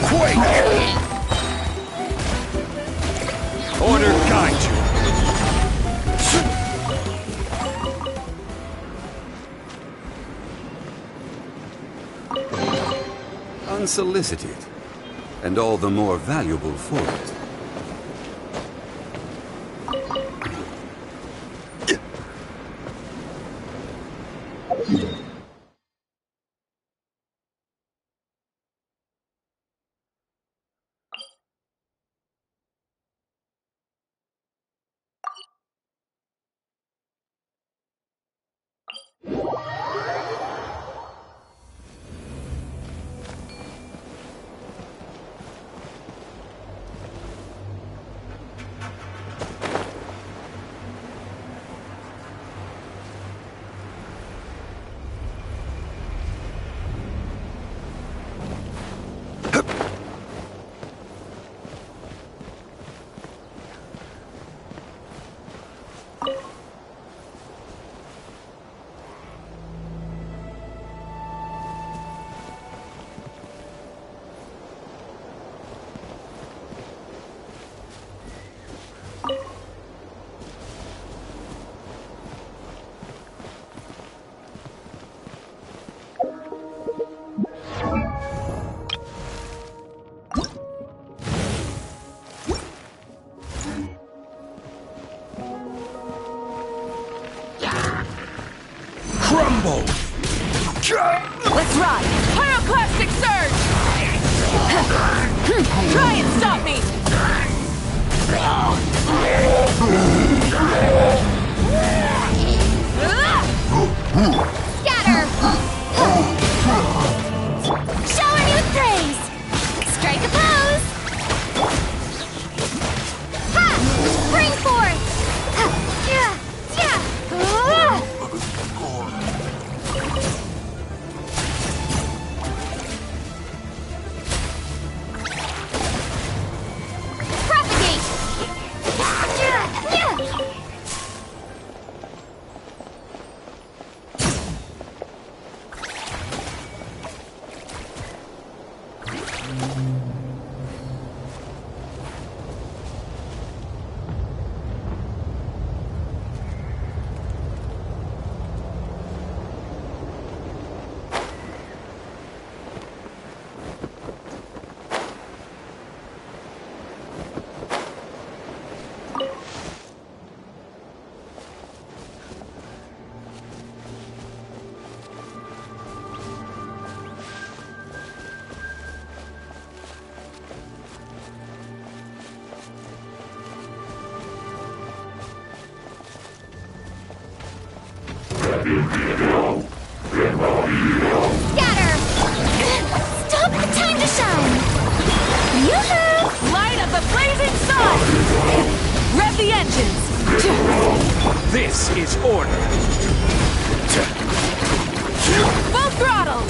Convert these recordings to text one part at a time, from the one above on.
Quake! Order guide you. Unsolicited, and all the more valuable for it. Crumble! Let's ride! Pyroclastic surge! Try and stop me! Scatter! Shower me with praise! Strike a pose! Ha! Spring forth! Ha! Yeah! Yeah! Propagate! Yeah! Yeah! Scatter! Stop the time to shine! Yoo-hoo! Light of the blazing sun! Rev the engines! This is order. Full throttle!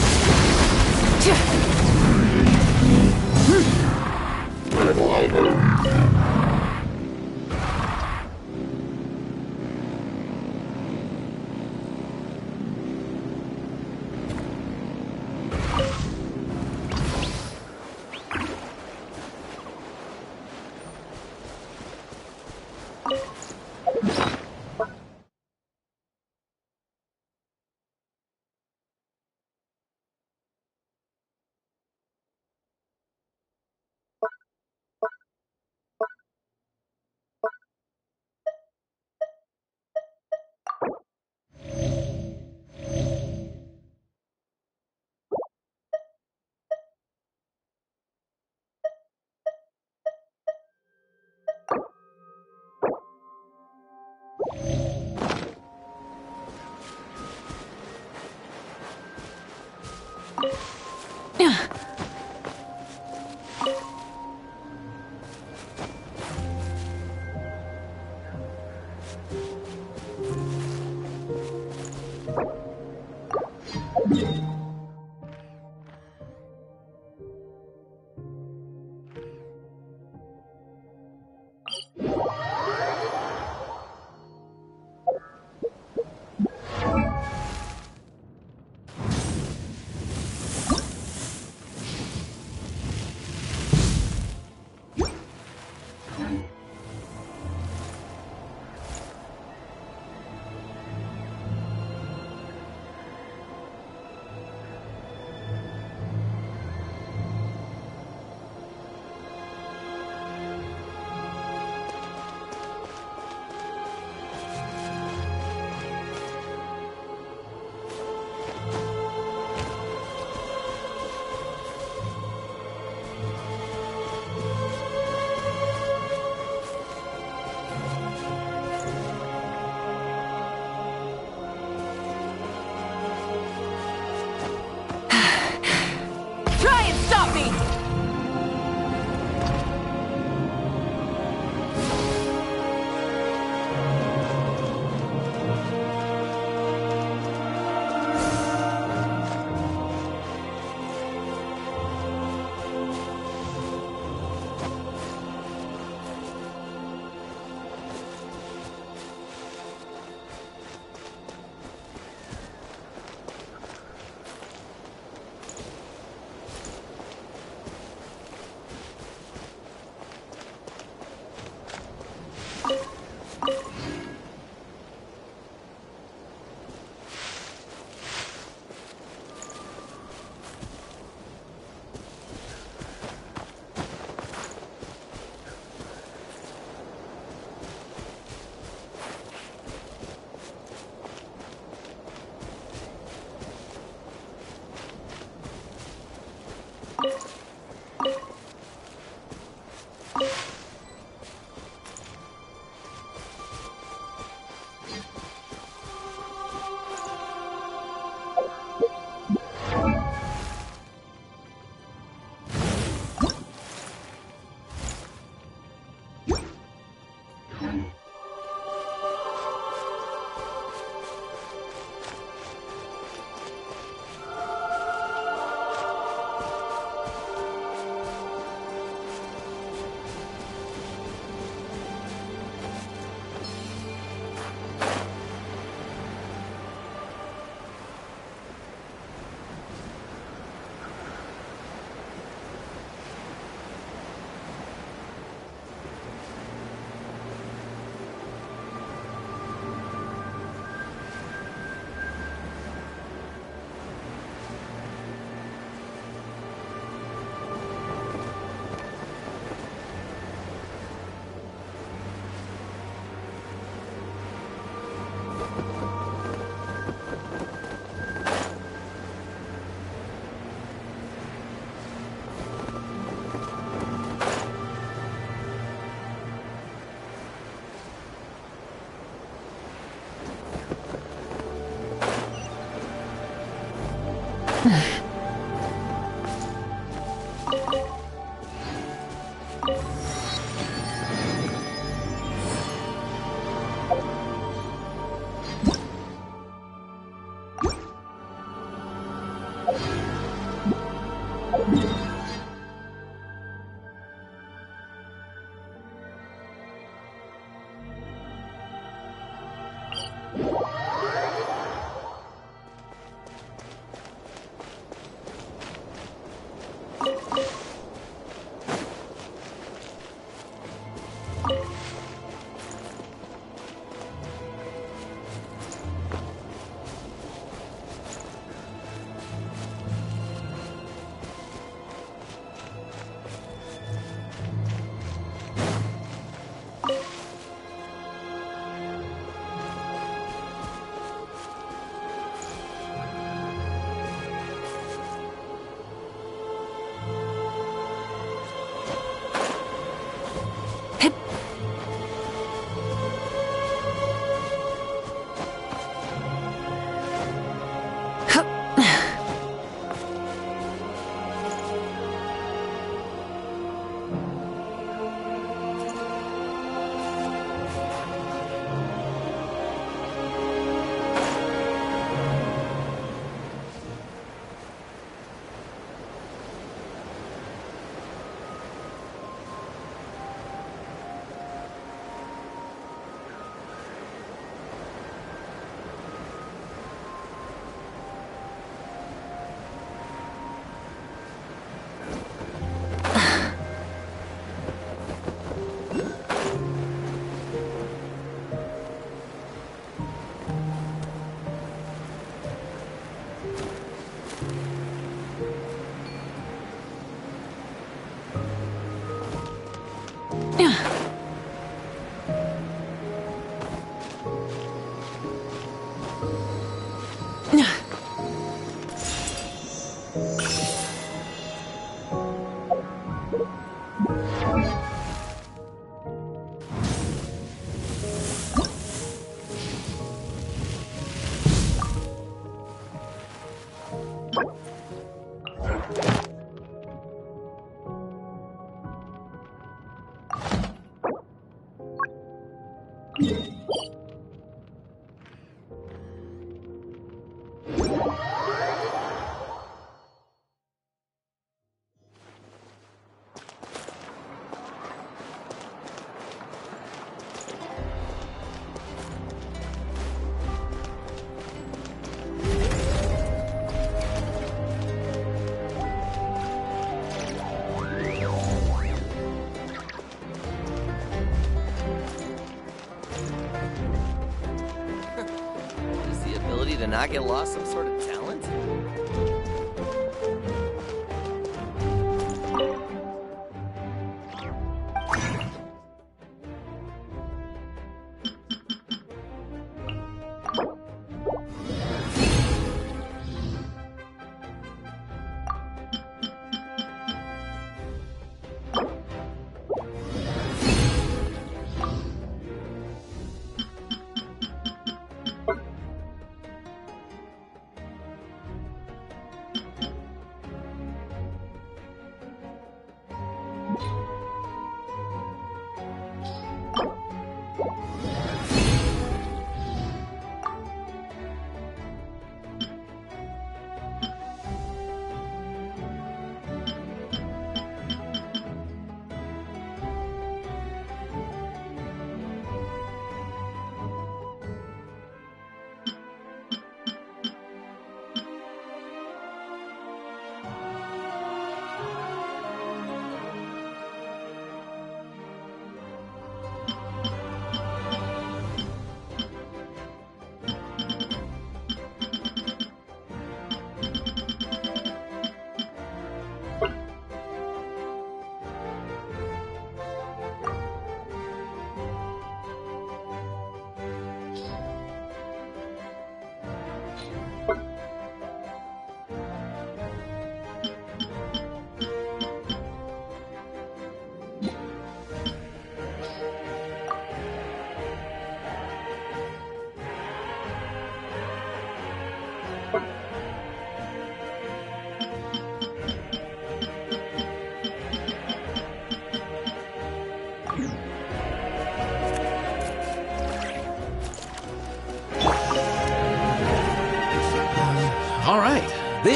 To not get lost some sort of talent?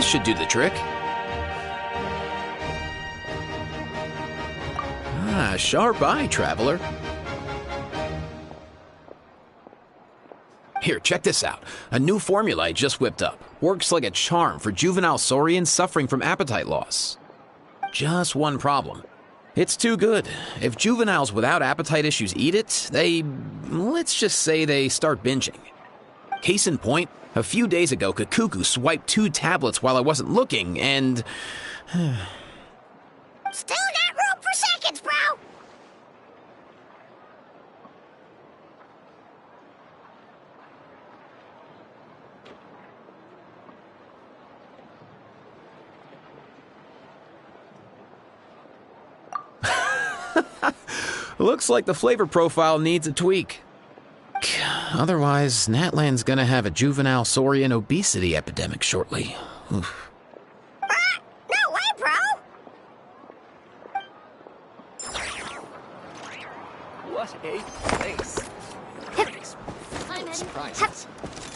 This should do the trick. Ah, sharp eye, traveler. Here, check this out. A new formula I just whipped up. Works like a charm for juvenile saurians suffering from appetite loss. Just one problem. It's too good. If juveniles without appetite issues eat it, let's just say they start binging. Case in point, a few days ago, Kakuku swiped 2 tablets while I wasn't looking, and... Still got room for seconds, bro! Looks like the flavor profile needs a tweak. Otherwise, Natlan's gonna have a juvenile saurian obesity epidemic shortly. Oof. No way, bro! What a place. I'm in. Surprises.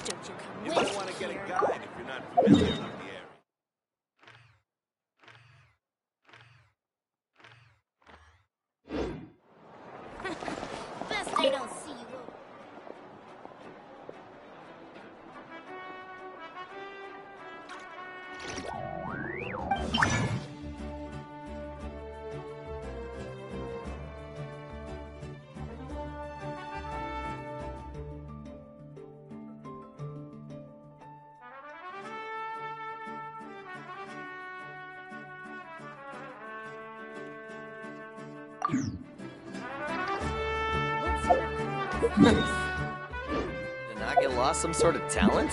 Don't you come You late might want to get a here. guide if you're not familiar with the area. Best they don't see you. Did not get lost some sort of talent?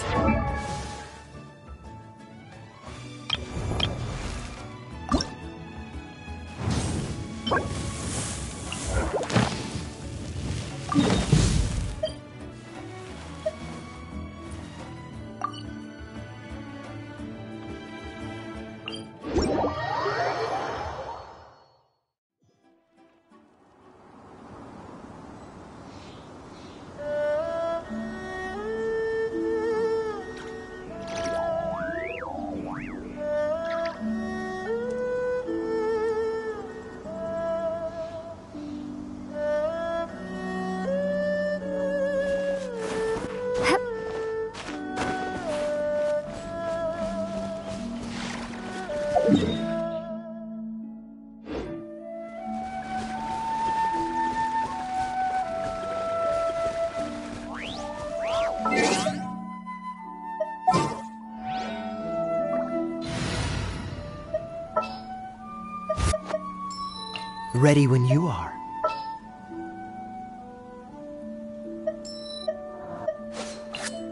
Ready when you are.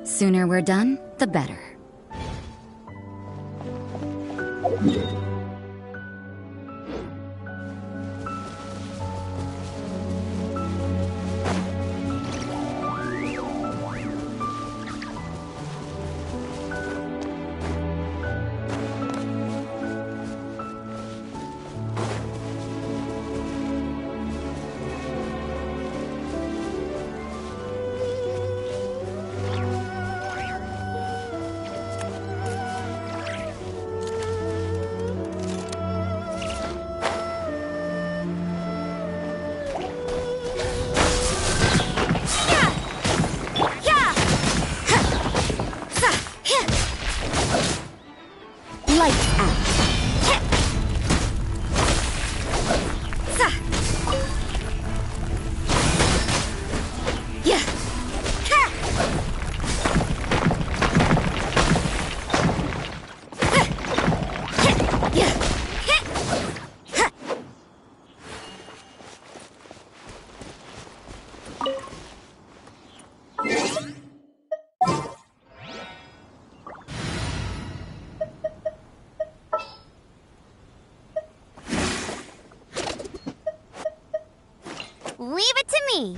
Sooner we're done, the better. Lights out. Leave it to me.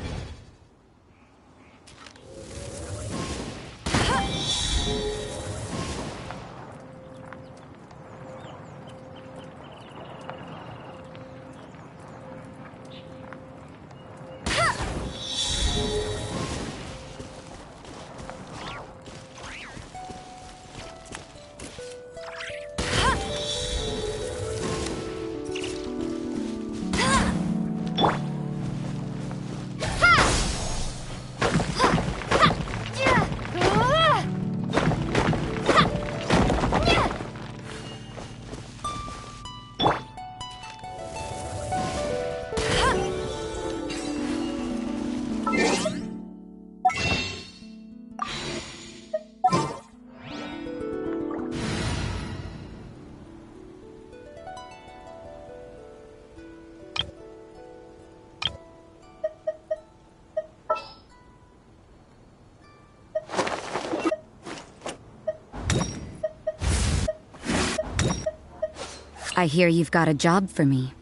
I hear you've got a job for me.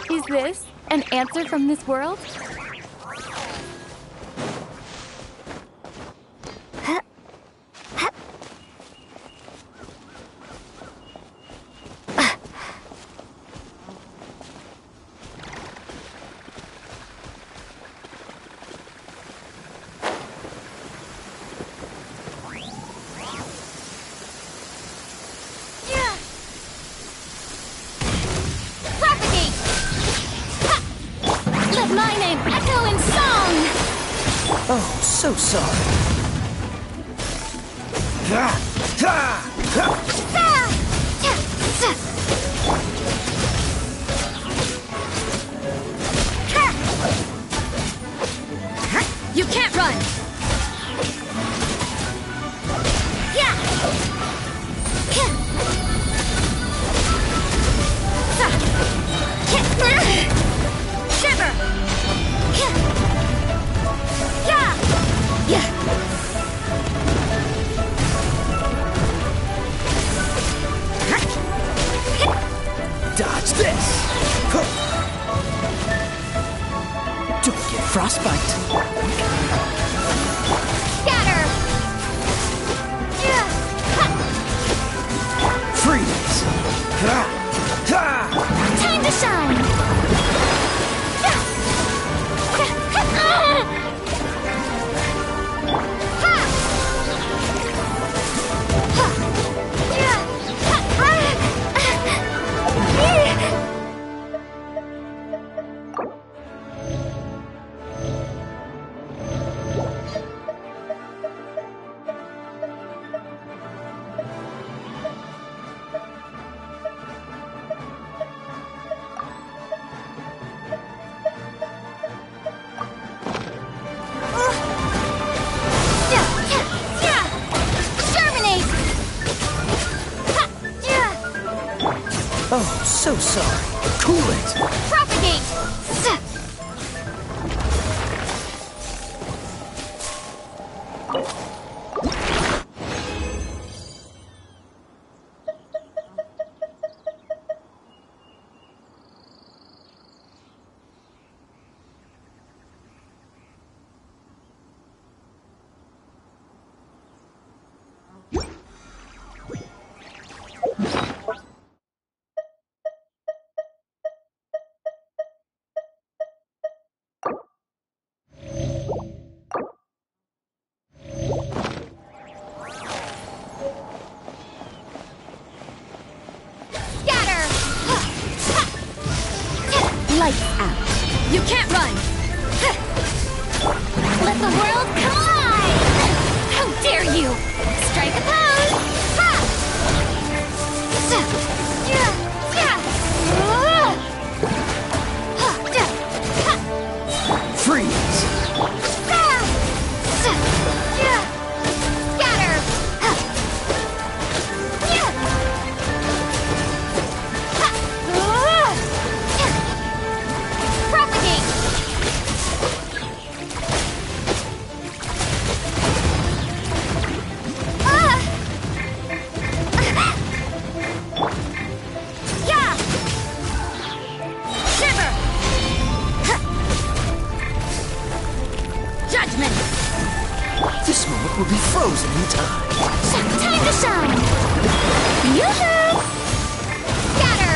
Is this an answer from this world? My name echo in song! Oh, so sorry. You can't run! Shiver! Dodge this! Don't get frostbite. Scatter! Freeze! Time to shine! Oh, so sorry. Cool it. Propagate! Lights out. You can't run! Let the world collide! How dare you! Strike a pose! Ha! Freeze! Scatter! Propagate! Shiver! Judgment! This moment will be frozen in time. Time to shine! Yoo-hoo! Scatter!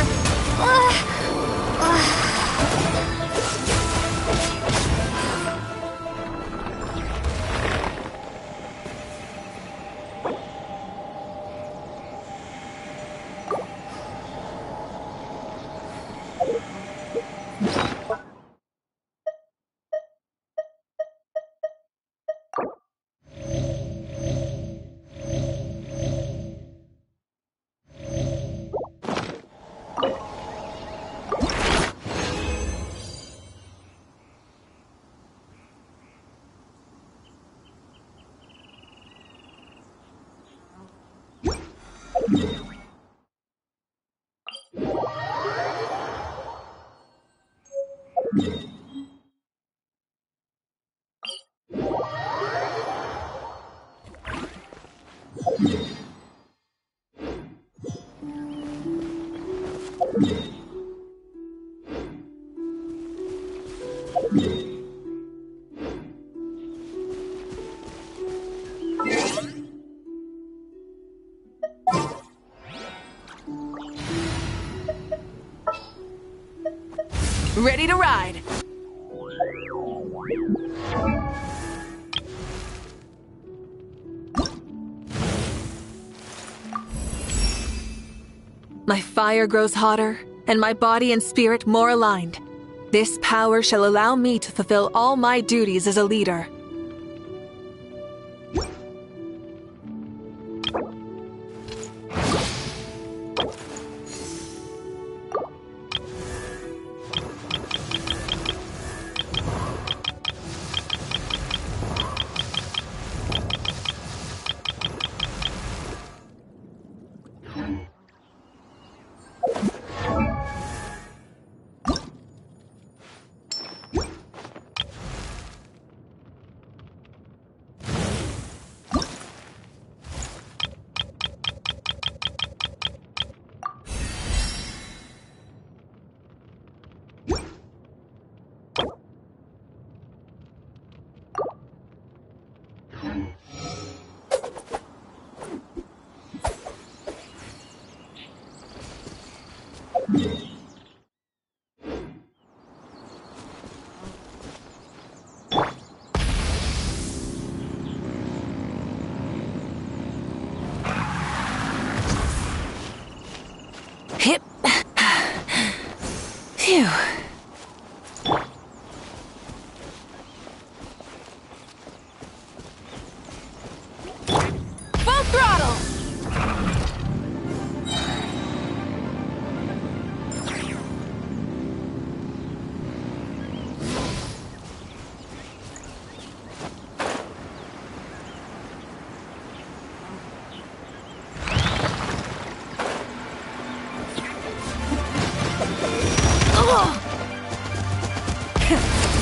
Ready to ride. My fire grows hotter, and my body and spirit more aligned. This power shall allow me to fulfill all my duties as a leader. Hip. Phew. Full throttle!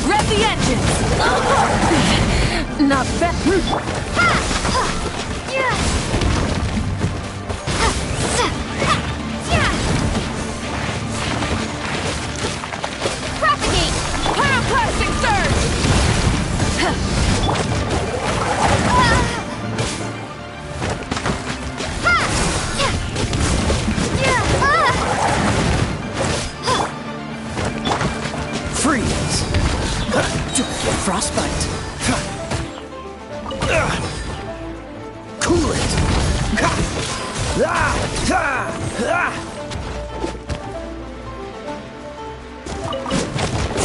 Rev the engines! Not bad. Propagate! Pyroclastic surge! Freeze! Don't get frostbite! Cool it!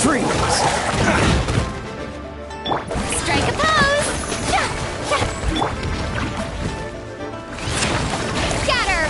Freeze! Strike a pose! Scatter!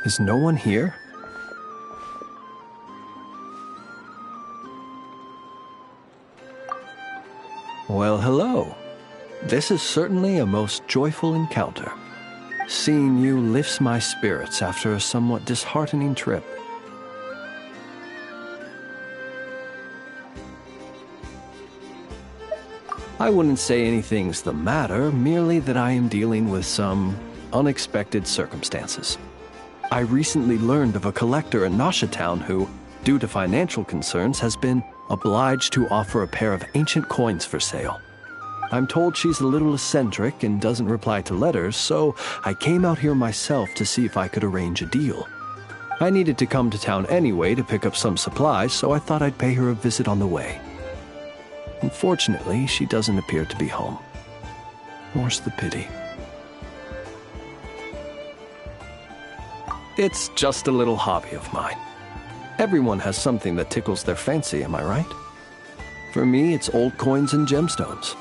Is no one here? Well, hello. This is certainly a most joyful encounter. Seeing you lifts my spirits after a somewhat disheartening trip. I wouldn't say anything's the matter, merely that I am dealing with some unexpected circumstances. I recently learned of a collector in Nasha Town who, due to financial concerns, has been obliged to offer a pair of ancient coins for sale. I'm told she's a little eccentric and doesn't reply to letters, so I came out here myself to see if I could arrange a deal. I needed to come to town anyway to pick up some supplies, so I thought I'd pay her a visit on the way. Unfortunately, she doesn't appear to be home. More's the pity. It's just a little hobby of mine. Everyone has something that tickles their fancy, am I right? For me, it's old coins and gemstones.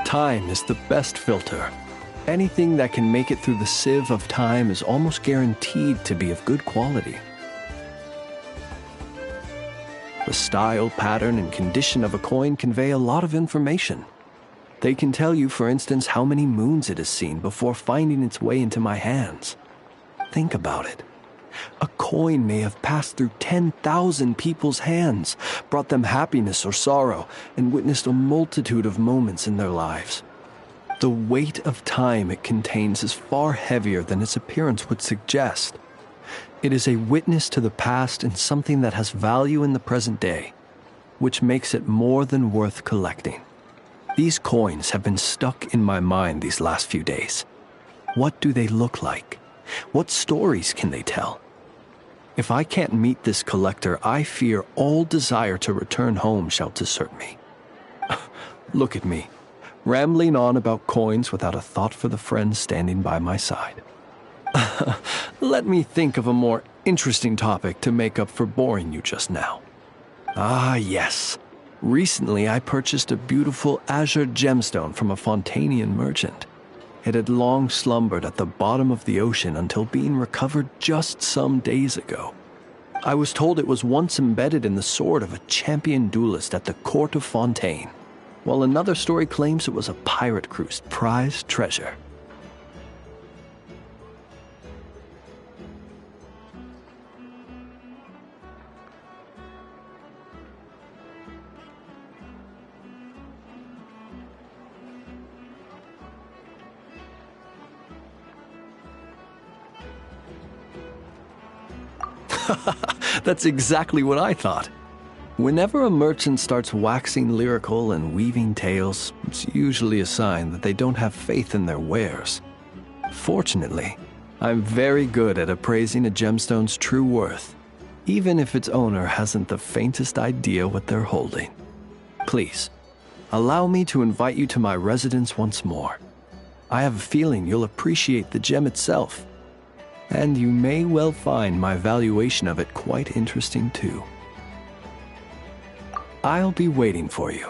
Time is the best filter. Anything that can make it through the sieve of time is almost guaranteed to be of good quality. The style, pattern, and condition of a coin convey a lot of information. They can tell you, for instance, how many moons it has seen before finding its way into my hands. Think about it. A coin may have passed through 10,000 people's hands, brought them happiness or sorrow, and witnessed a multitude of moments in their lives. The weight of time it contains is far heavier than its appearance would suggest. It is a witness to the past and something that has value in the present day, which makes it more than worth collecting. These coins have been stuck in my mind these last few days. What do they look like? What stories can they tell? If I can't meet this collector, I fear all desire to return home shall desert me. Look at me, rambling on about coins without a thought for the friend standing by my side. Let me think of a more interesting topic to make up for boring you just now. Ah, yes. Recently, I purchased a beautiful azure gemstone from a Fontanian merchant. It had long slumbered at the bottom of the ocean until being recovered just some days ago. I was told it was once embedded in the sword of a champion duelist at the court of Fontaine, while another story claims it was a pirate crew's prized treasure. That's exactly what I thought. Whenever a merchant starts waxing lyrical and weaving tales, it's usually a sign that they don't have faith in their wares. Fortunately, I'm very good at appraising a gemstone's true worth, even if its owner hasn't the faintest idea what they're holding. Please, allow me to invite you to my residence once more. I have a feeling you'll appreciate the gem itself, and you may well find my valuation of it quite interesting too. I'll be waiting for you.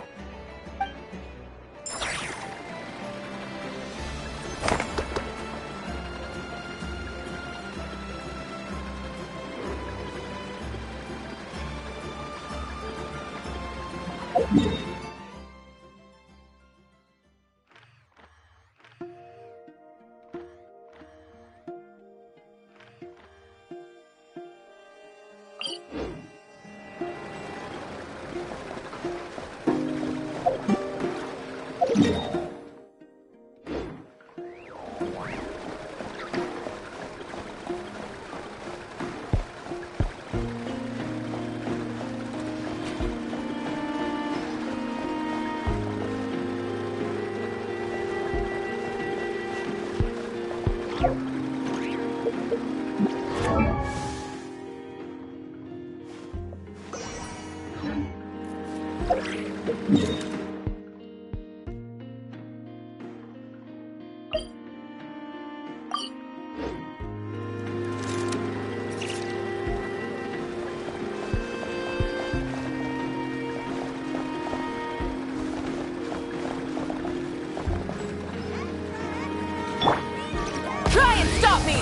Try and stop me!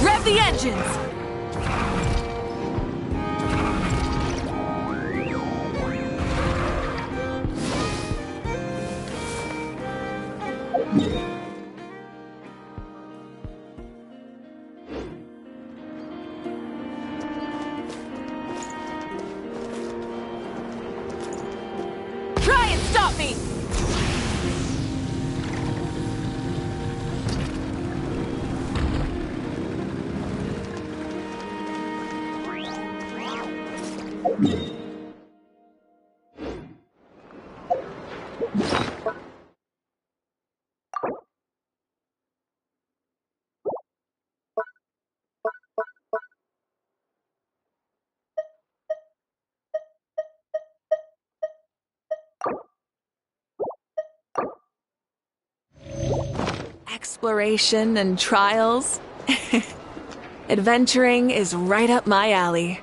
Rev the engines! Try and stop me! Exploration and trials. Adventuring is right up my alley.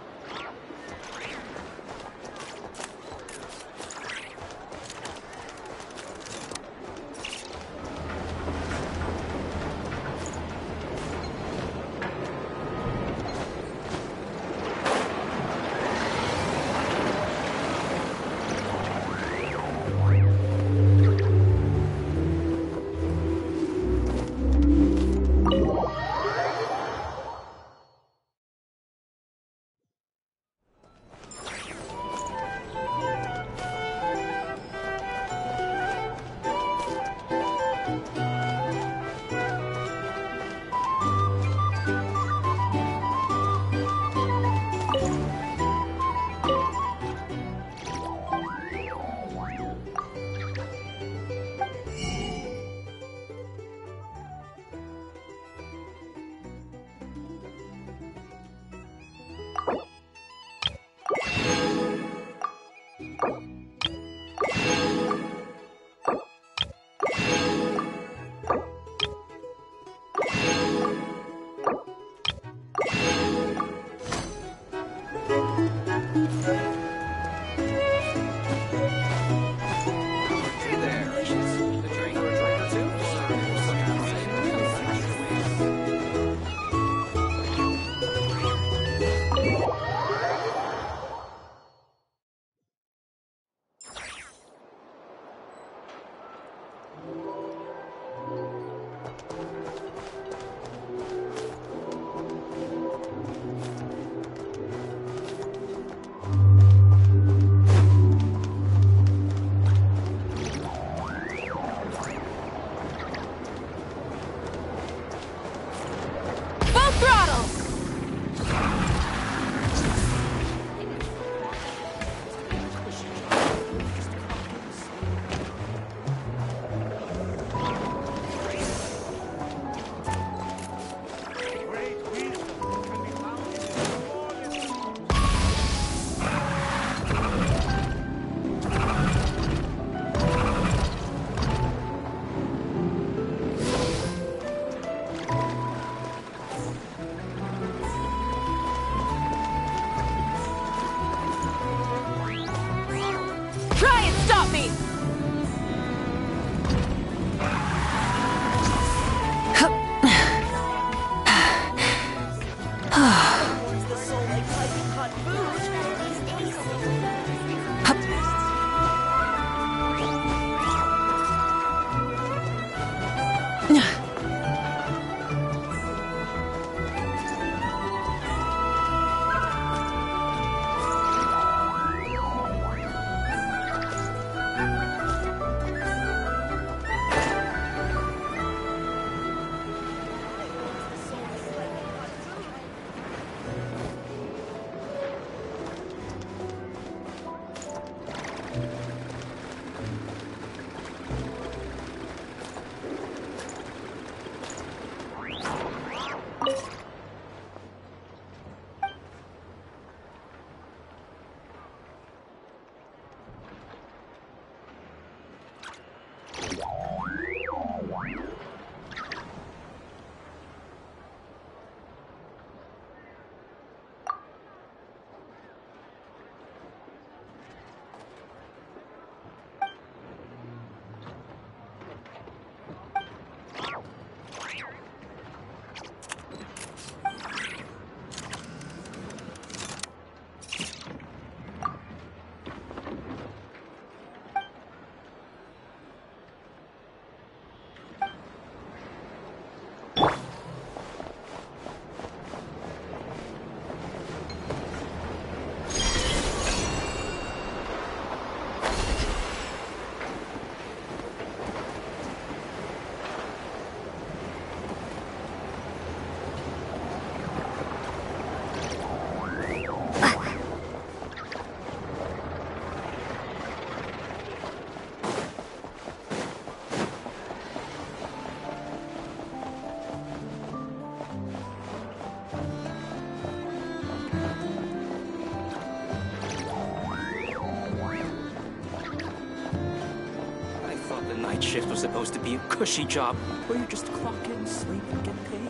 night shift was supposed to be a cushy job where you just clock in, sleep, and get paid.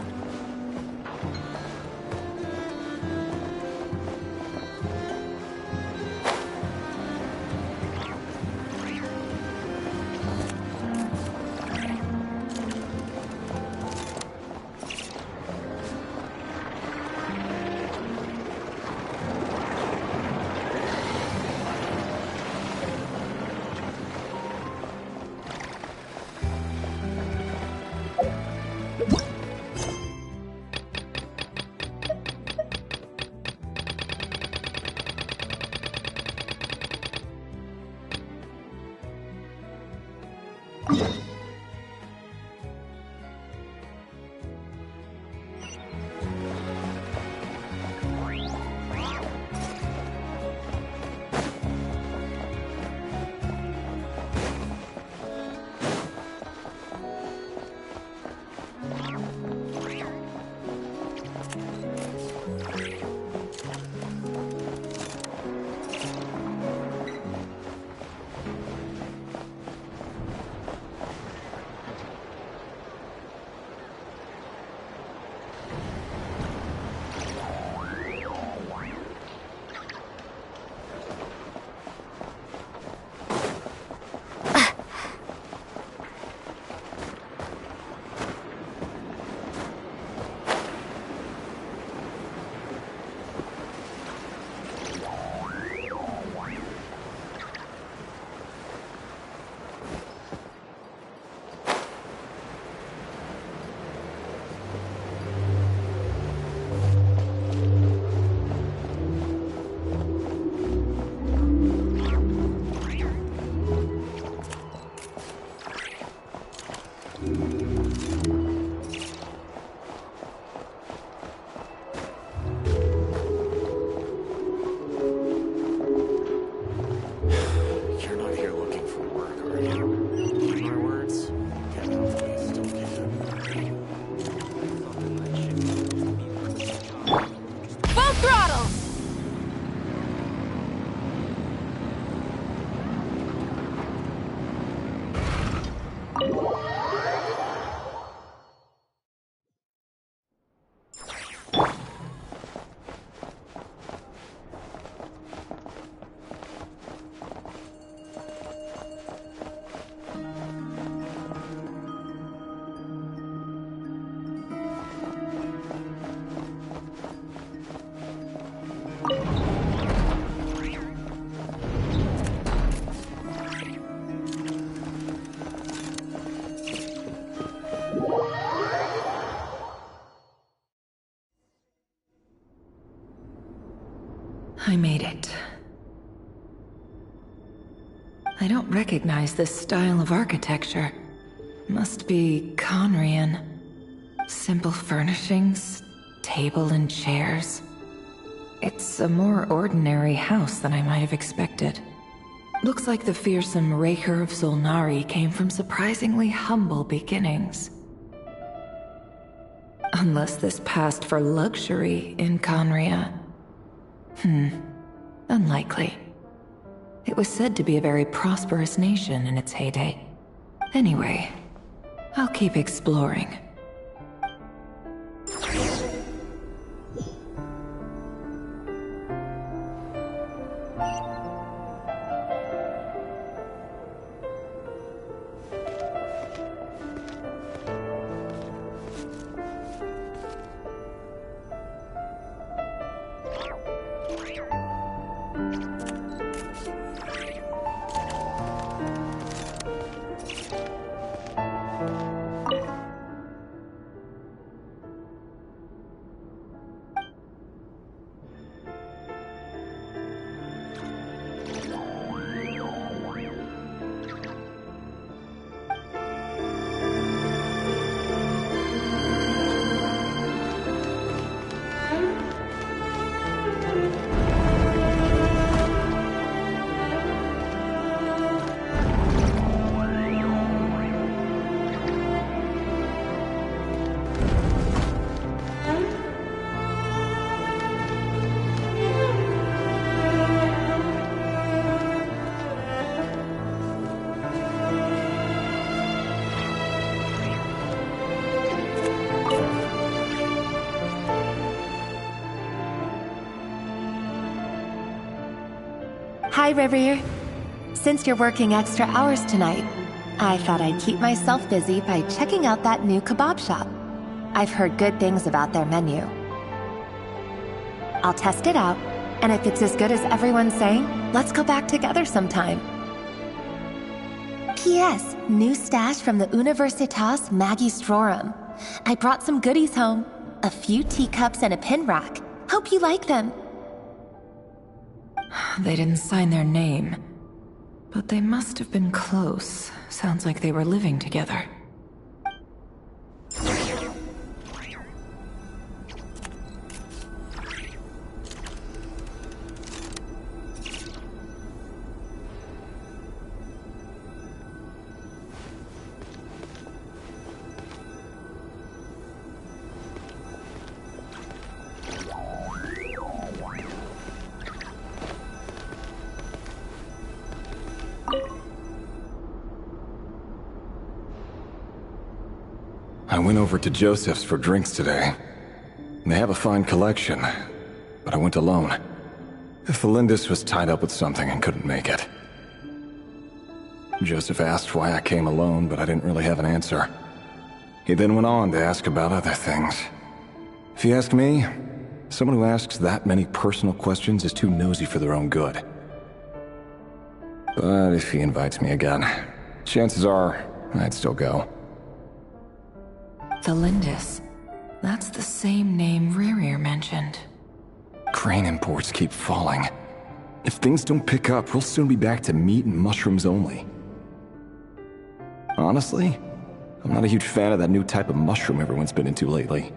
I made it. I don't recognize this style of architecture. Must be Conrian. Simple furnishings, table and chairs. It's a more ordinary house than I might have expected. Looks like the fearsome Raker of Solnari came from surprisingly humble beginnings. Unless this passed for luxury in Conria. Unlikely. It was said to be a very prosperous nation in its heyday. Anyway, I'll keep exploring. Hi, River. Since you're working extra hours tonight, I thought I'd keep myself busy by checking out that new kebab shop. I've heard good things about their menu. I'll test it out, and if it's as good as everyone's saying, let's go back together sometime. P.S. New stash from the Universitas Magistrorum. I brought some goodies home. A few teacups and a pin rack. Hope you like them. They didn't sign their name, but they must have been close. Sounds like they were living together. I went over to Joseph's for drinks today. They have a fine collection, but I went alone. Felindis was tied up with something and couldn't make it. Joseph asked why I came alone, but I didn't really have an answer. He then went on to ask about other things. If you ask me, someone who asks that many personal questions is too nosy for their own good. But if he invites me again, chances are I'd still go. Felindis. That's the same name Rerir mentioned. Crane imports keep falling. If things don't pick up, we'll soon be back to meat and mushrooms only. Honestly, I'm not a huge fan of that new type of mushroom everyone's been into lately.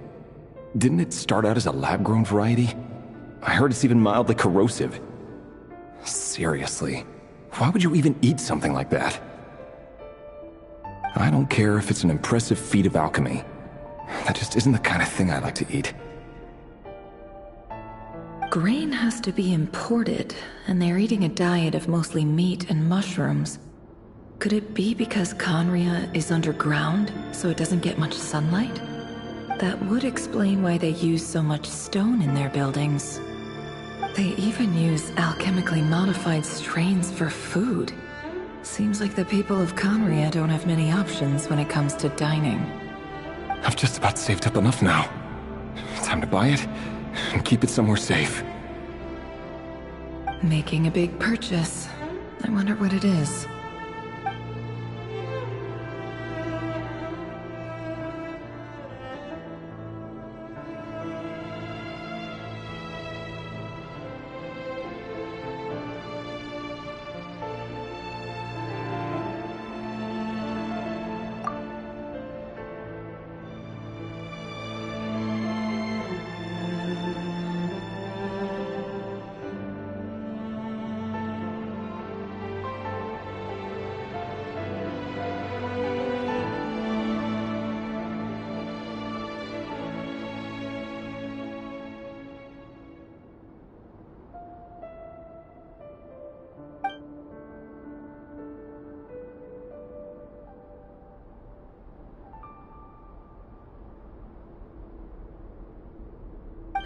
Didn't it start out as a lab-grown variety? I heard it's even mildly corrosive. Seriously, why would you even eat something like that? I don't care if it's an impressive feat of alchemy. That just isn't the kind of thing I like to eat. Grain has to be imported, and they're eating a diet of mostly meat and mushrooms. Could it be because Conria is underground, so it doesn't get much sunlight? That would explain why they use so much stone in their buildings. They even use alchemically modified strains for food. Seems like the people of Conria don't have many options when it comes to dining. I've just about saved up enough now. Time to buy it and keep it somewhere safe. Making a big purchase. I wonder what it is.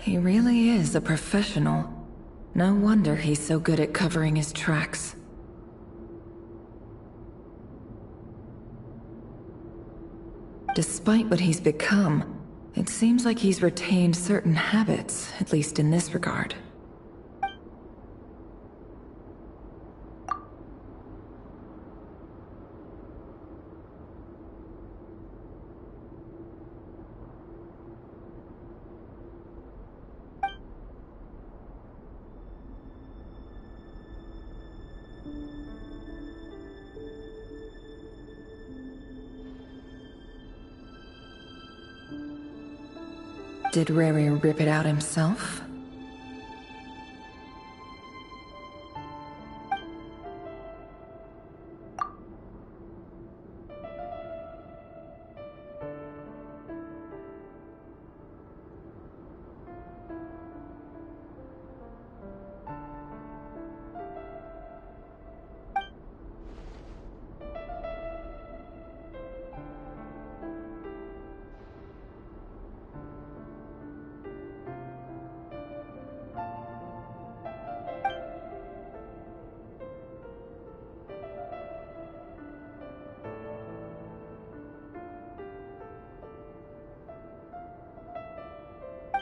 He really is a professional. No wonder he's so good at covering his tracks. Despite what he's become, it seems like he's retained certain habits, at least in this regard. Did Rary rip it out himself?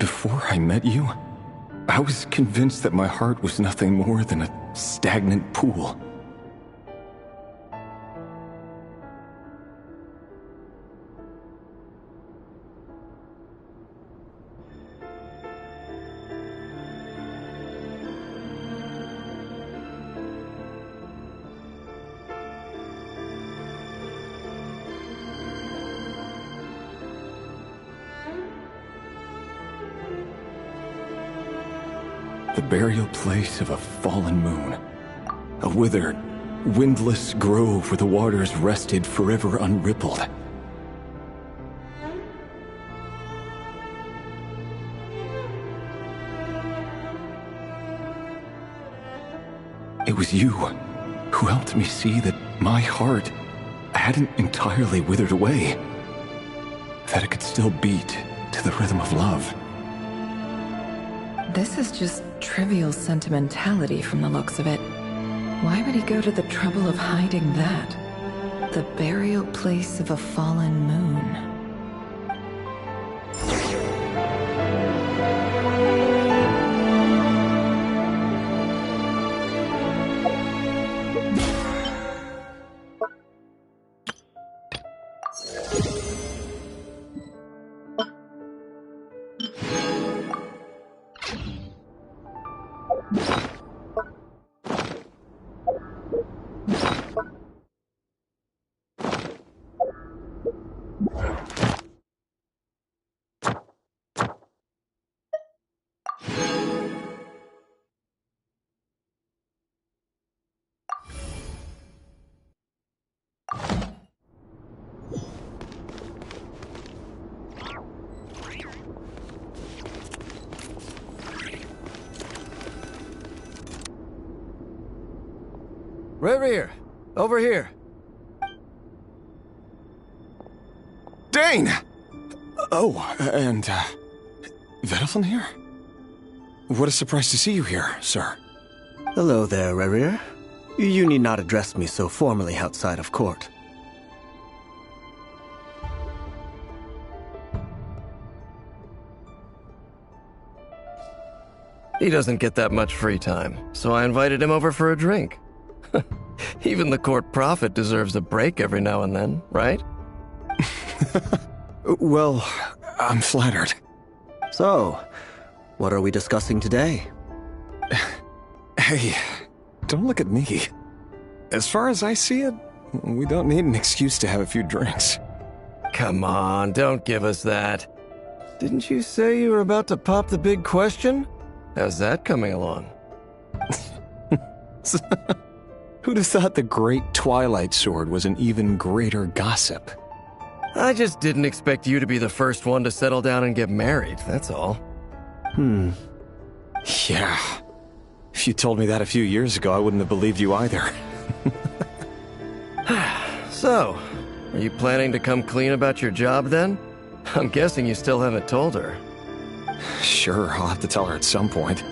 before I met you, I was convinced that my heart was nothing more than a stagnant pool. The burial place of a fallen moon. A withered, windless grove where the waters rested forever unrippled. It was you who helped me see that my heart hadn't entirely withered away. That it could still beat to the rhythm of love. This is just trivial sentimentality from the looks of it. Why would he go to the trouble of hiding that? The burial place of a fallen moon. Reverie, over here. Dane! Oh, and, Vedelfin here? What a surprise to see you here, sir. Hello there, Reverie. You need not address me so formally outside of court. He doesn't get that much free time, so I invited him over for a drink. Even the court prophet deserves a break every now and then, right? Well, I'm flattered. So, what are we discussing today? Hey, don't look at me. As far as I see it, we don't need an excuse to have a few drinks. Come on, don't give us that. Didn't you say you were about to pop the big question? How's that coming along? Who'd have thought the great Twilight Sword was an even greater gossip? I just didn't expect you to be the first one to settle down and get married, that's all. Yeah. If you told me that a few years ago, I wouldn't have believed you either. So, are you planning to come clean about your job then? I'm guessing you still haven't told her. Sure, I'll have to tell her at some point.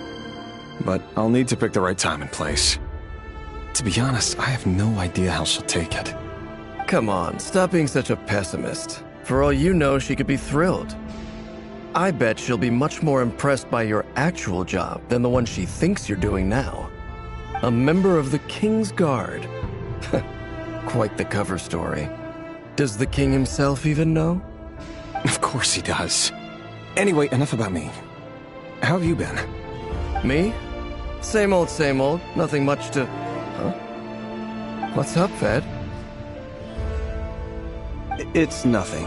But I'll need to pick the right time and place. To be honest, I have no idea how she'll take it. Come on, stop being such a pessimist. For all you know, she could be thrilled. I bet she'll be much more impressed by your actual job than the one she thinks you're doing now. A member of the King's Guard. Quite the cover story. Does the king himself even know? Of course he does. Anyway, enough about me. How have you been? Me? Same old, same old. Nothing much to... Huh? What's up, Fed? It's nothing.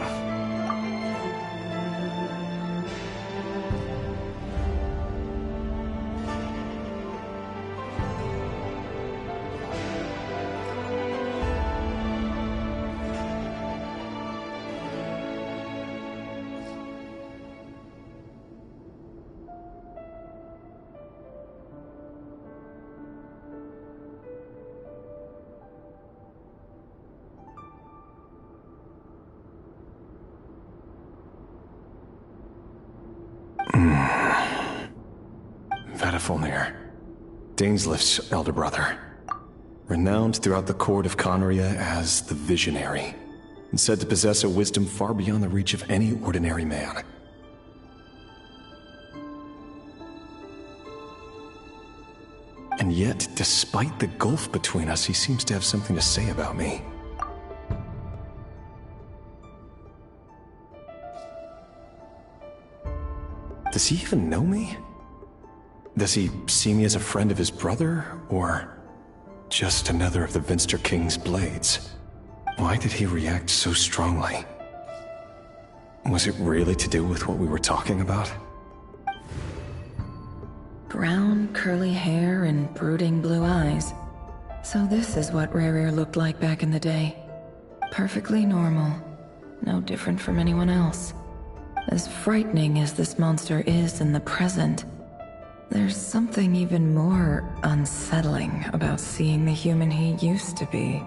Vedifulnir, Dainslift's elder brother. Renowned throughout the court of Conria as the Visionary, and said to possess a wisdom far beyond the reach of any ordinary man. And yet, despite the gulf between us, he seems to have something to say about me. Does he even know me? Does he see me as a friend of his brother, or just another of the Vinster King's blades? Why did he react so strongly? Was it really to do with what we were talking about? Brown, curly hair and brooding blue eyes. So this is what Rerir looked like back in the day. Perfectly normal. No different from anyone else. As frightening as this monster is in the present, there's something even more unsettling about seeing the human he used to be.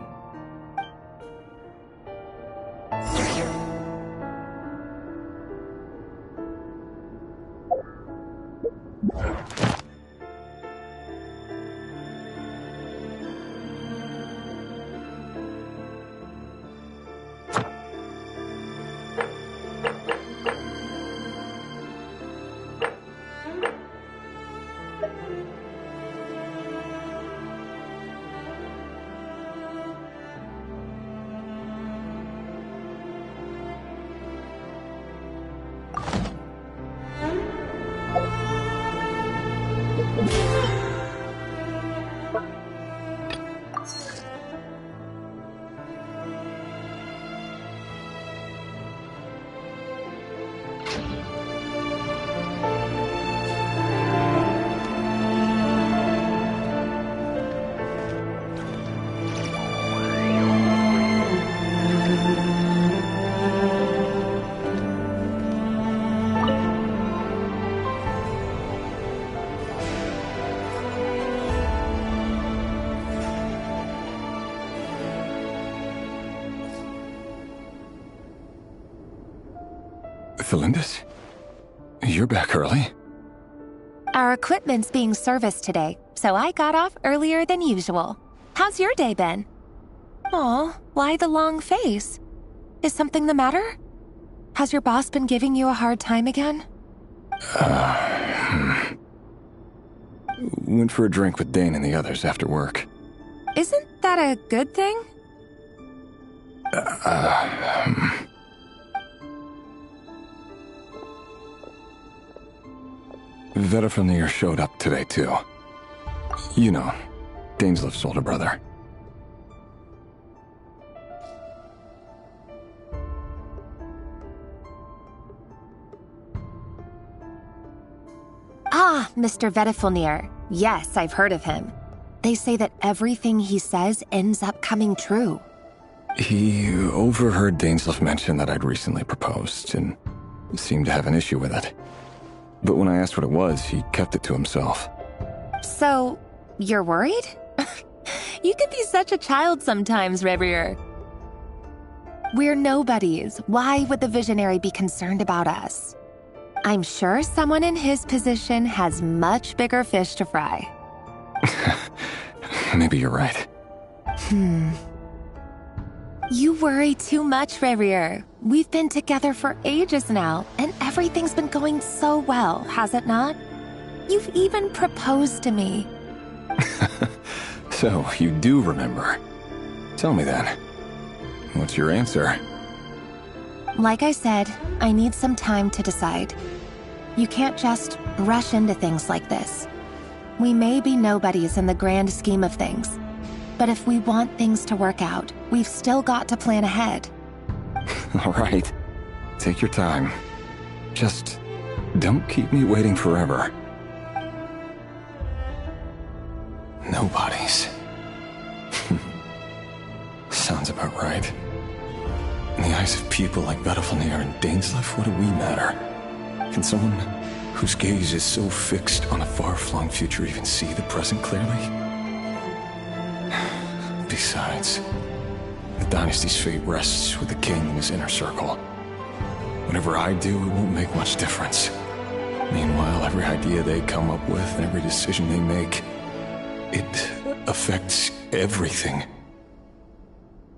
Felindis? You're back early? Our equipment's being serviced today, so I got off earlier than usual. How's your day been? Aw, why the long face? Is something the matter? Has your boss been giving you a hard time again? Went for a drink with Dane and the others after work. Isn't that a good thing? Vedifilnir showed up today, too. You know, Daneslif's older brother. Ah, Mr. Vedifilnir. Yes, I've heard of him. They say that everything he says ends up coming true. He overheard Daneslif mention that I'd recently proposed, and seemed to have an issue with it. But when I asked what it was, he kept it to himself. So, you're worried? You can be such a child sometimes, Rerir. We're nobodies. Why would the Visionary be concerned about us? I'm sure someone in his position has much bigger fish to fry. Maybe you're right. You worry too much, Rerir. We've been together for ages now, and everything's been going so well, has it not? You've even proposed to me. So, you do remember. Tell me then. What's your answer? Like I said, I need some time to decide. You can't just rush into things like this. We may be nobodies in the grand scheme of things, but if we want things to work out, we've still got to plan ahead. All right. Take your time. Just don't keep me waiting forever. Nobodies. Sounds about right. In the eyes of people like Vedifilnir and Daneslif, what do we matter? Can someone whose gaze is so fixed on a far-flung future even see the present clearly? Besides, the dynasty's fate rests with the king and his inner circle. Whatever I do, it won't make much difference. Meanwhile, every idea they come up with and every decision they make, it affects everything.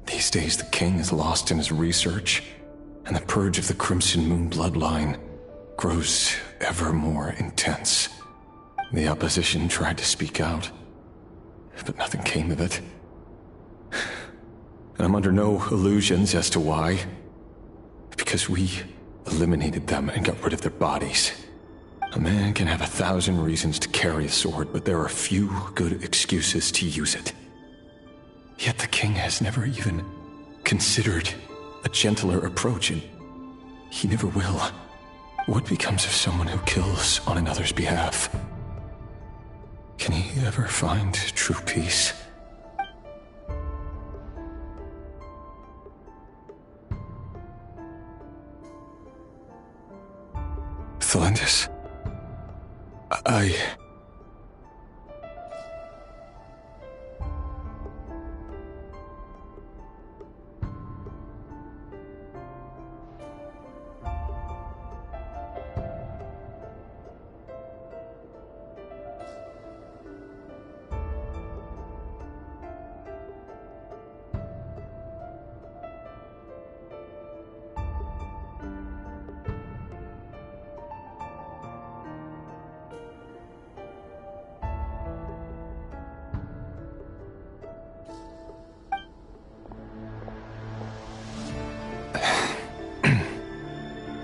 These days, the king is lost in his research, and the purge of the Crimson Moon bloodline grows ever more intense. The opposition tried to speak out, but nothing came of it. And I'm under no illusions as to why. Because we eliminated them and got rid of their bodies. A man can have 1,000 reasons to carry a sword, but there are few good excuses to use it. Yet the king has never even considered a gentler approach, and he never will. What becomes of someone who kills on another's behalf? Can he ever find true peace? Thalendis, I...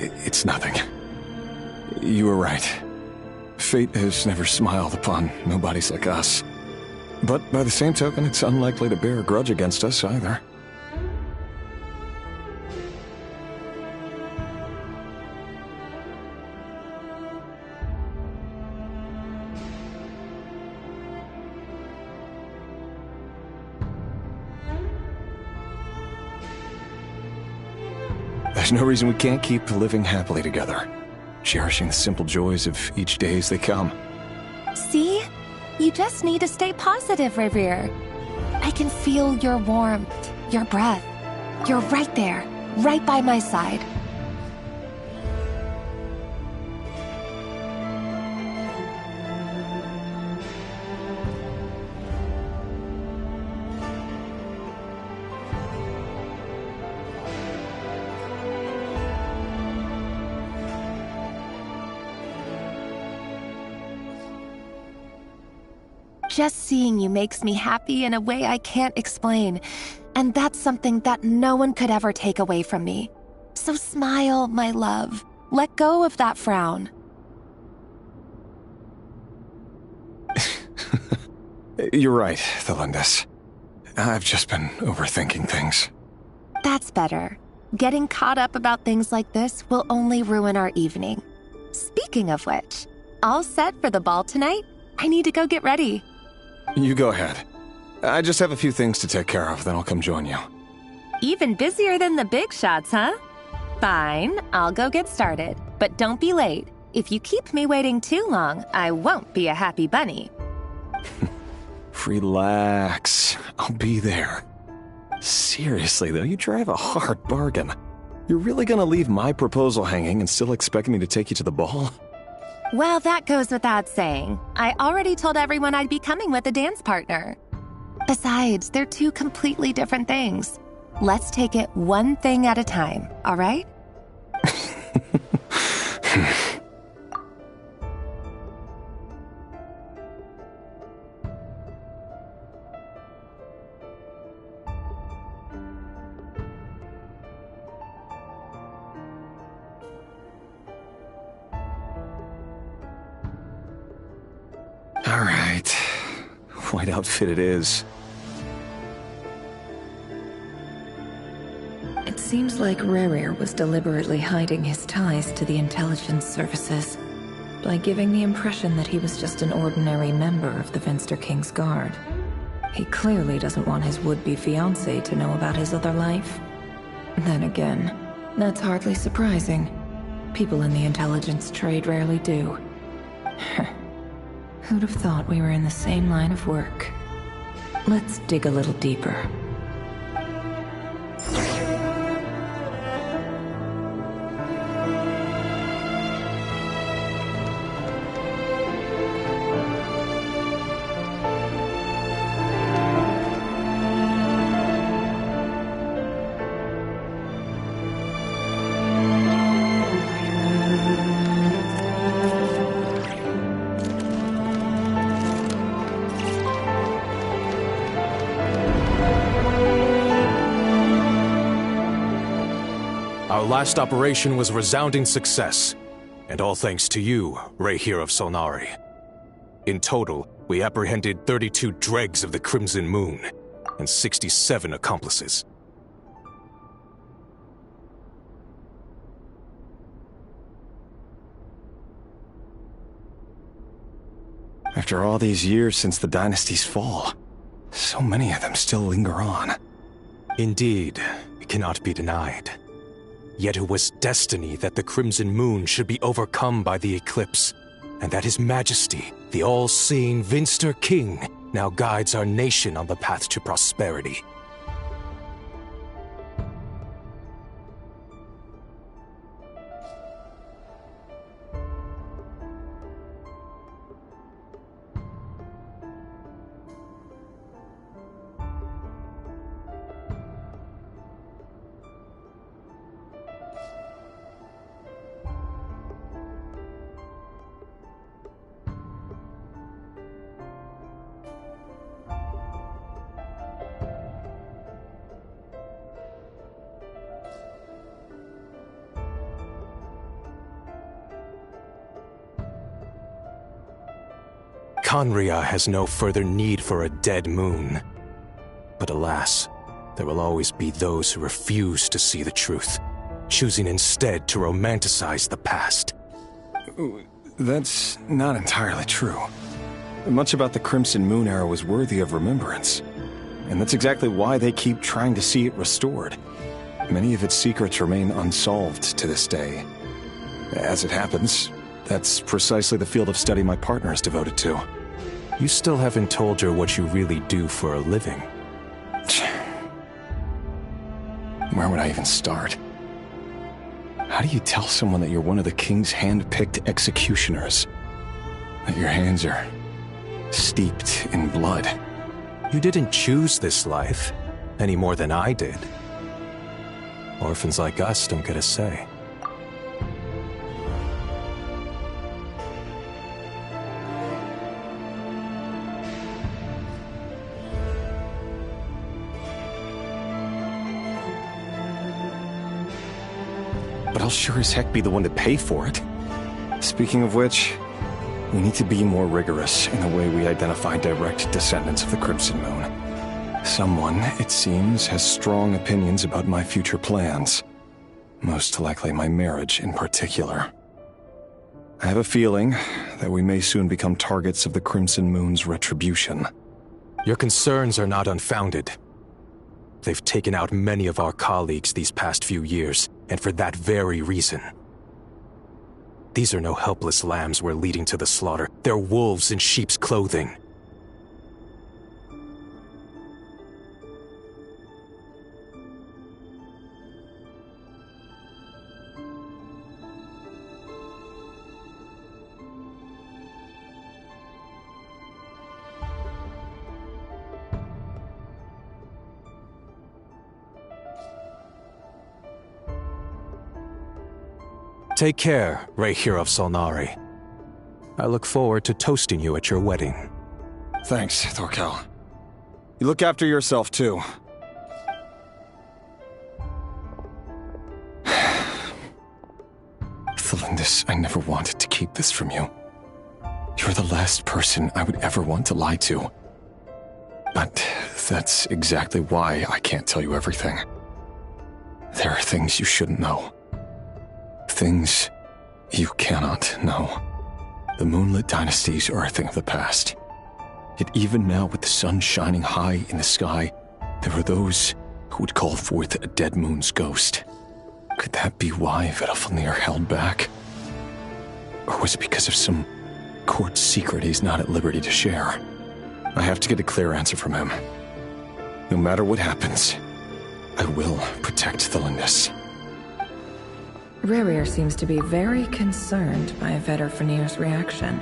It's nothing. You were right. Fate has never smiled upon nobodies like us. But by the same token, it's unlikely to bear a grudge against us either. There's no reason we can't keep living happily together, cherishing the simple joys of each day as they come. See? You just need to stay positive, Revere. I can feel your warmth, your breath. You're right there, right by my side. Just seeing you makes me happy in a way I can't explain. And that's something that no one could ever take away from me. So smile, my love. Let go of that frown. You're right, Thalendis. I've just been overthinking things. That's better. Getting caught up about things like this will only ruin our evening. Speaking of which, all set for the ball tonight? I need to go get ready. You go ahead. I just have a few things to take care of, then I'll come join you. Even busier than the big shots, huh? Fine, I'll go get started. But don't be late. If you keep me waiting too long, I won't be a happy bunny. Relax. I'll be there. Seriously, though, you drive a hard bargain. You're really gonna leave my proposal hanging and still expect me to take you to the ball? Well, that goes without saying. I already told everyone I'd be coming with a dance partner. Besides, they're two completely different things. Let's take it one thing at a time, all right? All right. White outfit it is. It seems like Rerir was deliberately hiding his ties to the intelligence services by giving the impression that he was just an ordinary member of the Finster King's Guard. He clearly doesn't want his would-be fiancée to know about his other life. Then again, that's hardly surprising. People in the intelligence trade rarely do. Who'd have thought we were in the same line of work? Let's dig a little deeper. Our last operation was a resounding success, and all thanks to you, Rayhir of Solnari. In total, we apprehended 32 dregs of the Crimson Moon, and 67 accomplices. After all these years since the dynasty's fall, so many of them still linger on. Indeed, it cannot be denied. Yet it was destiny that the Crimson Moon should be overcome by the eclipse, and that His Majesty, the all-seeing Vinster King, now guides our nation on the path to prosperity. Khaenri'ah has no further need for a dead moon. But alas, there will always be those who refuse to see the truth, choosing instead to romanticize the past. That's not entirely true. Much about the Crimson Moon era was worthy of remembrance, and that's exactly why they keep trying to see it restored. Many of its secrets remain unsolved to this day. As it happens, that's precisely the field of study my partner is devoted to. You still haven't told her what you really do for a living. Where would I even start? How do you tell someone that you're one of the king's hand-picked executioners? That your hands are steeped in blood? You didn't choose this life, any more than I did. Orphans like us don't get a say. But I'll sure as heck be the one to pay for it. Speaking of which, we need to be more rigorous in the way we identify direct descendants of the Crimson Moon. Someone, it seems, has strong opinions about my future plans. Most likely my marriage in particular. I have a feeling that we may soon become targets of the Crimson Moon's retribution. Your concerns are not unfounded. They've taken out many of our colleagues these past few years, and for that very reason. These are no helpless lambs we're leading to the slaughter. They're wolves in sheep's clothing. Take care, Rayhir of Solnari. I look forward to toasting you at your wedding. Thanks, Thorkel. You look after yourself, too. Thelindis, I never wanted to keep this from you. You're the last person I would ever want to lie to. But that's exactly why I can't tell you everything. There are things you shouldn't know. Things you cannot know. The Moonlit Dynasties are a thing of the past. Yet even now, with the sun shining high in the sky, there are those who would call forth a dead moon's ghost. Could that be why Vedalfnir held back? Or was it because of some court secret he's not at liberty to share? I have to get a clear answer from him. No matter what happens, I will protect Thelindis. Rayhir seems to be very concerned by Vedalfnir's reaction.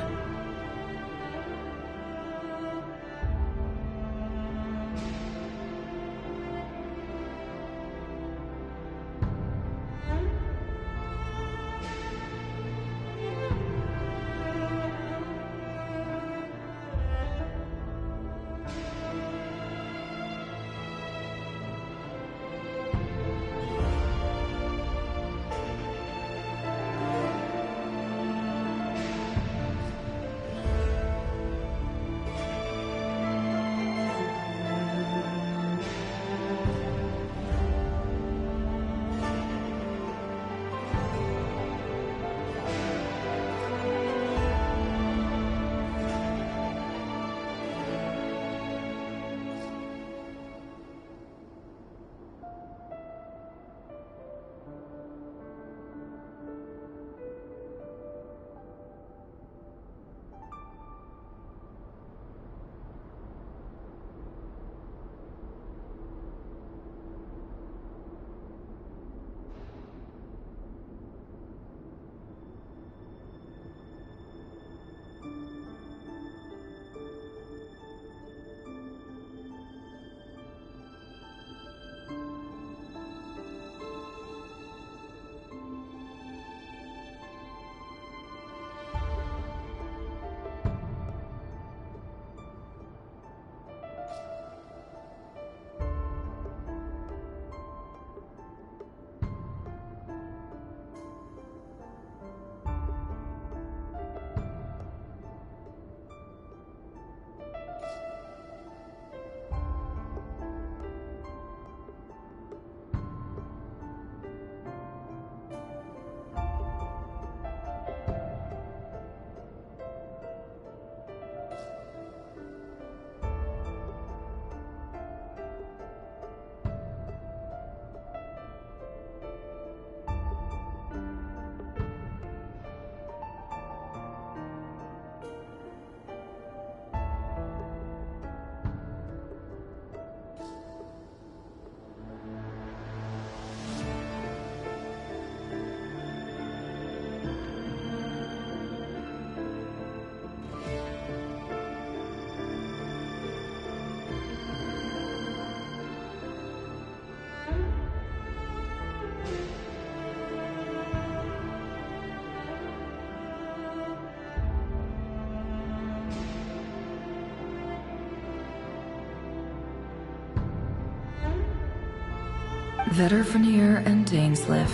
Vetterfenir and Dainsleif,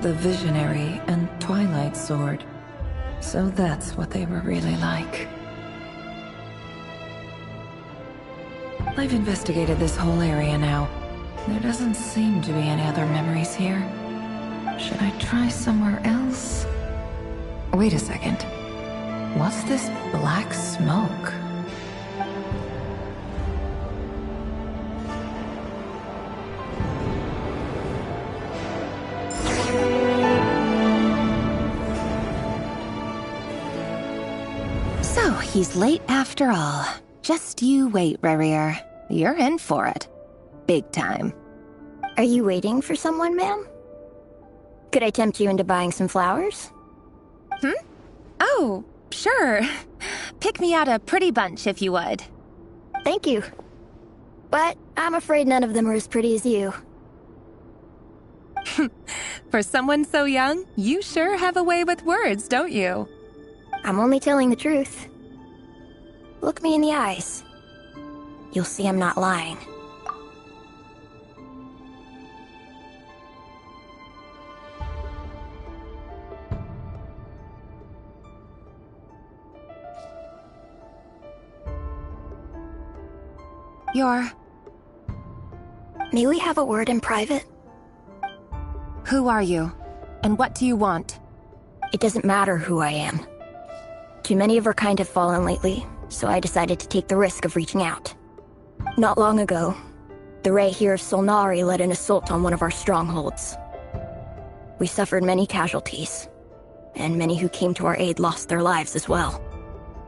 the Visionary and Twilight Sword. So that's what they were really like. I've investigated this whole area now. There doesn't seem to be any other memories here. Should I try somewhere else? Wait a second. What's this black smoke? So, he's late after all. Just you wait, Rarier. You're in for it. Big time. Are you waiting for someone, ma'am? Could I tempt you into buying some flowers? Oh, sure. Pick me out a pretty bunch if you would. Thank you. But I'm afraid none of them are as pretty as you. For someone so young, you sure have a way with words, don't you? I'm only telling the truth. Look me in the eyes. You'll see I'm not lying. May we have a word in private? Who are you? And what do you want? It doesn't matter who I am. Too many of our kind have fallen lately, so I decided to take the risk of reaching out. Not long ago, the Ray here of Solnari led an assault on one of our strongholds. We suffered many casualties, and many who came to our aid lost their lives as well.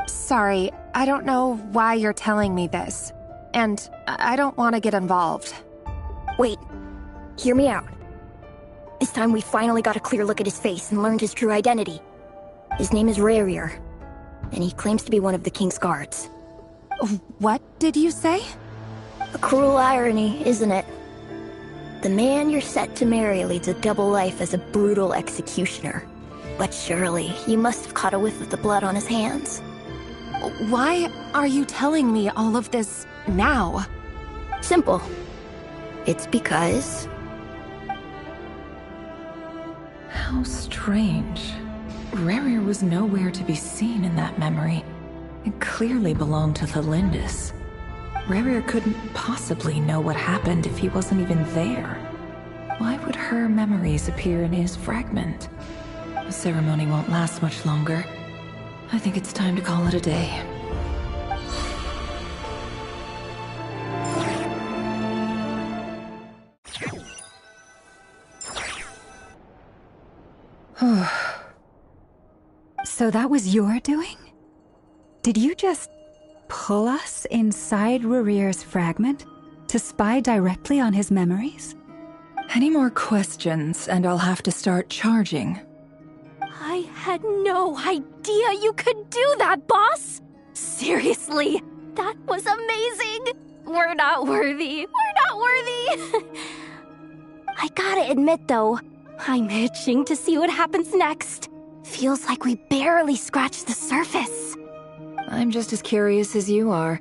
Sorry, I don't know why you're telling me this. And I don't want to get involved. Wait, hear me out. This time we finally got a clear look at his face and learned his true identity. His name is Rarier, and he claims to be one of the King's Guards. What did you say? A cruel irony, isn't it? The man you're set to marry leads a double life as a brutal executioner. But surely, you must have caught a whiff of the blood on his hands. Why are you telling me all of this now? Simple. It's because... How strange. Rarier was nowhere to be seen in that memory. It clearly belonged to the Lindis. Rarier couldn't possibly know what happened if he wasn't even there. Why would her memories appear in his fragment? The ceremony won't last much longer. I think it's time to call it a day. So that was your doing? Did you just pull us inside Rarier's fragment to spy directly on his memories? Any more questions, and I'll have to start charging. I had no idea you could do that, boss! Seriously, that was amazing! We're not worthy. We're not worthy! I gotta admit, though, I'm itching to see what happens next. Feels like we barely scratched the surface. I'm just as curious as you are,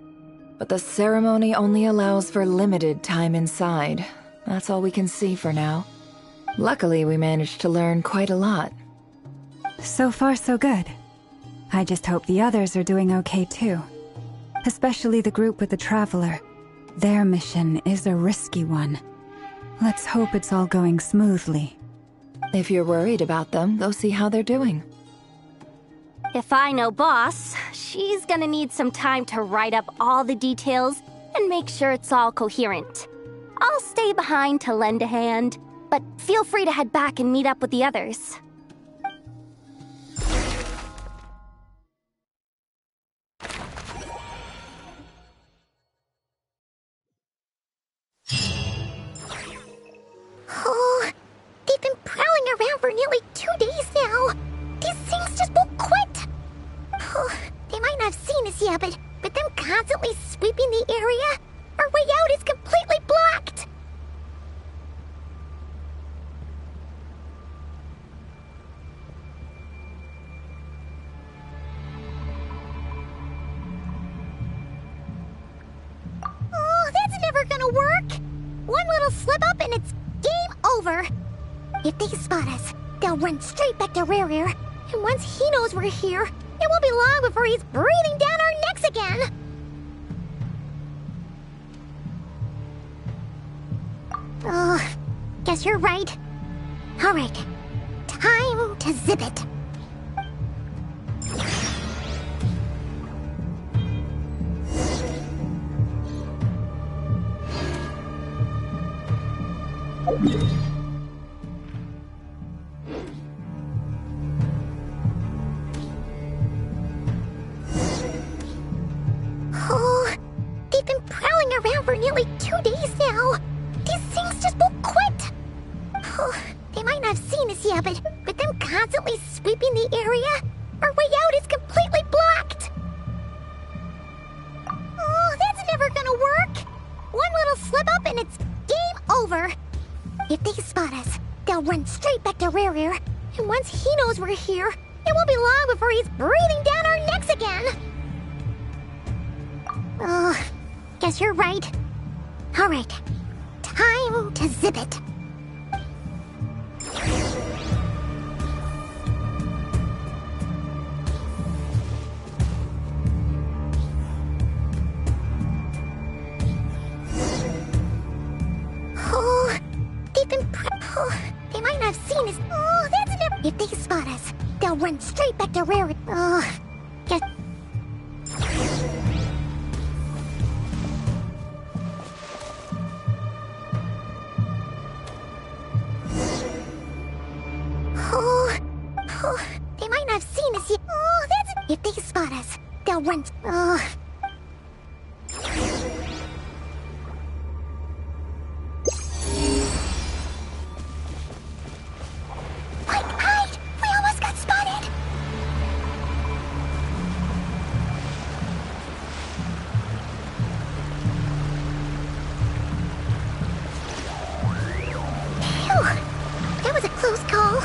but the ceremony only allows for limited time inside. That's all we can see for now. Luckily, we managed to learn quite a lot. So far, so good. I just hope the others are doing okay too. Especially the group with the Traveler. Their mission is a risky one. Let's hope it's all going smoothly. If you're worried about them, go see how they're doing. If I know Boss, she's gonna need some time to write up all the details and make sure it's all coherent. I'll stay behind to lend a hand, but feel free to head back and meet up with the others. Oh, they've been prowling around for nearly 2 days now. These things just won't quit. Oh, they might not have seen us yet, but them constantly sweeping the area, our way out is completely blocked. Oh, that's never gonna work. One little slip up and it's game over. If they spot us, they'll run straight back to Rare. And once he knows we're here, it won't be long before he's breathing down our necks again. Oh, guess you're right. Alright, time to zip it. Oh, they've been prowling around for nearly 2 days now. These things just won't quit. Oh, they might not have seen us yet, but them constantly sweeping the area, our way out is completely blocked. Oh, that's never gonna work. One little slip up and it's game over. If they spot us, they'll run straight back to Rare. And once he knows we're here, it won't be long before he's breathing down our necks again. Oh, guess you're right. Alright, time to zip it. Oh, they've been they might not have seen us. Oh, that's never. If they spot us, they'll run straight back to Rare. Oh, guess. Oh, they might not have seen us yet. Oh, that's. If they spot us, they'll run. Oh. Quick, hide! We almost got spotted! Phew! That was a close call.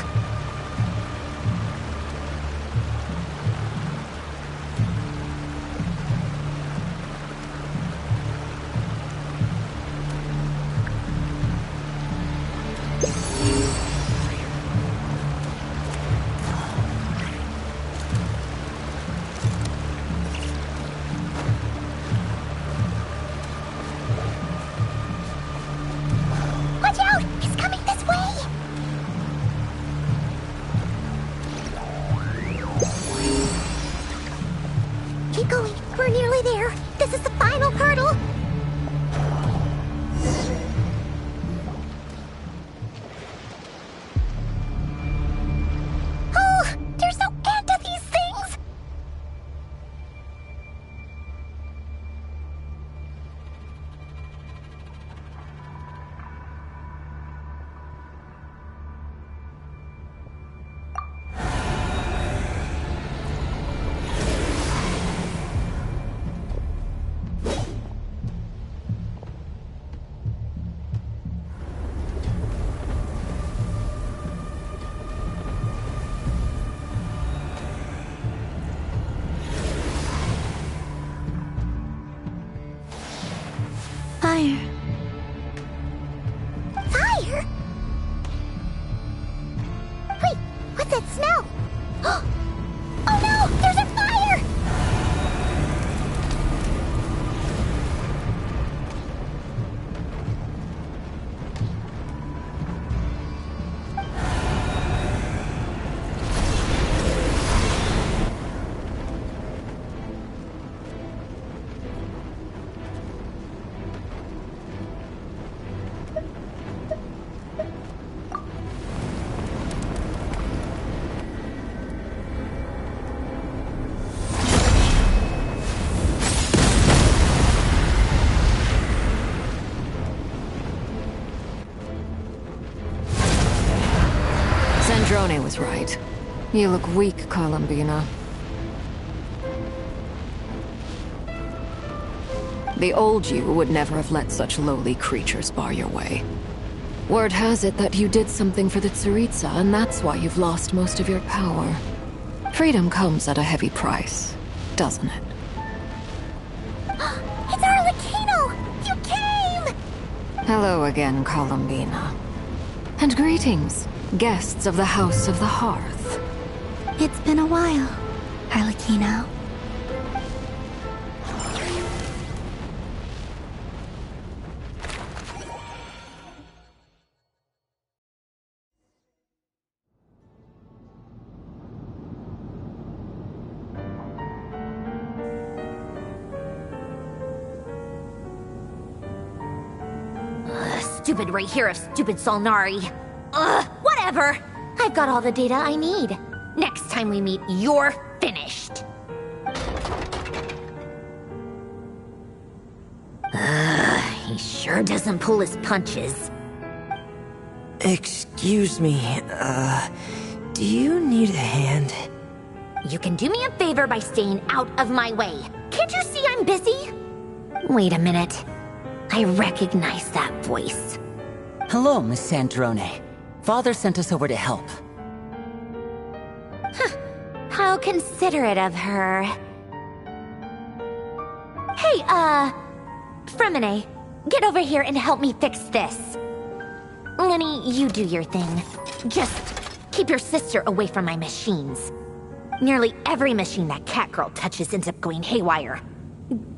Watch out! He's coming this way! Keep going. We're nearly there. This is the final hurdle. Oh, there's no end to these things! Fire. Fire? Wait, what's that smell? Oh no, there's a fire! Sandrone was right. You look weak, Columbina. The old you would never have let such lowly creatures bar your way. Word has it that you did something for the Tsaritsa, and that's why you've lost most of your power. Freedom comes at a heavy price, doesn't it? It's Arlecchino! You came! Hello again, Columbina. And greetings, guests of the House of the Hearth. It's been a while, Harlequino. Stupid right here of stupid Solnari. Ugh, whatever. I've got all the data I need. Next time we meet, you're finished. He sure doesn't pull his punches. Excuse me, do you need a hand? You can do me a favor by staying out of my way. Can't you see I'm busy? Wait a minute. I recognize that voice. Hello, Miss Sandrone. Father sent us over to help. How considerate of her. Hey, Fremine, get over here and help me fix this. Lenny, you do your thing. Just keep your sister away from my machines. Nearly every machine that cat girl touches ends up going haywire.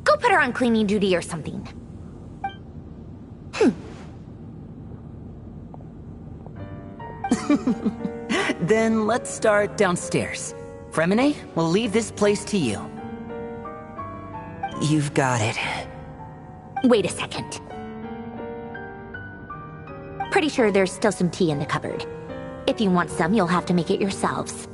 Go put her on cleaning duty or something. Then let's start downstairs. Fremine, we'll leave this place to you. You've got it. Wait a second. Pretty sure there's still some tea in the cupboard. If you want some, you'll have to make it yourselves.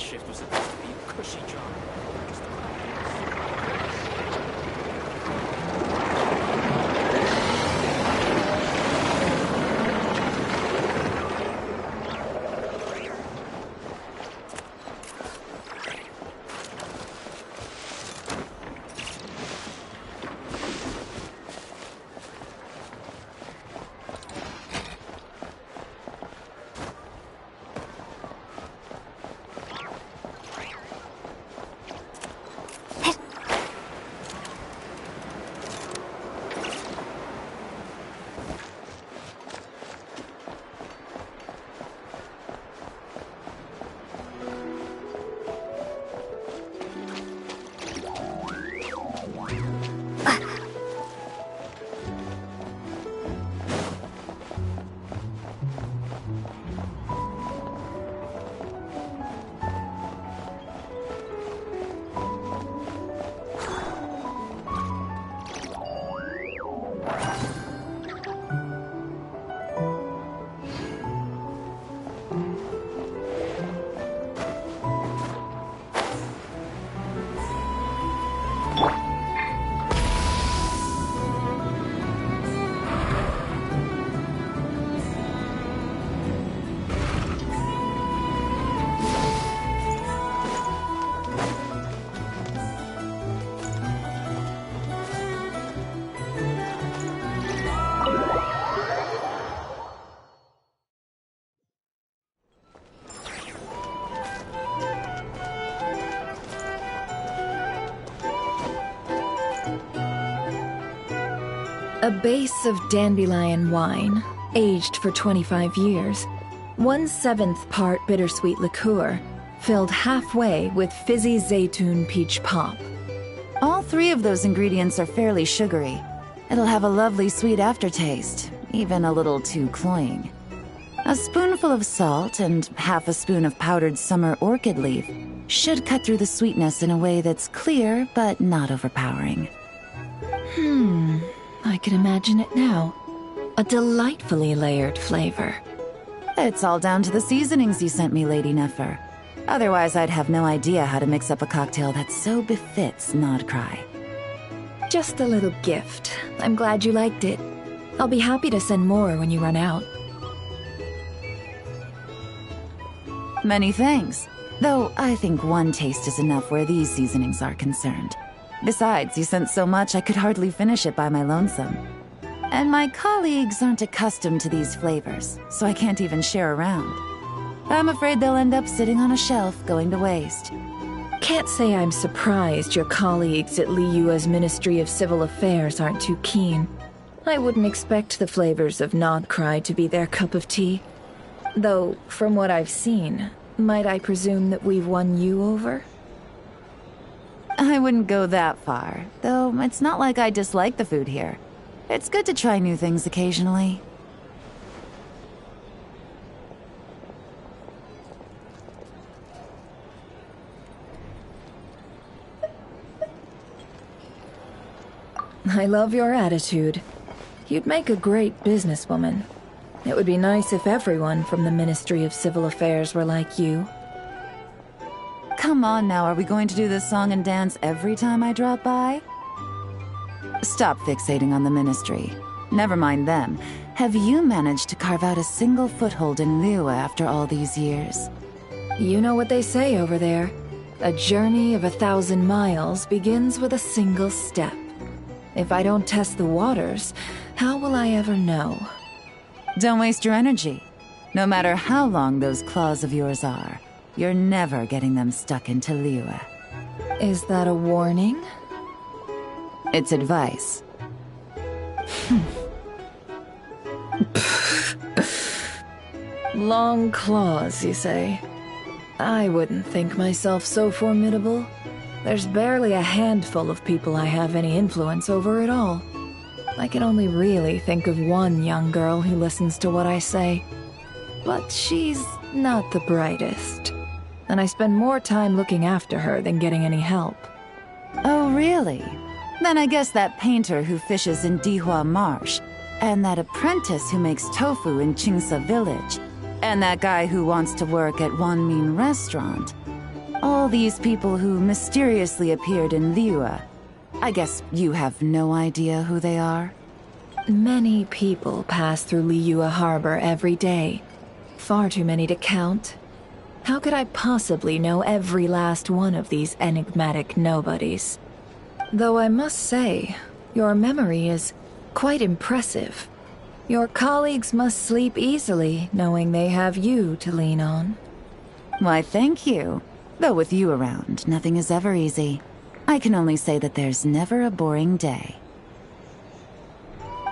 shift was supposed to be a cushy job. A base of dandelion wine, aged for 25 years. 1/7 part bittersweet liqueur, filled halfway with fizzy zaytun peach pop. All three of those ingredients are fairly sugary. It'll have a lovely sweet aftertaste, even a little too cloying. A spoonful of salt and half a spoon of powdered summer orchid leaf should cut through the sweetness in a way that's clear but not overpowering. I can imagine it now. A delightfully layered flavor. It's all down to the seasonings you sent me, Lady Nefer. Otherwise, I'd have no idea how to mix up a cocktail that so befits Nodcry. Just a little gift. I'm glad you liked it. I'll be happy to send more when you run out. Many thanks. Though I think one taste is enough where these seasonings are concerned. Besides, you sent so much I could hardly finish it by my lonesome. And my colleagues aren't accustomed to these flavors, so I can't even share around. I'm afraid they'll end up sitting on a shelf, going to waste. Can't say I'm surprised your colleagues at Liyue's Ministry of Civil Affairs aren't too keen. I wouldn't expect the flavors of Nodcry to be their cup of tea. Though, from what I've seen, might I presume that we've won you over? I wouldn't go that far, though it's not like I dislike the food here. It's good to try new things occasionally. I love your attitude. You'd make a great businesswoman. It would be nice if everyone from the Ministry of Civil Affairs were like you. Come on now, are we going to do this song and dance every time I drop by? Stop fixating on the Ministry. Never mind them. Have you managed to carve out a single foothold in Liyue after all these years? You know what they say over there. A journey of 1,000 miles begins with a single step. If I don't test the waters, how will I ever know? Don't waste your energy. No matter how long those claws of yours are, you're never getting them stuck into Liyue. Is that a warning? It's advice. Long claws, you say? I wouldn't think myself so formidable. There's barely a handful of people I have any influence over at all. I can only really think of one young girl who listens to what I say. But she's not the brightest. And I spend more time looking after her than getting any help. Oh, really? Then I guess that painter who fishes in Dihua Marsh, and that apprentice who makes tofu in Qingsa Village, and that guy who wants to work at Wanmin Restaurant. All these people who mysteriously appeared in Liyue. I guess you have no idea who they are? Many people pass through Liyue Harbor every day. Far too many to count. How could I possibly know every last one of these enigmatic nobodies? Though I must say, your memory is quite impressive. Your colleagues must sleep easily, knowing they have you to lean on. Why, thank you. Though with you around, nothing is ever easy. I can only say that there's never a boring day.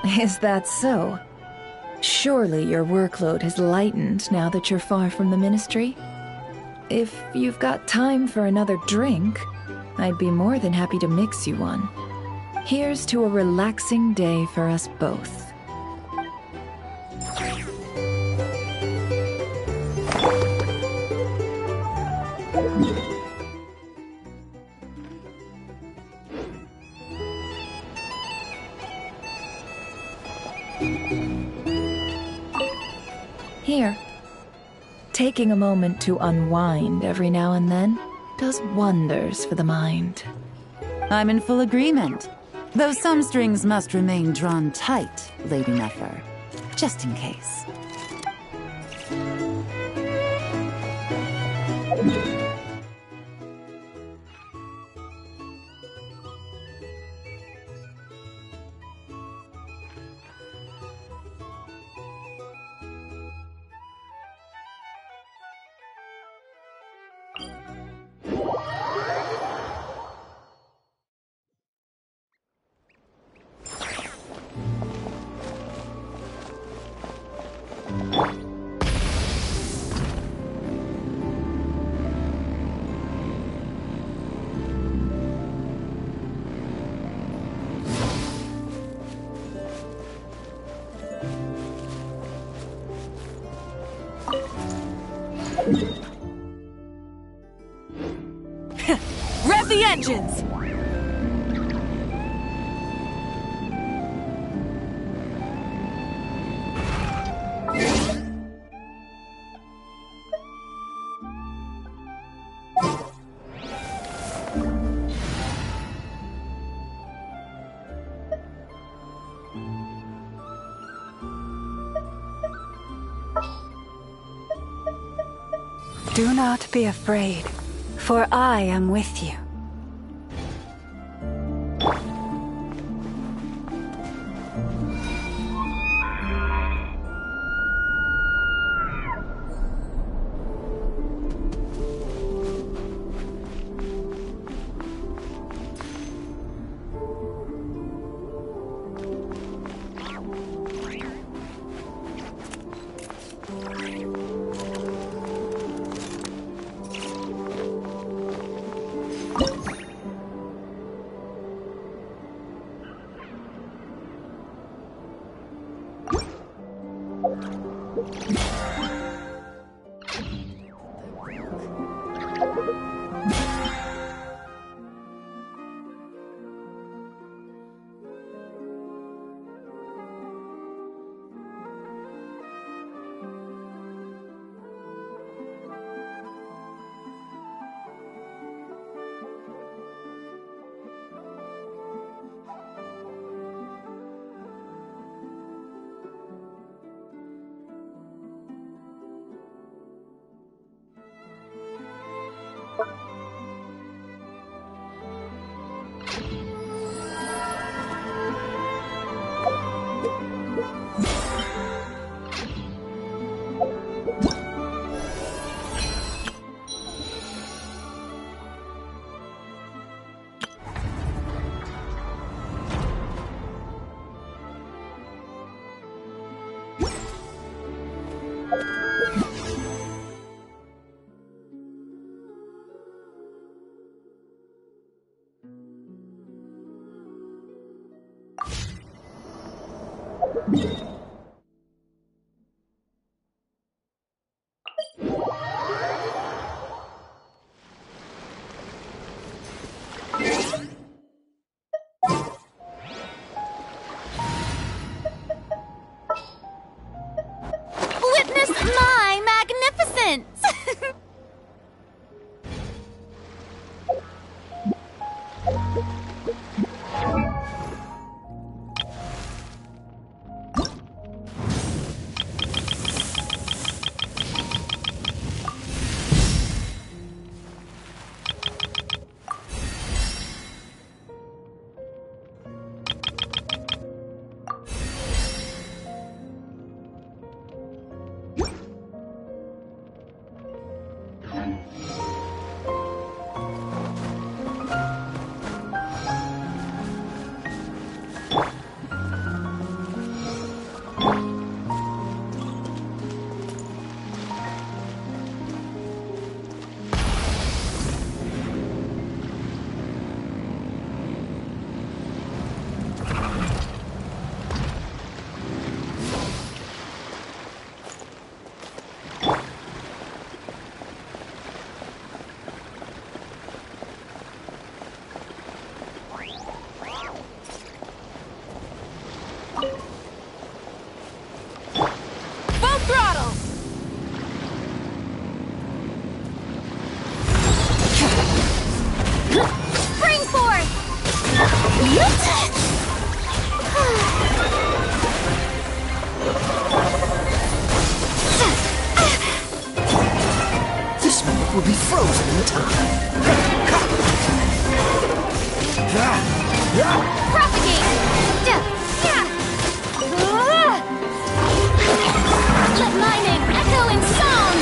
Is that so? Surely your workload has lightened now that you're far from the Ministry? If you've got time for another drink, I'd be more than happy to mix you one. Here's to a relaxing day for us both. Here. Taking a moment to unwind every now and then does wonders for the mind. I'm in full agreement. Though some strings must remain drawn tight, Lady Nefer. Just in case. Rev the engines! Do not be afraid, for I am with you. Witness my magnificence! This moment will be frozen in time. Let my name echo in song!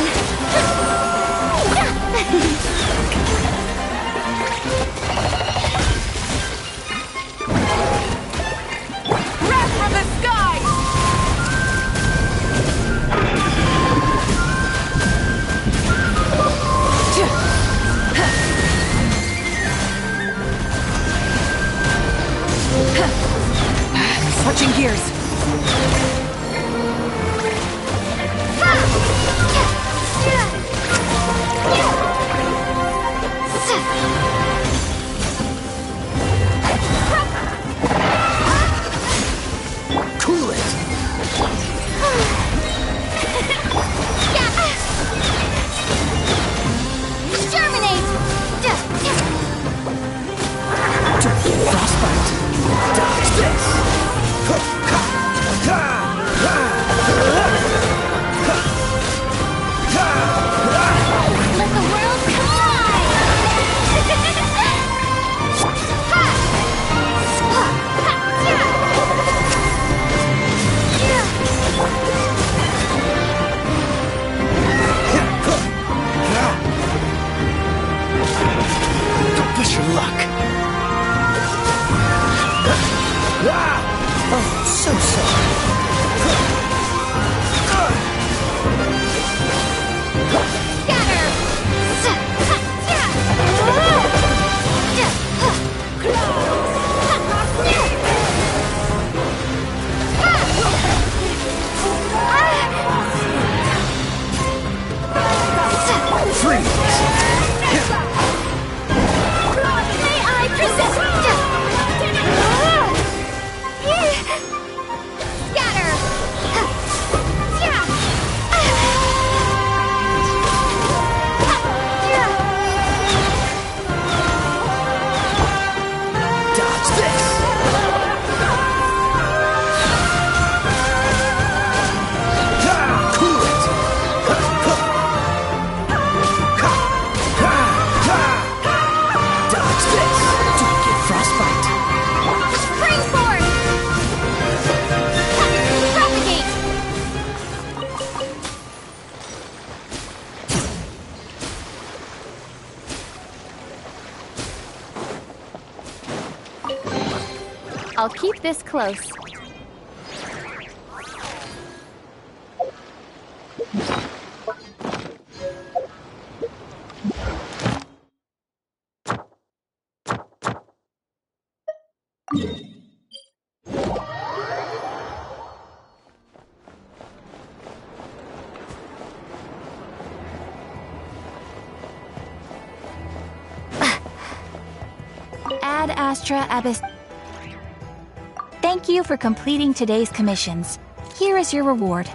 Breath from the sky! luck. Oh, so sorry. I'll keep this close. Ad Astra Abyss. Thank you for completing today's commissions. Here is your reward.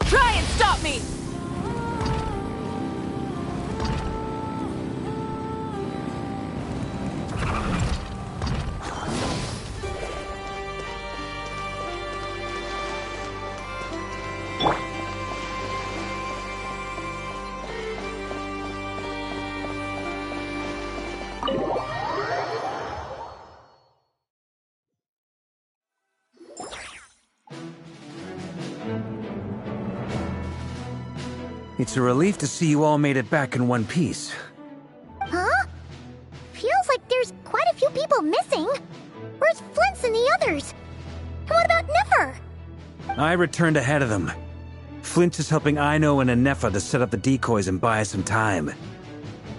Try and stop me! It's a relief to see you all made it back in one piece. Huh? Feels like there's quite a few people missing. Where's Flint's and the others? And what about Nefer? I returned ahead of them. Flint is helping Aino and Anefa to set up the decoys and buy us some time.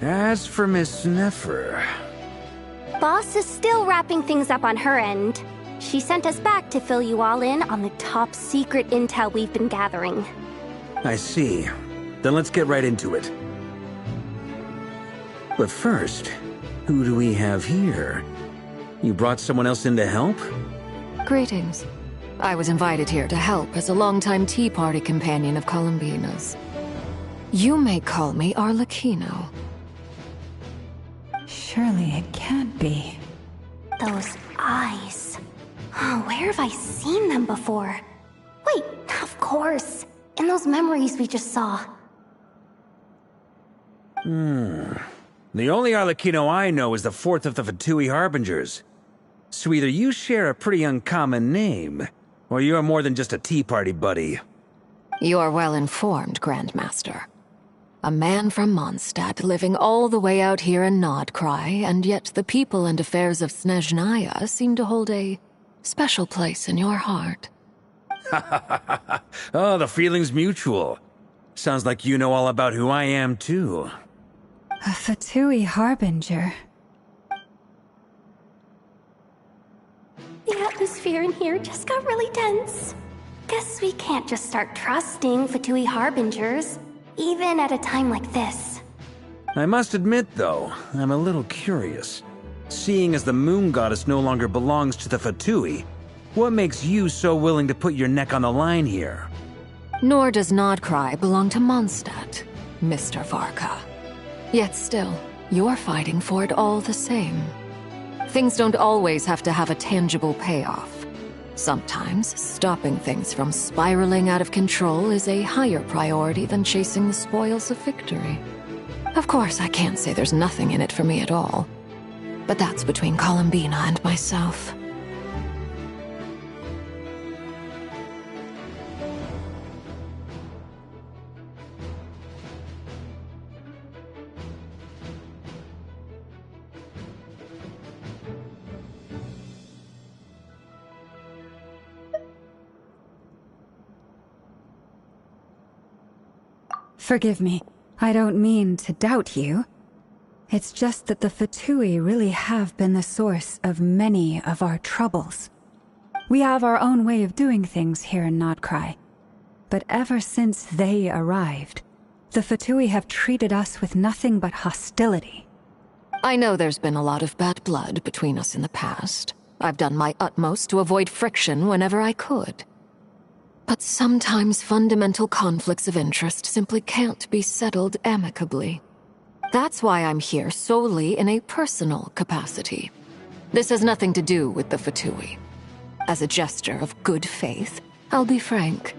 As for Miss Nefer... Boss is still wrapping things up on her end. She sent us back to fill you all in on the top secret intel we've been gathering. I see. Then let's get right into it. But first, who do we have here? You brought someone else in to help? Greetings. I was invited here to help as a longtime Tea Party companion of Columbina's. You may call me Arlecchino. Surely it can't be. Those eyes. Oh, where have I seen them before? Wait, of course. In those memories we just saw. The only Arlecchino I know is the fourth of the Fatui Harbingers. So either you share a pretty uncommon name, or you're more than just a Tea Party buddy. You are well informed, Grandmaster. A man from Mondstadt living all the way out here in Nodcry, and yet the people and affairs of Snezhnaya seem to hold a special place in your heart. Oh, the feeling's mutual. Sounds like you know all about who I am, too. A Fatui harbinger. The atmosphere in here just got really tense. Guess we can't just start trusting Fatui harbingers, even at a time like this. I must admit, though, I'm a little curious. Seeing as the moon goddess no longer belongs to the Fatui, what makes you so willing to put your neck on the line here? Nor does Nodcry belong to Mondstadt, Mr. Varka. Yet still, you're fighting for it all the same. Things don't always have to have a tangible payoff. Sometimes, stopping things from spiraling out of control is a higher priority than chasing the spoils of victory. Of course, I can't say there's nothing in it for me at all. But that's between Columbina and myself. Forgive me. I don't mean to doubt you. It's just that the Fatui really have been the source of many of our troubles. We have our own way of doing things here in Nodcry. But ever since they arrived, the Fatui have treated us with nothing but hostility. I know there's been a lot of bad blood between us in the past. I've done my utmost to avoid friction whenever I could. But sometimes fundamental conflicts of interest simply can't be settled amicably. That's why I'm here solely in a personal capacity. This has nothing to do with the Fatui. As a gesture of good faith, I'll be frank.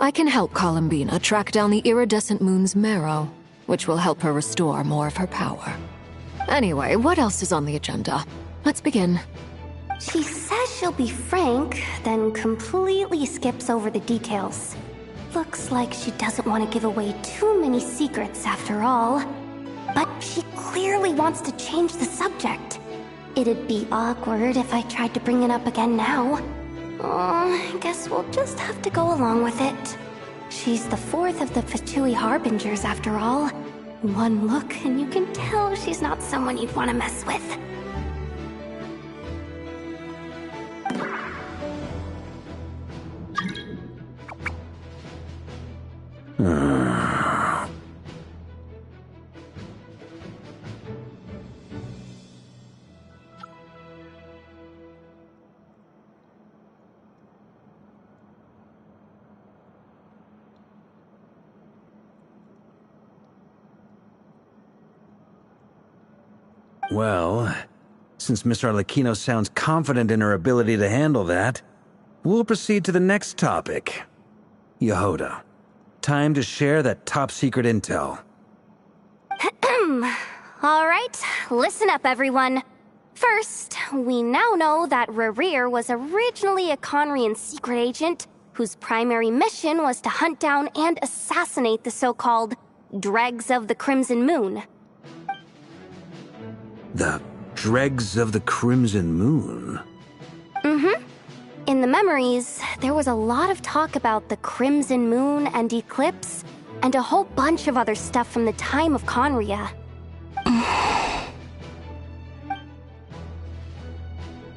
I can help Columbina track down the iridescent moon's marrow, which will help her restore more of her power. Anyway, what else is on the agenda? Let's begin. She says she'll be frank, then completely skips over the details. Looks like she doesn't want to give away too many secrets after all. But she clearly wants to change the subject. It'd be awkward if I tried to bring it up again now. I guess we'll just have to go along with it. She's the fourth of the Fatui harbingers after all. One look and you can tell she's not someone you'd want to mess with. Well, since Miss Arlecchino sounds confident in her ability to handle that, we'll proceed to the next topic. Yehoda, time to share that top-secret intel. Alright, listen up everyone. First, we now know that Rerir was originally a Conrian secret agent whose primary mission was to hunt down and assassinate the so-called Dregs of the Crimson Moon. The Dregs of the Crimson Moon? Mm-hmm. In the memories, there was a lot of talk about the Crimson Moon and Eclipse, and a whole bunch of other stuff from the time of Conria.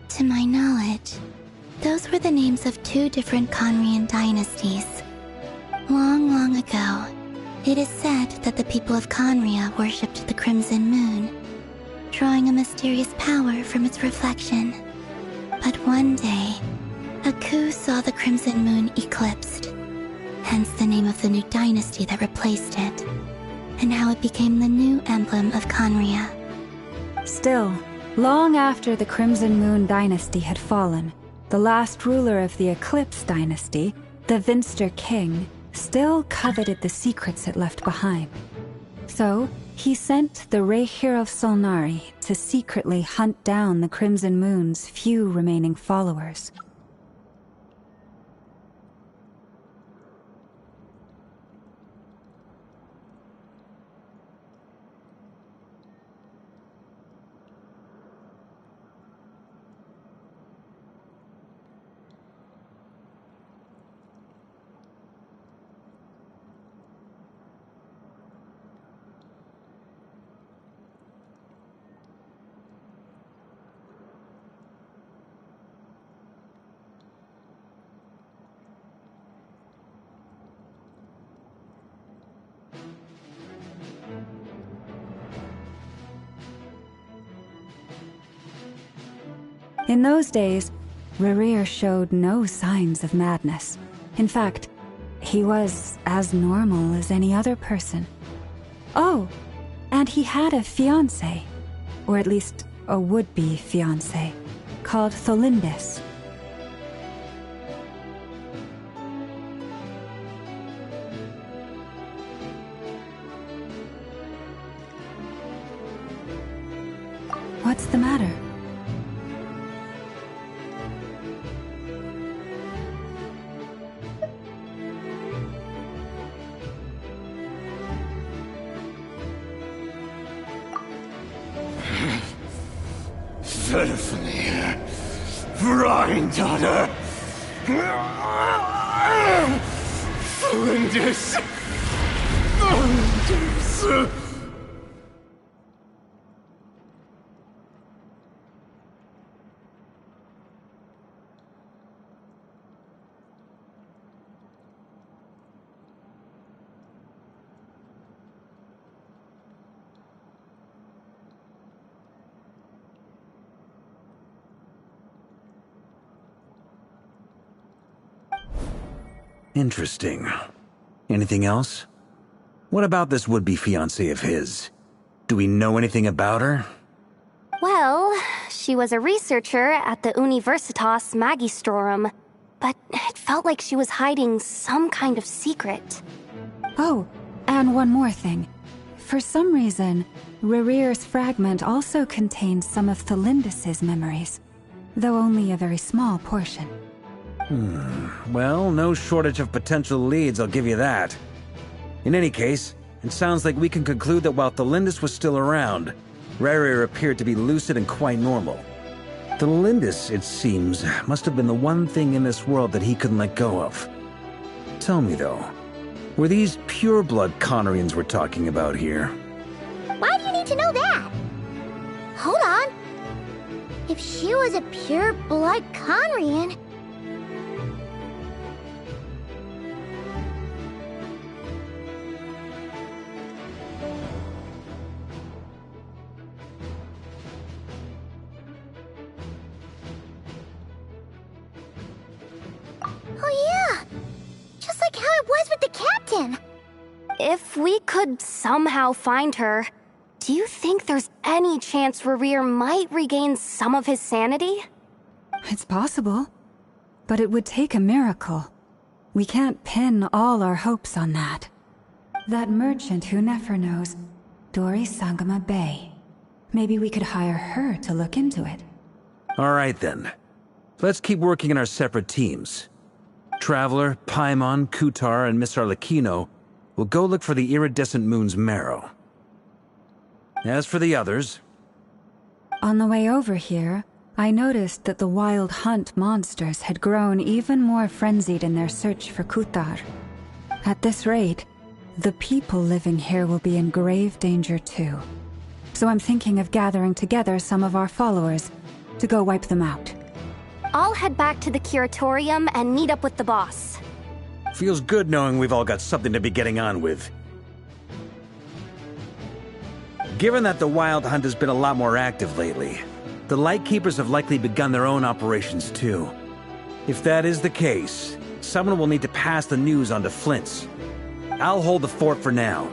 To my knowledge, those were the names of two different Conrian dynasties. Long, long ago, it is said that the people of Conria worshipped the Crimson Moon, drawing a mysterious power from its reflection. But one day, a coup saw the Crimson Moon eclipsed, hence the name of the new dynasty that replaced it, and how it became the new emblem of Conria. Still, long after the Crimson Moon dynasty had fallen, the last ruler of the Eclipse dynasty, the Vinster King, still coveted the secrets it left behind. So, he sent the Rehir of Solnari to secretly hunt down the Crimson Moon's few remaining followers. In those days, Rerir showed no signs of madness. In fact, he was as normal as any other person. Oh, and he had a fiancé, or at least a would-be fiancé, called Tholindis. What's the matter? Stephanie, Granddaughter, Flinders, Flinders. Interesting. Anything else? What about this would-be fiancé of his? Do we know anything about her? Well, she was a researcher at the Universitas Magistrorum, but it felt like she was hiding some kind of secret. Oh, and one more thing. For some reason, Rerir's fragment also contains some of Tholindis' memories, though only a very small portion. Well, no shortage of potential leads, I'll give you that. In any case, it sounds like we can conclude that while Tholindis was still around, Rerir appeared to be lucid and quite normal. Tholindis, it seems, must have been the one thing in this world that he couldn't let go of. Tell me though, were these pure-blood Conorians we're talking about here? Why do you need to know that? Hold on. If she was a pure-blood Conrian... Oh yeah! Just like how it was with the captain! If we could somehow find her, do you think there's any chance Rerir might regain some of his sanity? It's possible, but it would take a miracle. We can't pin all our hopes on that. That merchant who Nefer knows, Dori Sangama Bay. Maybe we could hire her to look into it. All right then. Let's keep working in our separate teams. Traveler, Paimon, Kutar, and Miss Arlecchino will go look for the iridescent moon's marrow. As for the others... On the way over here, I noticed that the Wild Hunt monsters had grown even more frenzied in their search for Kutar. At this rate, the people living here will be in grave danger too. So I'm thinking of gathering together some of our followers to go wipe them out. I'll head back to the curatorium and meet up with the boss. Feels good knowing we've all got something to be getting on with. Given that the Wild Hunt has been a lot more active lately, the Lightkeepers have likely begun their own operations too. If that is the case, someone will need to pass the news on to Flint's. I'll hold the fort for now,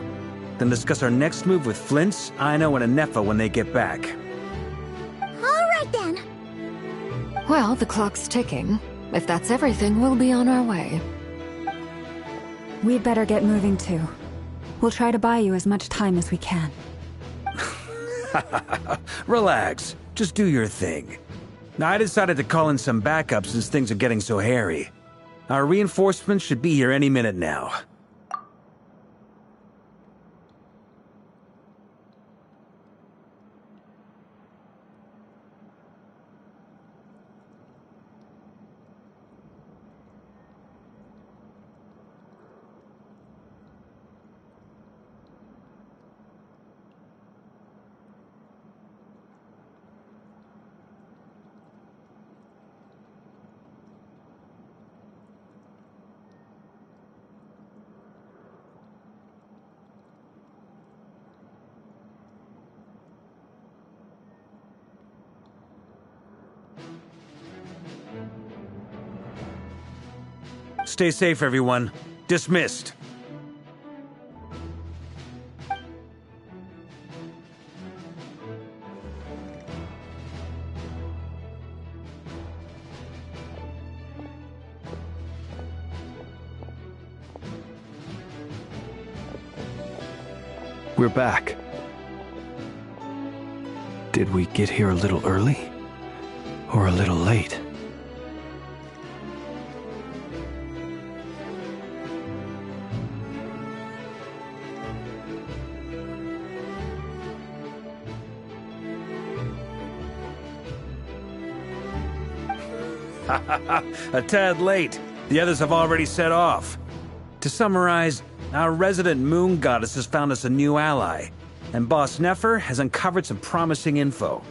then discuss our next move with Flint's, Aino, and Anefa when they get back. Alright then. Well, the clock's ticking. If that's everything, we'll be on our way. We'd better get moving too. We'll try to buy you as much time as we can. Relax. Just do your thing. I decided to call in some backup since things are getting so hairy. Our reinforcements should be here any minute now. Stay safe, everyone. Dismissed. We're back. Did we get here a little early? Or a little late? A tad late. The others have already set off. To summarize, our resident moon goddess has found us a new ally, and Boss Nefer has uncovered some promising info.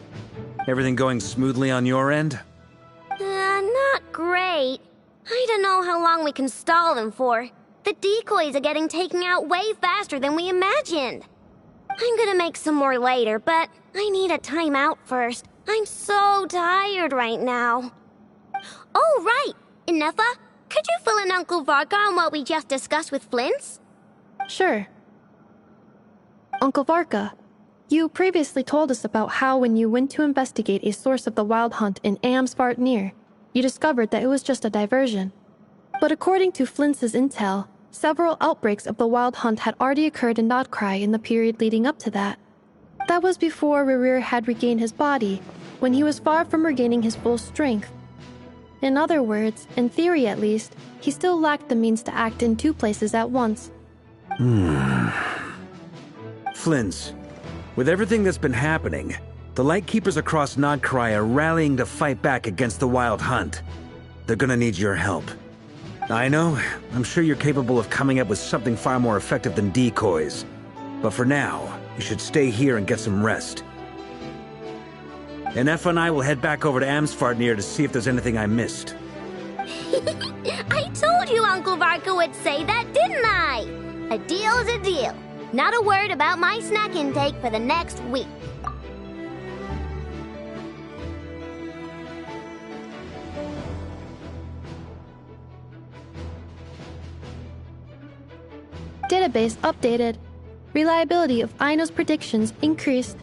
Everything going smoothly on your end? Not great. I don't know how long we can stall them for. The decoys are getting taken out way faster than we imagined. I'm gonna make some more later, but I need a timeout first. I'm so tired right now. Oh, right! Nefa, could you fill in Uncle Varka on what we just discussed with Flint's? Sure. Uncle Varka, you previously told us about how when you went to investigate a source of the Wild Hunt in Amsvartnir, you discovered that it was just a diversion. But according to Flint's intel, several outbreaks of the Wild Hunt had already occurred in Nodcry in the period leading up to that. That was before Rerir had regained his body, when he was far from regaining his full strength. In other words, in theory at least, he still lacked the means to act in two places at once. Flint's, with everything that's been happening, the Lightkeepers across Nodcry are rallying to fight back against the Wild Hunt. They're gonna need your help. I know, I'm sure you're capable of coming up with something far more effective than decoys. But for now, you should stay here and get some rest. And Nefa and I will head back over to Amsvartnir to see if there's anything I missed. I told you Uncle Varka would say that, didn't I? A deal's a deal. Not a word about my snack intake for the next week. Database updated. Reliability of Aino's predictions increased.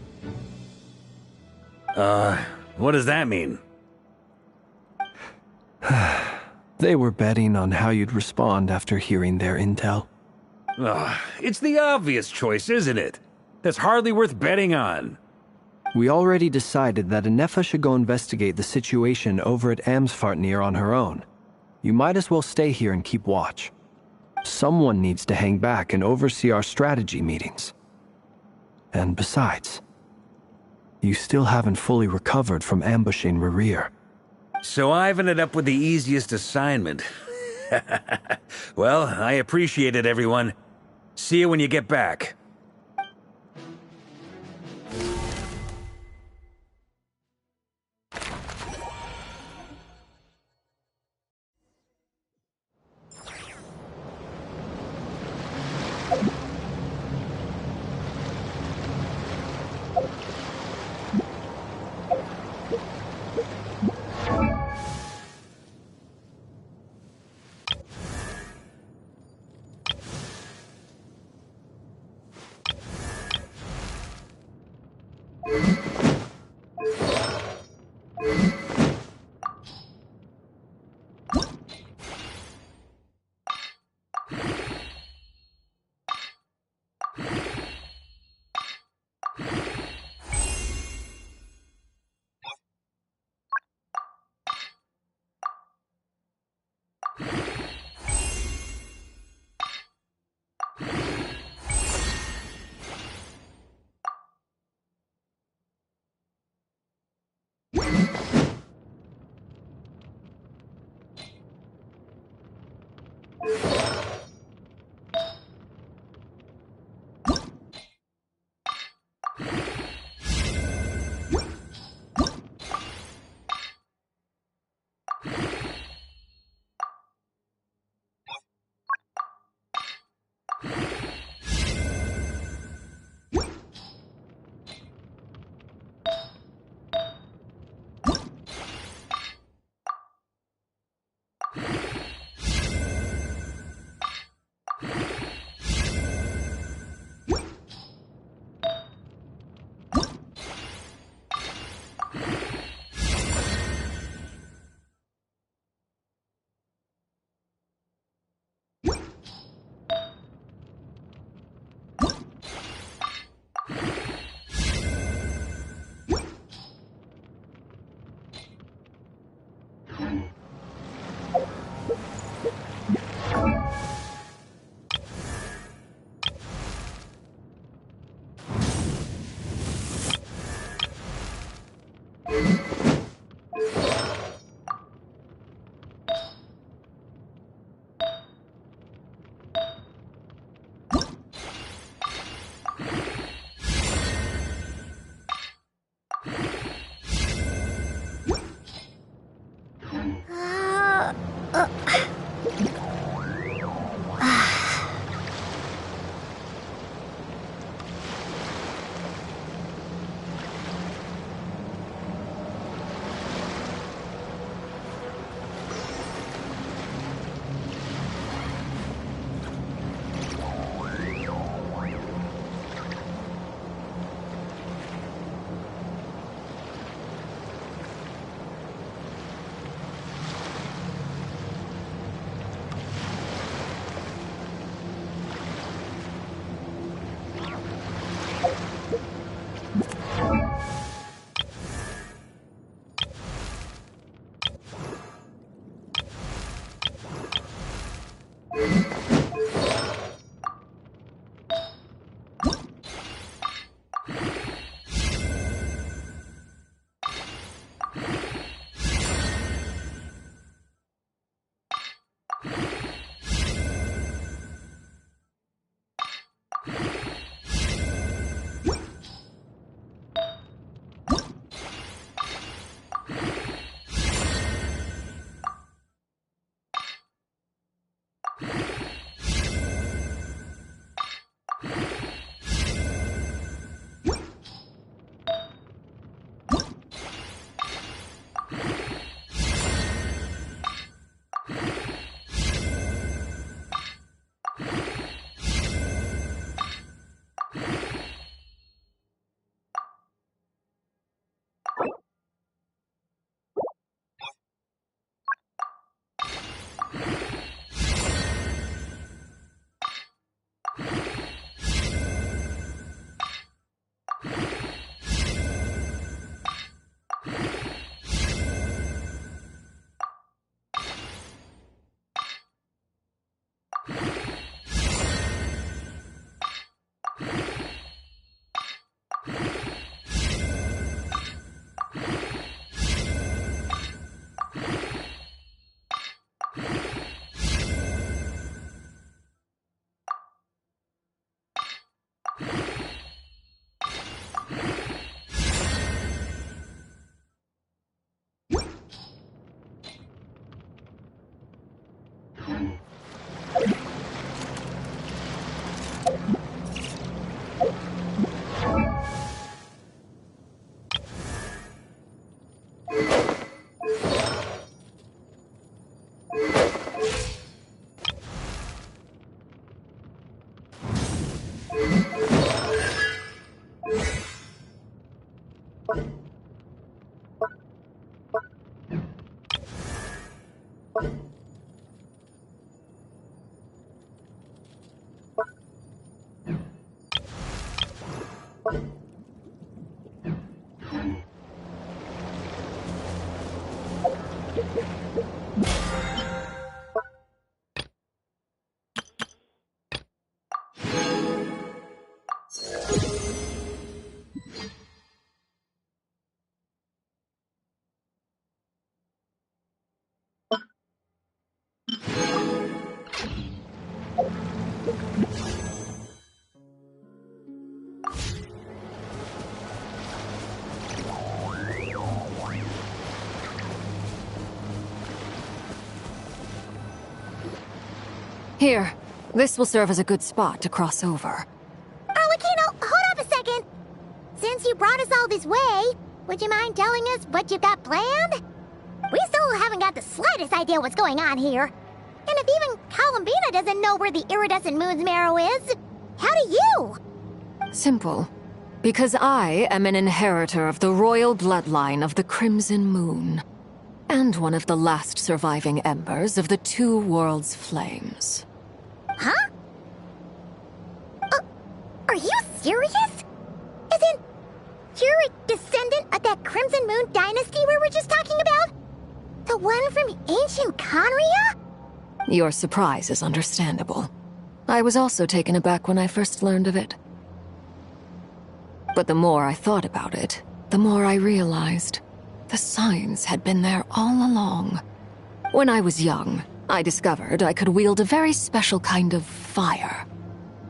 What does that mean? They were betting on how you'd respond after hearing their intel. It's the obvious choice, isn't it? That's hardly worth betting on. We already decided that Nefa should go investigate the situation over at Amsvartnir on her own. You might as well stay here and keep watch. Someone needs to hang back and oversee our strategy meetings. And besides, you still haven't fully recovered from ambushing Rerir. So I've ended up with the easiest assignment. Well, I appreciate it, everyone. See you when you get back. Here, this will serve as a good spot to cross over. Arlecchino, hold up a second! Since you brought us all this way, would you mind telling us what you've got planned? We still haven't got the slightest idea what's going on here. And if even Columbina doesn't know where the iridescent moon's marrow is, how do you? Simple. Because I am an inheritor of the royal bloodline of the Crimson Moon. And one of the last surviving embers of the Two Worlds' flames. Huh? Are you serious? As in, you're a descendant of that Crimson Moon dynasty we were just talking about? The one from ancient Conria? Your surprise is understandable. I was also taken aback when I first learned of it. But the more I thought about it, the more I realized. The signs had been there all along. When I was young, I discovered I could wield a very special kind of fire.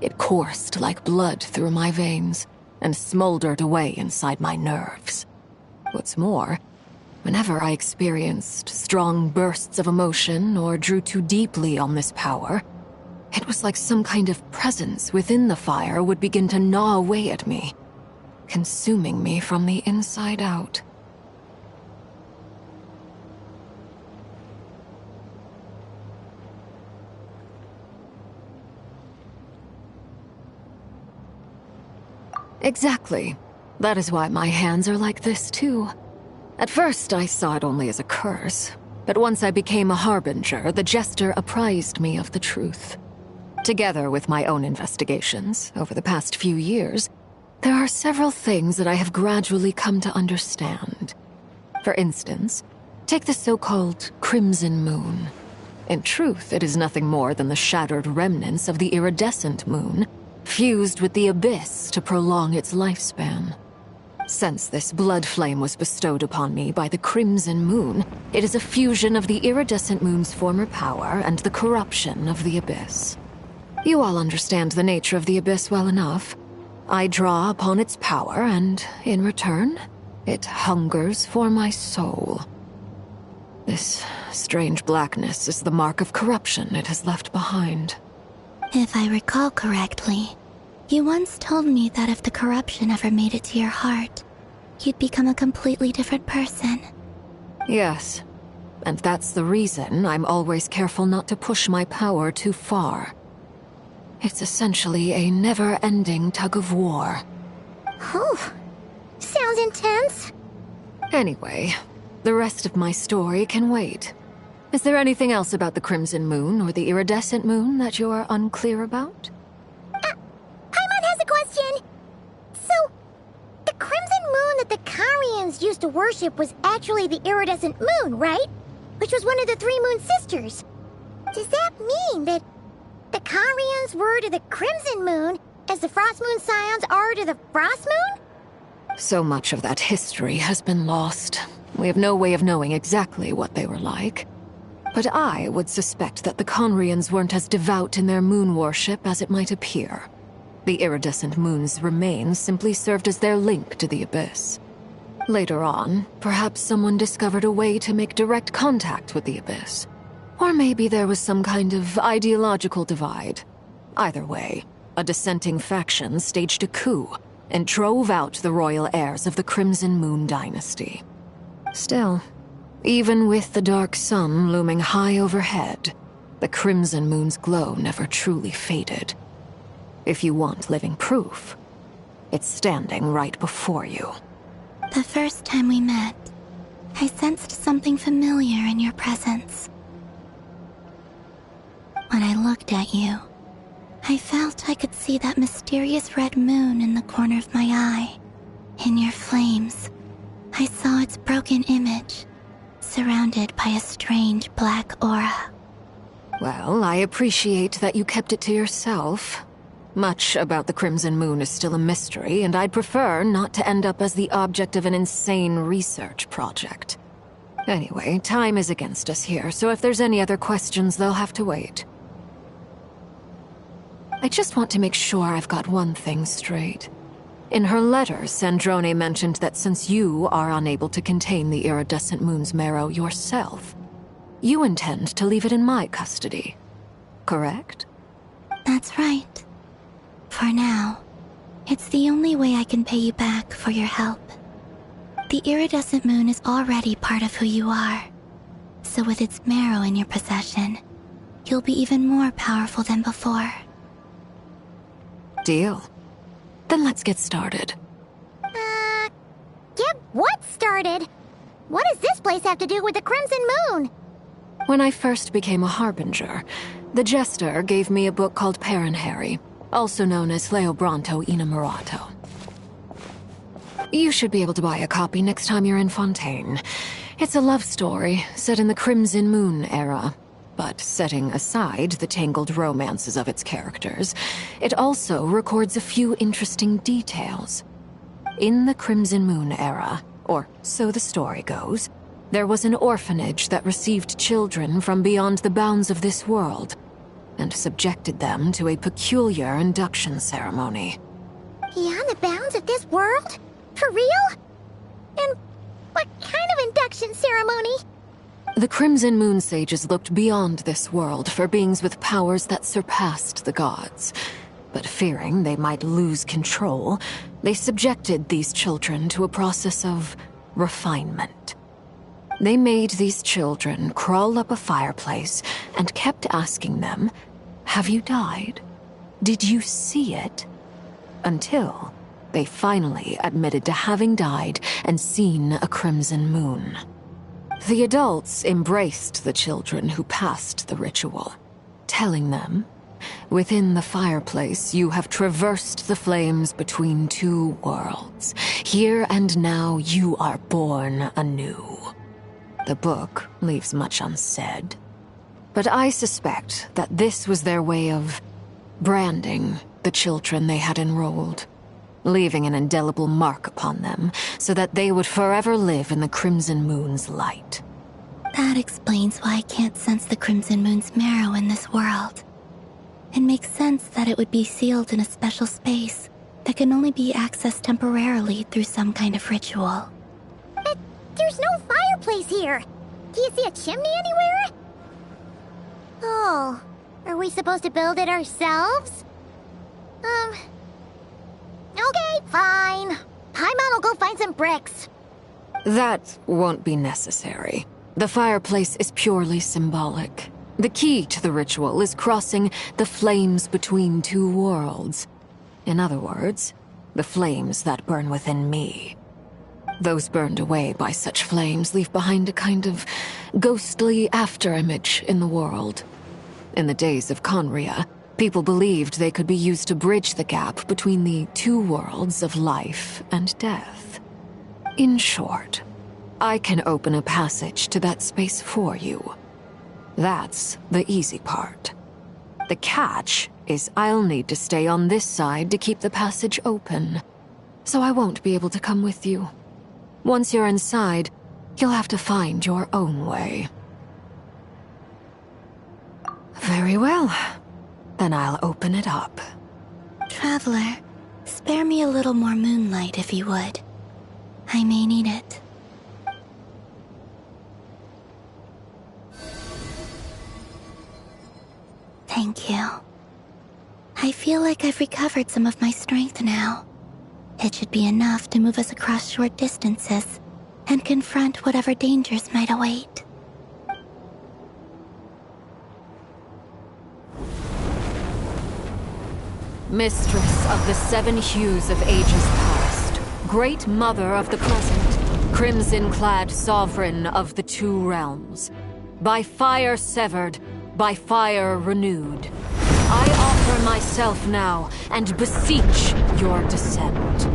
It coursed like blood through my veins and smoldered away inside my nerves. What's more, whenever I experienced strong bursts of emotion or drew too deeply on this power, it was like some kind of presence within the fire would begin to gnaw away at me, consuming me from the inside out. Exactly. That is why my hands are like this, too. At first, I saw it only as a curse, but once I became a harbinger, the jester apprised me of the truth. Together with my own investigations, over the past few years, there are several things that I have gradually come to understand. For instance, take the so-called Crimson Moon. In truth, it is nothing more than the shattered remnants of the iridescent moon, fused with the abyss to prolong its lifespan. Since this blood flame was bestowed upon me by the Crimson Moon, it is a fusion of the iridescent moon's former power and the corruption of the abyss. You all understand the nature of the abyss well enough. I draw upon its power, and in return, it hungers for my soul. This strange blackness is the mark of corruption it has left behind. If I recall correctly, you once told me that if the corruption ever made it to your heart, you'd become a completely different person. Yes, and that's the reason I'm always careful not to push my power too far. It's essentially a never-ending tug-of-war. Whew. Sounds intense. Anyway, the rest of my story can wait. Is there anything else about the Crimson Moon or the Iridescent Moon that you're unclear about? Paimon has a question. So, the Crimson Moon that the Karians used to worship was actually the Iridescent Moon, right? Which was one of the three Moon Sisters. Does that mean that the Karians were to the Crimson Moon as the Frost Moon Scions are to the Frost Moon? So much of that history has been lost. We have no way of knowing exactly what they were like. But I would suspect that the Conrians weren't as devout in their moon worship as it might appear. The iridescent moon's remains simply served as their link to the Abyss. Later on, perhaps someone discovered a way to make direct contact with the Abyss. Or maybe there was some kind of ideological divide. Either way, a dissenting faction staged a coup and drove out the royal heirs of the Crimson Moon dynasty. Still, even with the dark sun looming high overhead, the Crimson Moon's glow never truly faded. If you want living proof, it's standing right before you. The first time we met, I sensed something familiar in your presence. When I looked at you, I felt I could see that mysterious red moon in the corner of my eye. In your flames, I saw its broken image, surrounded by a strange black aura. Well, I appreciate that you kept it to yourself. Much about the Crimson Moon is still a mystery, and I'd prefer not to end up as the object of an insane research project. Anyway, time is against us here, so if there's any other questions, they'll have to wait. I just want to make sure I've got one thing straight. In her letter, Sandrone mentioned that since you are unable to contain the iridescent moon's marrow yourself, you intend to leave it in my custody, correct? That's right. For now, it's the only way I can pay you back for your help. The iridescent moon is already part of who you are, so with its marrow in your possession, you'll be even more powerful than before. Deal. Then let's get started. Get what started? What does this place have to do with the Crimson Moon? When I first became a Harbinger, the Jester gave me a book called Parenheri, also known as Leobranto Innamorato. You should be able to buy a copy next time you're in Fontaine. It's a love story set in the Crimson Moon era, but setting aside the tangled romances of its characters, it also records a few interesting details. In the Crimson Moon era, or so the story goes, there was an orphanage that received children from beyond the bounds of this world and subjected them to a peculiar induction ceremony. Beyond the bounds of this world? For real? And what kind of induction ceremony? The Crimson Moon Sages looked beyond this world for beings with powers that surpassed the gods. But fearing they might lose control, they subjected these children to a process of refinement. They made these children crawl up a fireplace and kept asking them, "Have you died? Did you see it?" Until they finally admitted to having died and seen a crimson moon. The adults embraced the children who passed the ritual, telling them, "Within the fireplace, you have traversed the flames between two worlds. Here and now, you are born anew." The book leaves much unsaid, but I suspect that this was their way of branding the children they had enrolled, leaving an indelible mark upon them so that they would forever live in the Crimson Moon's light. That explains why I can't sense the Crimson Moon's marrow in this world. It makes sense that it would be sealed in a special space that can only be accessed temporarily through some kind of ritual. But there's no fireplace here. Do you see a chimney anywhere? Oh, are we supposed to build it ourselves? Okay, fine. Paimon will go find some bricks. That won't be necessary. The fireplace is purely symbolic. The key to the ritual is crossing the flames between two worlds. In other words, the flames that burn within me. Those burned away by such flames leave behind a kind of ghostly afterimage in the world. In the days of Conria, people believed they could be used to bridge the gap between the two worlds of life and death. In short, I can open a passage to that space for you. That's the easy part. The catch is I'll need to stay on this side to keep the passage open, so I won't be able to come with you. Once you're inside, you'll have to find your own way. Very well. Then I'll open it up. Traveler, spare me a little more moonlight if you would. I may need it. Thank you. I feel like I've recovered some of my strength now. It should be enough to move us across short distances and confront whatever dangers might await. Mistress of the seven hues of ages past, great mother of the present, crimson-clad sovereign of the two realms, by fire severed, by fire renewed, I offer myself now and beseech your descent.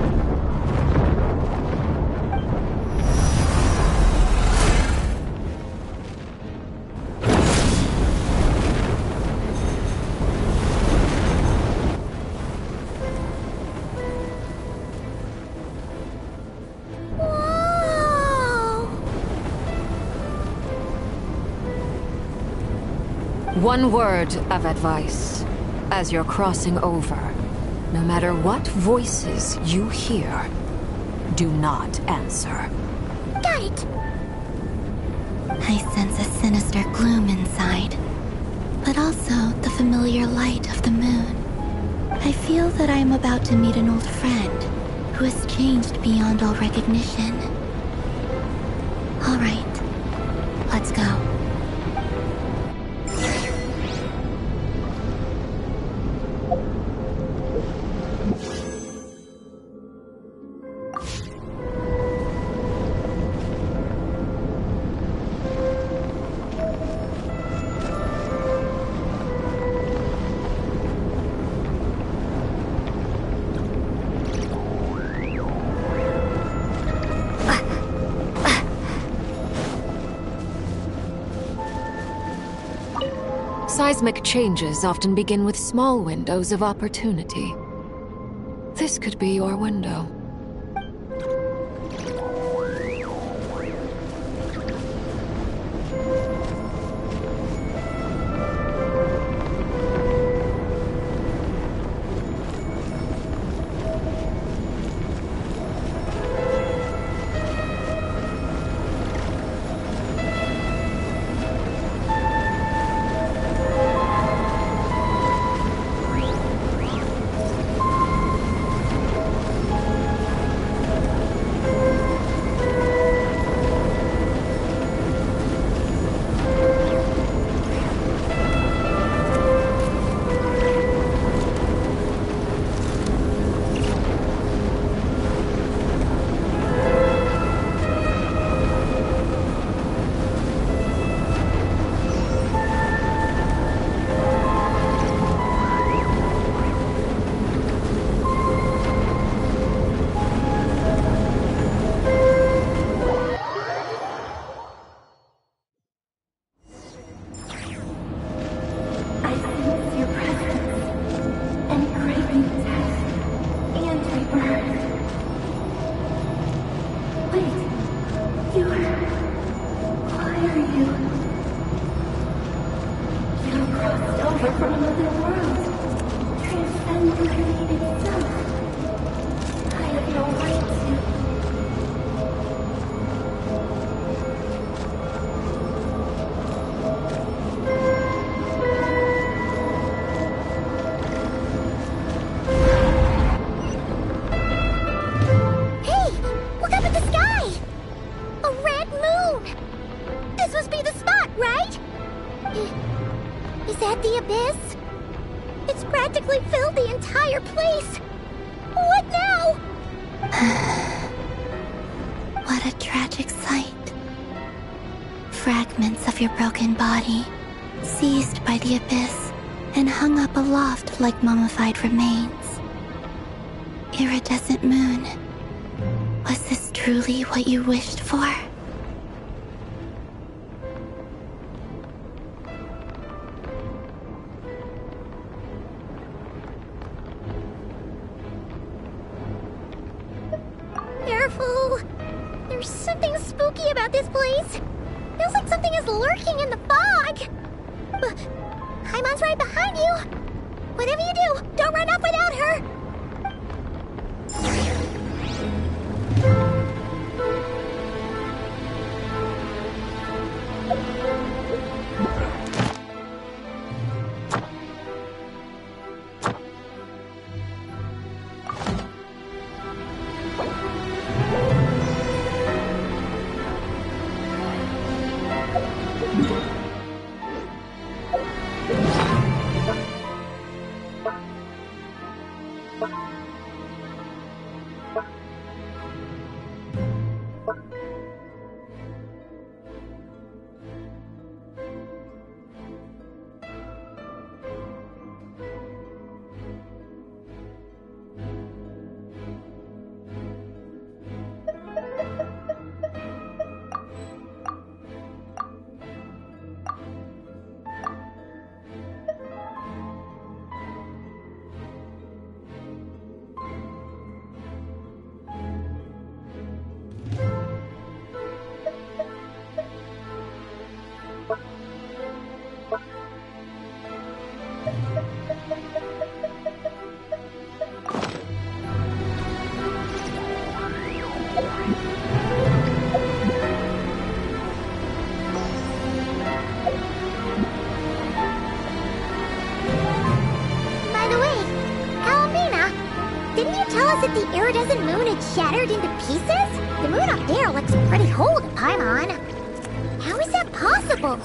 One word of advice. As you're crossing over, no matter what voices you hear, do not answer. Got it! I sense a sinister gloom inside, but also the familiar light of the moon. I feel that I am about to meet an old friend who has changed beyond all recognition. All right, let's go. Seismic changes often begin with small windows of opportunity. This could be your window. Why are you? You crossed over from another world. Transcended itself. I have no right to. Hey! Look up at the sky! A red moon! This must be the spot, right? Is that the abyss? It's practically filled the entire place! What now? What a tragic sight. Fragments of your broken body, seized by the abyss, and hung up aloft like mummified remains. Iridescent moon. Was this truly what you wished for? Careful! There's something spooky about this place. Feels like something is lurking in the fog. Haimon's right behind you. Whatever you do, don't run off without her. By the way, Almina, didn't you tell us that the iridescent moon had shattered into pieces? The moon up there looks pretty whole to Paimon. How is that possible?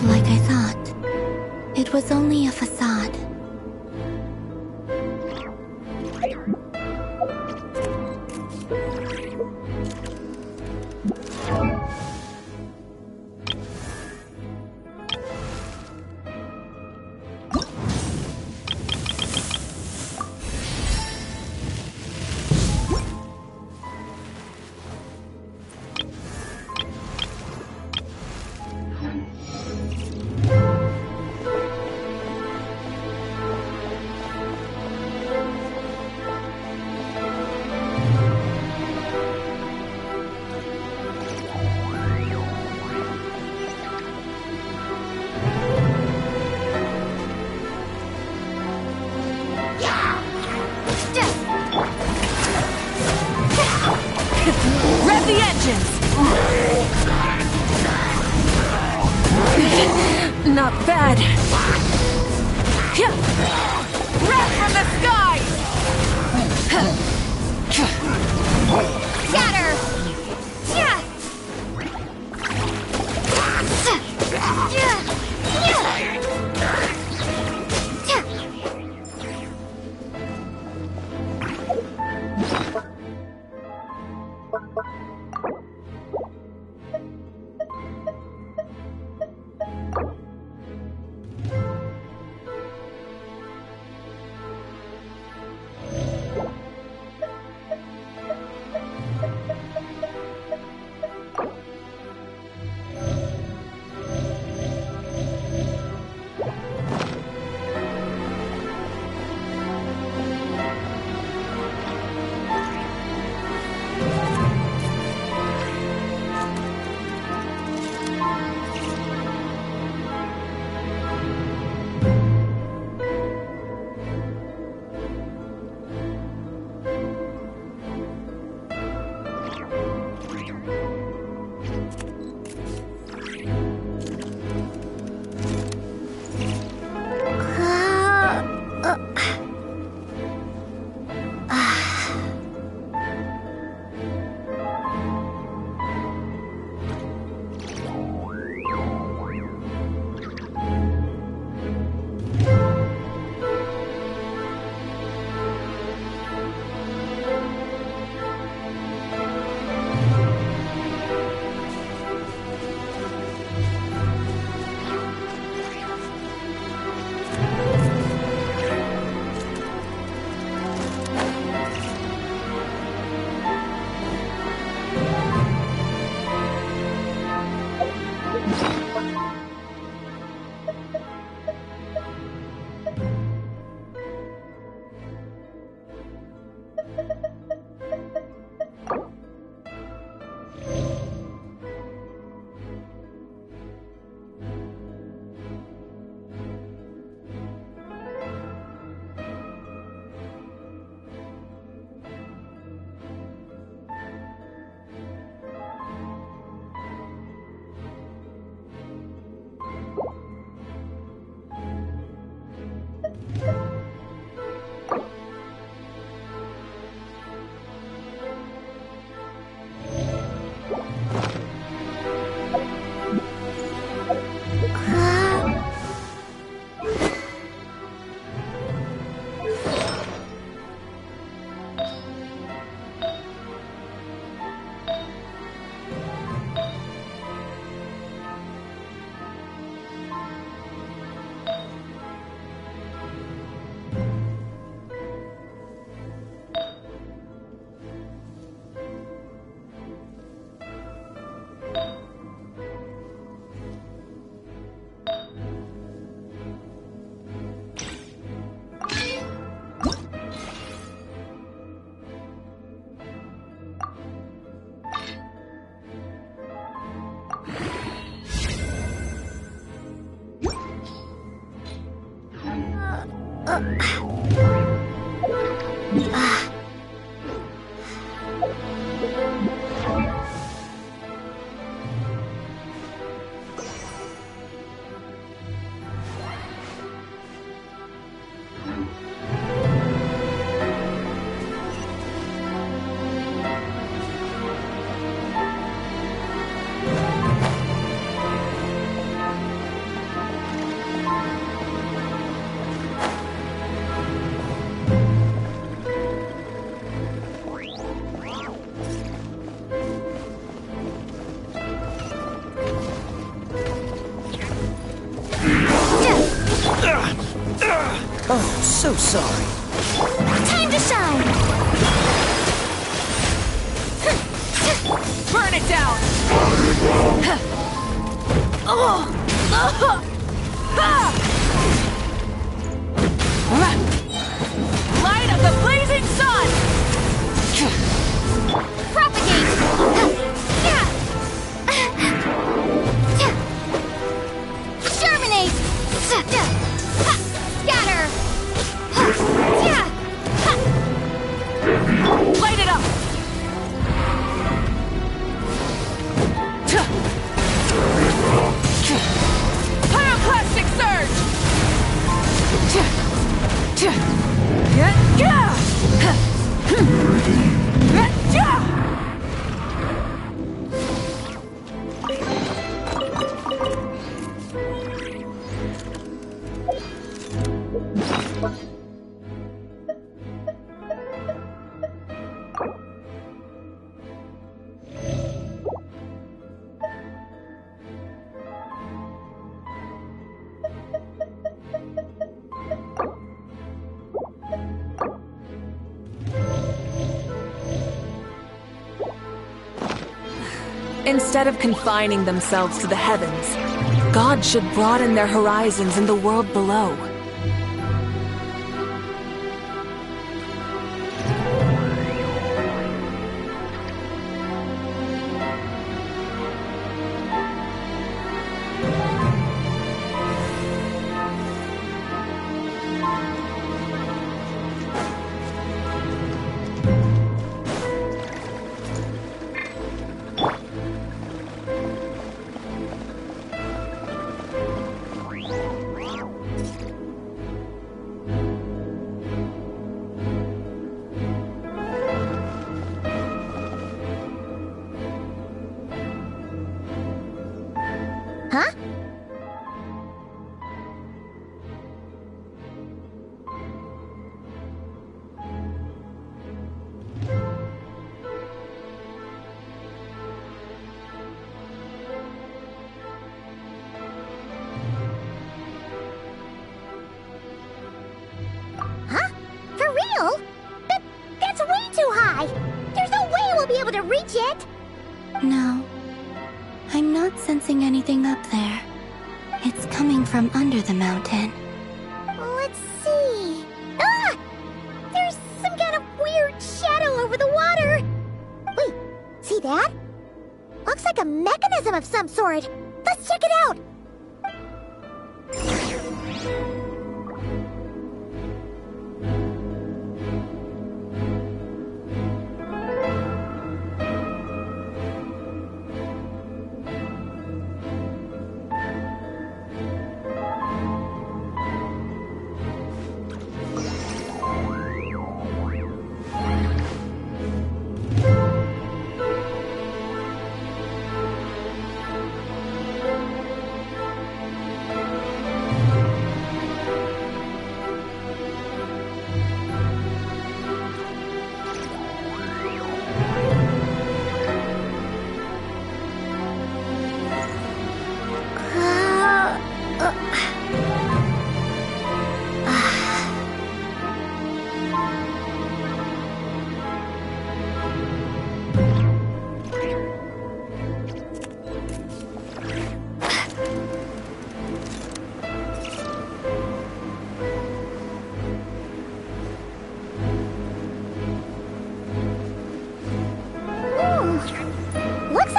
Like I thought, it was only a facade. Rev the engines! Not bad. Rev from the sky! Shatter! Oh, so sorry. Time to shine! Burn it down! Light of the blazing sun! Propagate! Germinate! Scatter! Light it up! Pyroclastic surge! Instead of confining themselves to the heavens, God should broaden their horizons in the world below. Huh? Huh? For real? That's way too high! There's no way we'll be able to reach it! No. I'm not sensing anything up there. It's coming from under the mountain. Let's see... Ah! There's some kind of weird shadow over the water! Wait, see that? Looks like a mechanism of some sort. Let's check it out!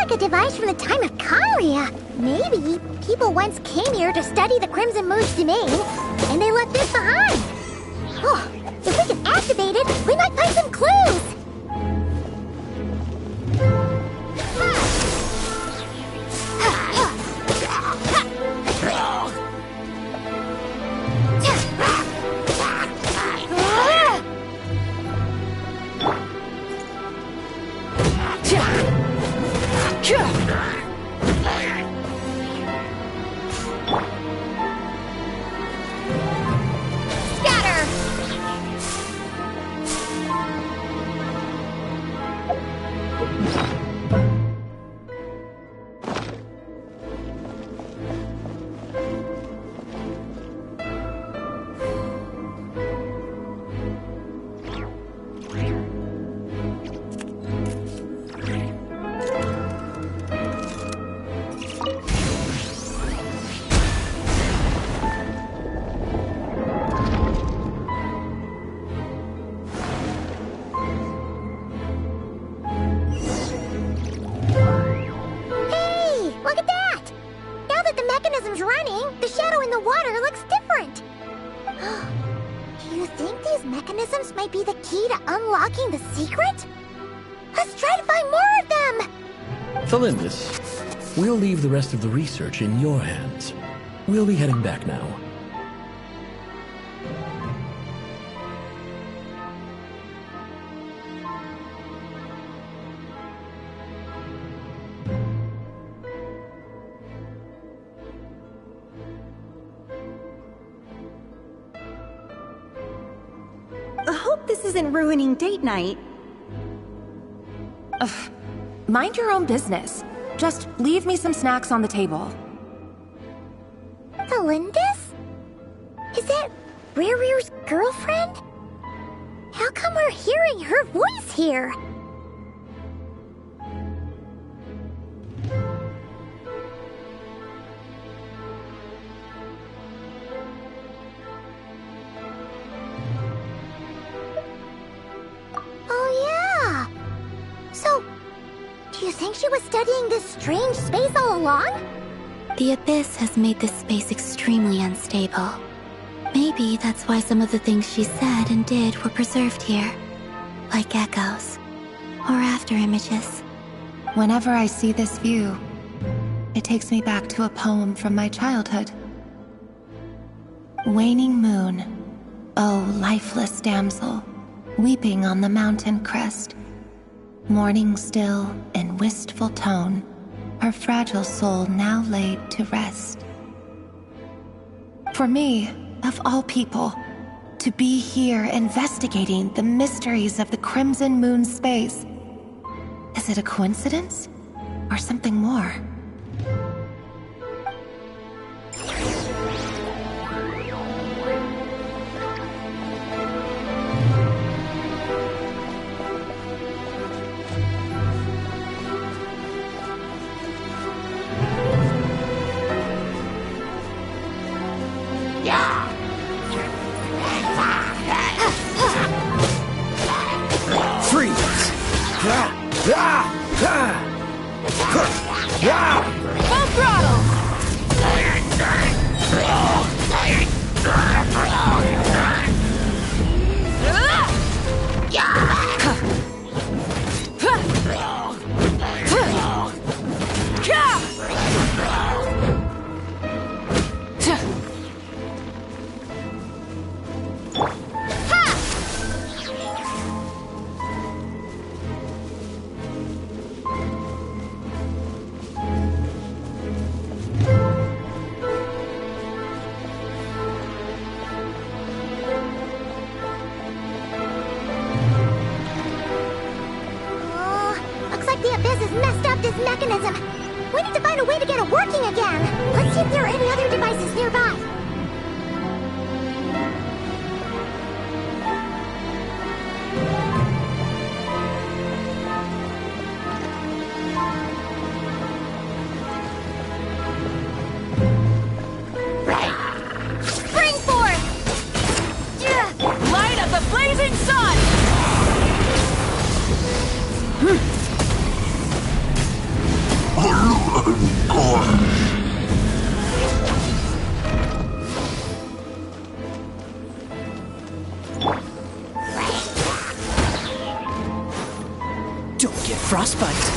A device from the time of Karia. Maybe people once came here to study the Crimson Moon's domain, and they left this behind. Oh, if we can activate it, we might find some clues. mechanism's running, the shadow in the water looks different. Do you think these mechanisms might be the key to unlocking the secret? Let's try to find more of them! Felindis, we'll leave the rest of the research in your hands. We'll be heading back now. I hope this isn't ruining date night. Ugh. Mind your own business. Just leave me some snacks on the table. Felindis? Is that Rear's girlfriend? How come we're hearing her voice here? Oh yeah! So, do you think she was studying this strange space all along? The Abyss has made this space extremely unstable. Maybe that's why some of the things she said and did were preserved here. Like echoes. Or after images. Whenever I see this view, it takes me back to a poem from my childhood. Waning moon, oh lifeless damsel, weeping on the mountain crest. Mourning still in wistful tone, her fragile soul now laid to rest. For me, of all people, to be here investigating the mysteries of the Crimson Moon space, is it a coincidence or something more? Full throttle! Looks like the Abyss has messed up this mechanism. We need to find a way to get it working again. Let's see if there are any other devices nearby. Spring forth! Light of the blazing sun! Don't get frostbite.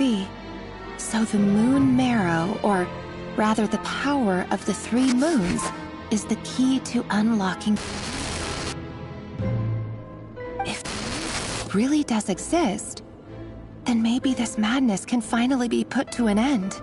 see. So the moon marrow, or rather the power of the 3 moons, is the key to unlocking. If it really does exist, then maybe this madness can finally be put to an end.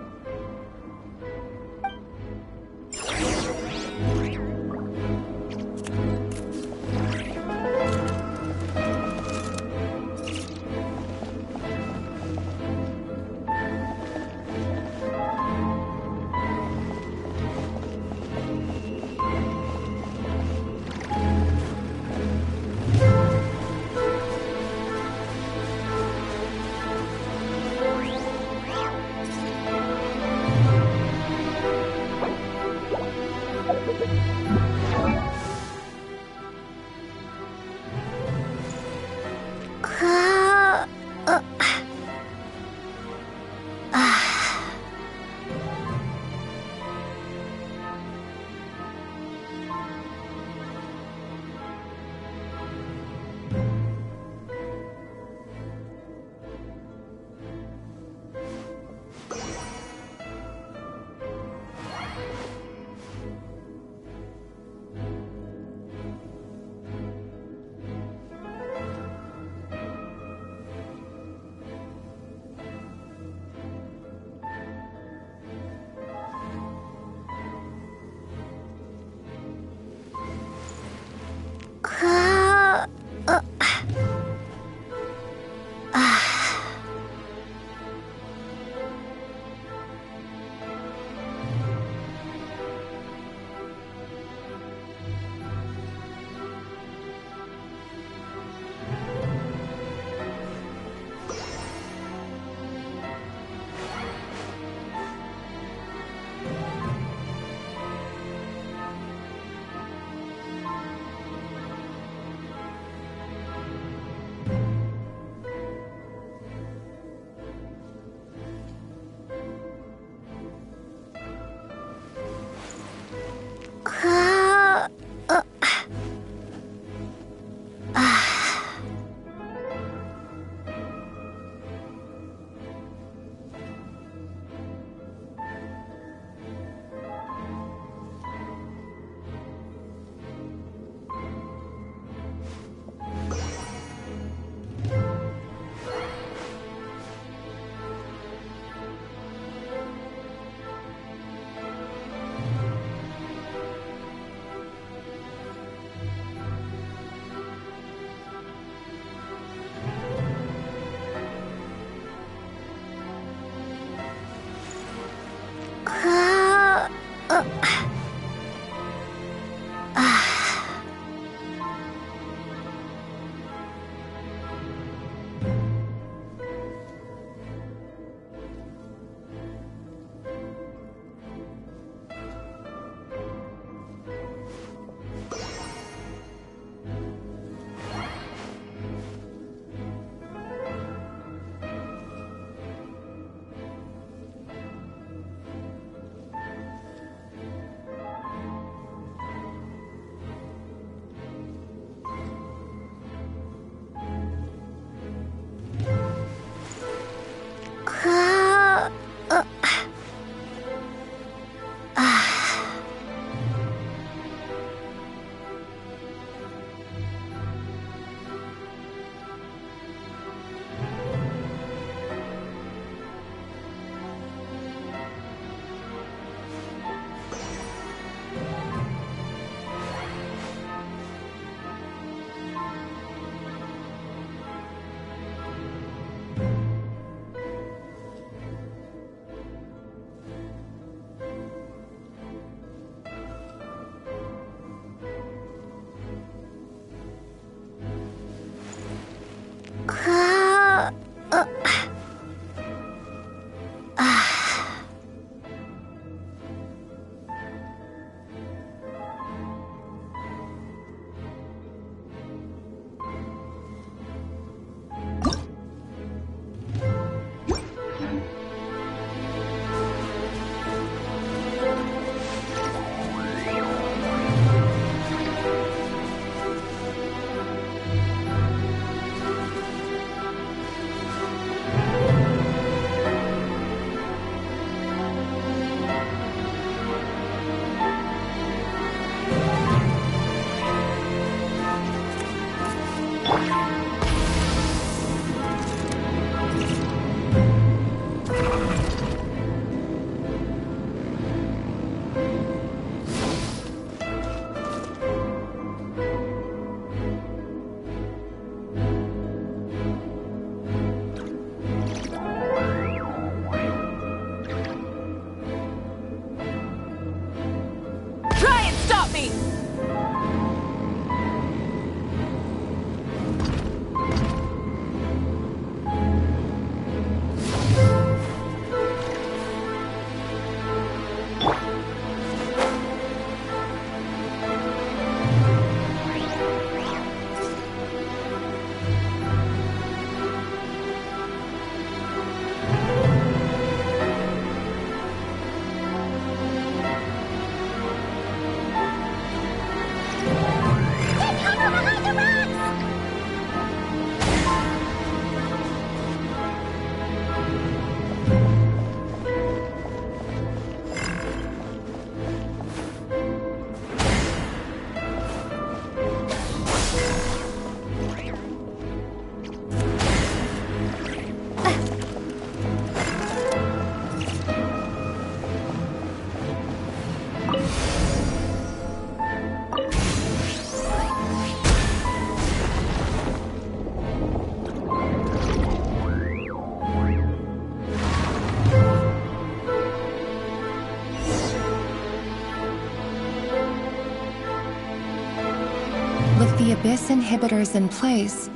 With the Abyss inhibitors in place,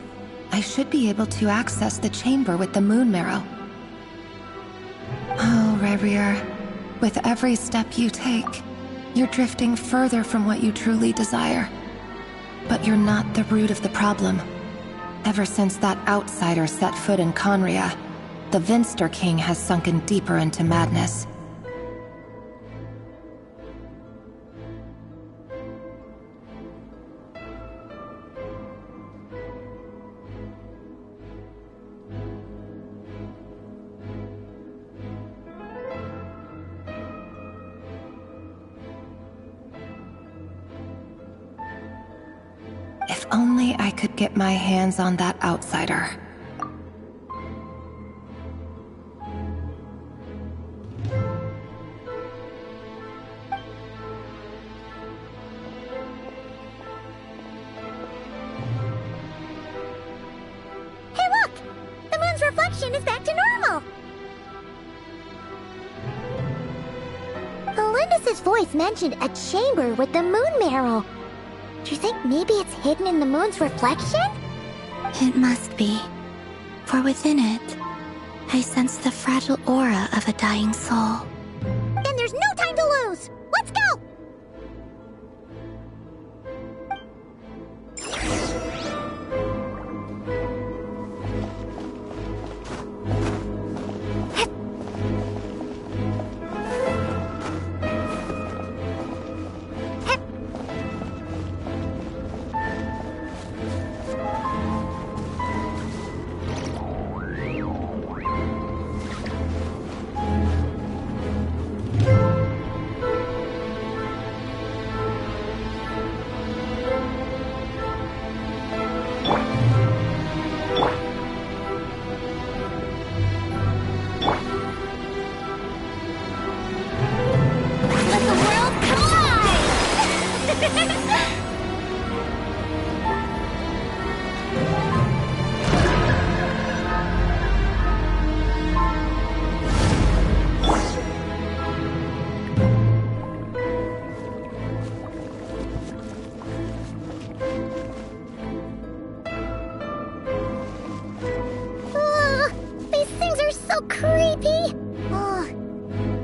I should be able to access the chamber with the moon marrow. Oh, Rebrier, with every step you take, you're drifting further from what you truly desire. But you're not the root of the problem. Ever since that outsider set foot in Conria, the Vinster King has sunken deeper into madness. If only I could get my hands on that outsider. Hey look! The moon's reflection is back to normal! Olympus's voice mentioned a chamber with the moon marrow. Do you think maybe it's hidden in the moon's reflection? It must be. For within it, I sense the fragile aura of a dying soul. Then there's no time to lose! Let's go!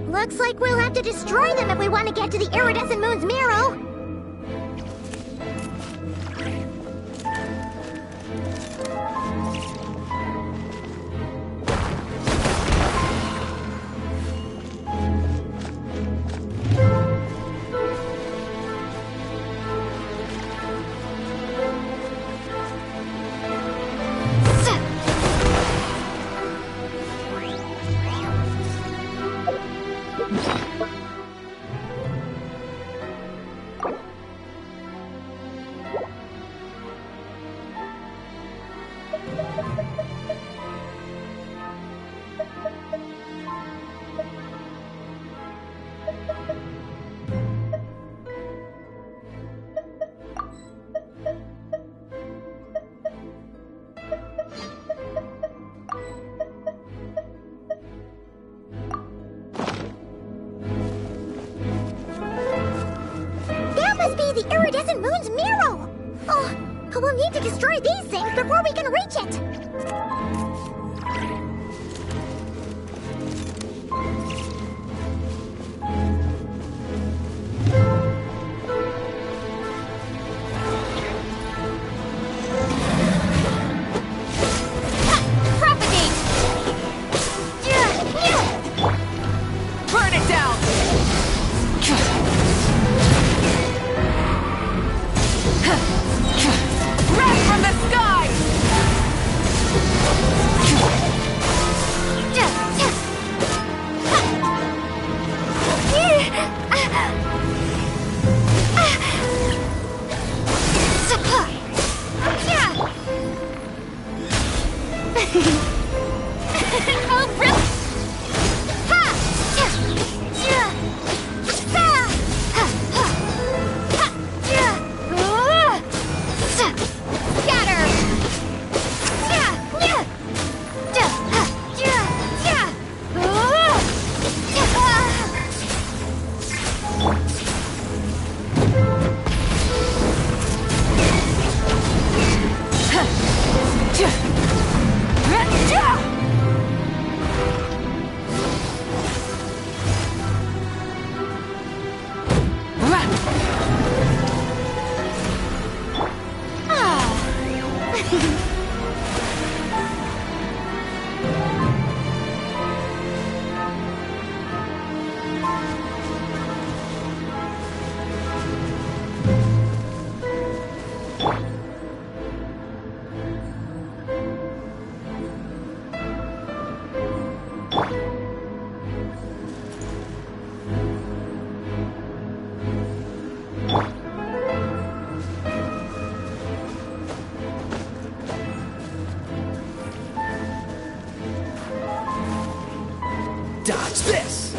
Looks like we'll have to destroy them if we want to get to the iridescent moon's marrow. The iridescent moon's marrow! Oh, we'll need to destroy these things before we can reach it! Dodge this!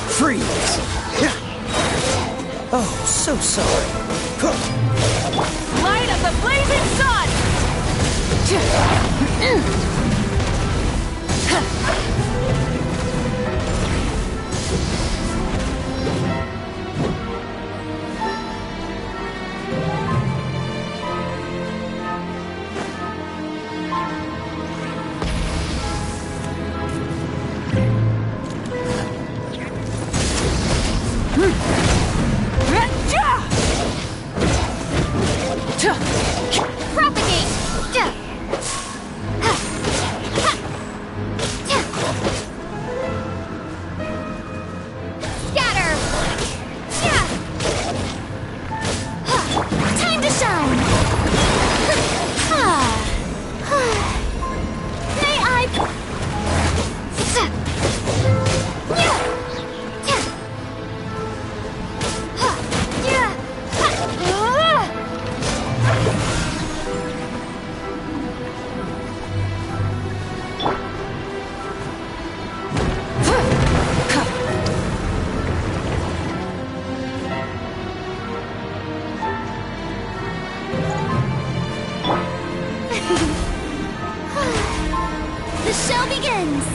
Freeze! Oh, so sorry. Light of the blazing sun! The show begins!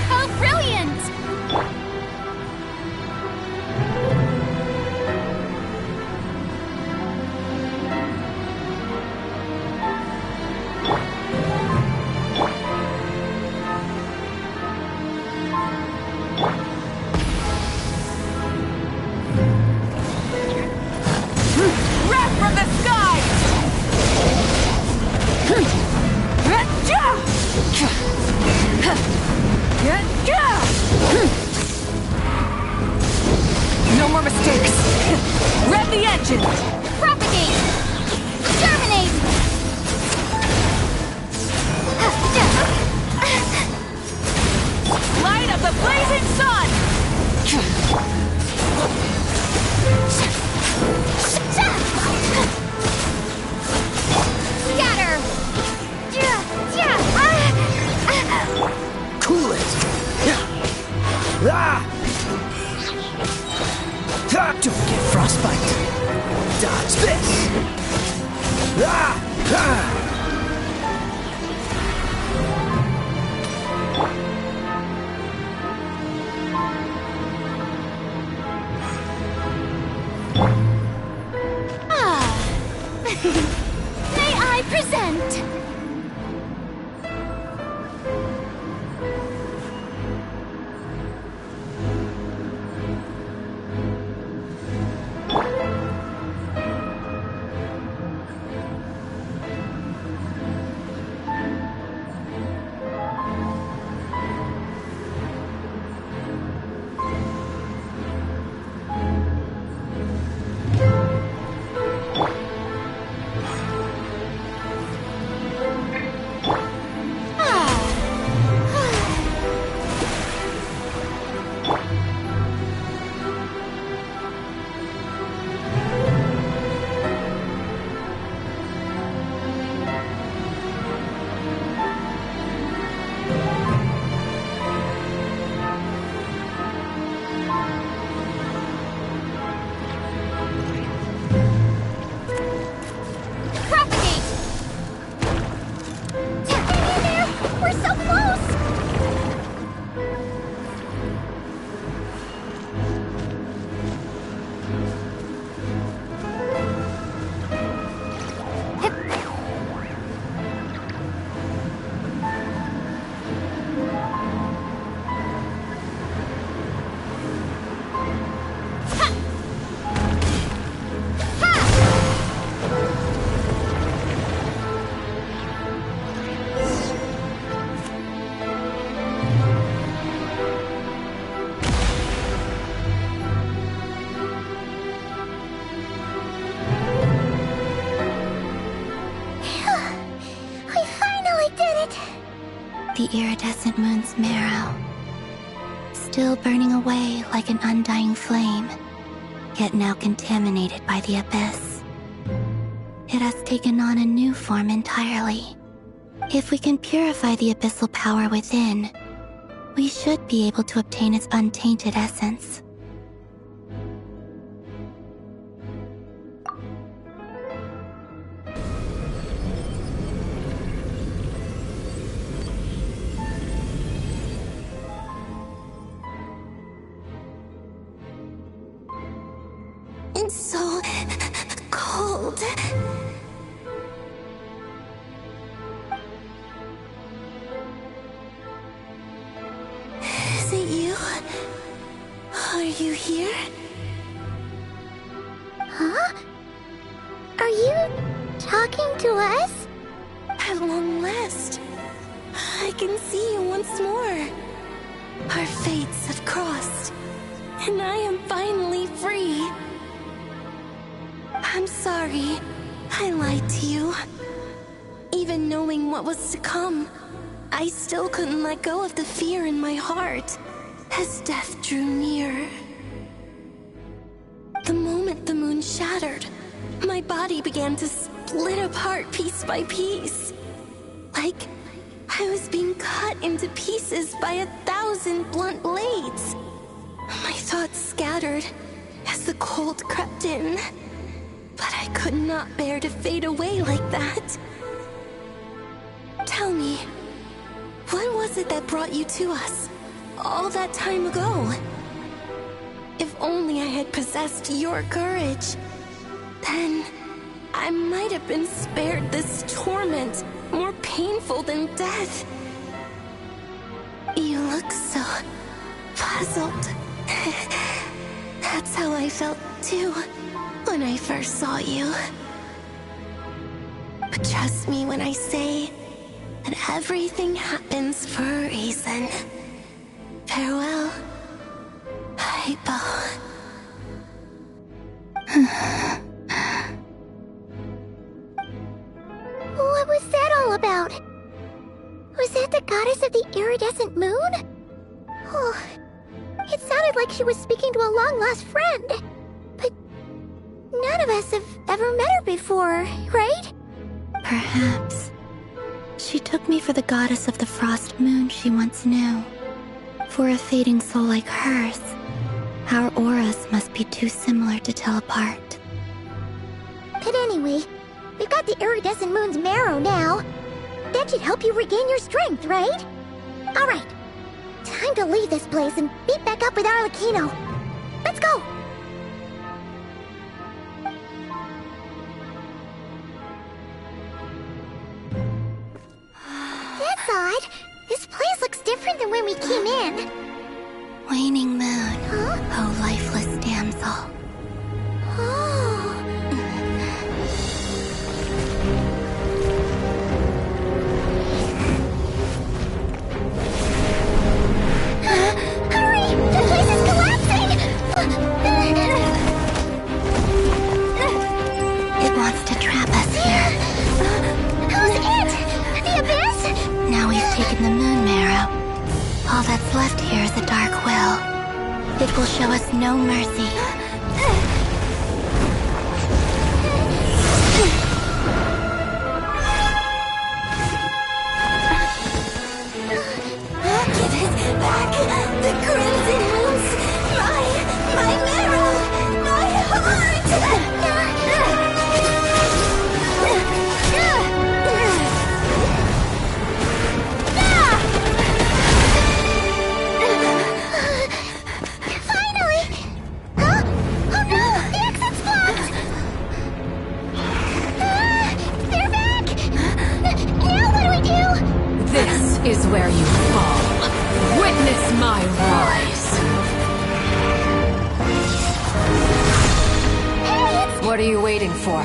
How brilliant! Wrath from the sky! No more mistakes! Rev the engine! Propagate! Terminate! Light of the blazing sun! Scatter! Cool it! Ah! Don't get frostbite! Dodge this! Ah! Ah! May I present? the iridescent moon's marrow, still burning away like an undying flame, yet now contaminated by the abyss. It has taken on a new form entirely. If we can purify the abyssal power within, we should be able to obtain its untainted essence. It's so cold. Is it you? Are you here? Huh? Are you talking to us? At long last, I can see you once more. Our fates have crossed, and I am finally free. I'm sorry, I lied to you. Even knowing what was to come, I still couldn't let go of the fear in my heart as death drew near. The moment the moon shattered, my body began to split apart piece by piece. Like I was being cut into pieces by 1,000 blunt blades. My thoughts scattered as the cold crept in. But I could not bear to fade away like that. Tell me, what was it that brought you to us all that time ago? If only I had possessed your courage, then I might have been spared this torment more painful than death. You look so puzzled. That's how I felt too when I first saw you. But trust me when I say that everything happens for a reason. Farewell, Hypo. What was that all about? Was that the goddess of the iridescent moon? Oh, it sounded like she was speaking to a long-lost friend. But none of us have ever met her before, right? Perhaps. She took me for the goddess of the frost moon she once knew. For a fading soul like hers, our auras must be too similar to tell apart. But anyway, we've got the iridescent moon's marrow now. That should help you regain your strength, right? Alright, time to leave this place and meet back up with Arlecchino. Let's go! That's odd. This place looks different than when we came in. Waning moon, oh lifeless damsel. Hurry! The place is collapsing! It wants to trap us here. Who's it? The abyss? Now we've taken the moon marrow. All that's left here is a dark will. It will show us no mercy. Give it back! The crimson moons! My marrow! My heart! Finally! Huh? Oh no! The exit's blocked! They're back! Now what do we do? This is where you fall. Witness my rise. What are you waiting for?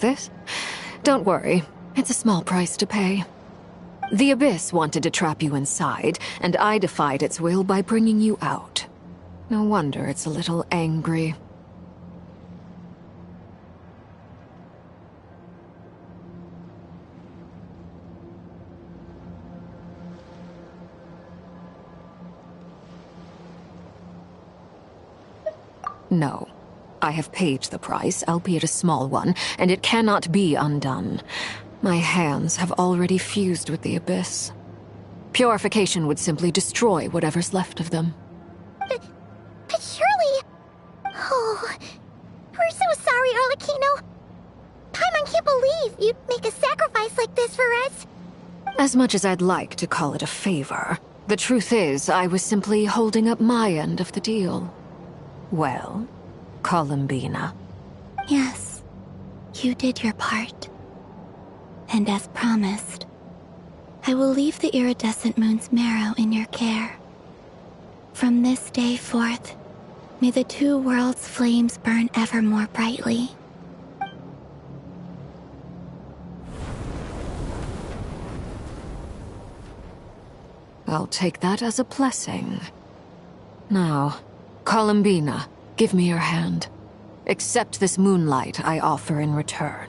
like this. Don't worry, it's a small price to pay. The Abyss wanted to trap you inside, and I defied its will by bringing you out. No wonder it's a little angry. No. I have paid the price, albeit a small one, and it cannot be undone. My hands have already fused with the Abyss. Purification would simply destroy whatever's left of them. But surely... Oh... We're so sorry, Arlecchino. Paimon can't believe you'd make a sacrifice like this for us. As much as I'd like to call it a favor, the truth is I was simply holding up my end of the deal. Well, Columbina. Yes, you did your part. And as promised, I will leave the iridescent moon's marrow in your care. From this day forth, may the two worlds' flames burn ever more brightly. I'll take that as a blessing. Now, Columbina, give me your hand. Accept this moonlight I offer in return.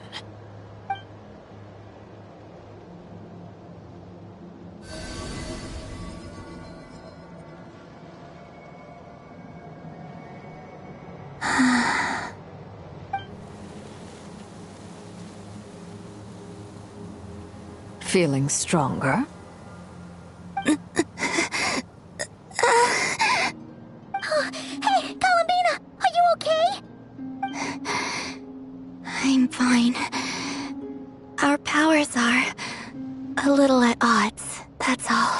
Feeling stronger? Hey, Columbina! Are you okay? I'm fine. Our powers are a little at odds, that's all.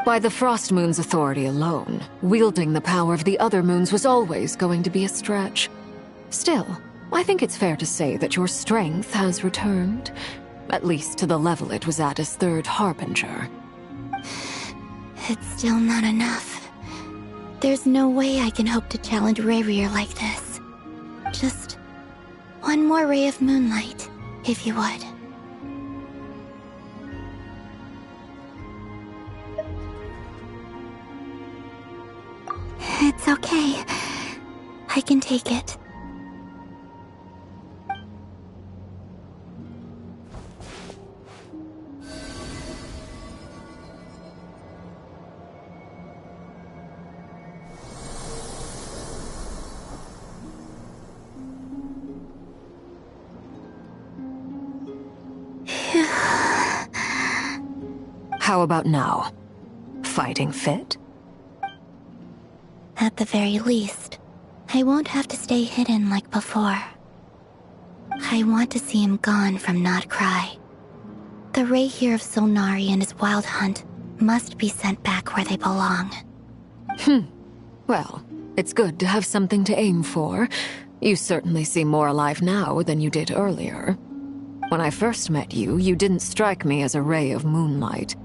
By the Frost Moon's authority alone, wielding the power of the other moons was always going to be a stretch. Still, I think it's fair to say that your strength has returned, at least to the level it was at as Third Harbinger. It's still not enough. There's no way I can hope to challenge Rayrier like this. Just one more ray of moonlight, if you would. It's okay. I can take it. How about now? Fighting fit? At the very least, I won't have to stay hidden like before. I want to see him gone from Not Cry. The Ray here of Solnari and his wild hunt must be sent back where they belong. Well, it's good to have something to aim for. You certainly seem more alive now than you did earlier. When I first met you, you didn't strike me as a ray of moonlight.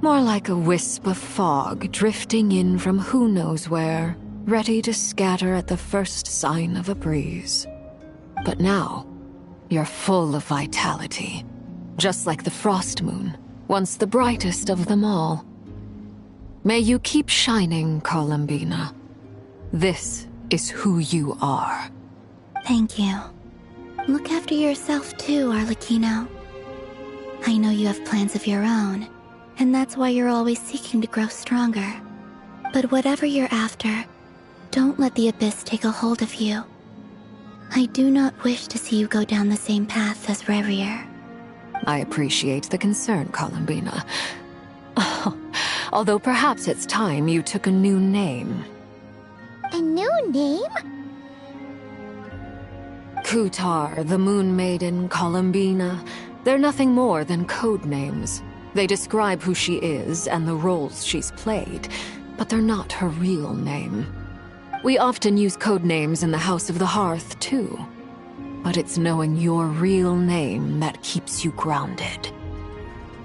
More like a wisp of fog drifting in from who knows where, ready to scatter at the first sign of a breeze. But now, you're full of vitality, just like the Frost Moon, once the brightest of them all. May you keep shining, Columbina. This is who you are. Thank you. Look after yourself too, Arlecchino. I know you have plans of your own, and that's why you're always seeking to grow stronger. But whatever you're after, don't let the Abyss take a hold of you. I do not wish to see you go down the same path as Revier. I appreciate the concern, Columbina. Although perhaps it's time you took a new name. A new name? Kutar, the Moon Maiden, Columbina, they're nothing more than code names. They describe who she is and the roles she's played, but they're not her real name. We often use code names in the House of the Hearth, too. But it's knowing your real name that keeps you grounded.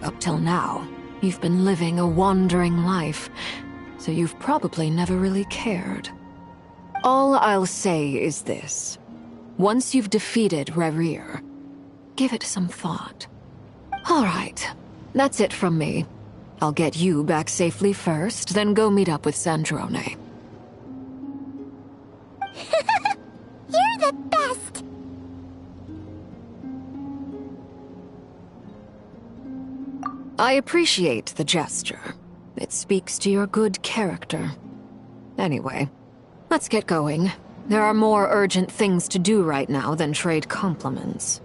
Up till now, you've been living a wandering life, so you've probably never really cared. All I'll say is this. Once you've defeated Revier, give it some thought. All right, that's it from me. I'll get you back safely first, then go meet up with Sandrone. You're the best! I appreciate the gesture. It speaks to your good character. Anyway, let's get going. There are more urgent things to do right now than trade compliments.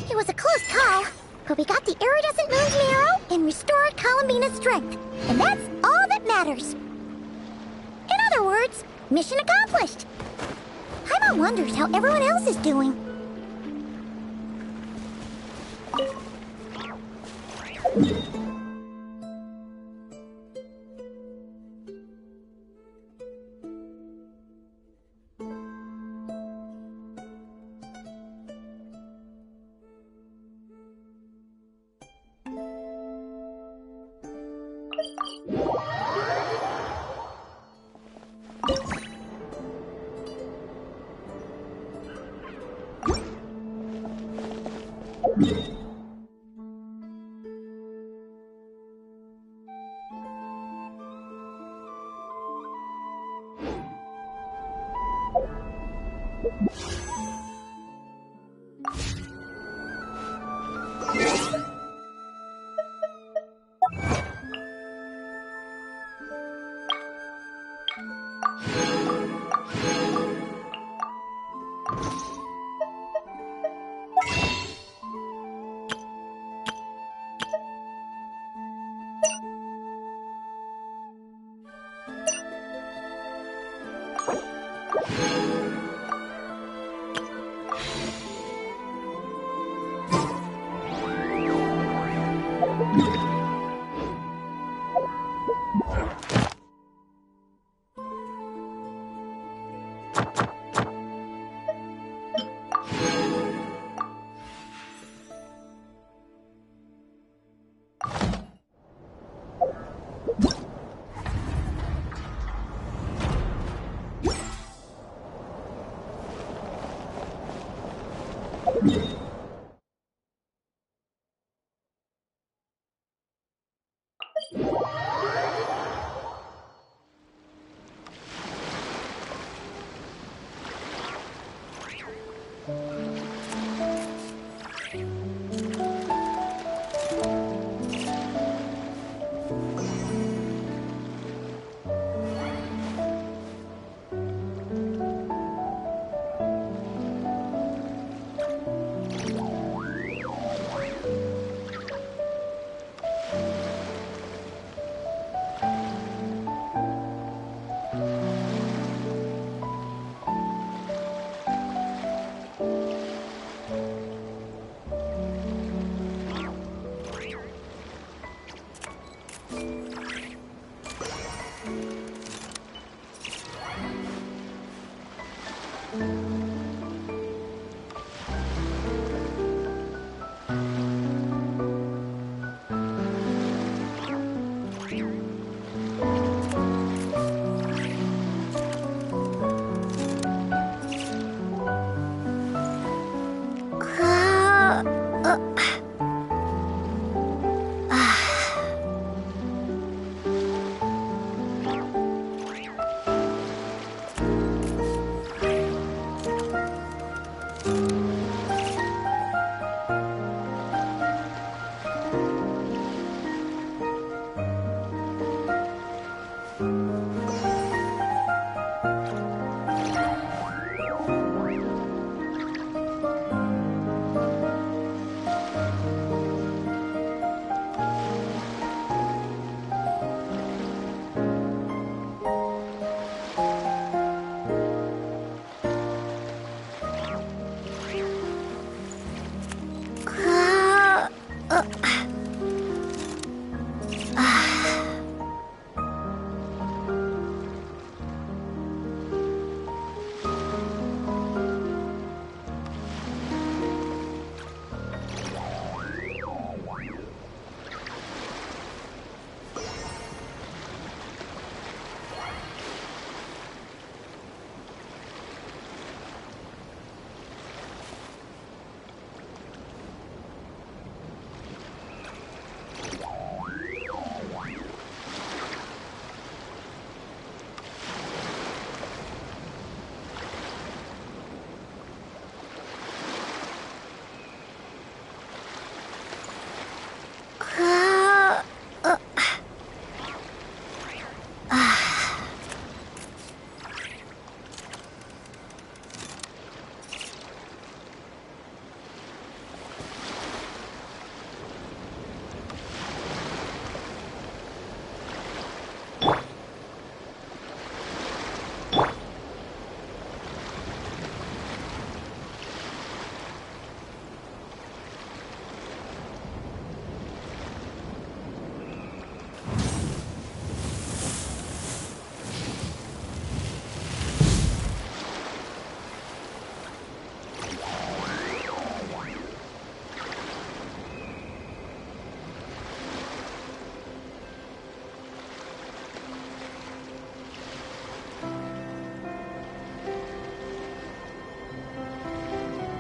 It was a close call, but we got the iridescent moon's marrow and restored Columbina's strength, and that's all that matters. In other words, mission accomplished. Paimon wonders how everyone else is doing.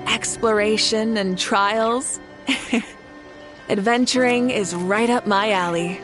Exploration and trials. Adventuring is right up my alley.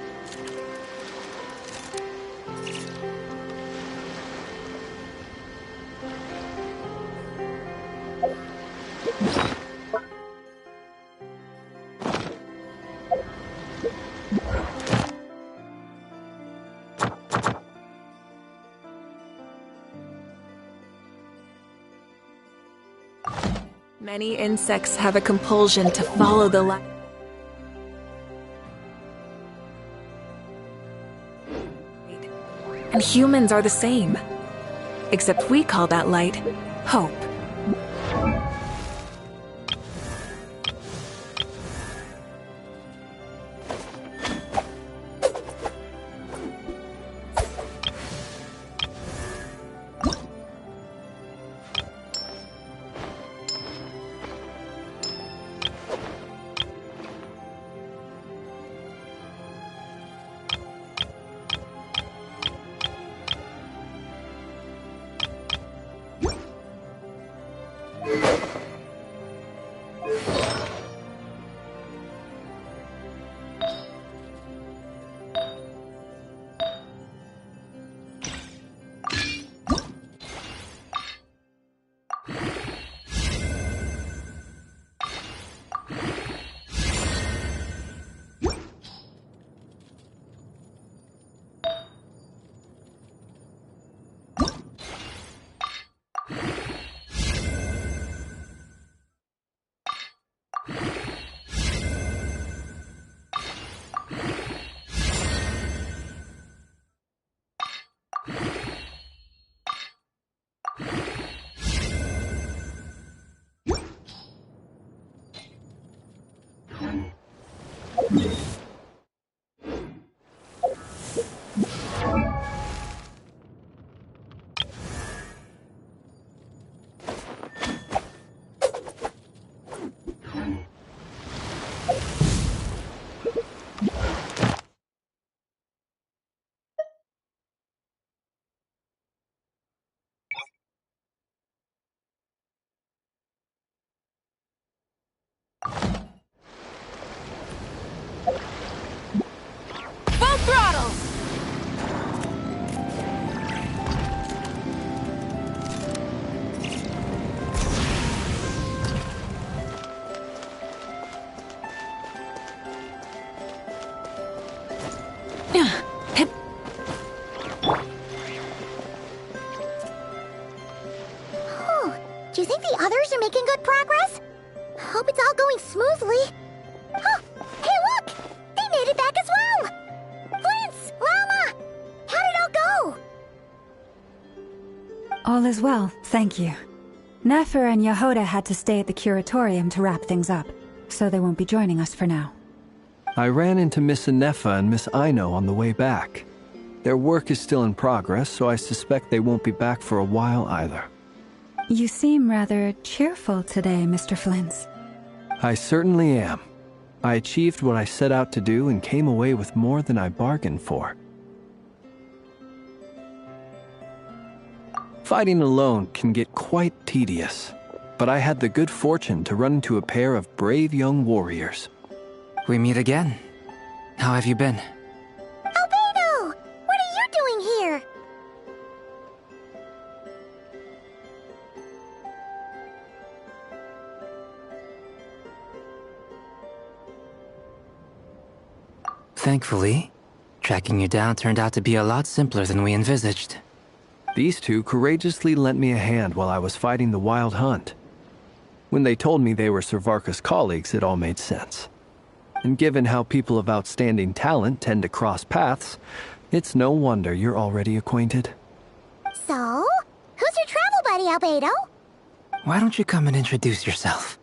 Many insects have a compulsion to follow the light. And humans are the same. Except we call that light hope. Oh, do you think the others are making good progress? Hope it's all going smoothly. Oh, hey look! They made it back as well! Flintz! Lama! How did it all go? All is well, thank you. Nefer and Yehoda had to stay at the curatorium to wrap things up, so they won't be joining us for now. I ran into Miss Anefa and Miss Aino on the way back. Their work is still in progress, so I suspect they won't be back for a while either. You seem rather cheerful today, Mr. Flintz. I certainly am. I achieved what I set out to do and came away with more than I bargained for. Fighting alone can get quite tedious, but I had the good fortune to run into a pair of brave young warriors. We meet again. How have you been? Albedo! What are you doing here? Thankfully, tracking you down turned out to be a lot simpler than we envisaged. These two courageously lent me a hand while I was fighting the Wild Hunt. When they told me they were Servarka's colleagues, it all made sense. And given how people of outstanding talent tend to cross paths, it's no wonder you're already acquainted. So, who's your travel buddy, Albedo? Why don't you come and introduce yourself?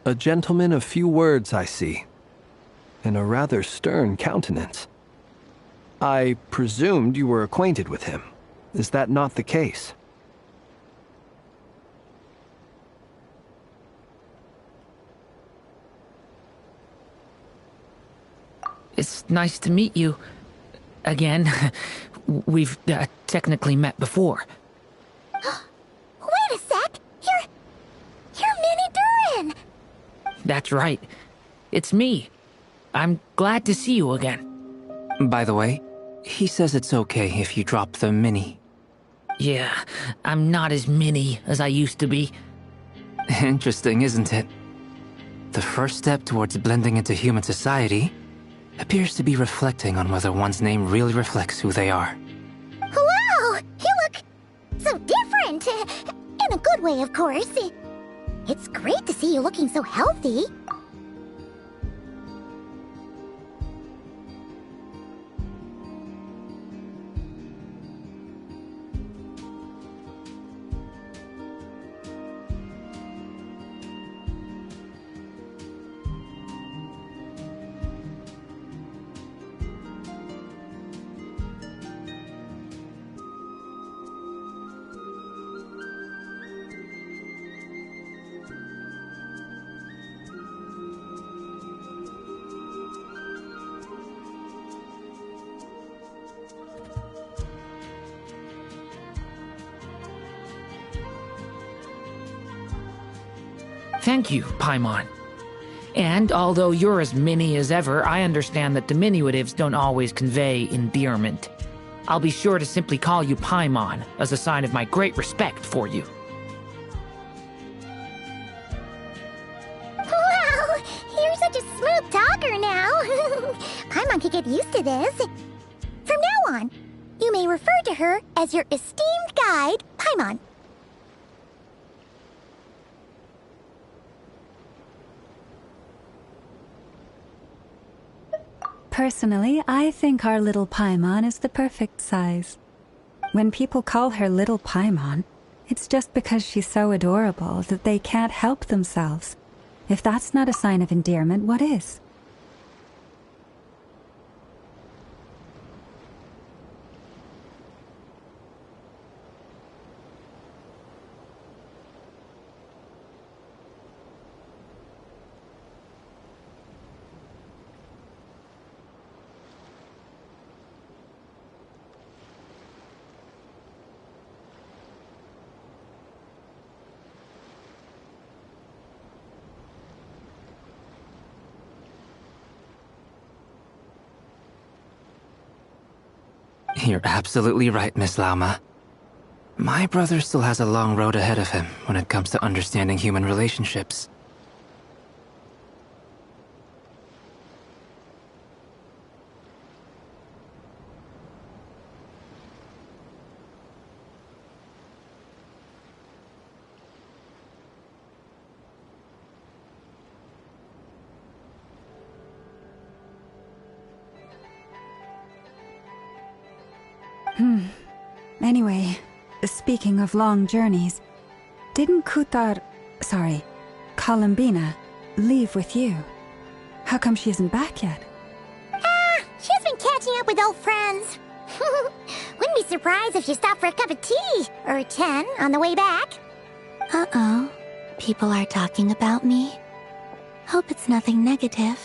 A gentleman of few words, I see. And a rather stern countenance. I presumed you were acquainted with him. Is that not the case? It's nice to meet you. Again. We've technically met before. Wait a sec! You're Minnie Durin! That's right. It's me. I'm glad to see you again. By the way, he says it's okay if you drop the mini. Yeah, I'm not as mini as I used to be. Interesting, isn't it? The first step towards blending into human society appears to be reflecting on whether one's name really reflects who they are. Wow! You look so different! In a good way, of course. It's great to see you looking so healthy. Thank you, Paimon. And although you're as mini as ever, I understand that diminutives don't always convey endearment. I'll be sure to simply call you Paimon as a sign of my great respect for you. Wow! You're such a smooth talker now. Paimon could get used to this. From now on, you may refer to her as your esteemed guide, Paimon. Personally, I think our little Paimon is the perfect size. When people call her Little Paimon, it's just because she's so adorable that they can't help themselves. If that's not a sign of endearment, what is? You're absolutely right, Miss Lauma. My brother still has a long road ahead of him when it comes to understanding human relationships. Anyway, speaking of long journeys, didn't Columbina, leave with you? How come she isn't back yet? She's been catching up with old friends. Wouldn't be surprised if she stopped for a cup of tea or 10 on the way back. Uh-oh. People are talking about me. Hope it's nothing negative.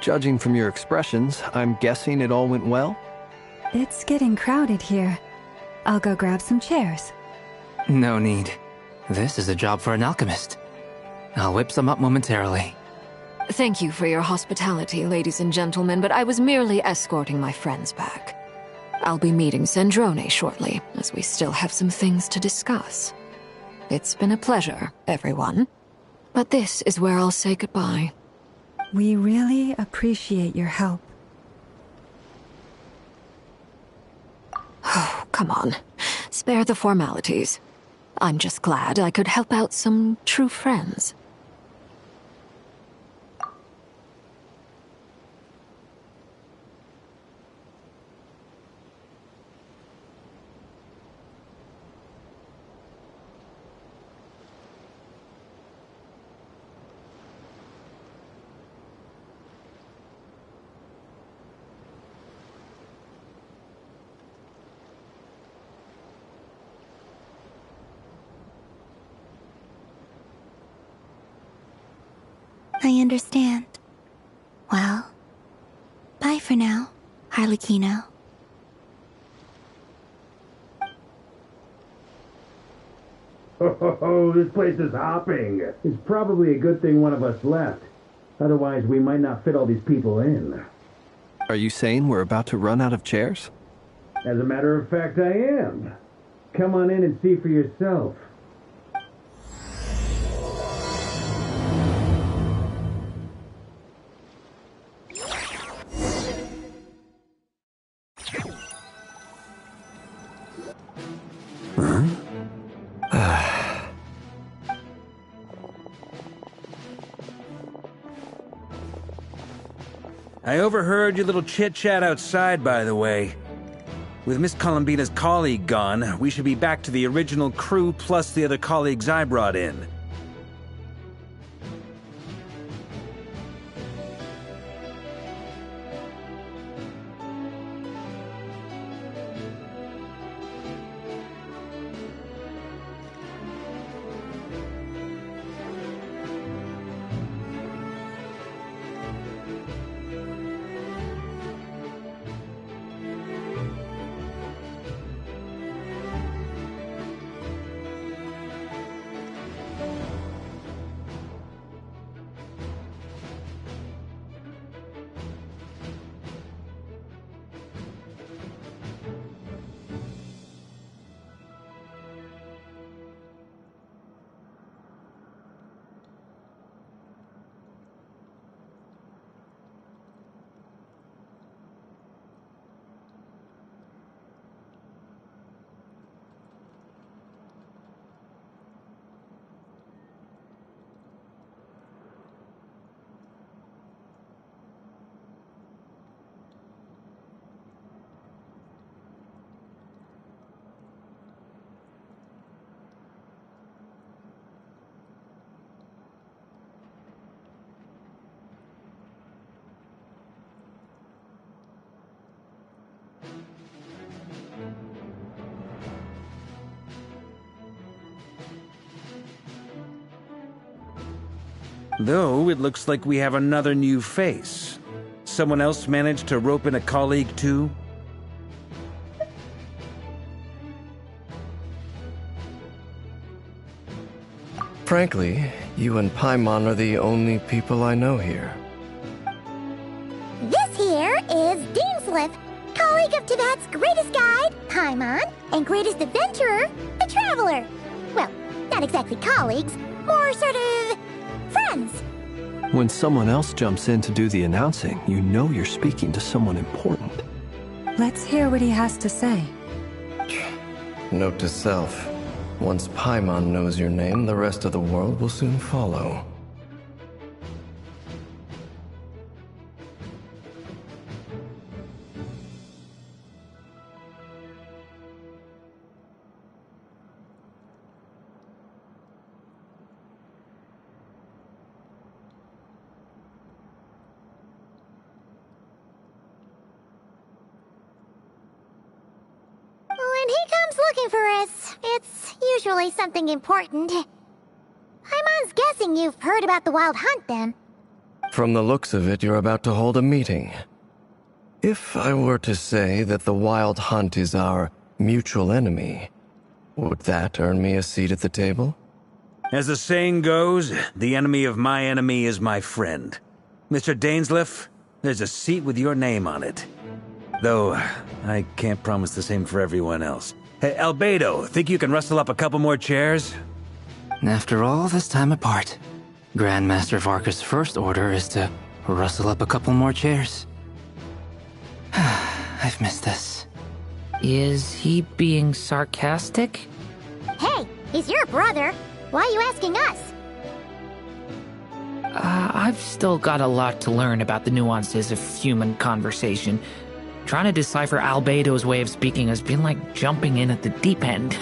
Judging from your expressions, I'm guessing it all went well? It's getting crowded here. I'll go grab some chairs. No need. This is a job for an alchemist. I'll whip some up momentarily. Thank you for your hospitality, ladies and gentlemen, but I was merely escorting my friends back. I'll be meeting Sandrone shortly, as we still have some things to discuss. It's been a pleasure, everyone. But this is where I'll say goodbye. We really appreciate your help. Oh, come on. Spare the formalities. I'm just glad I could help out some true friends. I understand. Well, bye for now, Harlequino. Oh, this place is hopping. It's probably a good thing one of us left. Otherwise, we might not fit all these people in. Are you saying we're about to run out of chairs? As a matter of fact, I am. Come on in and see for yourself. I overheard your little chit-chat outside, by the way. With Miss Columbina's colleague gone, we should be back to the original crew plus the other colleagues I brought in. Though, it looks like we have another new face. someone else manage to rope in a colleague too? Frankly, you and Paimon are the only people I know here. This here is Deansliff, colleague of Tibet's greatest guide, Paimon, and greatest adventurer, the Traveler. Well, not exactly colleagues, more sort of friends. When someone else jumps in to do the announcing, you know you're speaking to someone important. Let's hear what he has to say. Note to self. Once Paimon knows your name, the rest of the world will soon follow. When he comes looking for us, it's usually something important. Paimon's guessing you've heard about the Wild Hunt, then. From the looks of it, you're about to hold a meeting. If I were to say that the Wild Hunt is our mutual enemy, would that earn me a seat at the table? As the saying goes, the enemy of my enemy is my friend. Mr. Dainsliff, there's a seat with your name on it. Though, I can't promise the same for everyone else. Hey, Albedo, think you can rustle up a couple more chairs? After all this time apart, Grandmaster Varka's first order is to rustle up a couple more chairs. I've missed this. Is he being sarcastic? Hey, he's your brother. Why are you asking us? I've still got a lot to learn about the nuances of human conversation. Trying to decipher Albedo's way of speaking has been like jumping in at the deep end.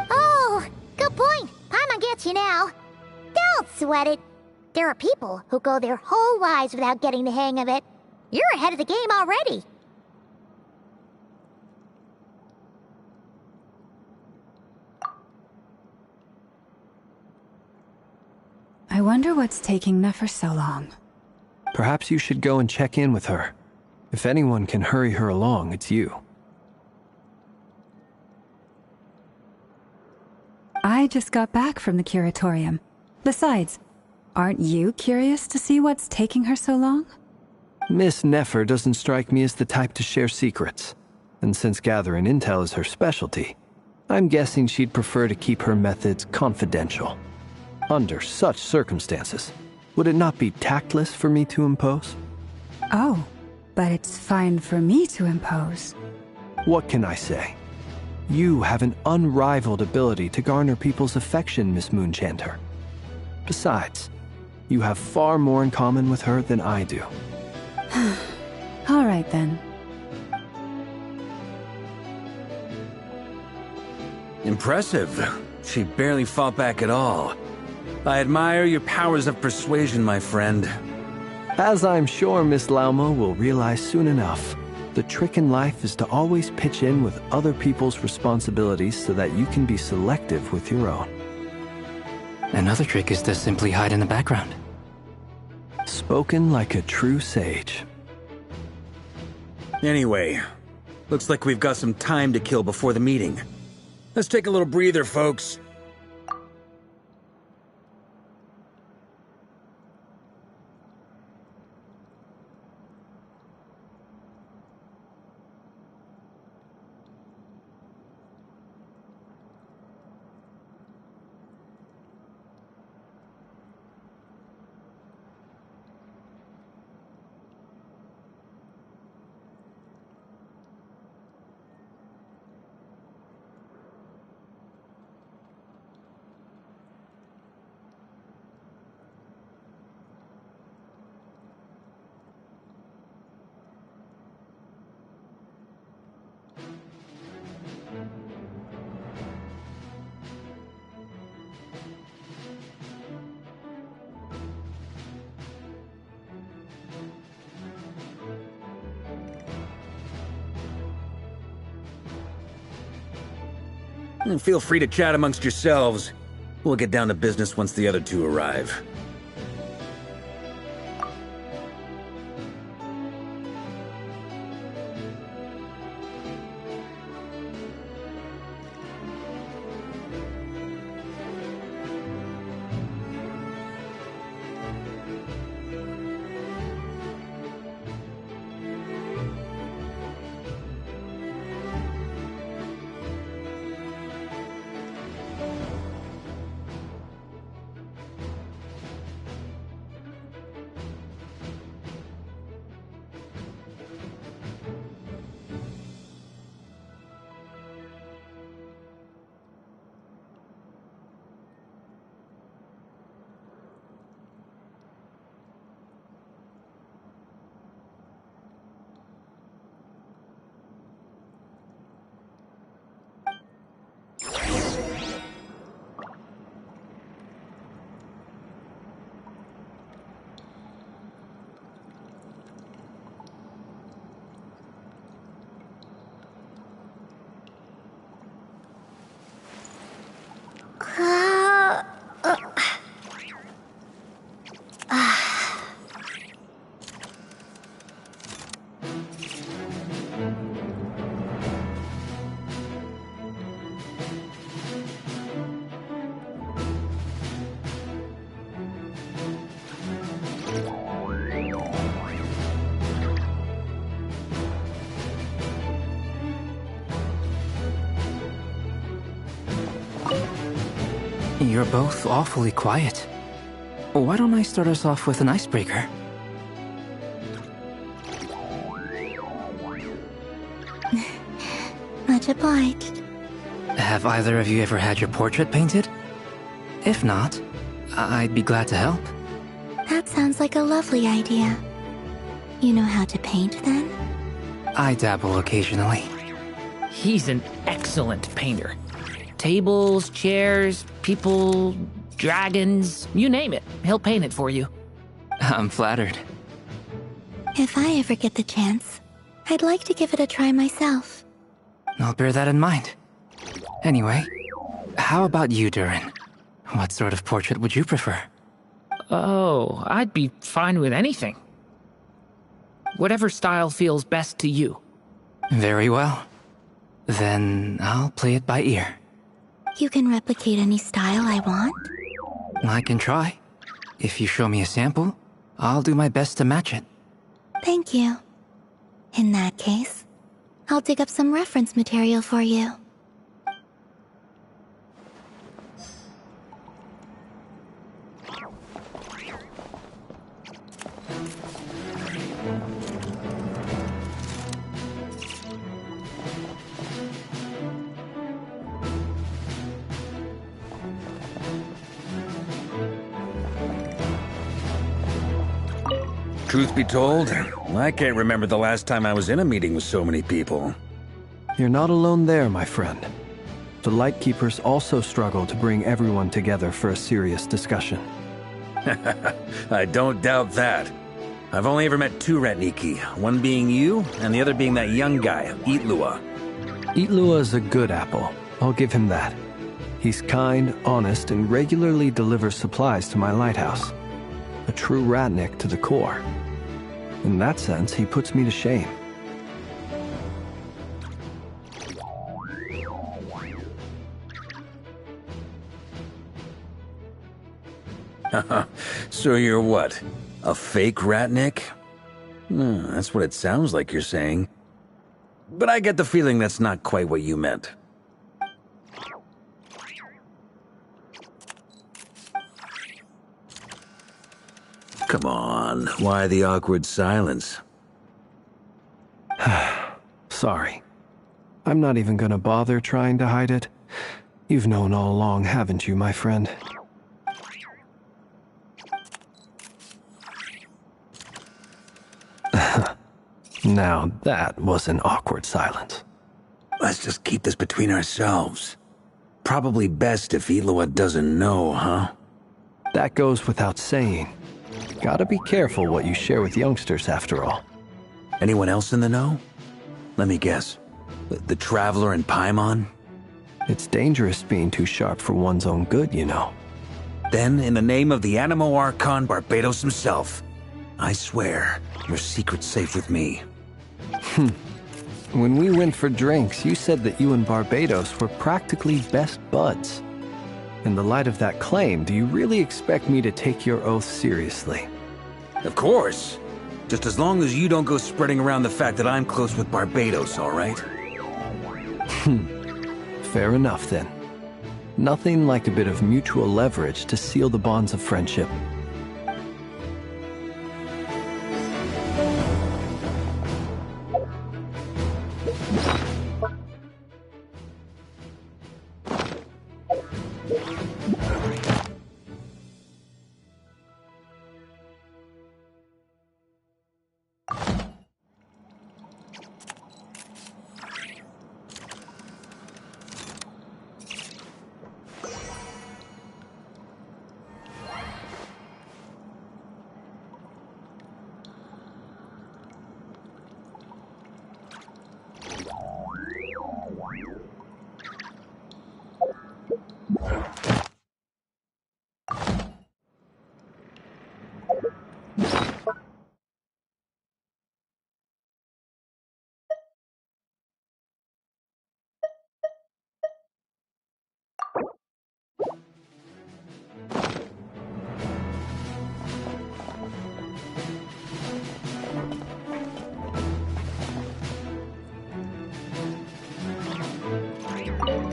Oh, good point. Paimon gets you now. Don't sweat it. There are people who go their whole lives without getting the hang of it. You're ahead of the game already. I wonder what's taking Nefer so long. Perhaps you should go and check in with her. If anyone can hurry her along, it's you. I just got back from the curatorium. Besides, aren't you curious to see what's taking her so long? Miss Nefer doesn't strike me as the type to share secrets. And since gathering intel is her specialty, I'm guessing she'd prefer to keep her methods confidential. Under such circumstances, would it not be tactless for me to impose? Oh, but it's fine for me to impose. What can I say? You have an unrivaled ability to garner people's affection, Miss Moonchanter. Besides, you have far more in common with her than I do. All right, then. Impressive. She barely fought back at all. I admire your powers of persuasion, my friend. As I'm sure Miss Lauma will realize soon enough, the trick in life is to always pitch in with other people's responsibilities so that you can be selective with your own. Another trick is to simply hide in the background. Spoken like a true sage. Anyway, looks like we've got some time to kill before the meeting. Let's take a little breather, folks. And feel free to chat amongst yourselves. We'll get down to business once the other two arrive. You're both awfully quiet. Why don't I start us off with an icebreaker? Much obliged. Have either of you ever had your portrait painted? If not, I'd be glad to help. That sounds like a lovely idea. You know how to paint, then? I dabble occasionally. He's an excellent painter. Tables, chairs, people, dragons, you name it. He'll paint it for you. I'm flattered. If I ever get the chance, I'd like to give it a try myself. I'll bear that in mind. Anyway, how about you, Durin? What sort of portrait would you prefer? Oh, I'd be fine with anything. Whatever style feels best to you. Very well. Then I'll play it by ear. You can replicate any style I want? I can try. If you show me a sample, I'll do my best to match it. Thank you. In that case, I'll dig up some reference material for you. Truth be told, I can't remember the last time I was in a meeting with so many people. You're not alone there, my friend. The Lightkeepers also struggle to bring everyone together for a serious discussion. I don't doubt that. I've only ever met two Ratniki, one being you, and the other being that young guy, Itlua. Itlua is a good apple. I'll give him that. He's kind, honest, and regularly delivers supplies to my lighthouse. A true Ratnik to the core. In that sense, he puts me to shame. So you're what? A fake Ratnik? That's what it sounds like you're saying. But I get the feeling that's not quite what you meant. Come on, why the awkward silence? Sorry. I'm not even gonna bother trying to hide it. You've known all along, haven't you, my friend? Now that was an awkward silence. Let's just keep this between ourselves. Probably best if Itlua doesn't know, huh? That goes without saying. Gotta be careful what you share with youngsters, after all. Anyone else in the know? Let me guess. The Traveler and Paimon? It's dangerous being too sharp for one's own good, you know. Then, in the name of the Animo Archon Barbados himself, I swear your secret's safe with me. When we went for drinks, you said that you and Barbados were practically best buds. In the light of that claim, do you really expect me to take your oath seriously? Of course. Just as long as you don't go spreading around the fact that I'm close with Barbados, all right? Fair enough, then. Nothing like a bit of mutual leverage to seal the bonds of friendship.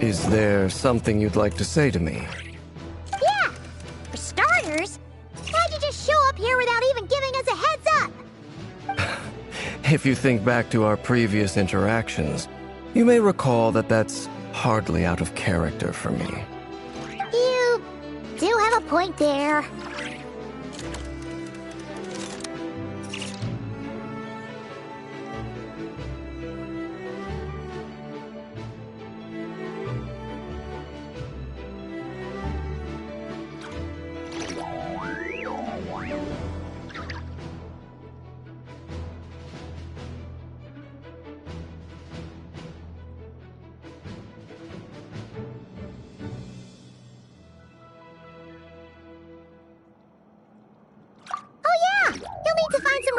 Is there something you'd like to say to me? Yeah! For starters, why'd you just show up here without even giving us a heads up? If you think back to our previous interactions, you may recall that that's hardly out of character for me. You do have a point there.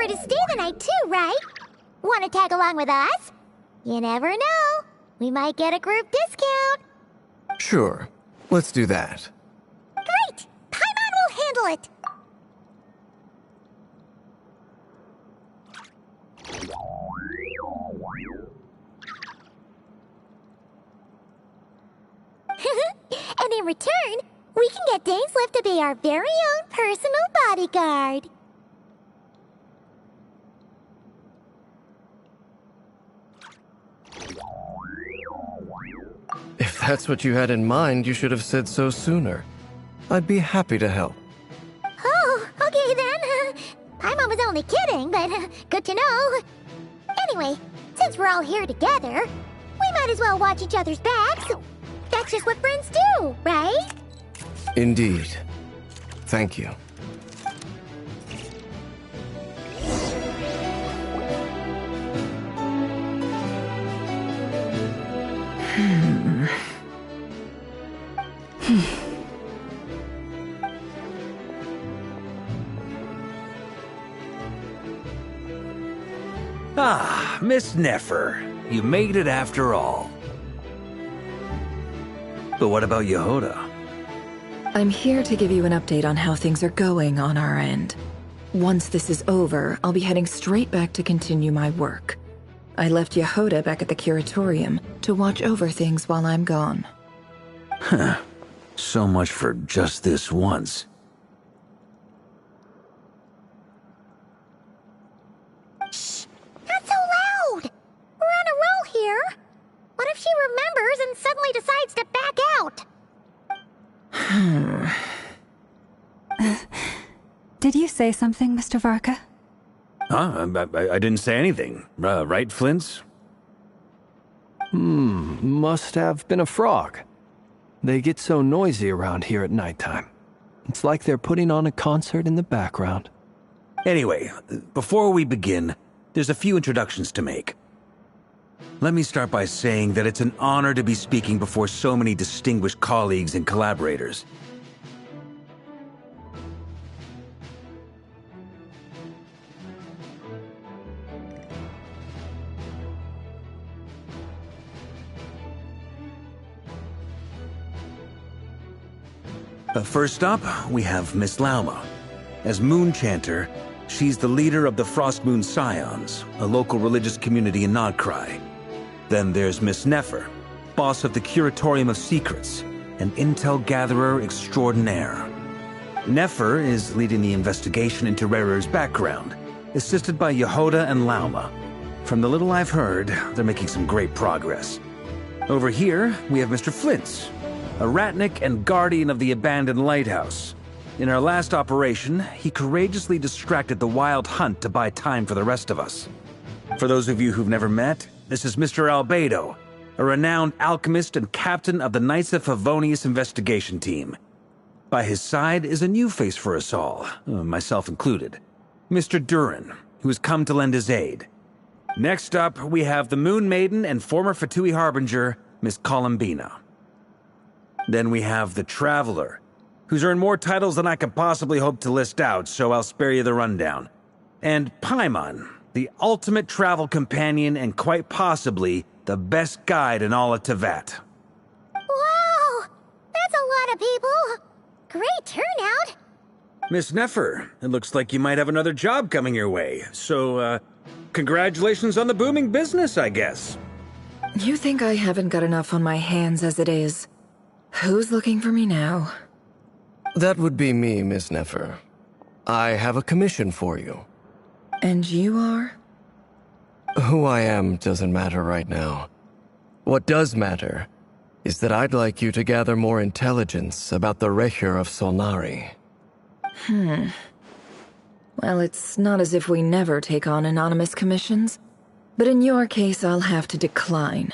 To stay the night too, right? Want to tag along with us? You never know. We might get a group discount. Sure. Let's do that. Great! Paimon will handle it. And in return, we can get Dainslift to be our very own personal bodyguard. If that's what you had in mind, you should have said so sooner. I'd be happy to help. Oh, okay then. Paimon was only kidding, but good to know. Anyway, since we're all here together, we might as well watch each other's backs. That's just what friends do, right? Indeed. Thank you. Ah, Miss Nefer. You made it after all. But what about Yehoda? I'm here to give you an update on how things are going on our end. Once this is over, I'll be heading straight back to continue my work. I left Yehoda back at the Curatorium to watch over things while I'm gone. Huh. So much for just this once. Shh! Not so loud! We're on a roll here. What if she remembers and suddenly decides to back out? Did you say something, Mr. Varka? Huh? I didn't say anything. Right, Flint's? Must have been a frog. They get so noisy around here at nighttime. It's like they're putting on a concert in the background. Anyway, before we begin, there's a few introductions to make. Let me start by saying that it's an honor to be speaking before so many distinguished colleagues and collaborators. First up, we have Miss Lauma. As Moon Chanter, she's the leader of the Frost Moon Scions, a local religious community in Nodcry. Then there's Miss Nefer, boss of the Curatorium of Secrets, an intel gatherer extraordinaire. Nefer is leading the investigation into Rerer's background, assisted by Yehoda and Lauma. From the little I've heard, they're making some great progress. Over here, we have Mr. Flintz, a ratnik and guardian of the abandoned lighthouse. In our last operation, he courageously distracted the Wild Hunt to buy time for the rest of us. For those of you who've never met, this is Mr. Albedo, a renowned alchemist and captain of the Knights of Favonius investigation team. By his side is a new face for us all, myself included, Mr. Durin, who has come to lend his aid. Next up, we have the Moon Maiden and former Fatui Harbinger, Miss Columbina. Then we have the Traveler, who's earned more titles than I could possibly hope to list out, so I'll spare you the rundown. And Paimon, the ultimate travel companion and quite possibly the best guide in all of Tevat. Wow! That's a lot of people! Great turnout! Miss Nefer, it looks like you might have another job coming your way, so, congratulations on the booming business, I guess. You think I haven't got enough on my hands as it is? Who's looking for me now? That would be me, Miss Nefer. I have a commission for you. And you are? Who I am doesn't matter right now. What does matter is that I'd like you to gather more intelligence about the Recher of Solnari. Well, it's not as if we never take on anonymous commissions, but in your case, I'll have to decline.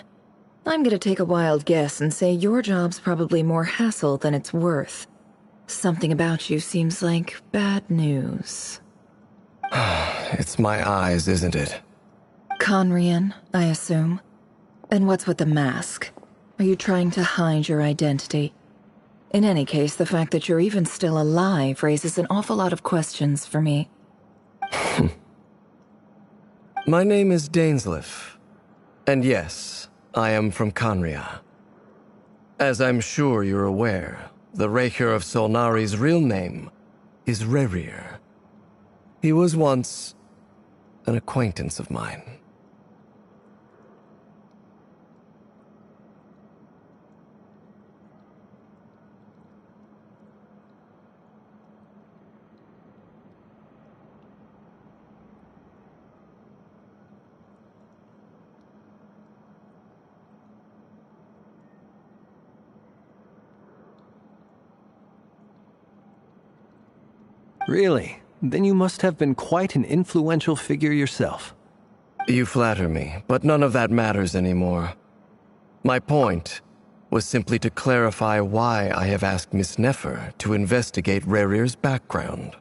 I'm gonna take a wild guess and say your job's probably more hassle than it's worth. Something about you seems like bad news. It's my eyes, isn't it? Conrian, I assume. And what's with the mask? Are you trying to hide your identity? In any case, the fact that you're even still alive raises an awful lot of questions for me. My name is Dainsleif. And yes, I am from Conria. As I'm sure you're aware, the Recher of Solnari's real name is Rerir. He was once an acquaintance of mine. Really? Then you must have been quite an influential figure yourself. You flatter me, but none of that matters anymore. My point was simply to clarify why I have asked Miss Nefer to investigate Rerir's background.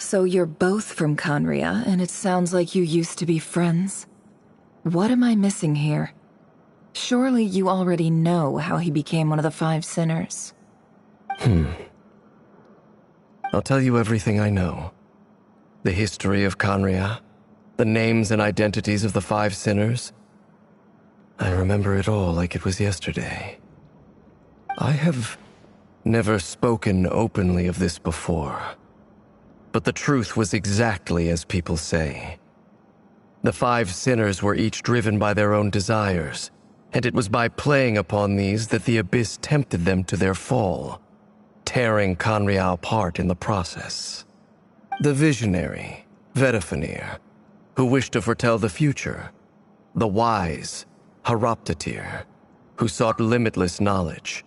So you're both from Conria, and it sounds like you used to be friends. What am I missing here? Surely you already know how he became one of the Five Sinners. I'll tell you everything I know. The history of Conria, the names and identities of the Five Sinners. I remember it all like it was yesterday. I have never spoken openly of this before. But the truth was exactly as people say. The Five Sinners were each driven by their own desires, and it was by playing upon these that the Abyss tempted them to their fall, tearing Conria apart in the process. The visionary, Vedafenir, who wished to foretell the future. The wise, Haroptatir, who sought limitless knowledge.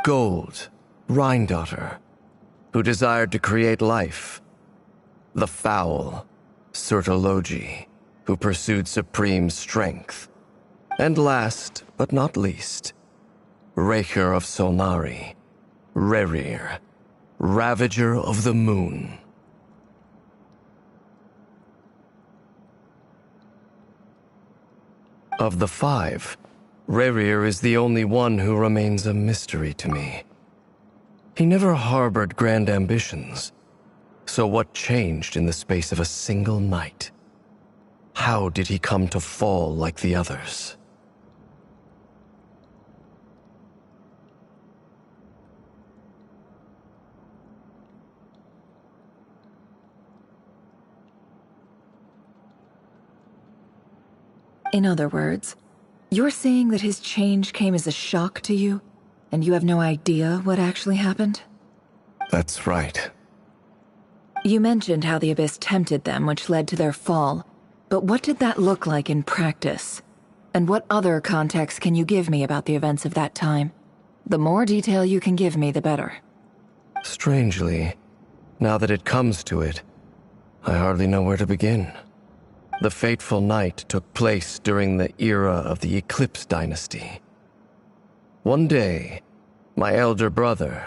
Gold, Rhine-daughter, who desired to create life. The foul, Sertologi, who pursued supreme strength. And last, but not least, Raker of Solnari, Rerir, Ravager of the Moon. Of the five, Rerir is the only one who remains a mystery to me. He never harbored grand ambitions. So what changed in the space of a single night? How did he come to fall like the others? In other words, you're saying that his change came as a shock to you, and you have no idea what actually happened? That's right. You mentioned how the Abyss tempted them, which led to their fall. But what did that look like in practice? And what other context can you give me about the events of that time? The more detail you can give me, the better. Strangely, now that it comes to it, I hardly know where to begin. The fateful night took place during the era of the Eclipse Dynasty. One day, my elder brother,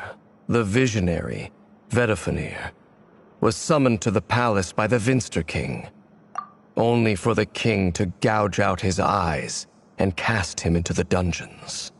the visionary, Vedafenir, was summoned to the palace by the Vinster King, only for the king to gouge out his eyes and cast him into the dungeons.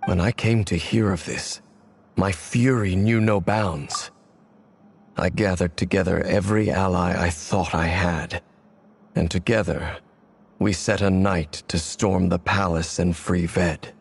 When I came to hear of this, my fury knew no bounds. I gathered together every ally I thought I had, and together, we set a night to storm the palace and free Ved.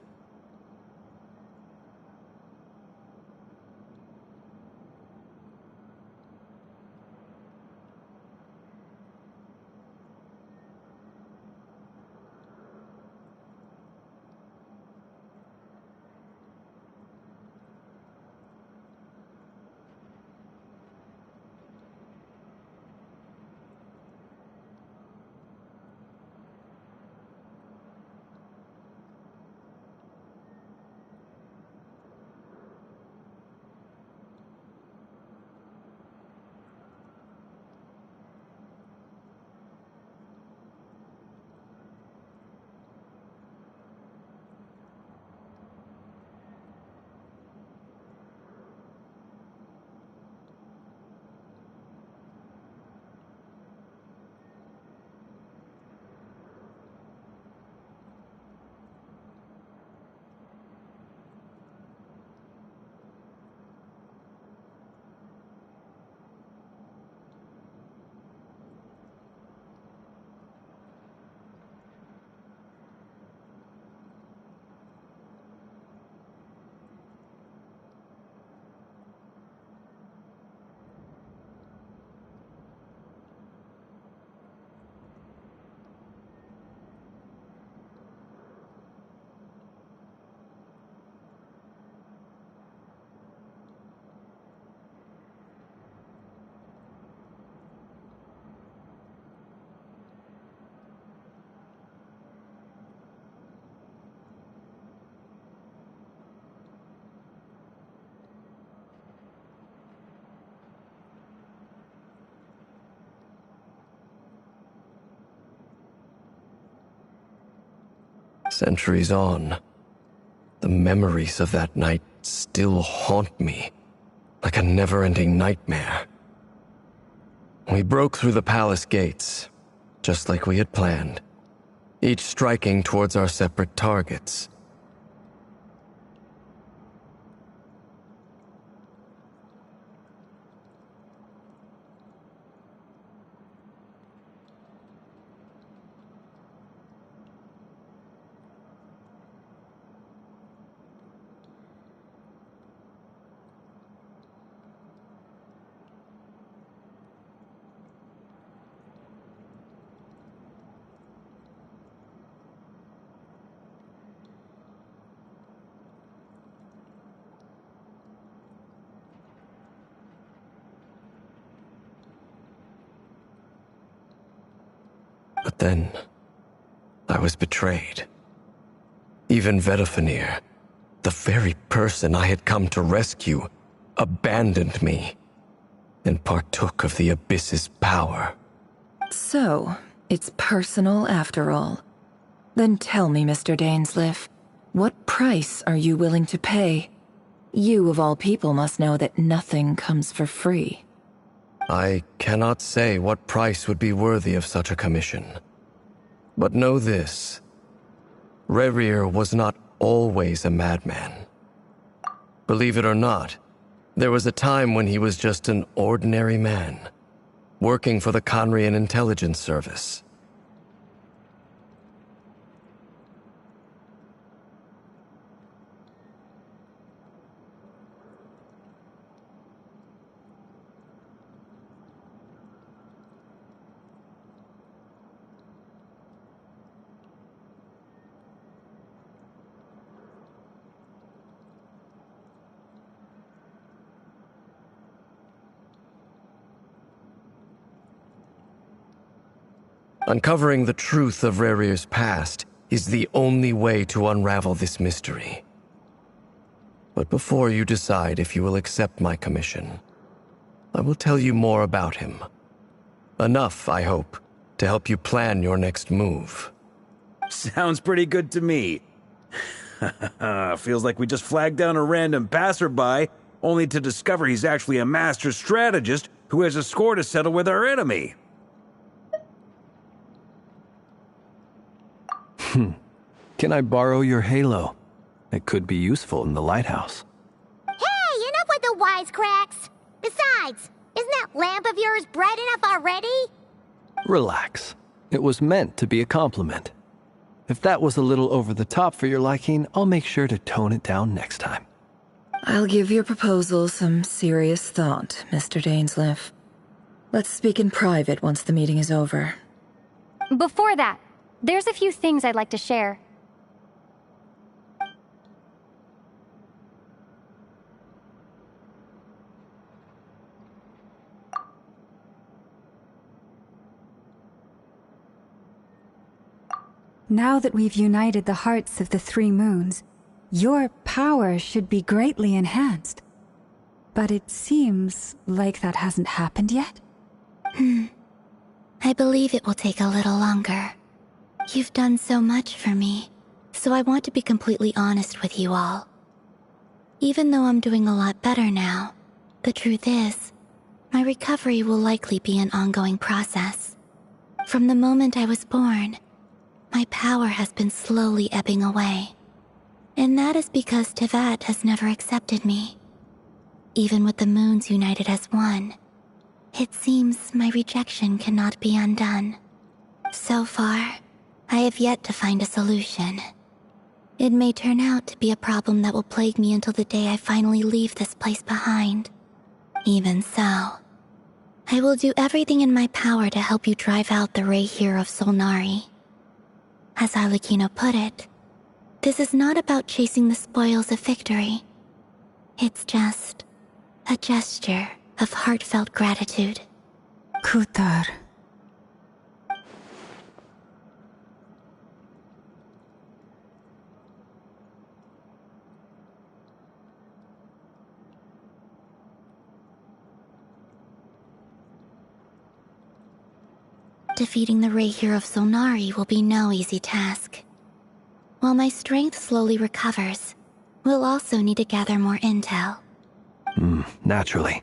Centuries on, the memories of that night still haunt me, like a never-ending nightmare. We broke through the palace gates, just like we had planned, each striking towards our separate targets. But then, I was betrayed. Even Vedafenir, the very person I had come to rescue, abandoned me and partook of the Abyss's power. So, it's personal after all. Then tell me, Mr. Dainsleif, what price are you willing to pay? You, of all people, must know that nothing comes for free. I cannot say what price would be worthy of such a commission. But know this. Rerir was not always a madman. Believe it or not, there was a time when he was just an ordinary man, working for the Conrian Intelligence Service. Uncovering the truth of Rerir's past is the only way to unravel this mystery. But before you decide if you will accept my commission, I will tell you more about him. Enough, I hope, to help you plan your next move. Sounds pretty good to me. Feels like we just flagged down a random passerby, only to discover he's actually a master strategist who has a score to settle with our enemy. Can I borrow your halo? It could be useful in the lighthouse. Hey, enough with the wisecracks! Besides, isn't that lamp of yours bright enough already? Relax. It was meant to be a compliment. If that was a little over the top for your liking, I'll make sure to tone it down next time. I'll give your proposal some serious thought, Mr. Dainsleif. Let's speak in private once the meeting is over. Before that, there's a few things I'd like to share. Now that we've united the hearts of the three moons, your power should be greatly enhanced. But it seems like that hasn't happened yet? I believe it will take a little longer. You've done so much for me, so I want to be completely honest with you all. Even though I'm doing a lot better now, the truth is, my recovery will likely be an ongoing process. From the moment I was born, my power has been slowly ebbing away. And that is because Tevat has never accepted me. Even with the moons united as one, it seems my rejection cannot be undone. So far, I have yet to find a solution. It may turn out to be a problem that will plague me until the day I finally leave this place behind. Even so, I will do everything in my power to help you drive out the Rerir of Solnari. As Arlecchino put it, this is not about chasing the spoils of victory. It's just a gesture of heartfelt gratitude. Kutar. Defeating the Rerir of Solnari will be no easy task. While my strength slowly recovers, we'll also need to gather more intel. Naturally.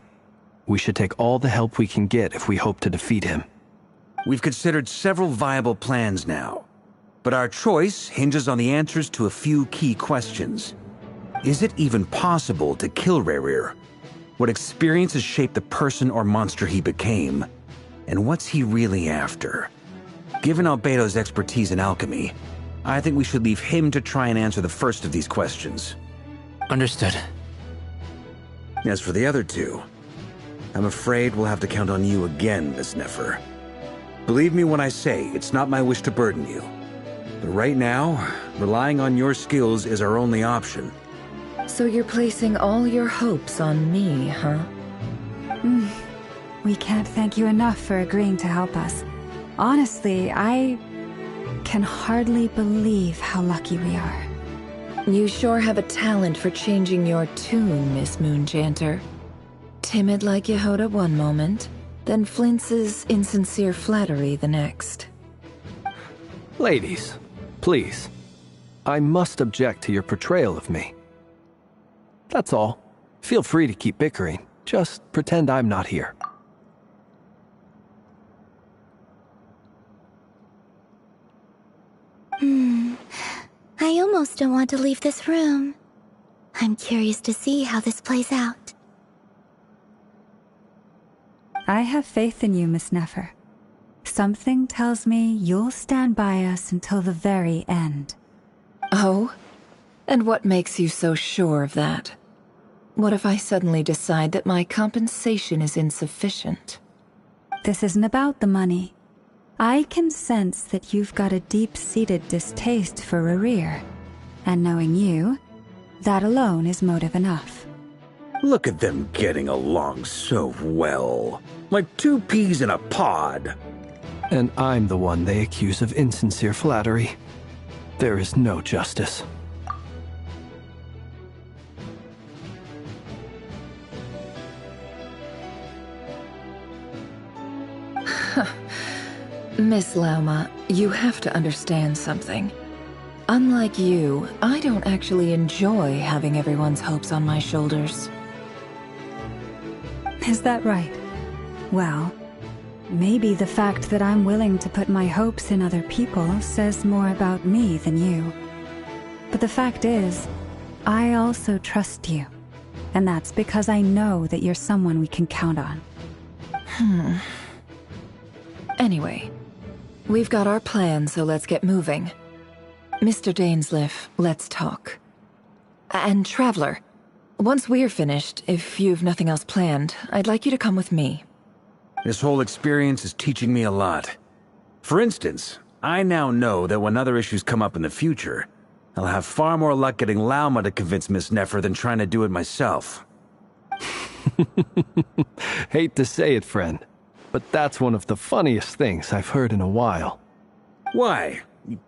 We should take all the help we can get if we hope to defeat him. We've considered several viable plans now, but our choice hinges on the answers to a few key questions. Is it even possible to kill Rerir? What experiences shaped the person or monster he became? And what's he really after? Given Albedo's expertise in alchemy, I think we should leave him to try and answer the first of these questions. Understood. As for the other two, I'm afraid we'll have to count on you again, Miss Nefer. Believe me when I say it's not my wish to burden you. But right now, relying on your skills is our only option. So you're placing all your hopes on me, huh? We can't thank you enough for agreeing to help us. Honestly, I can hardly believe how lucky we are. You sure have a talent for changing your tune, Miss Moonchanter. Timid like Yehoda one moment, then flinches insincere flattery the next. Ladies, please. I must object to your portrayal of me. That's all. Feel free to keep bickering. Just pretend I'm not here. I almost don't want to leave this room. I'm curious to see how this plays out. I have faith in you, Miss Nefer. Something tells me you'll stand by us until the very end. Oh? And what makes you so sure of that? What if I suddenly decide that my compensation is insufficient? This isn't about the money. I can sense that you've got a deep-seated distaste for Rerir. And knowing you, that alone is motive enough. Look at them getting along so well. Like two peas in a pod. And I'm the one they accuse of insincere flattery. There is no justice. Miss Lauma, you have to understand something. Unlike you, I don't actually enjoy having everyone's hopes on my shoulders. Is that right? Well, maybe the fact that I'm willing to put my hopes in other people says more about me than you. But the fact is, I also trust you. And that's because I know that you're someone we can count on. Anyway, we've got our plan, so let's get moving. Mr. Dainsleif, let's talk. And Traveler, once we're finished, if you've nothing else planned, I'd like you to come with me. This whole experience is teaching me a lot. For instance, I now know that when other issues come up in the future, I'll have far more luck getting Lauma to convince Miss Nefer than trying to do it myself. Hate to say it, friend, but that's one of the funniest things I've heard in a while. Why?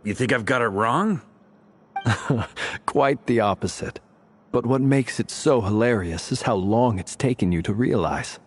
You think I've got it wrong? Quite the opposite. But what makes it so hilarious is how long it's taken you to realize.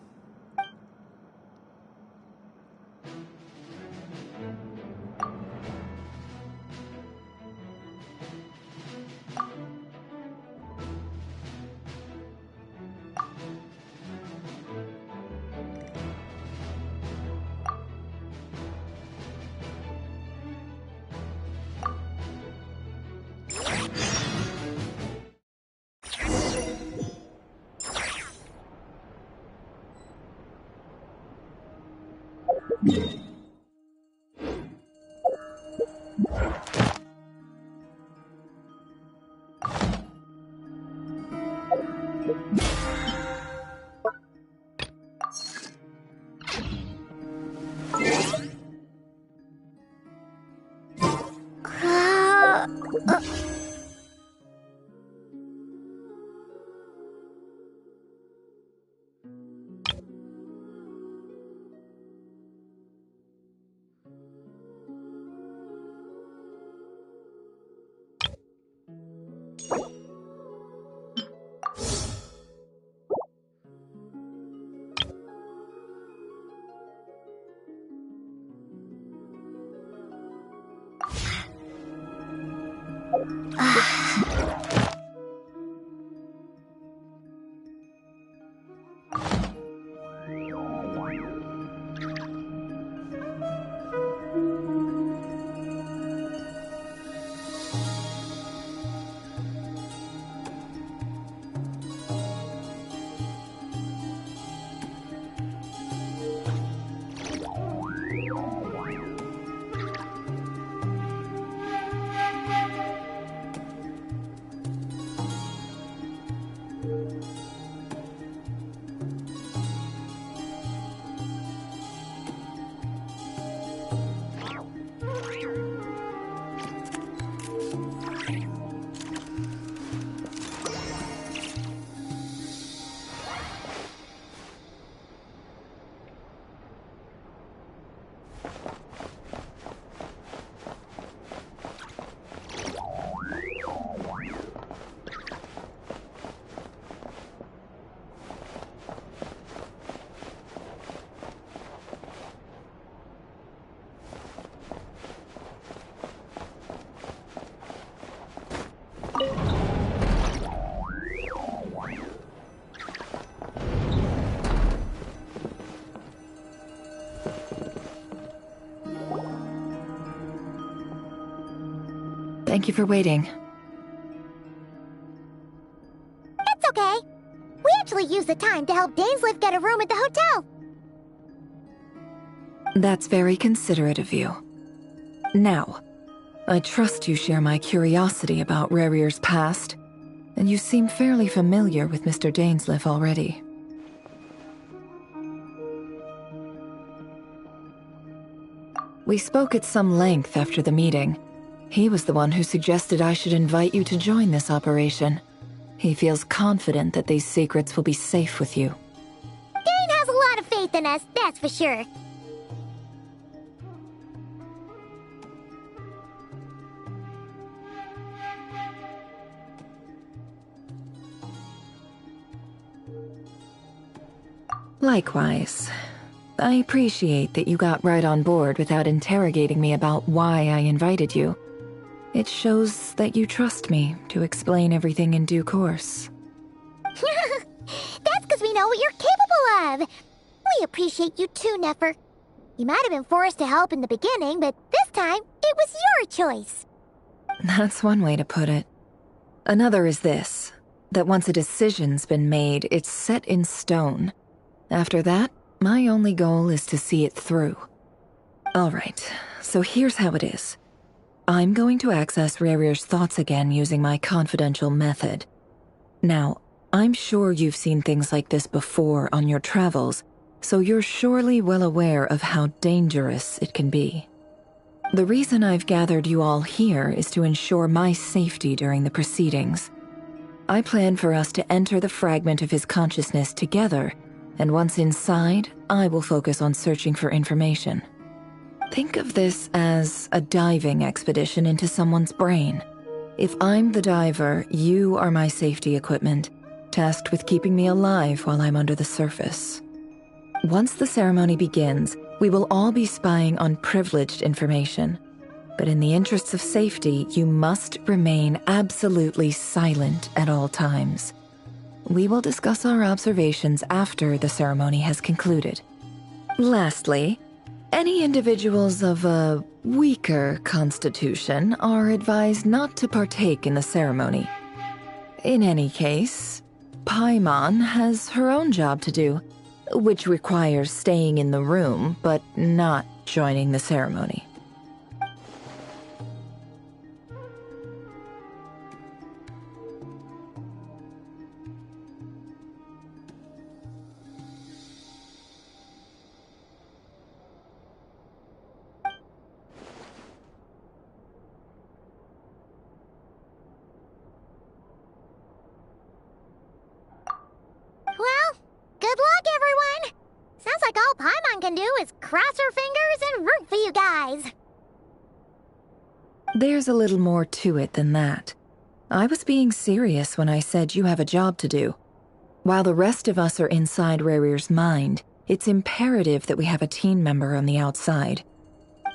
Thank you for waiting. It's okay. We actually used the time to help Dainsliff get a room at the hotel. That's very considerate of you. Now, I trust you share my curiosity about Rarier's past, and you seem fairly familiar with Mr. Dainsliff already. We spoke at some length after the meeting. He was the one who suggested I should invite you to join this operation. He feels confident that these secrets will be safe with you. Dane has a lot of faith in us, that's for sure. Likewise. I appreciate that you got right on board without interrogating me about why I invited you. It shows that you trust me to explain everything in due course. That's because we know what you're capable of. We appreciate you too, Nefer. You might have been forced to help in the beginning, but this time, it was your choice. That's one way to put it. Another is this, that once a decision's been made, it's set in stone. After that, my only goal is to see it through. Alright, so here's how it is. I'm going to access Rarier's thoughts again using my confidential method. Now, I'm sure you've seen things like this before on your travels, so you're surely well aware of how dangerous it can be. The reason I've gathered you all here is to ensure my safety during the proceedings. I plan for us to enter the fragment of his consciousness together, and once inside, I will focus on searching for information. Think of this as a diving expedition into someone's brain. If I'm the diver, you are my safety equipment, tasked with keeping me alive while I'm under the surface. Once the ceremony begins, we will all be spying on privileged information. But in the interests of safety, you must remain absolutely silent at all times. We will discuss our observations after the ceremony has concluded. Lastly, any individuals of a weaker constitution are advised not to partake in the ceremony. In any case, Paimon has her own job to do, which requires staying in the room but not joining the ceremony. Well, good luck, everyone. Sounds like all Paimon can do is cross her fingers and root for you guys. There's a little more to it than that. I was being serious when I said you have a job to do. While the rest of us are inside Rarier's mind, it's imperative that we have a team member on the outside.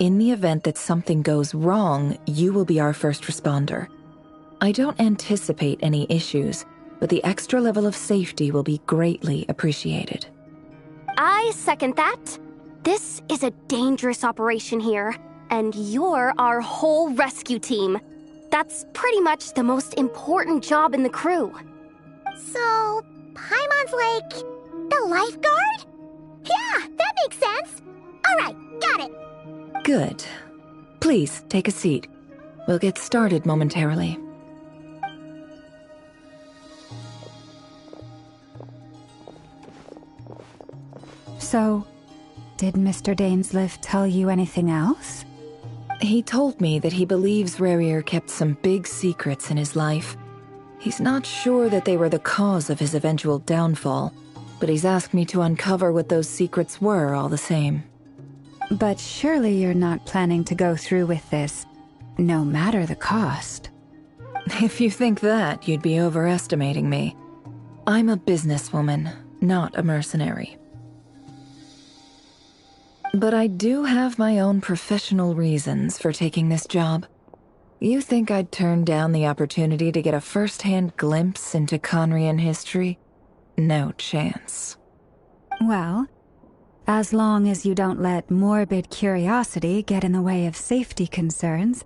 In the event that something goes wrong, you will be our first responder. I don't anticipate any issues, but the extra level of safety will be greatly appreciated. I second that. This is a dangerous operation here, and you're our whole rescue team. That's pretty much the most important job in the crew. So, Paimon's like the lifeguard? Yeah, that makes sense. Alright, got it. Good. Please, take a seat. We'll get started momentarily. So, did Mr. Dainsliff tell you anything else? He told me that he believes Rarier kept some big secrets in his life. He's not sure that they were the cause of his eventual downfall, but he's asked me to uncover what those secrets were all the same. But surely you're not planning to go through with this, no matter the cost. If you think that, you'd be overestimating me. I'm a businesswoman, not a mercenary. But I do have my own professional reasons for taking this job. You think I'd turn down the opportunity to get a first-hand glimpse into Conrian history? No chance. Well, as long as you don't let morbid curiosity get in the way of safety concerns,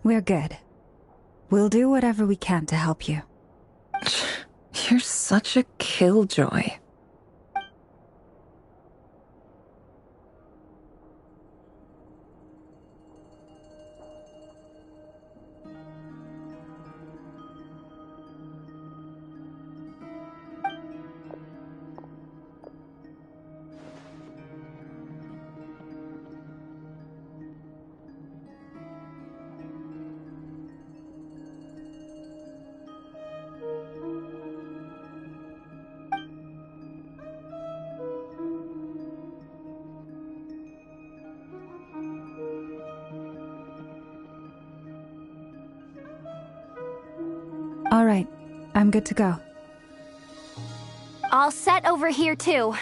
we're good. We'll do whatever we can to help you. You're such a killjoy. All right, I'm good to go. All set over here, too.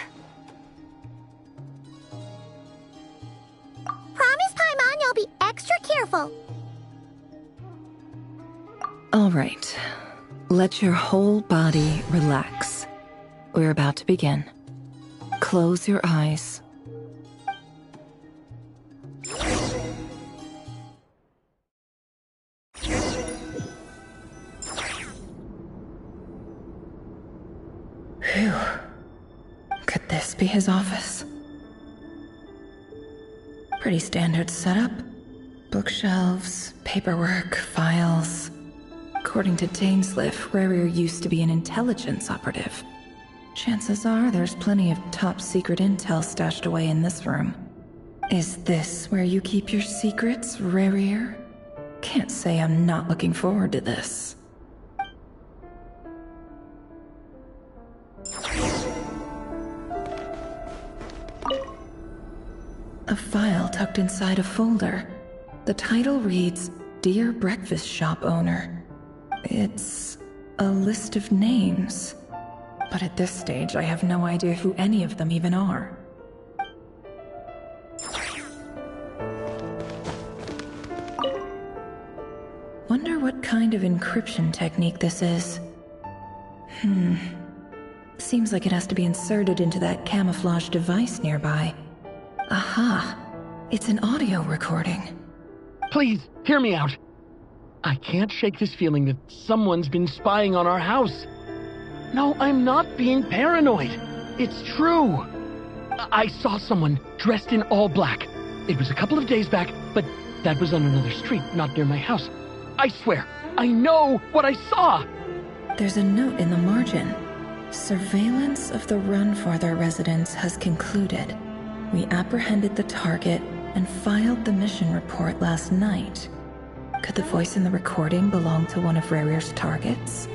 Promise, Paimon, you'll be extra careful. All right. Let your whole body relax. We're about to begin. Close your eyes. Phew. Could this be his office? Pretty standard setup. Bookshelves, paperwork, files. According to Dainsliff, Rarier used to be an intelligence operative. Chances are there's plenty of top-secret intel stashed away in this room. Is this where you keep your secrets, Rarier? Can't say I'm not looking forward to this. A file tucked inside a folder. The title reads, Dear Breakfast Shop Owner. It's a list of names. But at this stage, I have no idea who any of them even are. Wonder what kind of encryption technique this is. Seems like it has to be inserted into that camouflage device nearby. Aha! It's an audio recording. Please, hear me out. I can't shake this feeling that someone's been spying on our house. No, I'm not being paranoid. It's true. I saw someone dressed in all black. It was a couple of days back, but that was on another street, not near my house. I swear, I know what I saw. There's a note in the margin. Surveillance of the Runfarther residence has concluded. We apprehended the target and filed the mission report last night. Could the voice in the recording belong to one of Rarier's targets?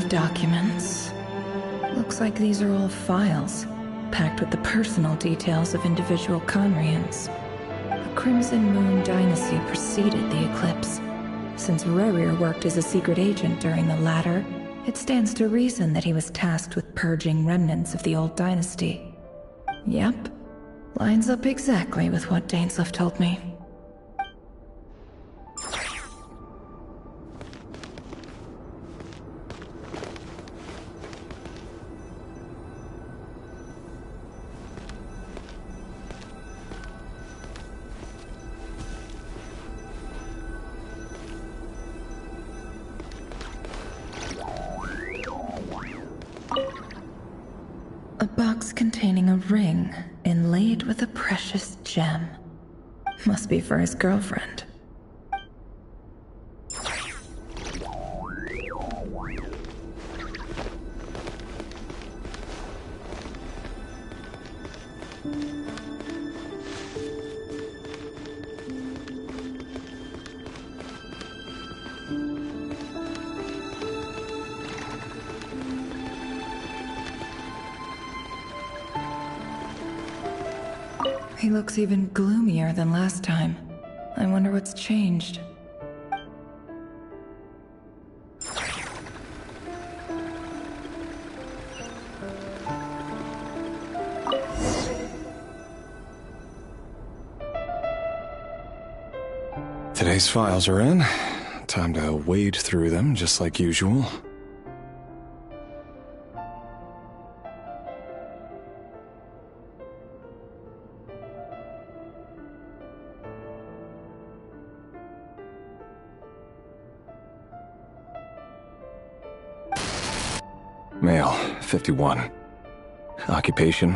Documents. Looks like these are all files, packed with the personal details of individual Conrians. The Crimson Moon Dynasty preceded the eclipse. Since Rarier worked as a secret agent during the latter, it stands to reason that he was tasked with purging remnants of the old dynasty. Yep, lines up exactly with what Dainsliff told me. A box containing a ring inlaid with a precious gem. Must be for his girlfriend. He looks even gloomier than last time. I wonder what's changed. Today's files are in. Time to wade through them just like usual. Male, 51. Occupation,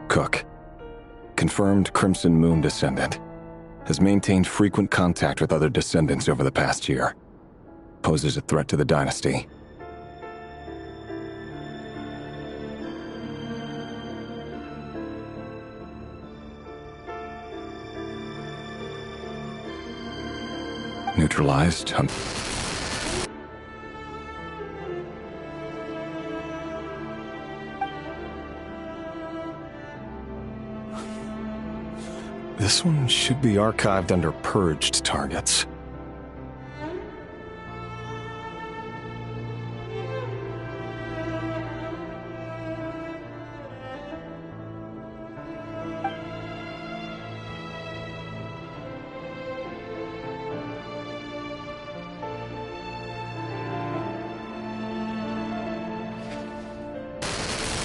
cook. Confirmed Crimson Moon descendant. Has maintained frequent contact with other descendants over the past year. Poses a threat to the dynasty. Neutralized. This one should be archived under purged targets.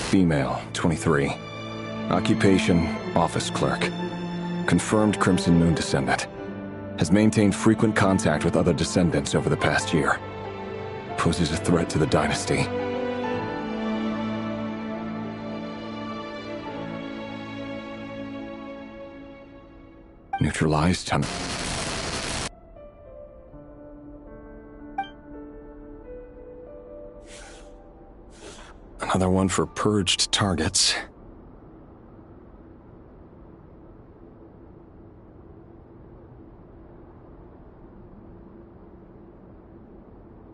Female, 23. Occupation, office clerk. Confirmed Crimson Moon descendant. Has maintained frequent contact with other descendants over the past year. Poses a threat to the dynasty. Neutralized. Another one for purged targets.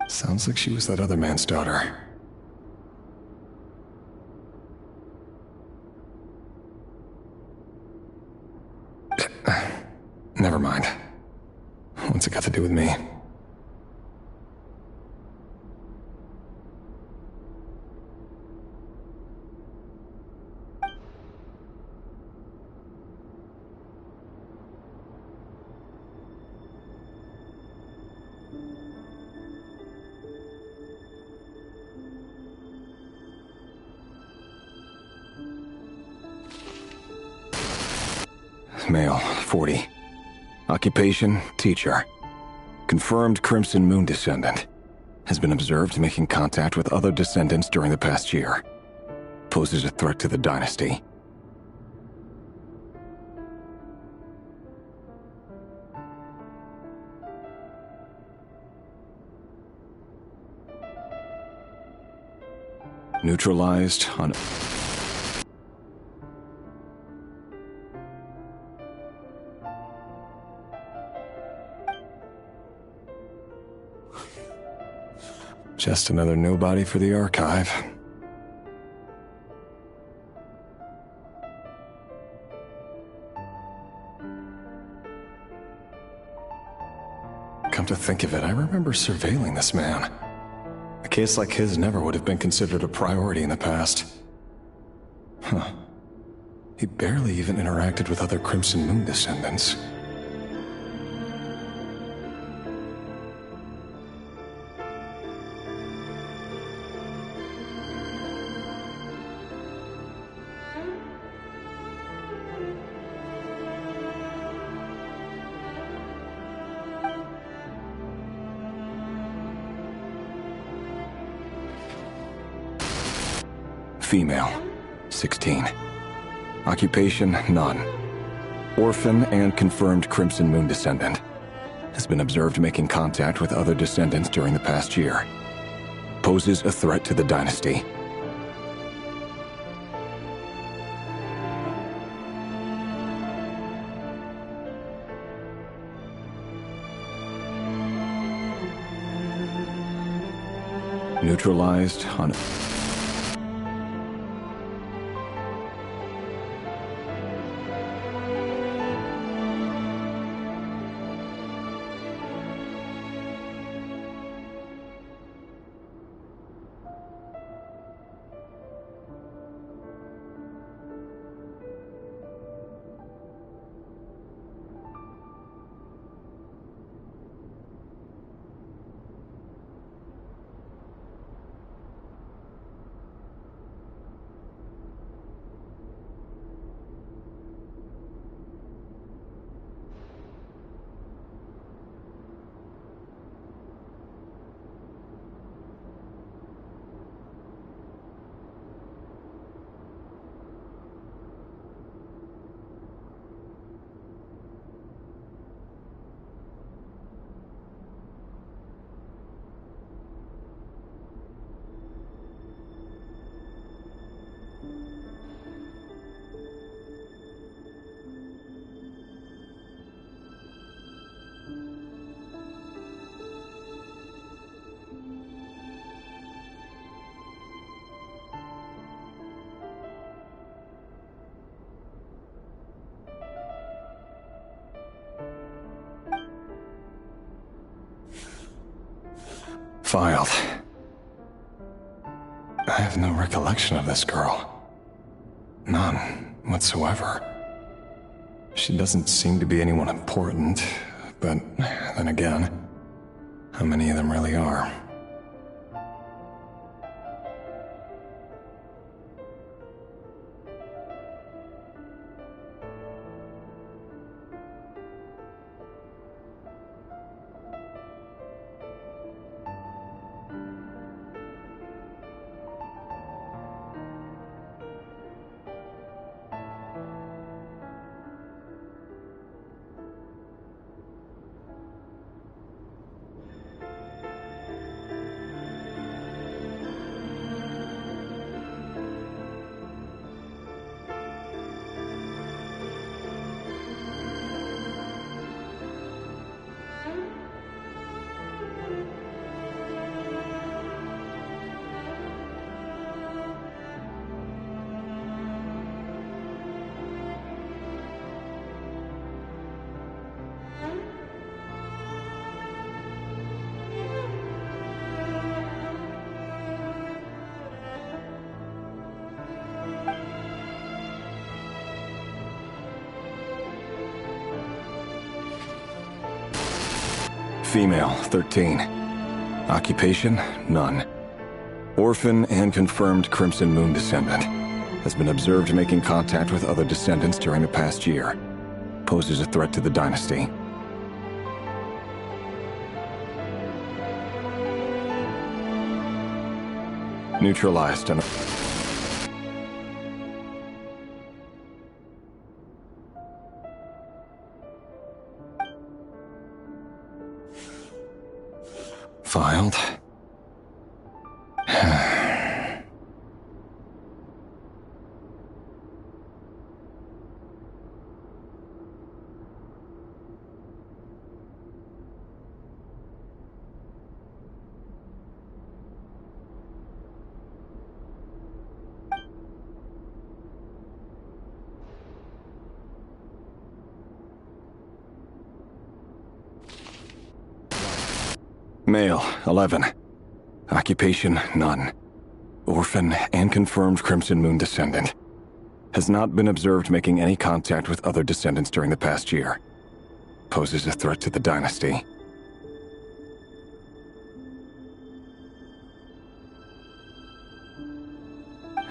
Sounds like she was that other man's daughter. Never mind. What's it got to do with me? Male, 40. Occupation, teacher. Confirmed Crimson Moon descendant. Has been observed making contact with other descendants during the past year. Poses a threat to the dynasty. Neutralized on... Just another nobody for the archive. Come to think of it, I remember surveilling this man. A case like his never would have been considered a priority in the past. Huh. He barely even interacted with other Crimson Moon descendants. Female, 16. Occupation, none. Orphan and confirmed Crimson Moon descendant. Has been observed making contact with other descendants during the past year. Poses a threat to the dynasty. Neutralized on... Filed. I have no recollection of this girl. None whatsoever. She doesn't seem to be anyone important, but then again, how many of them really are? Female, 13. Occupation, none. Orphan and confirmed Crimson Moon descendant. Has been observed making contact with other descendants during the past year. Poses a threat to the dynasty. Neutralized and... Filed. Male, 11. Occupation, none. Orphan and confirmed Crimson Moon descendant. Has not been observed making any contact with other descendants during the past year. Poses a threat to the dynasty.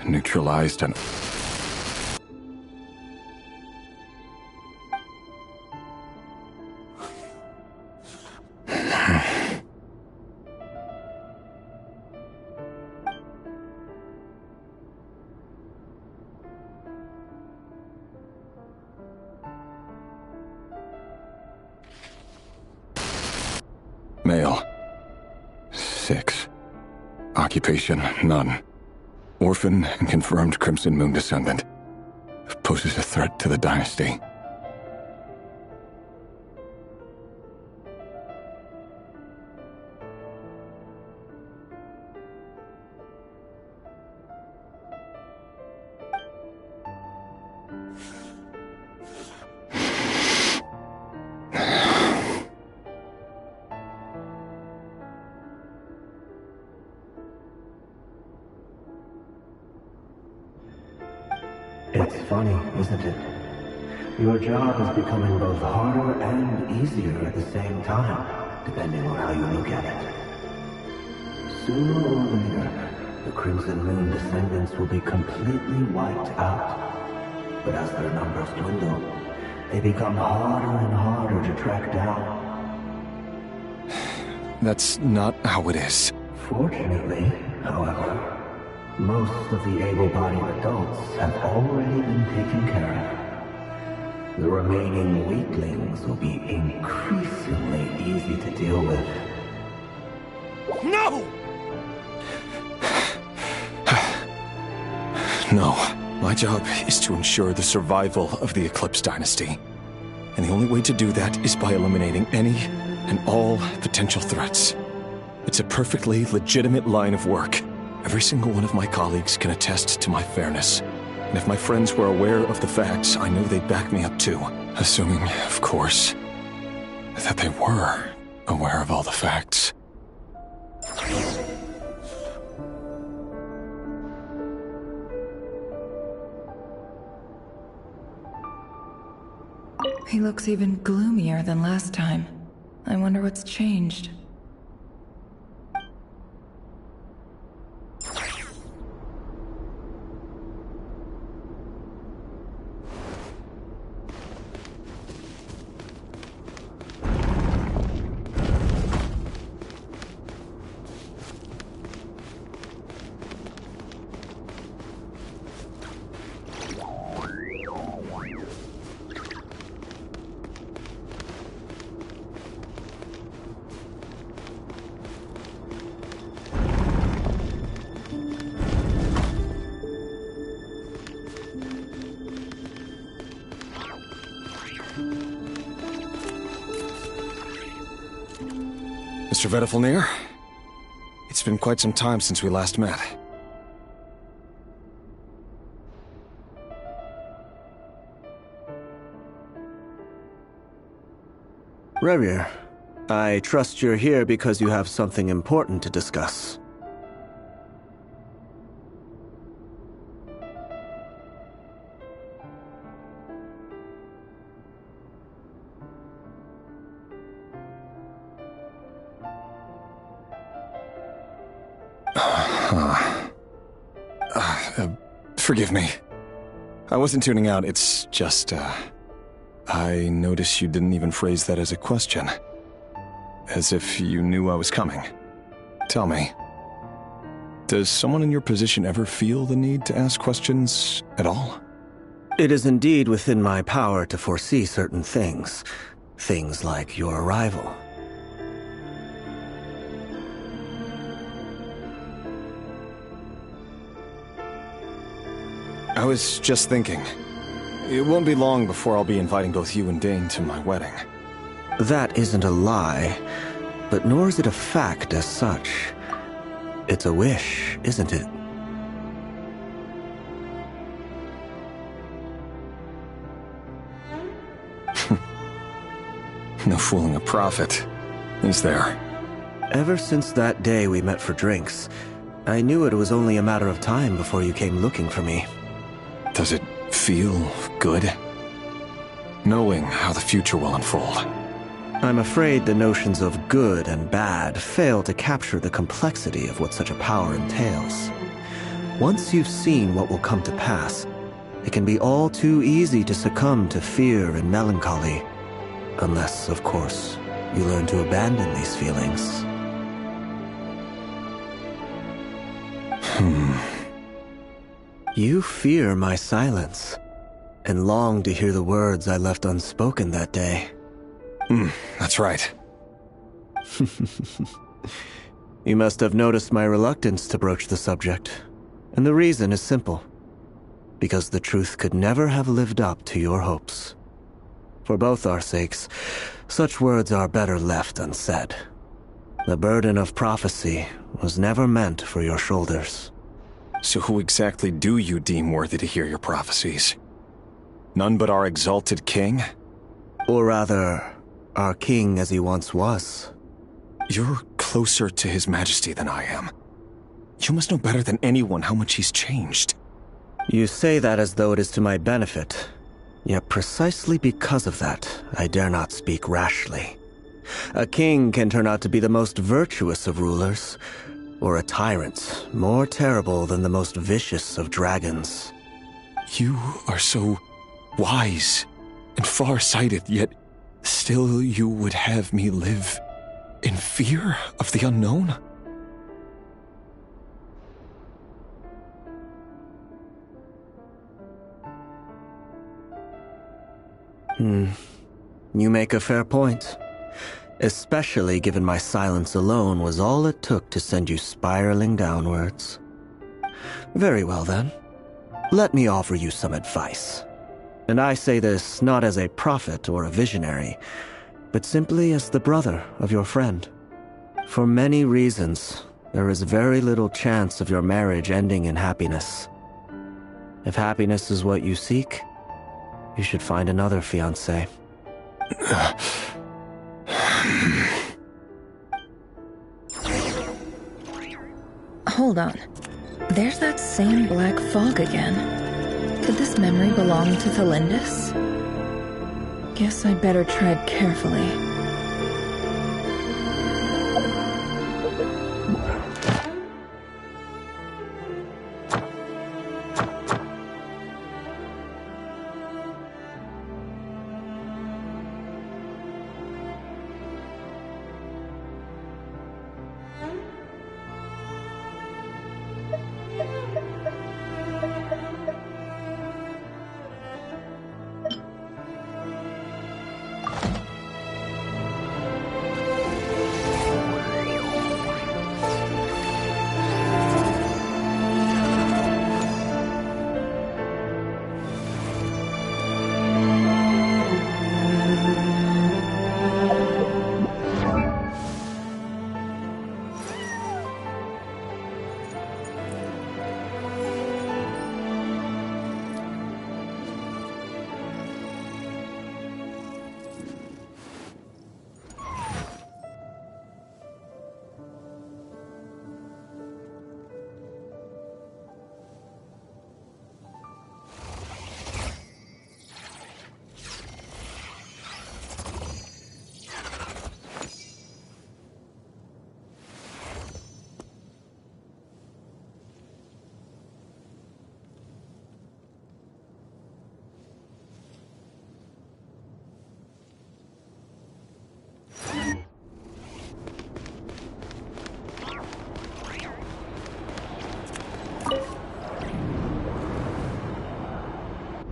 Neutralized and... Male. 6. Occupation, none. Orphan and confirmed Crimson Moon descendant. Poses a threat to the dynasty. It's funny, isn't it? Your job is becoming both harder and easier at the same time, depending on how you look at it. Sooner or later, the Crimson Moon descendants will be completely wiped out. But as their numbers dwindle, they become harder and harder to track down. That's not how it is. Fortunately, however, most of the able-bodied adults have already been taken care of. The remaining weaklings will be increasingly easy to deal with. No! No. My job is to ensure the survival of the Eclipse Dynasty. And the only way to do that is by eliminating any and all potential threats. It's a perfectly legitimate line of work. Every single one of my colleagues can attest to my fairness. And if my friends were aware of the facts, I know they'd back me up too. Assuming, of course, that they were aware of all the facts. He looks even gloomier than last time. I wonder what's changed. Mr. Vedifalnir? It's been quite some time since we last met. Rerir, I trust you're here because you have something important to discuss. Forgive me. I wasn't tuning out, it's just, I noticed you didn't even phrase that as a question. As if you knew I was coming. Tell me, does someone in your position ever feel the need to ask questions at all? It is indeed within my power to foresee certain things. Things like your arrival. I was just thinking, it won't be long before I'll be inviting both you and Dane to my wedding. That isn't a lie, but nor is it a fact as such. It's a wish, isn't it? No fooling a prophet, is there? Ever since that day we met for drinks, I knew it was only a matter of time before you came looking for me. Does it feel good? Knowing how the future will unfold. I'm afraid the notions of good and bad fail to capture the complexity of what such a power entails. Once you've seen what will come to pass, it can be all too easy to succumb to fear and melancholy. Unless, of course, you learn to abandon these feelings. You fear my silence, and long to hear the words I left unspoken that day. That's right. You must have noticed my reluctance to broach the subject, and the reason is simple. Because the truth could never have lived up to your hopes. For both our sakes, such words are better left unsaid. The burden of prophecy was never meant for your shoulders. So who exactly do you deem worthy to hear your prophecies? None but our exalted king? Or rather, our king as he once was. You're closer to his majesty than I am. You must know better than anyone how much he's changed. You say that as though it is to my benefit. Yet precisely because of that, I dare not speak rashly. A king can turn out to be the most virtuous of rulers, or a tyrant more terrible than the most vicious of dragons. You are so wise and far-sighted, yet still you would have me live in fear of the unknown? You make a fair point. Especially given my silence alone was all it took to send you spiraling downwards. Very well then. Let me offer you some advice. And I say this not as a prophet or a visionary, but simply as the brother of your friend. For many reasons, there is very little chance of your marriage ending in happiness. If happiness is what you seek, you should find another fiancé. Hold on. There's that same black fog again. Could this memory belong to Thalindis? Guess I'd better tread carefully.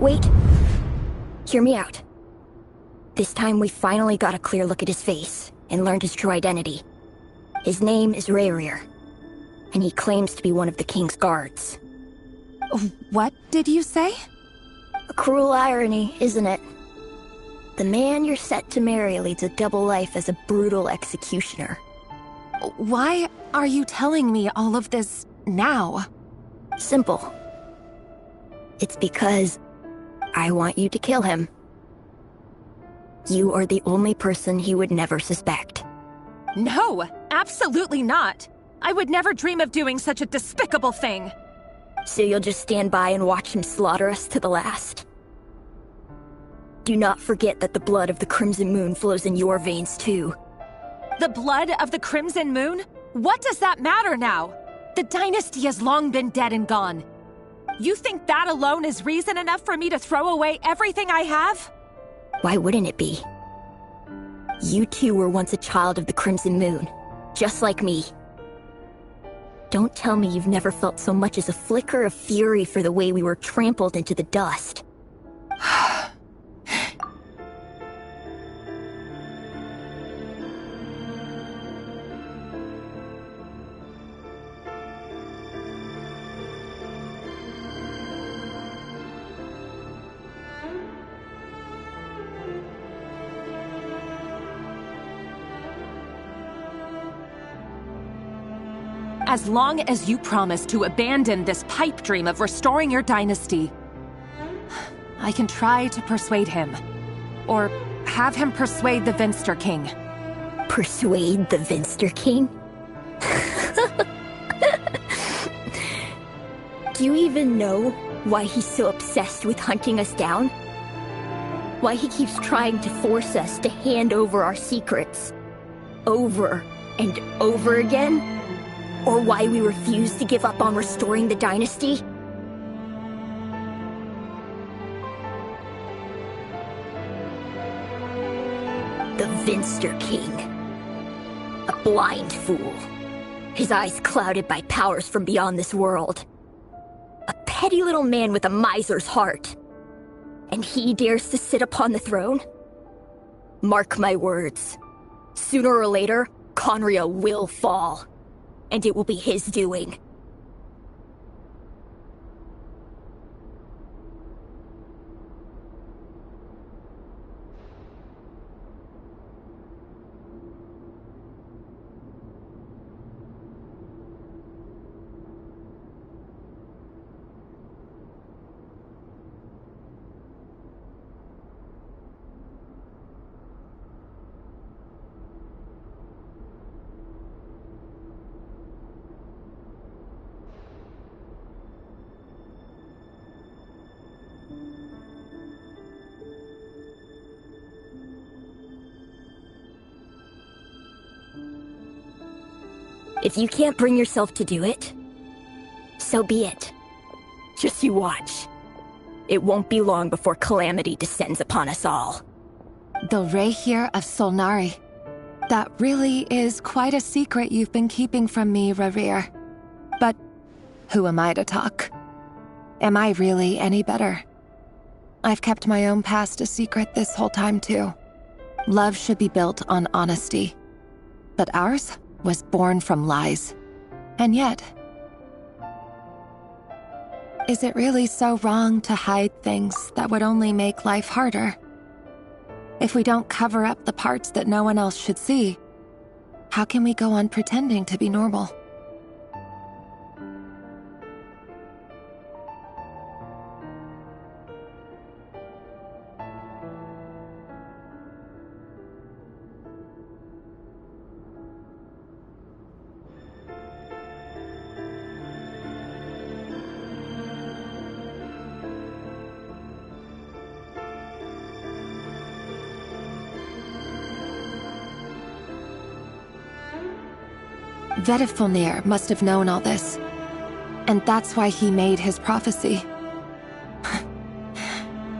Wait. Hear me out. This time we finally got a clear look at his face, and learned his true identity. His name is Rayrir, and he claims to be one of the king's guards. What did you say? A cruel irony, isn't it? The man you're set to marry leads a double life as a brutal executioner. Why are you telling me all of this now? Simple. It's because I want you to kill him. You are the only person he would never suspect. No, absolutely not. I would never dream of doing such a despicable thing. So you'll just stand by and watch him slaughter us to the last? Do not forget that the blood of the Crimson Moon flows in your veins too. The blood of the Crimson Moon? What does that matter now? The dynasty has long been dead and gone. You think that alone is reason enough for me to throw away everything I have? Why wouldn't it be? You two were once a child of the Crimson Moon, just like me. Don't tell me you've never felt so much as a flicker of fury for the way we were trampled into the dust. As long as you promise to abandon this pipe dream of restoring your dynasty, I can try to persuade him. Or have him persuade the Vinster King. Persuade the Vinster King? Do you even know why he's so obsessed with hunting us down? Why he keeps trying to force us to hand over our secrets? Over and over again? Or why we refuse to give up on restoring the dynasty? The Vinster King. A blind fool. His eyes clouded by powers from beyond this world. A petty little man with a miser's heart. And he dares to sit upon the throne? Mark my words. Sooner or later, Conria will fall. And it will be his doing. If you can't bring yourself to do it, so be it. Just you watch. It won't be long before calamity descends upon us all. The Rehir of Solnari. That really is quite a secret you've been keeping from me, Rerir. But who am I to talk? Am I really any better? I've kept my own past a secret this whole time, too. Love should be built on honesty. But ours was born from lies. And yet, is it really so wrong to hide things that would only make life harder? If we don't cover up the parts that no one else should see, how can we go on pretending to be normal? Vedifulnir must have known all this, and that's why he made his prophecy.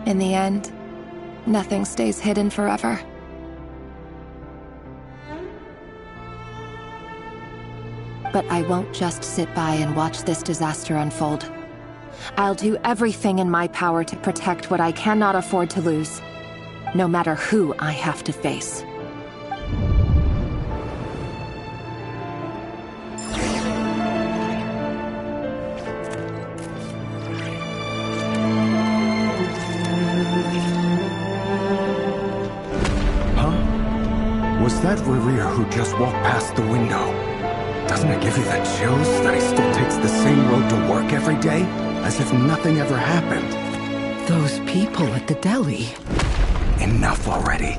In the end, nothing stays hidden forever. But I won't just sit by and watch this disaster unfold. I'll do everything in my power to protect what I cannot afford to lose, no matter who I have to face. Was that Rerir who just walked past the window? Doesn't it give you the chills that he still takes the same road to work every day? As if nothing ever happened. Those people at the deli. Enough already.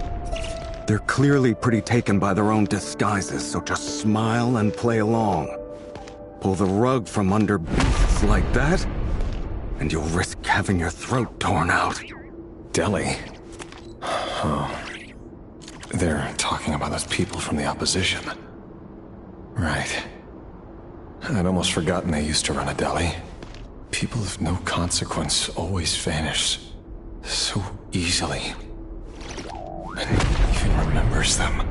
They're clearly pretty taken by their own disguises, so just smile and play along. Pull the rug from under beasts like that, and you'll risk having your throat torn out. Deli? Oh. They're talking about those people from the opposition. Right. I'd almost forgotten they used to run a deli. People of no consequence always vanish so easily. And no one even remembers them.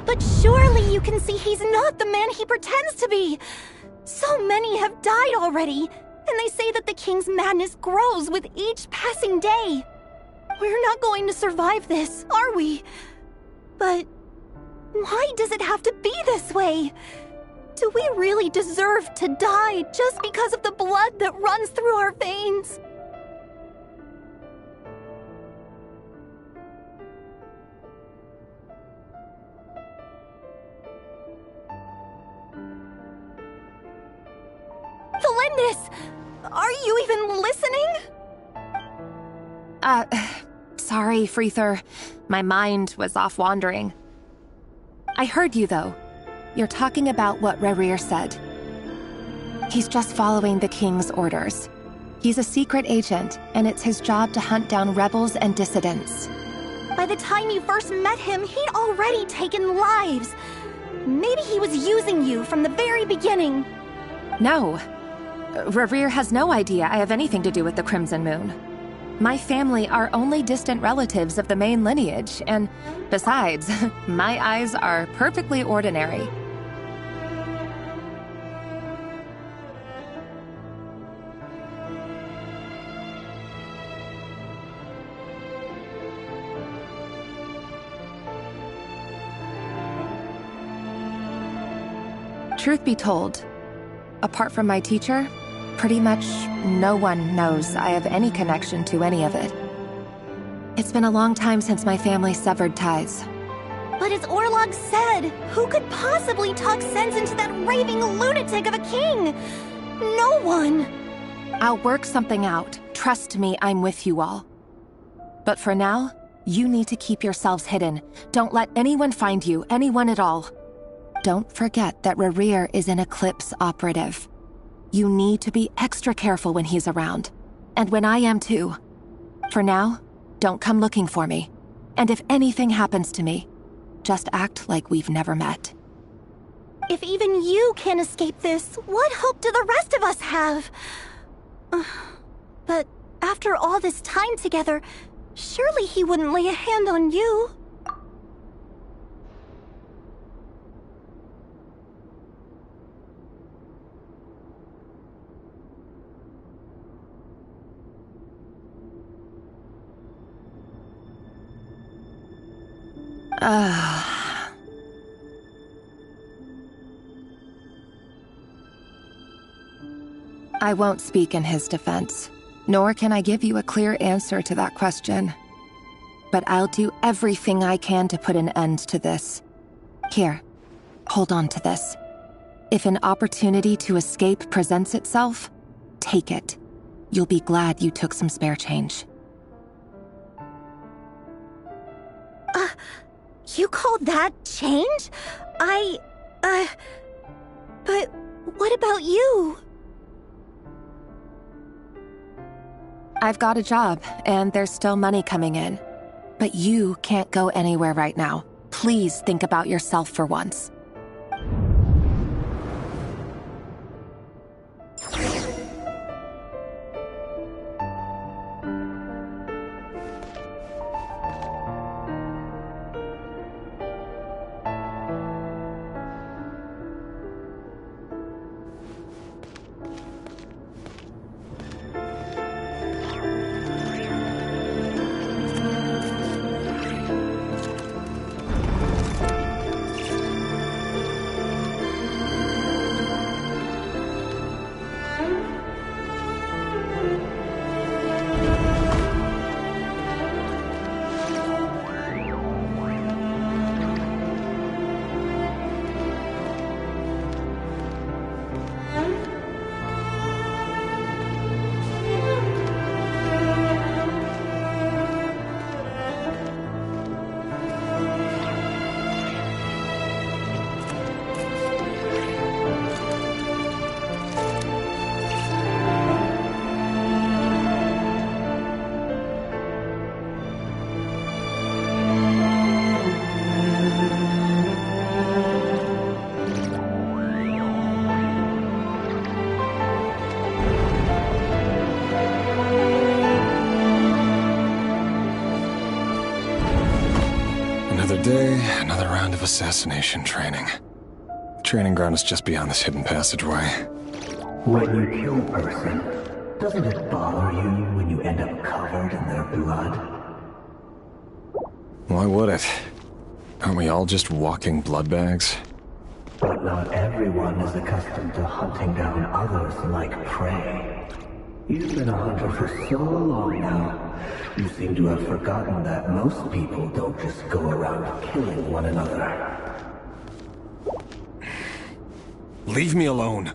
But surely you can see he's not the man he pretends to be! So many have died already, and they say that the king's madness grows with each passing day. We're not going to survive this, are we? But why does it have to be this way? Do we really deserve to die just because of the blood that runs through our veins? Felindis! Are you even listening? Sorry, Freether. My mind was off wandering. I heard you, though. You're talking about what Rerir said. He's just following the king's orders. He's a secret agent, and it's his job to hunt down rebels and dissidents. By the time you first met him, he'd already taken lives. Maybe he was using you from the very beginning. No. Rerir has no idea I have anything to do with the Crimson Moon. My family are only distant relatives of the main lineage, and besides, my eyes are perfectly ordinary. Truth be told, apart from my teacher, Pretty much no one knows I have any connection to any of it. It's been a long time since my family severed ties. But as Orlog said, who could possibly talk sense into that raving lunatic of a king? No one! I'll work something out. Trust me, I'm with you all. But for now, you need to keep yourselves hidden. Don't let anyone find you, anyone at all. Don't forget that Rerir is an Eclipse operative. You need to be extra careful when he's around. And when I am too. For now, don't come looking for me. And if anything happens to me, just act like we've never met. If even you can't escape this, what hope do the rest of us have? But after all this time together, surely he wouldn't lay a hand on you. I won't speak in his defense, nor can I give you a clear answer to that question. But I'll do everything I can to put an end to this. Here, hold on to this. If an opportunity to escape presents itself, take it. You'll be glad you took some spare change. You call that change? But what about you? I've got a job, and there's still money coming in. But you can't go anywhere right now. Please think about yourself for once. Another day, another round of assassination training. The training ground is just beyond this hidden passageway. When you kill a person, doesn't it bother you when you end up covered in their blood? Why would it? Aren't we all just walking blood bags? But not everyone is accustomed to hunting down others like prey. You've been a hunter for so long now, you seem to have forgotten that most people don't just go around killing one another. Leave me alone.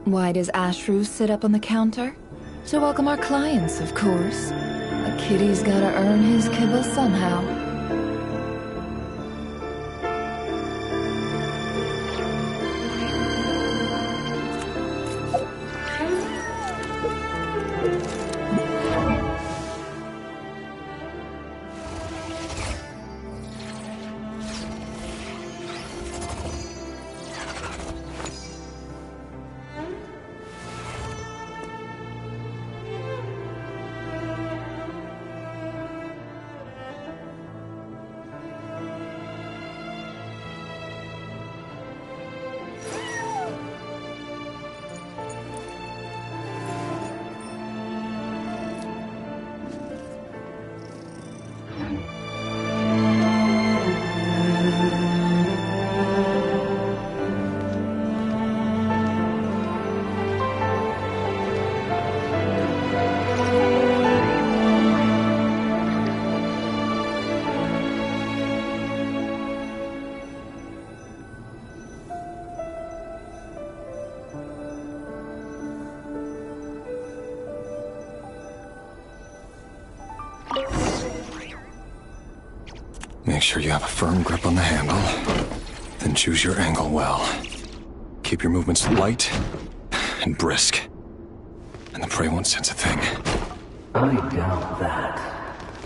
Why does Ashru sit up on the counter? To welcome our clients, of course. A kitty's gotta earn his kibble somehow. Make sure you have a firm grip on the handle, then choose your angle well. Keep your movements light and brisk, and the prey won't sense a thing. I doubt that.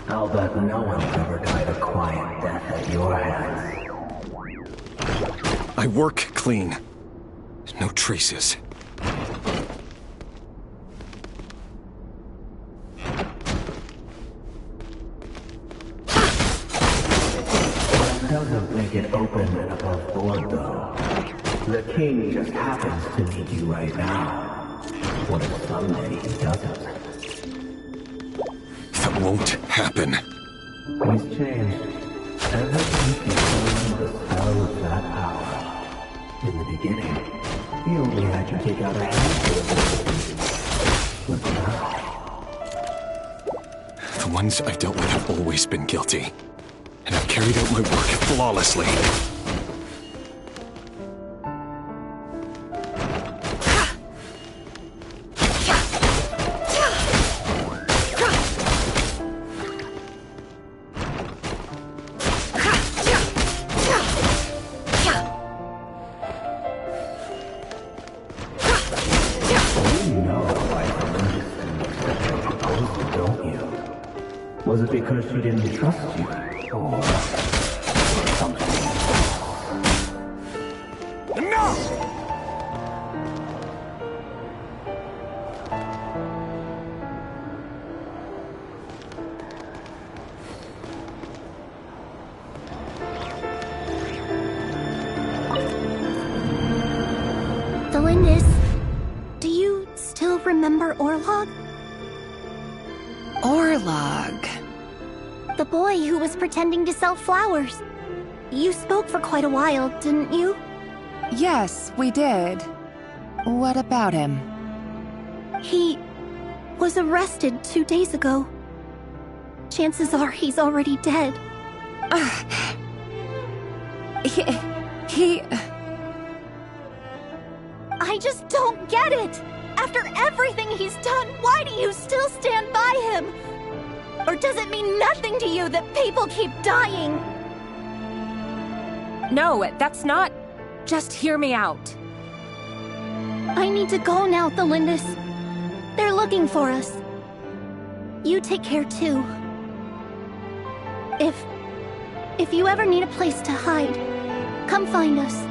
I'll bet no one's ever died a quiet death at your hands. I work clean. No traces. Doesn't make it open and above board, though. The king just happens to need you right now. What if someday he doesn't? That won't happen. He's changed. Ever since he learned the spell of that power. In the beginning, he only had you take out a handful of things. But now... The ones I've dealt with have always been guilty. And I've carried out my work flawlessly. Was it because she didn't trust you? Or something? Enough! Delindis, do you still remember Orlog? Orlog. The boy who was pretending to sell flowers. You spoke for quite a while, didn't you? Yes, we did. What about him? He was arrested 2 days ago. Chances are he's already dead. He... I just don't get it! After everything he's done, why do you still stand by him? Or does it mean nothing to you that people keep dying? No, that's not... Just hear me out. I need to go now, Thelindis. They're looking for us. You take care too. If you ever need a place to hide, come find us.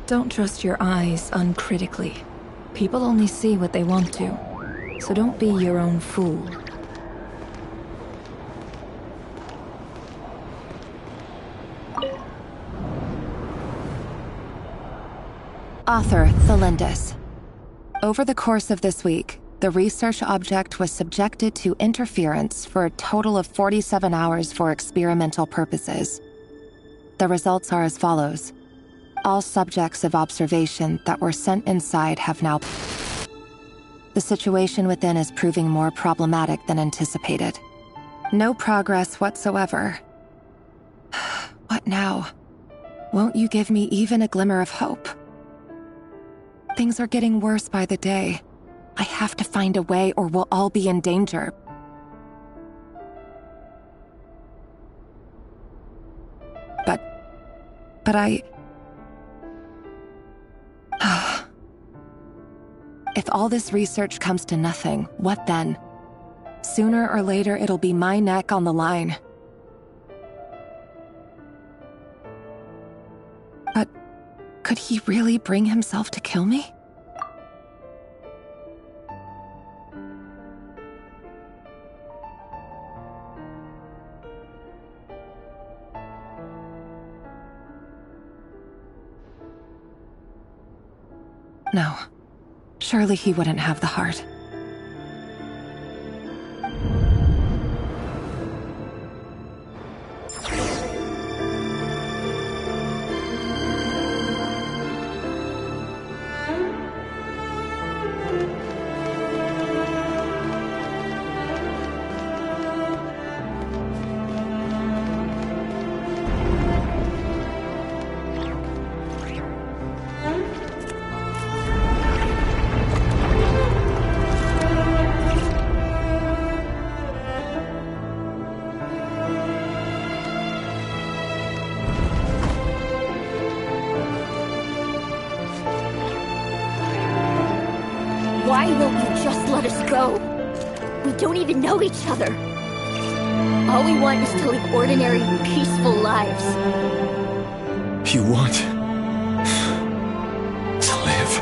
Don't trust your eyes uncritically. People only see what they want to, so don't be your own fool. Author Thelindis. Over the course of this week, the research object was subjected to interference for a total of 47 hours for experimental purposes. The results are as follows. All subjects of observation that were sent inside have now... The situation within is proving more problematic than anticipated. No progress whatsoever. What now? Won't you give me even a glimmer of hope? Things are getting worse by the day. I have to find a way or we'll all be in danger. But I... If all this research comes to nothing, what then? Sooner or later, it'll be my neck on the line. But could he really bring himself to kill me? No. Surely he wouldn't have the heart. Why won't you just let us go? We don't even know each other. All we want is to live ordinary, peaceful lives. You want to live.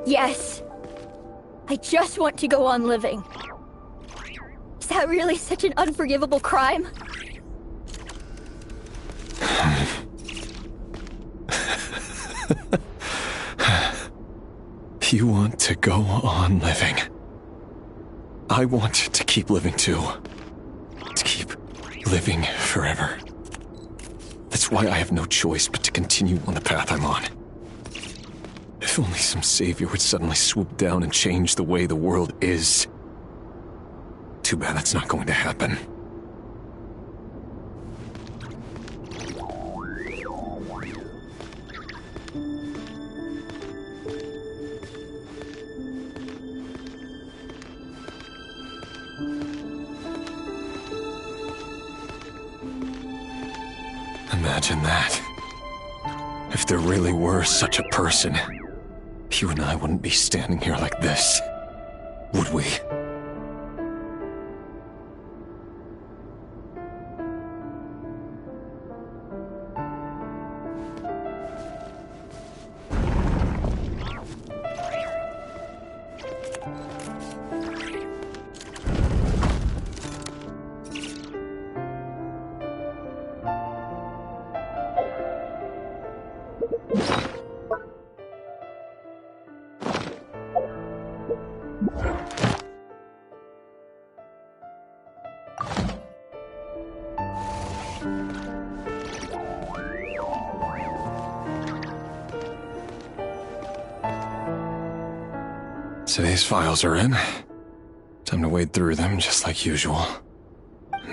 Yes. I just want to go on living. Is that really such an unforgivable crime? You want to go on living. I want to keep living too. To keep living forever. That's why I have no choice but to continue on the path I'm on. If only some savior would suddenly swoop down and change the way the world is. Too bad that's not going to happen. Imagine that. If there really were such a person, you and I wouldn't be standing here like this, would we? Today's files are in. Time to wade through them just like usual.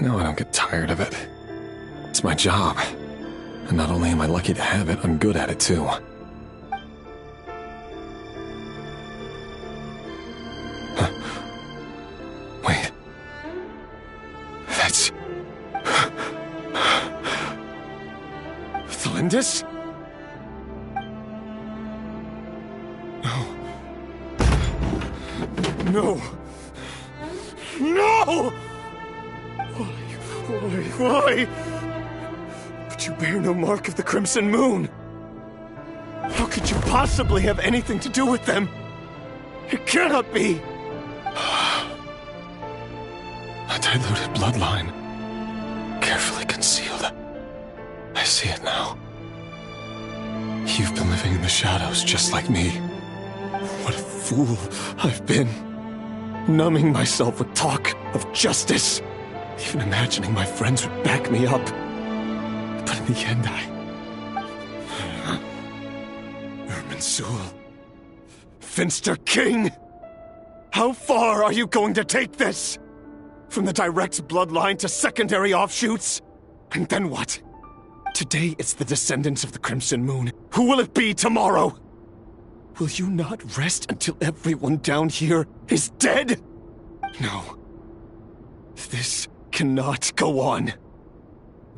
No, I don't get tired of it. It's my job. And not only am I lucky to have it, I'm good at it too. Huh. Wait. That's... Thalindis? No! No! Why? But you bear no mark of the Crimson Moon! How could you possibly have anything to do with them? It cannot be! A diluted bloodline. Carefully concealed. I see it now. You've been living in the shadows just like me. What a fool I've been. Numbing myself with talk of justice. Even imagining my friends would back me up. But in the end, Irminsul. Finster King! How far are you going to take this? From the direct bloodline to secondary offshoots? And then what? Today it's the descendants of the Crimson Moon. Who will it be tomorrow? Will you not rest until everyone down here is dead? No. This cannot go on.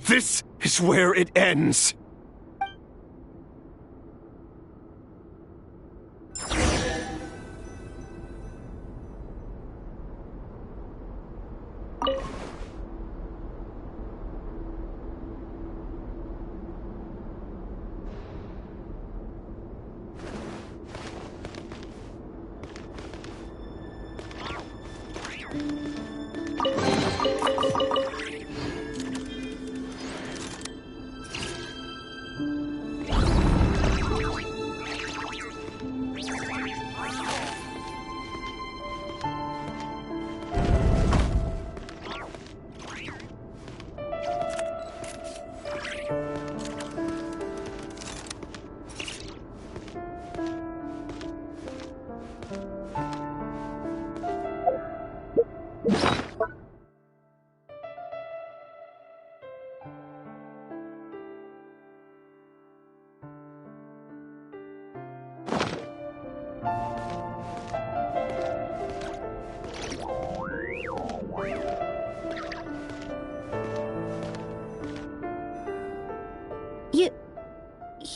This is where it ends.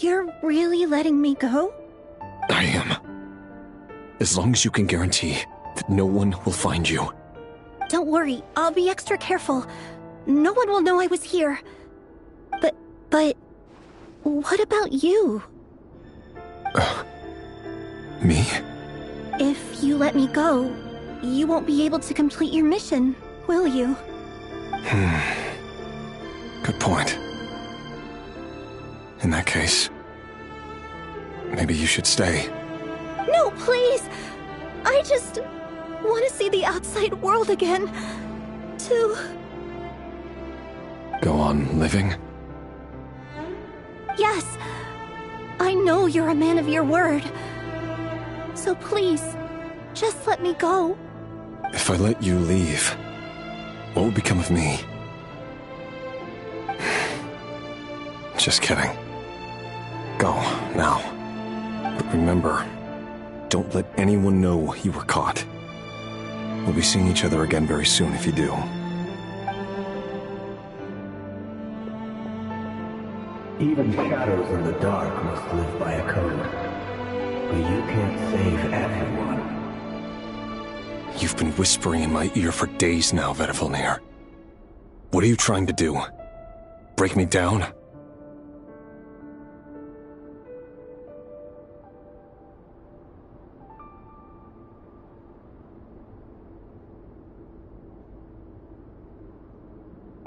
You're really letting me go? I am. As long as you can guarantee that no one will find you. Don't worry, I'll be extra careful. No one will know I was here. But... what about you? Me? If you let me go, you won't be able to complete your mission, will you? Good point. In that case, maybe you should stay. No, please! I just want to see the outside world again. To... Go on living? Yes! I know you're a man of your word. So please, just let me go. If I let you leave, what will become of me? Just kidding. Go, now. But remember, don't let anyone know you were caught. We'll be seeing each other again very soon if you do. Even shadows in the dark must live by a code. But you can't save everyone. You've been whispering in my ear for days now, Vedifalnir. What are you trying to do? Break me down?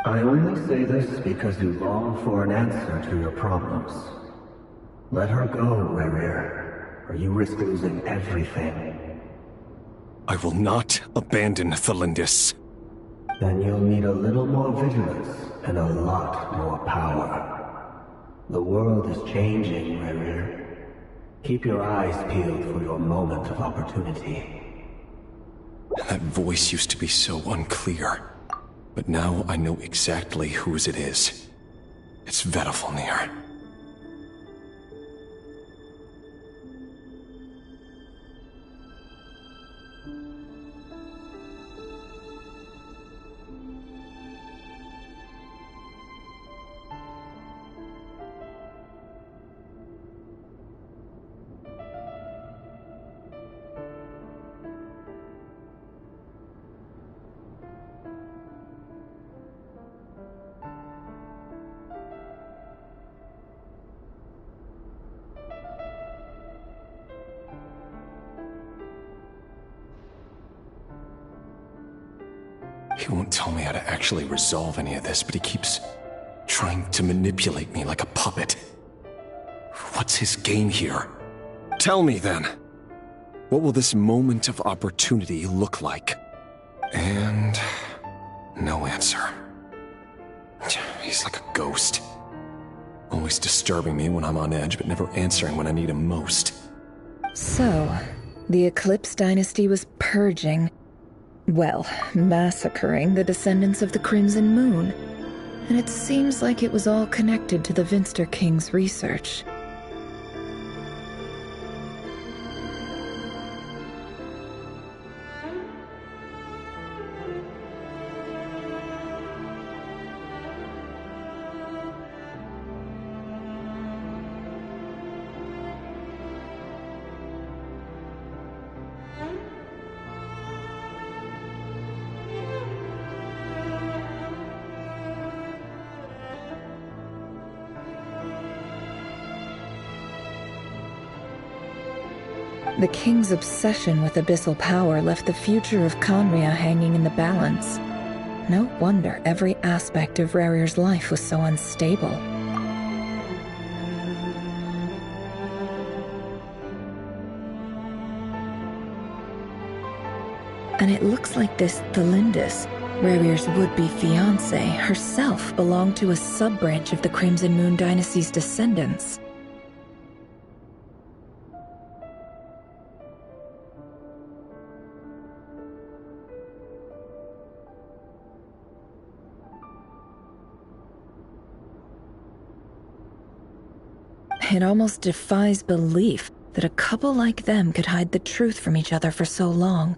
I only say this because you long for an answer to your problems. Let her go, Rerir, or you risk losing everything. I will not abandon Thelindis. Then you'll need a little more vigilance and a lot more power. The world is changing, Rerir. Keep your eyes peeled for your moment of opportunity. That voice used to be so unclear. But now I know exactly whose it is. It's Vedifalnir. He won't tell me how to actually resolve any of this, but he keeps trying to manipulate me like a puppet. What's his game here? Tell me then. What will this moment of opportunity look like? And no answer. He's like a ghost. Always disturbing me when I'm on edge, but never answering when I need him most. So, the Eclipse Dynasty was purging, well, massacring the descendants of the Crimson Moon. And it seems like it was all connected to the Vinster King's research. The king's obsession with abyssal power left the future of Conria hanging in the balance. No wonder every aspect of Rarir's life was so unstable. And it looks like this Thelindis, Rarir's would-be fiancé, herself belonged to a sub-branch of the Crimson Moon Dynasty's descendants. It almost defies belief that a couple like them could hide the truth from each other for so long.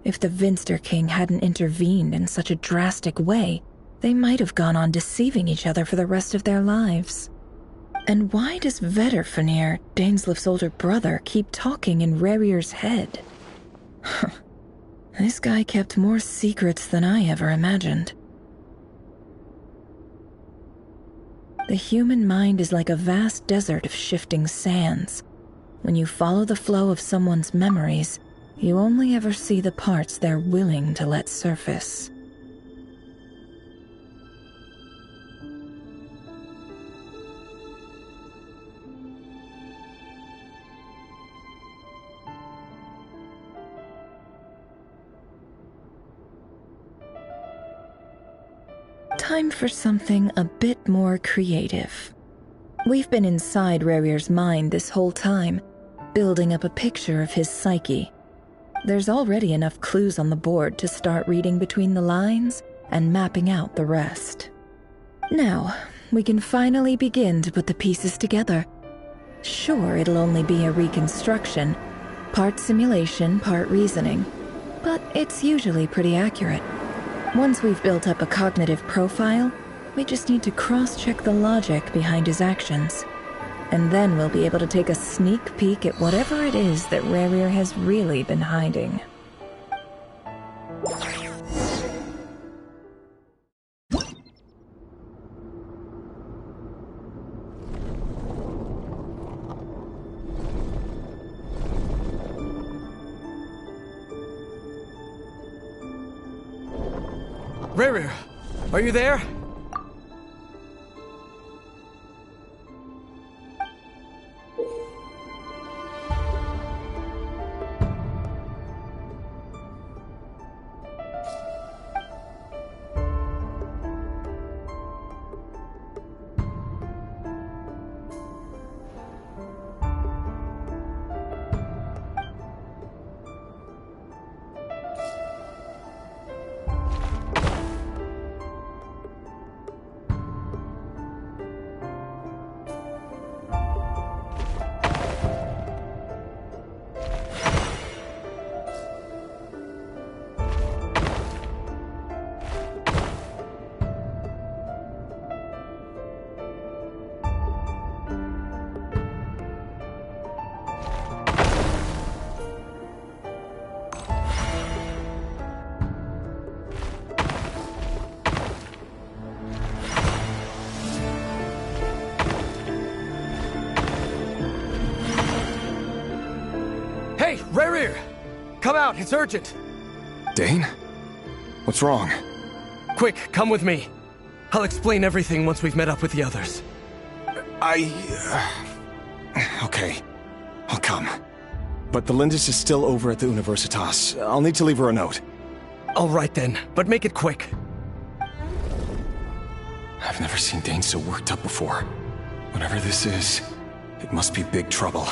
If the Vinster King hadn't intervened in such a drastic way, they might have gone on deceiving each other for the rest of their lives. And why does Vedderfanir, Daneslif's older brother, keep talking in Rarir's head? This guy kept more secrets than I ever imagined. The human mind is like a vast desert of shifting sands. When you follow the flow of someone's memories, you only ever see the parts they're willing to let surface. Time for something a bit more creative. We've been inside Rarir's mind this whole time, building up a picture of his psyche. There's already enough clues on the board to start reading between the lines and mapping out the rest. Now, we can finally begin to put the pieces together. Sure, it'll only be a reconstruction, part simulation, part reasoning, but it's usually pretty accurate. Once we've built up a cognitive profile, we just need to cross-check the logic behind his actions. And then we'll be able to take a sneak peek at whatever it is that Rarir has really been hiding. Rarir, are you there? Hey, Rarir! Come out, it's urgent! Dane? What's wrong? Quick, come with me. I'll explain everything once we've met up with the others. Okay. I'll come. But the Lindis is still over at the Universitas. I'll need to leave her a note. All right then, but make it quick. I've never seen Dane so worked up before. Whatever this is, it must be big trouble.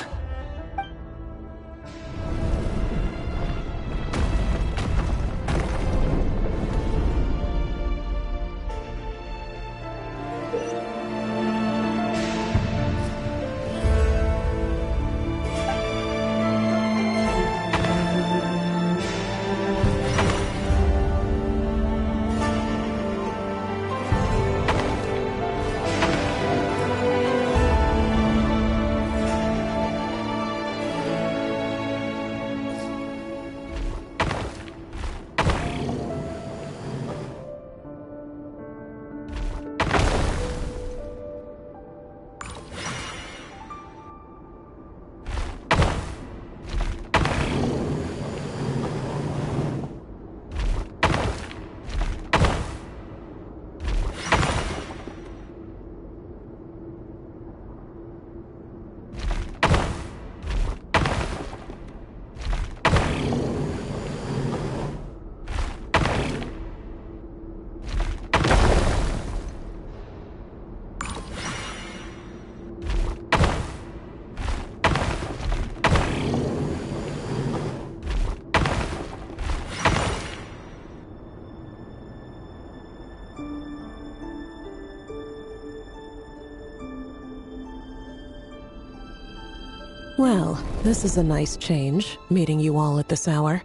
Well, this is a nice change, meeting you all at this hour.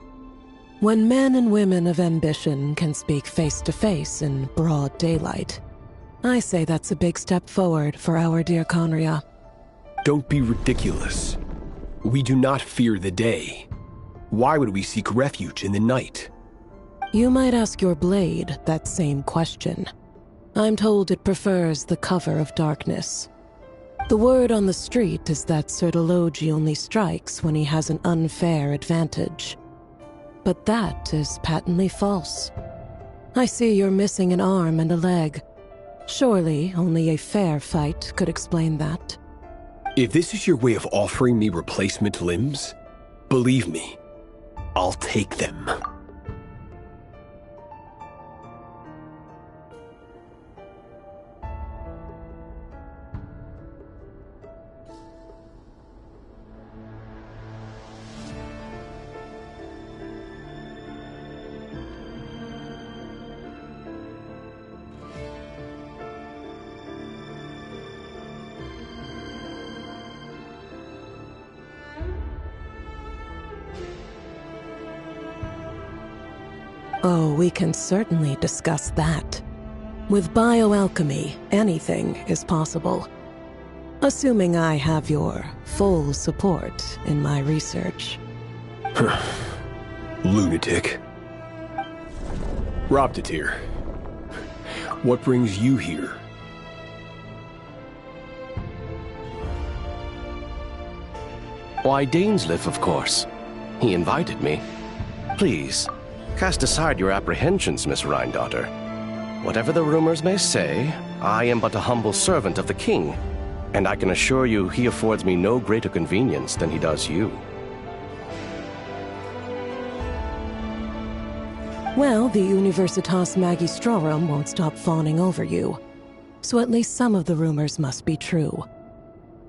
When men and women of ambition can speak face to face in broad daylight, I say that's a big step forward for our dear Conria. Don't be ridiculous. We do not fear the day. Why would we seek refuge in the night? You might ask your blade that same question. I'm told it prefers the cover of darkness. The word on the street is that Sir Delogi only strikes when he has an unfair advantage. But that is patently false. I see you're missing an arm and a leg. Surely only a fair fight could explain that. If this is your way of offering me replacement limbs, believe me, I'll take them. Oh, we can certainly discuss that. With bioalchemy, anything is possible. Assuming I have your full support in my research. Lunatic. Robtatir, what brings you here? Why, Dainsleif, of course. He invited me. Please, cast aside your apprehensions, Miss Rhindaughter. Whatever the rumors may say, I am but a humble servant of the king, and I can assure you he affords me no greater convenience than he does you. Well, the Universitas Magistrorum won't stop fawning over you, so at least some of the rumors must be true.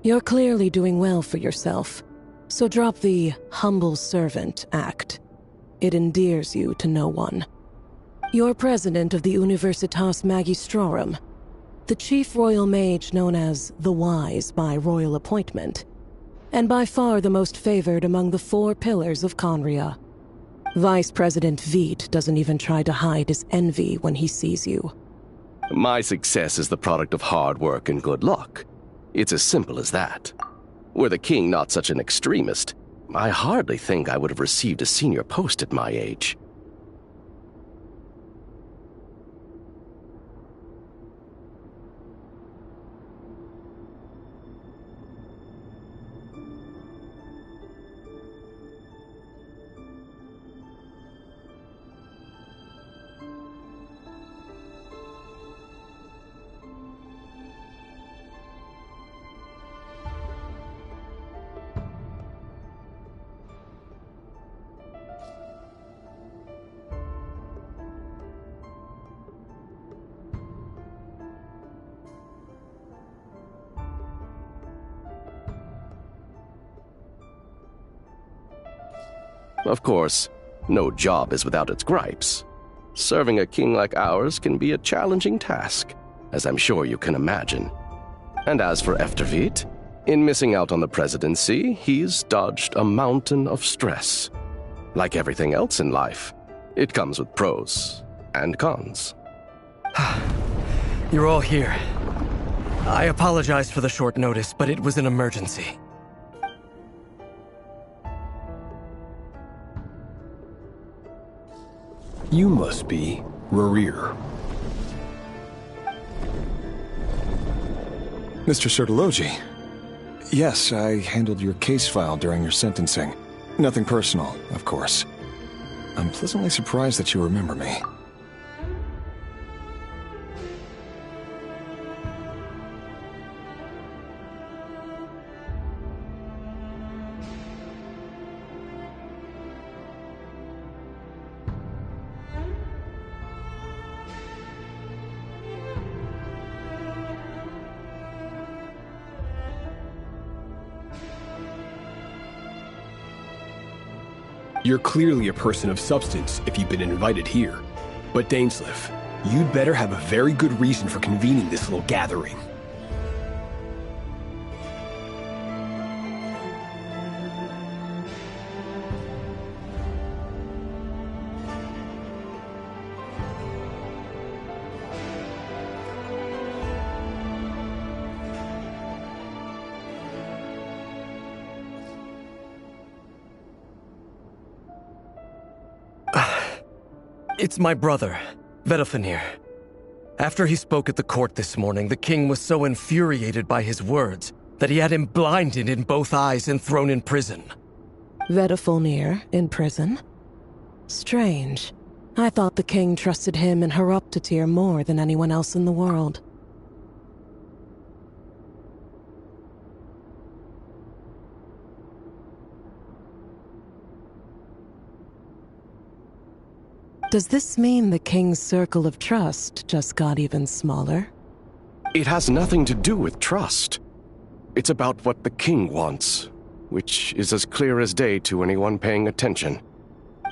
You're clearly doing well for yourself, so drop the humble servant act. It endears you to no one. You're president of the Universitas Magistrorum, the chief royal mage known as the Wise by royal appointment, and by far the most favored among the 4 pillars of Conria. Vice President Veet doesn't even try to hide his envy when he sees you. My success is the product of hard work and good luck. It's as simple as that. Were the king not such an extremist, I hardly think I would have received a senior post at my age. Of course, no job is without its gripes. Serving a king like ours can be a challenging task, as I'm sure you can imagine. And as for Eftervit, in missing out on the presidency, he's dodged a mountain of stress. Like everything else in life, it comes with pros and cons. You're all here. I apologize for the short notice, but it was an emergency. You must be Rerir. Mr. Sertologi. Yes, I handled your case file during your sentencing. Nothing personal, of course. I'm pleasantly surprised that you remember me. You're clearly a person of substance if you've been invited here. But Dainsleif, you'd better have a very good reason for convening this little gathering. It's my brother, Vedalfenir. After he spoke at the court this morning, the king was so infuriated by his words that he had him blinded in both eyes and thrown in prison. Vedalfenir in prison? Strange. I thought the king trusted him and Heroptatir more than anyone else in the world. Does this mean the king's circle of trust just got even smaller? It has nothing to do with trust. It's about what the king wants, which is as clear as day to anyone paying attention.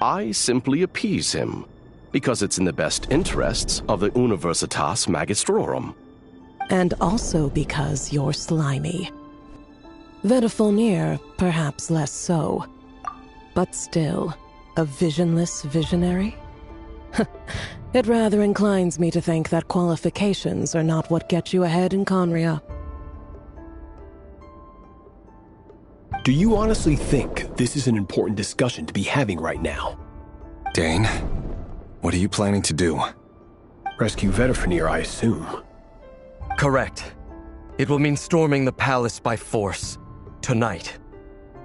I simply appease him, because it's in the best interests of the Universitas Magistrorum. And also because you're slimy. Vedalfenir, perhaps less so. But still, a visionless visionary? It rather inclines me to think that qualifications are not what get you ahead in Conria. Do you honestly think this is an important discussion to be having right now? Dane, what are you planning to do? Rescue Vedalfenir, I assume. Correct. It will mean storming the palace by force. Tonight.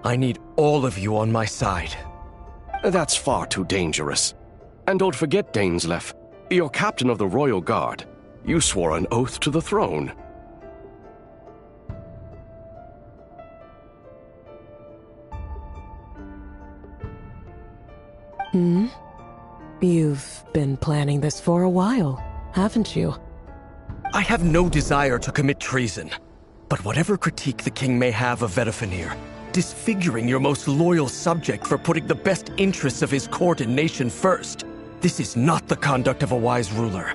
I need all of you on my side. That's far too dangerous. And don't forget, Dainsleif, you're captain of the Royal Guard. You swore an oath to the throne. You've been planning this for a while, haven't you? I have no desire to commit treason. But whatever critique the king may have of Vedalfenir, disfiguring your most loyal subject for putting the best interests of his court and nation first, this is not the conduct of a wise ruler.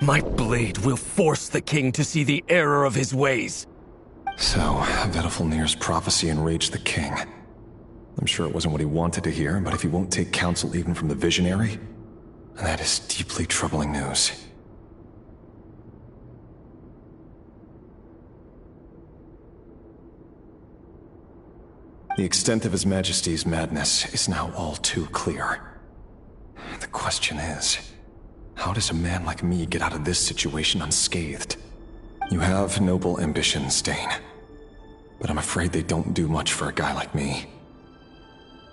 My blade will force the king to see the error of his ways. So, Vedalfnir's prophecy enraged the king. I'm sure it wasn't what he wanted to hear, but if he won't take counsel even from the visionary, that is deeply troubling news. The extent of His Majesty's madness is now all too clear. The question is, how does a man like me get out of this situation unscathed? You have noble ambitions, Dane, but I'm afraid they don't do much for a guy like me.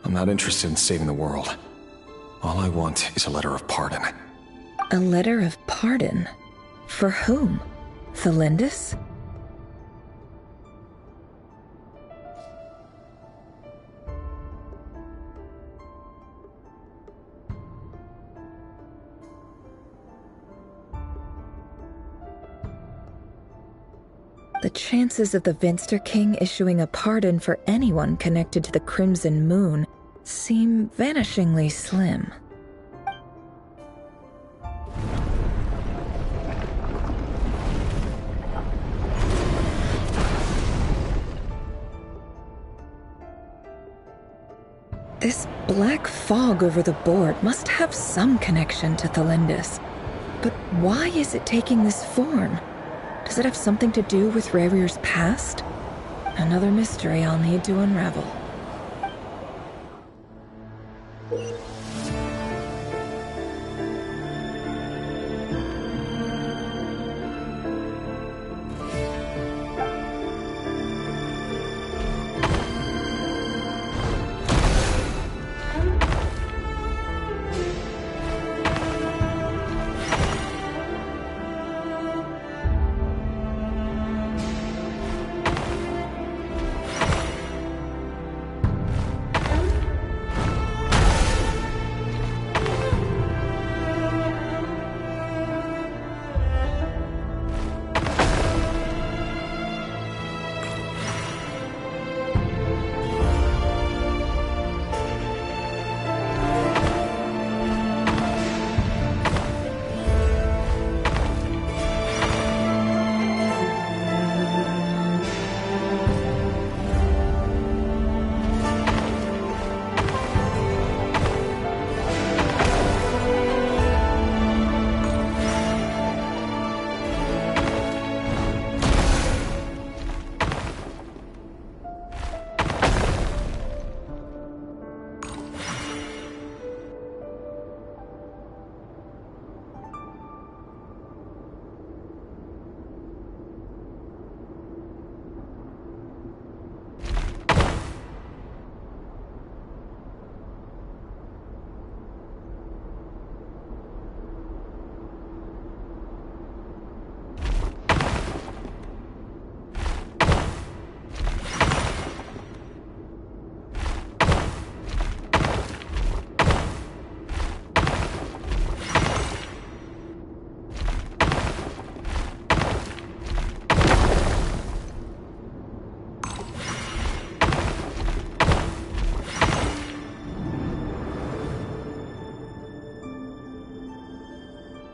I'm not interested in saving the world. All I want is a letter of pardon. A letter of pardon? For whom? Thelindis? The chances of the Vinster King issuing a pardon for anyone connected to the Crimson Moon seem vanishingly slim. This black fog over the board must have some connection to Thelindis. But why is it taking this form? Does it have something to do with Revir's past? Another mystery I'll need to unravel.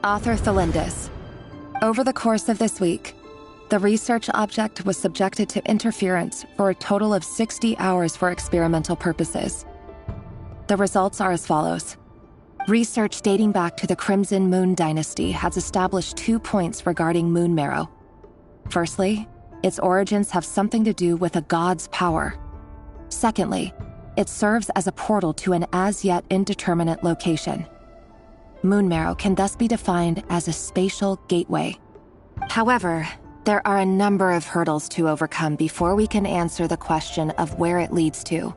Author Thelindis. Over the course of this week, the research object was subjected to interference for a total of 60 hours for experimental purposes. The results are as follows. Research dating back to the Crimson Moon Dynasty has established 2 points regarding moon marrow. Firstly, its origins have something to do with a god's power. Secondly, it serves as a portal to an as-yet indeterminate location. Moon marrow can thus be defined as a spatial gateway. However, there are a number of hurdles to overcome before we can answer the question of where it leads to.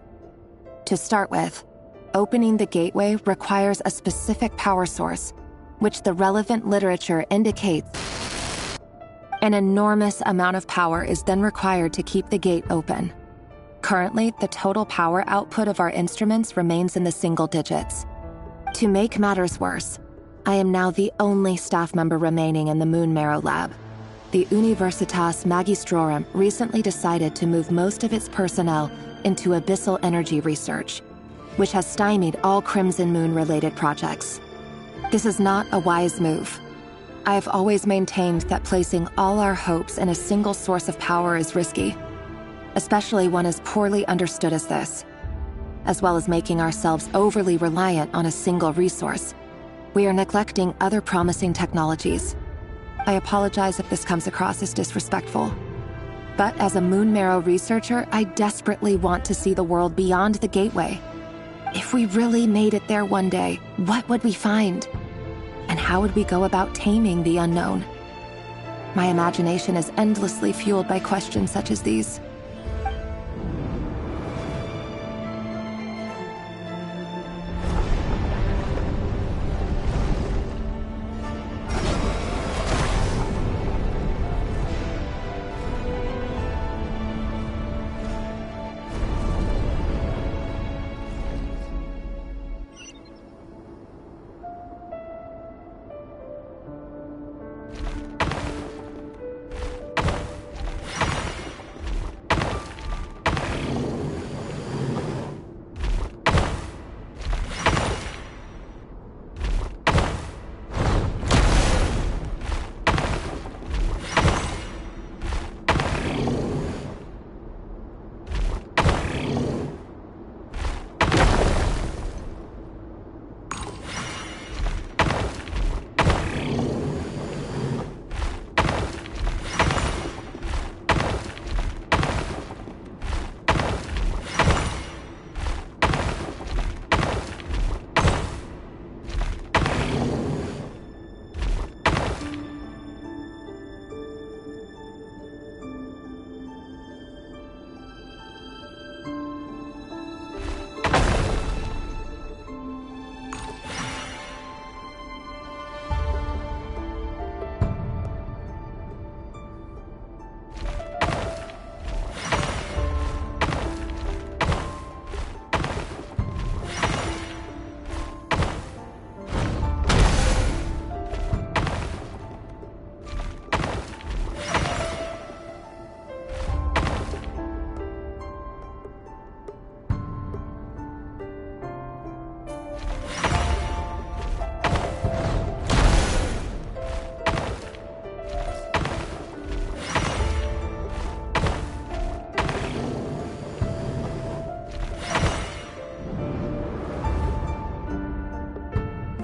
To start with, opening the gateway requires a specific power source, which the relevant literature indicates. An enormous amount of power is then required to keep the gate open. Currently, the total power output of our instruments remains in the single digits. To make matters worse, I am now the only staff member remaining in the Moon Marrow lab. The Universitas Magistrorum recently decided to move most of its personnel into abyssal energy research, which has stymied all Crimson Moon-related projects. This is not a wise move. I've always maintained that placing all our hopes in a single source of power is risky, especially one as poorly understood as this. As well as making ourselves overly reliant on a single resource, we are neglecting other promising technologies. I apologize if this comes across as disrespectful. But as a Moon Marrow researcher, I desperately want to see the world beyond the gateway. If we really made it there one day, what would we find? And how would we go about taming the unknown? My imagination is endlessly fueled by questions such as these.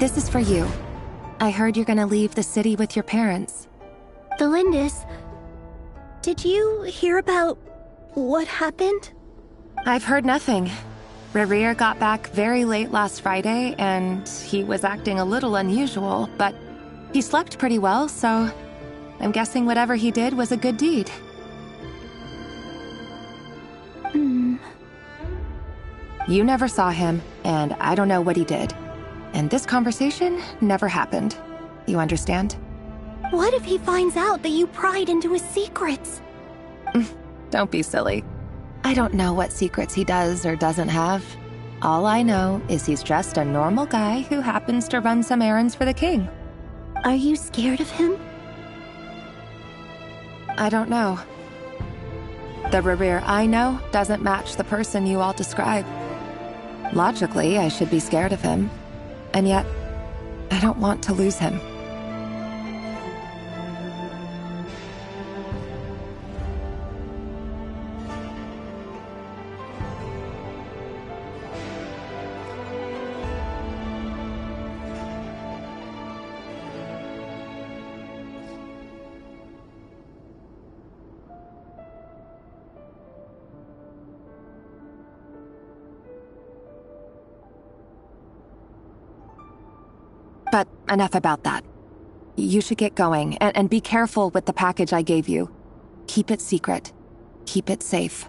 This is for you. I heard you're gonna leave the city with your parents. Felindis, did you hear about what happened? I've heard nothing. Rerir got back very late last Friday, and he was acting a little unusual, but he slept pretty well, so I'm guessing whatever he did was a good deed. You never saw him, and I don't know what he did. And this conversation never happened. You understand? What if he finds out that you pried into his secrets? Don't be silly. I don't know what secrets he does or doesn't have. All I know is he's just a normal guy who happens to run some errands for the king. Are you scared of him? I don't know. The Rerir I know doesn't match the person you all describe. Logically, I should be scared of him. And yet, I don't want to lose him. But enough about that. You should get going, and be careful with the package I gave you. Keep it secret. Keep it safe.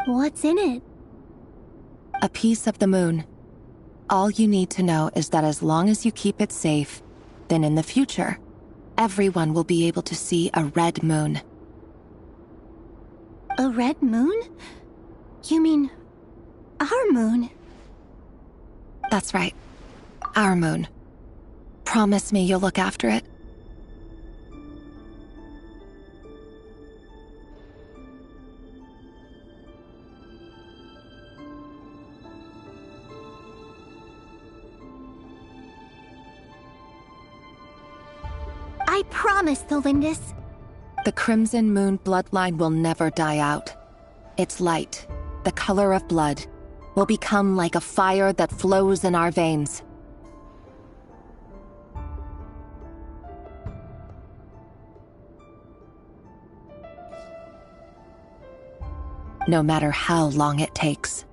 What's in it? A piece of the moon. All you need to know is that as long as you keep it safe, then in the future, everyone will be able to see a red moon. A red moon? You mean our moon? That's right. Our moon. Promise me you'll look after it. I promise, Thelindis. The Crimson Moon bloodline will never die out. Its light, the color of blood, will become like a fire that flows in our veins. No matter how long it takes.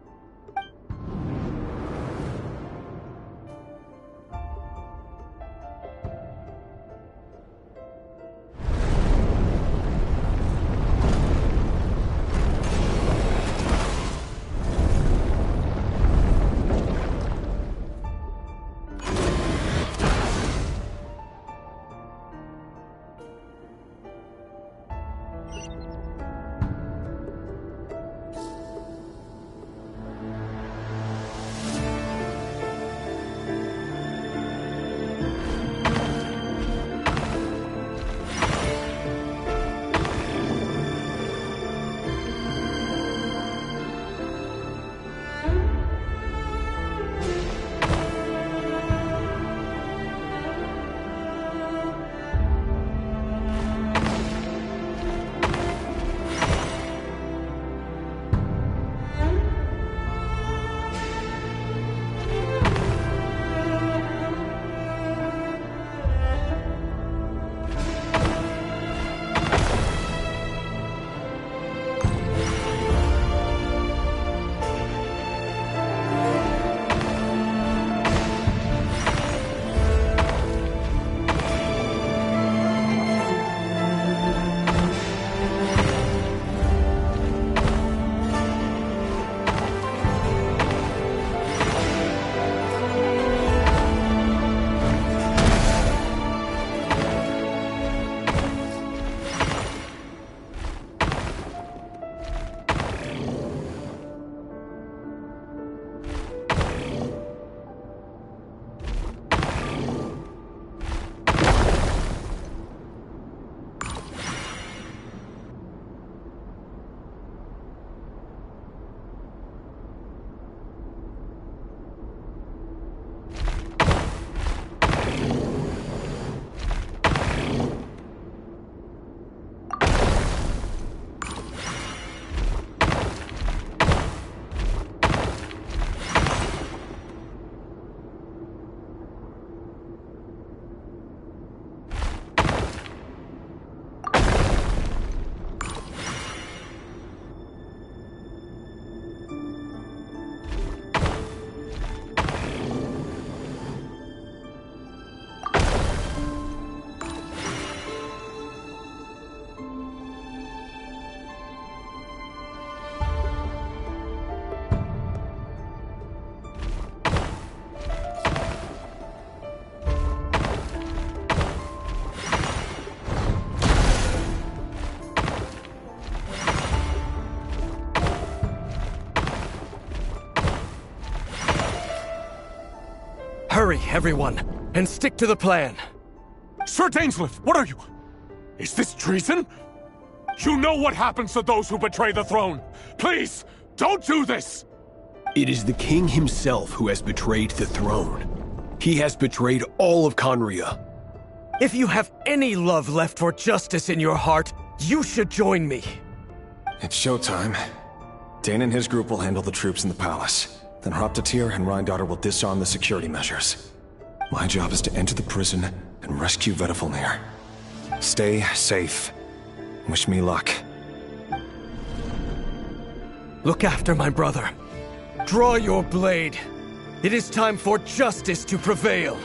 Hurry, everyone, and stick to the plan. Sir Dainsleif, what are you? Is this treason? You know what happens to those who betray the throne. Please, don't do this! It is the king himself who has betrayed the throne. He has betrayed all of Conria. If you have any love left for justice in your heart, you should join me. It's showtime. Dane and his group will handle the troops in the palace. Then Hraptatir and Rhindaughter will disarm the security measures. My job is to enter the prison and rescue Vedifalnir. Stay safe. Wish me luck. Look after my brother. Draw your blade. It is time for justice to prevail.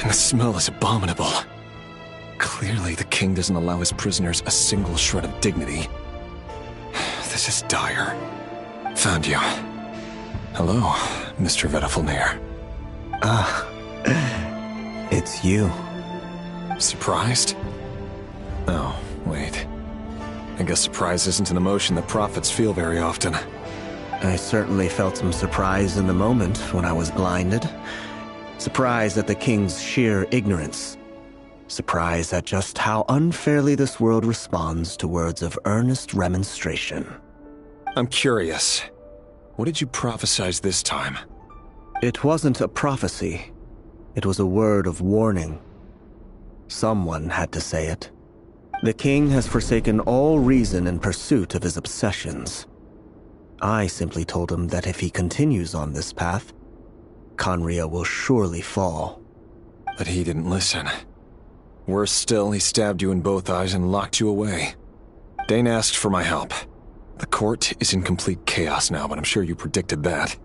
And the smell is abominable. Clearly, the king doesn't allow his prisoners a single shred of dignity. This is dire. Found you. Hello, Mr. Vedafilnir. It's you. Surprised? Oh, wait. I guess surprise isn't an emotion that prophets feel very often. I certainly felt some surprise in the moment when I was blinded. Surprise at the king's sheer ignorance. Surprise at just how unfairly this world responds to words of earnest remonstration. I'm curious. What did you prophesize this time? It wasn't a prophecy. It was a word of warning. Someone had to say it. The king has forsaken all reason in pursuit of his obsessions. I simply told him that if he continues on this path, Conria will surely fall. But he didn't listen. Worse still, he stabbed you in both eyes and locked you away. Dane asked for my help. The court is in complete chaos now, but I'm sure you predicted that.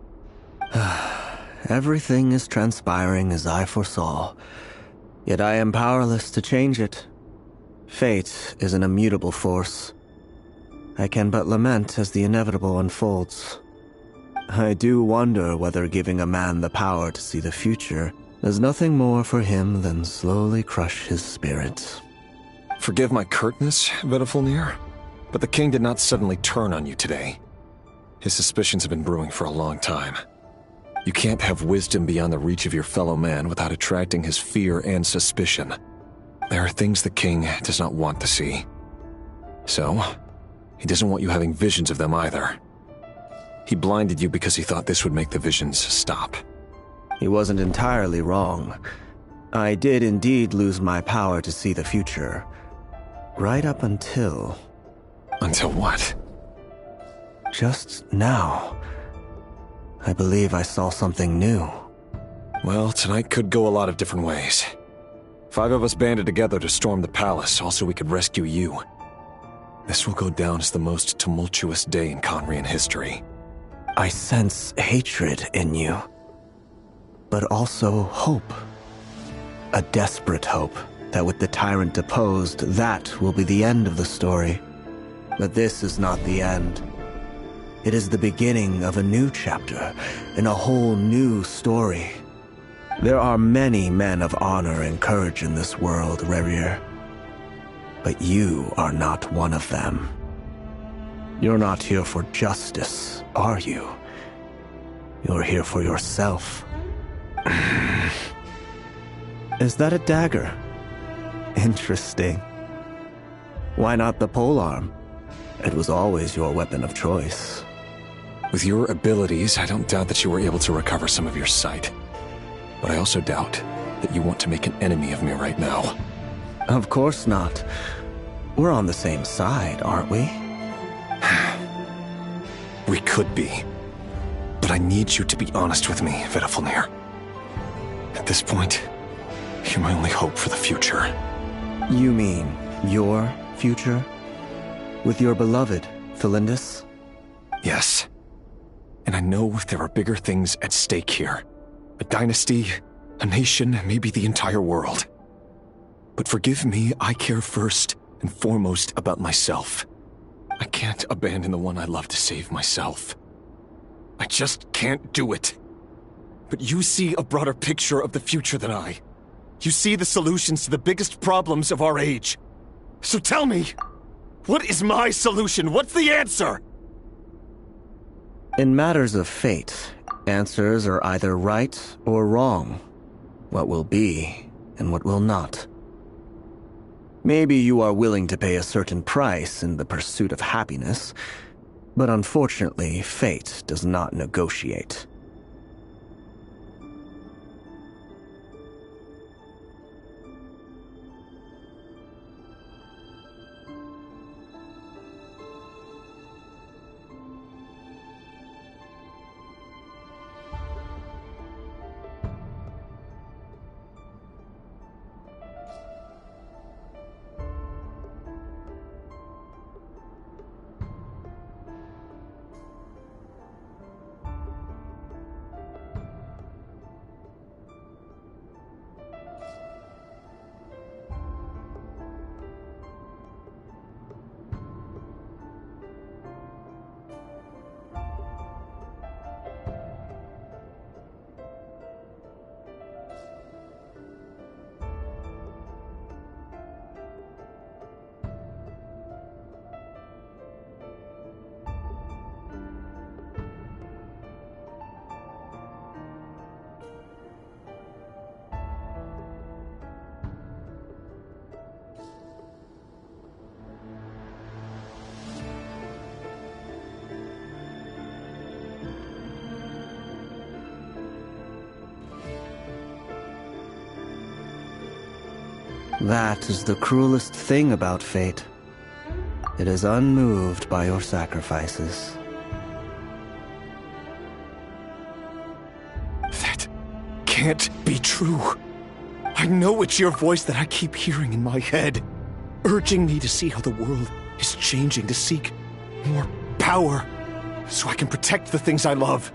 Everything is transpiring as I foresaw, yet I am powerless to change it. Fate is an immutable force. I can but lament as the inevitable unfolds. I do wonder whether giving a man the power to see the future does nothing more for him than slowly crush his spirit. Forgive my curtness, Vedafilnir, but the king did not suddenly turn on you today. His suspicions have been brewing for a long time. You can't have wisdom beyond the reach of your fellow man without attracting his fear and suspicion. There are things the king does not want to see. So, he doesn't want you having visions of them either. He blinded you because he thought this would make the visions stop. He wasn't entirely wrong. I did indeed lose my power to see the future. Right up until... Until what? Just now. I believe I saw something new. Well, tonight could go a lot of different ways. 5 of us banded together to storm the palace, also we could rescue you. This will go down as the most tumultuous day in Conrian history. I sense hatred in you, but also hope. A desperate hope that with the tyrant deposed, that will be the end of the story. But this is not the end. It is the beginning of a new chapter, in a whole new story. There are many men of honor and courage in this world, Rerir. But you are not one of them. You're not here for justice, are you? You're here for yourself. Is that a dagger? Interesting. Why not the polearm? It was always your weapon of choice. With your abilities, I don't doubt that you were able to recover some of your sight. But I also doubt that you want to make an enemy of me right now. Of course not. We're on the same side, aren't we? We could be. But I need you to be honest with me, Vedafilnir. At this point, you're my only hope for the future. You mean your future? With your beloved, Felindis? Yes. And I know there are bigger things at stake here. A dynasty, a nation, maybe the entire world. But forgive me, I care first and foremost about myself. I can't abandon the one I love to save myself. I just can't do it. But you see a broader picture of the future than I. You see the solutions to the biggest problems of our age. So tell me, what is my solution? What's the answer? In matters of fate, answers are either right or wrong. What will be and what will not. Maybe you are willing to pay a certain price in the pursuit of happiness, but unfortunately, fate does not negotiate. That is the cruelest thing about fate. It is unmoved by your sacrifices. That can't be true. I know it's your voice that I keep hearing in my head, urging me to see how the world is changing, to seek more power, so I can protect the things I love.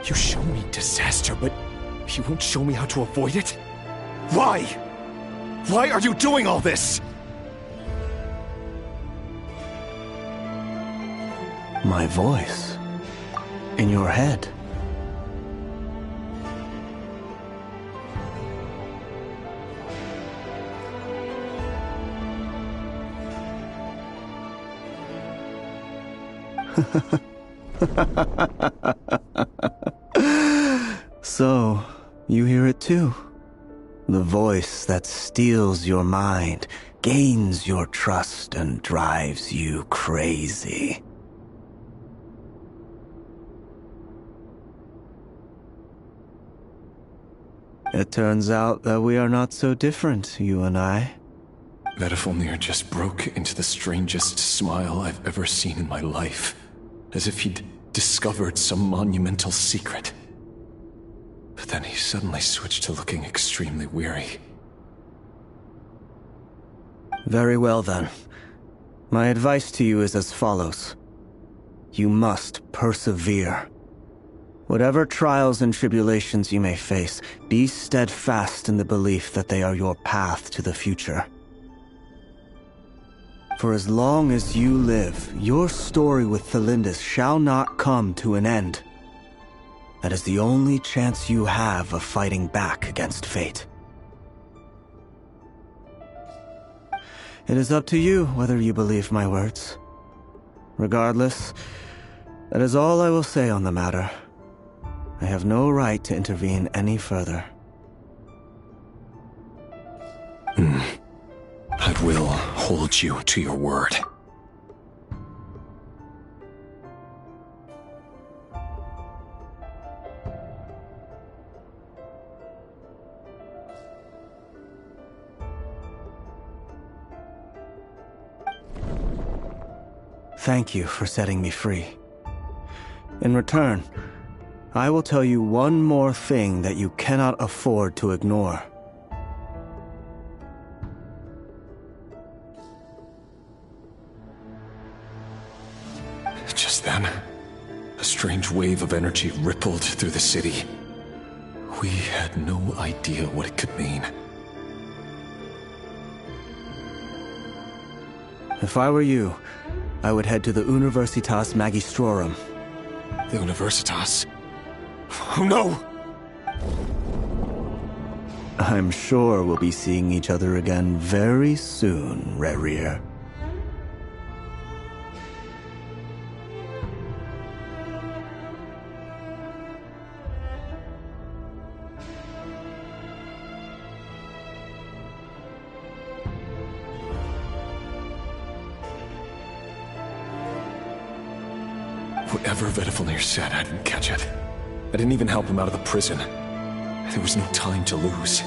You show me disaster, but you won't show me how to avoid it? Why? Why are you doing all this? My voice. In your head. So, you hear it too? The voice that steals your mind, gains your trust, and drives you crazy. It turns out that we are not so different, you and I. Vedifilnir just broke into the strangest smile I've ever seen in my life, as if he'd discovered some monumental secret. But then he suddenly switched to looking extremely weary. Very well then. My advice to you is as follows. You must persevere. Whatever trials and tribulations you may face, be steadfast in the belief that they are your path to the future. For as long as you live, your story with Thelindis shall not come to an end. That is the only chance you have of fighting back against fate. It is up to you whether you believe my words. Regardless, that is all I will say on the matter. I have no right to intervene any further. I will hold you to your word. Thank you for setting me free. In return, I will tell you one more thing that you cannot afford to ignore. Just then, a strange wave of energy rippled through the city. We had no idea what it could mean. If I were you, I would head to the Universitas Magistrorum. The Universitas? Oh no! I'm sure we'll be seeing each other again very soon, Rerir. Whatever Vedifilnir said, I didn't catch it. I didn't even help him out of the prison. There was no time to lose.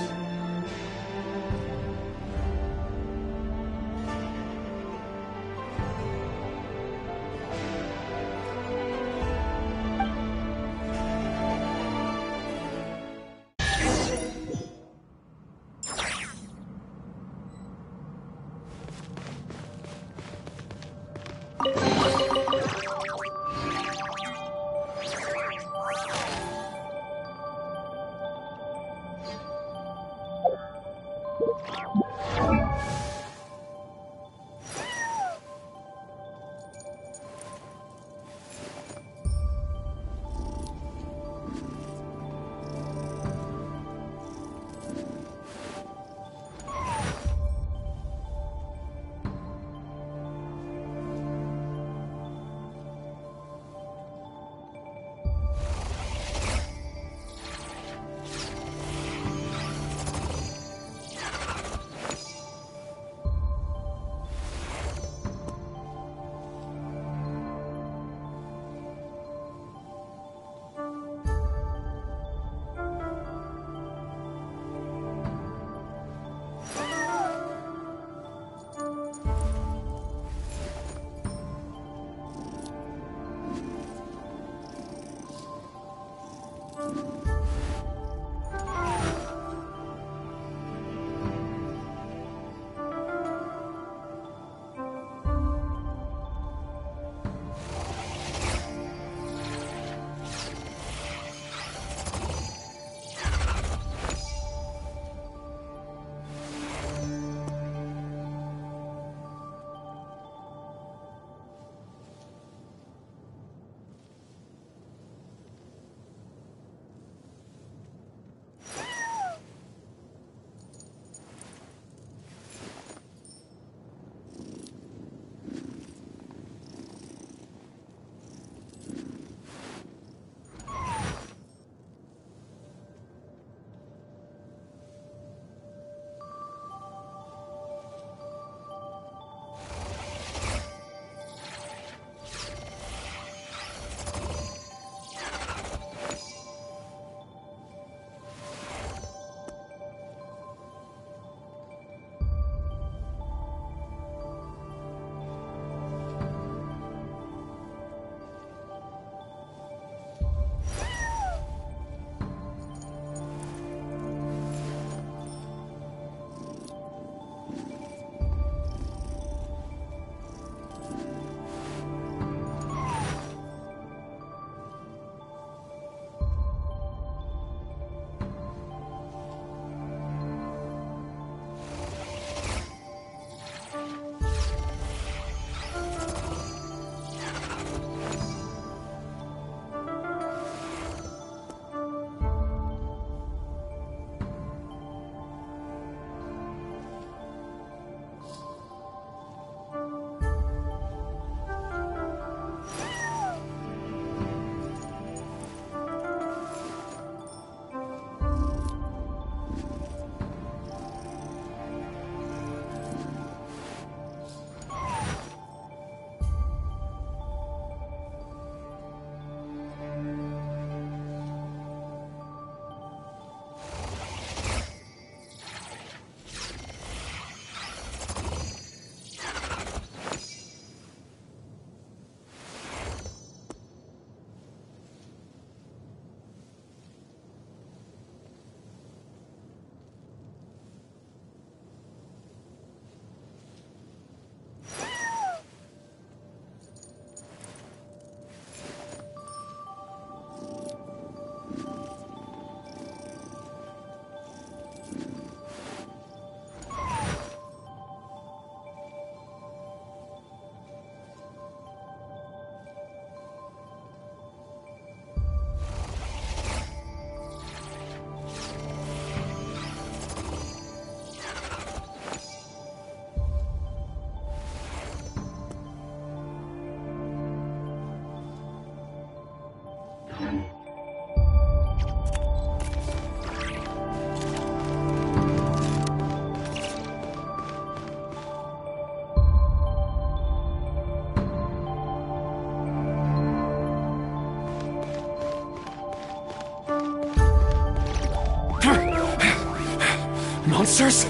Monsters?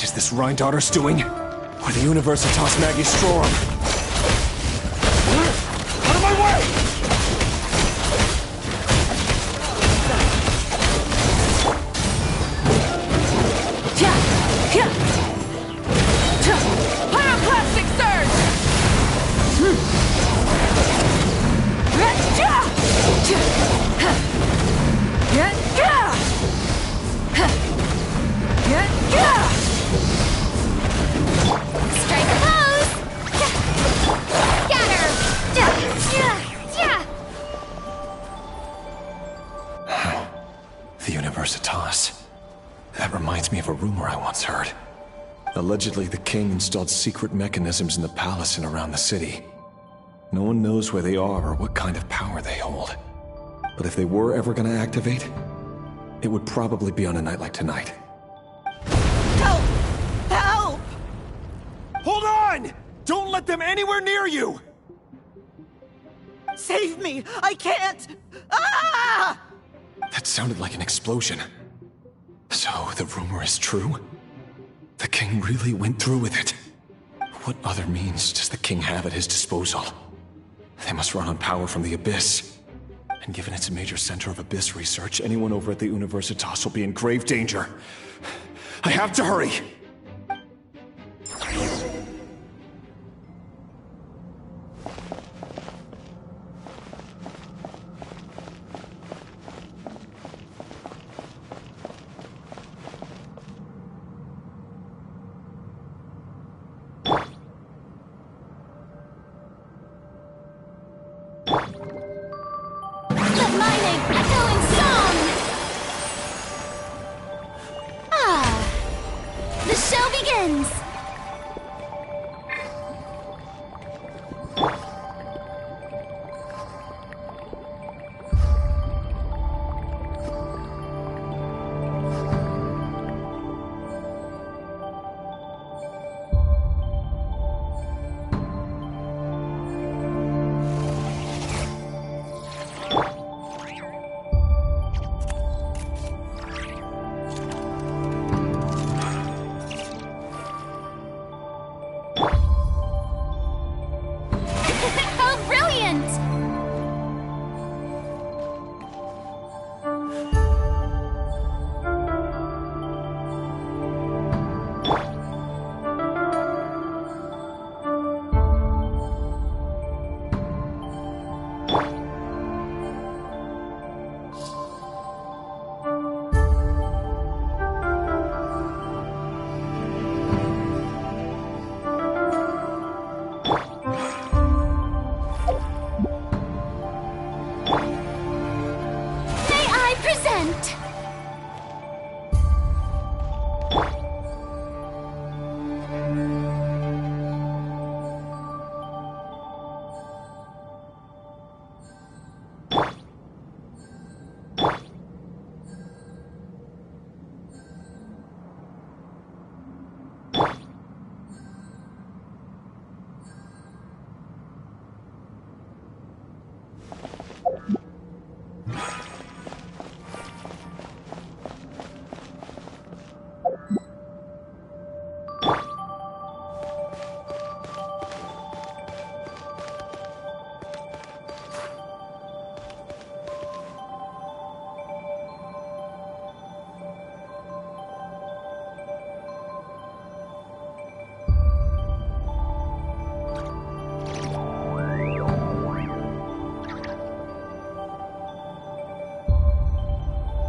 Is this Rhine-Daughter's doing? Or the Universitas Magistrorum? Out of my way! Pyroclastic surge! Strike a pose! Scatter! The Universitas. That reminds me of a rumor I once heard. Allegedly, the king installed secret mechanisms in the palace and around the city. No one knows where they are or what kind of power they hold. But if they were ever going to activate, it would probably be on a night like tonight. Help! Help! Hold on! Don't let them anywhere near you! Save me! I can't! Ah! That sounded like an explosion. So, the rumor is true? The king really went through with it? What other means does the king have at his disposal? They must run on power from the abyss. And given it's a major center of Abyss research, anyone over at the Universitas will be in grave danger. I have to hurry!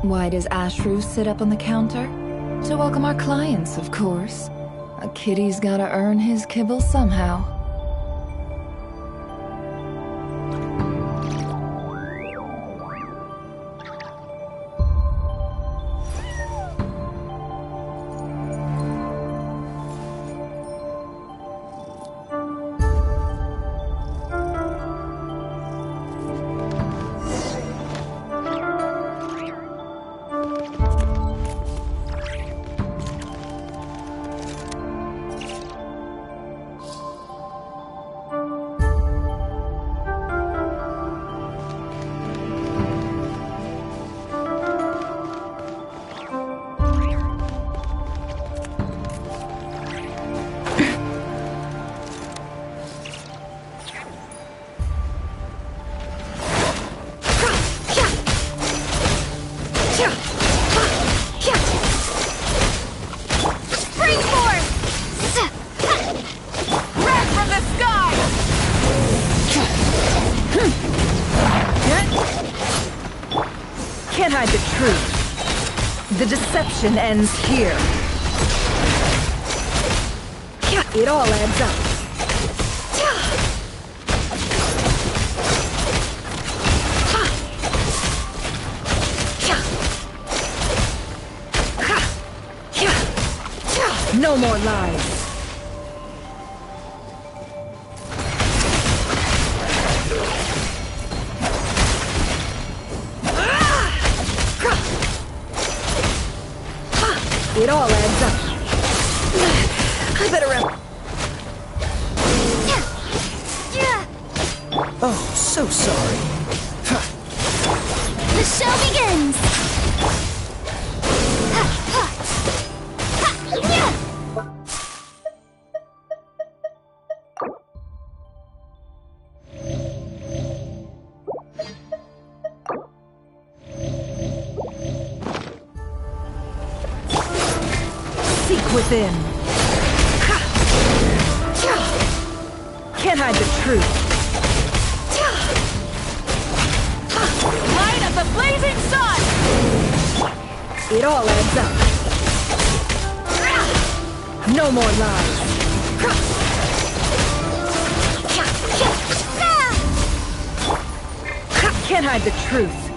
Why does Ashru sit up on the counter? To welcome our clients, of course. A kitty's gotta earn his kibble somehow. Can't hide the truth. The deception ends here. It all adds up. No more lies. It all adds up. I better Oh, so sorry. The show begins! Seek within. Can't hide the truth. Light of the blazing sun! It all adds up. No more lies. Can't hide the truth.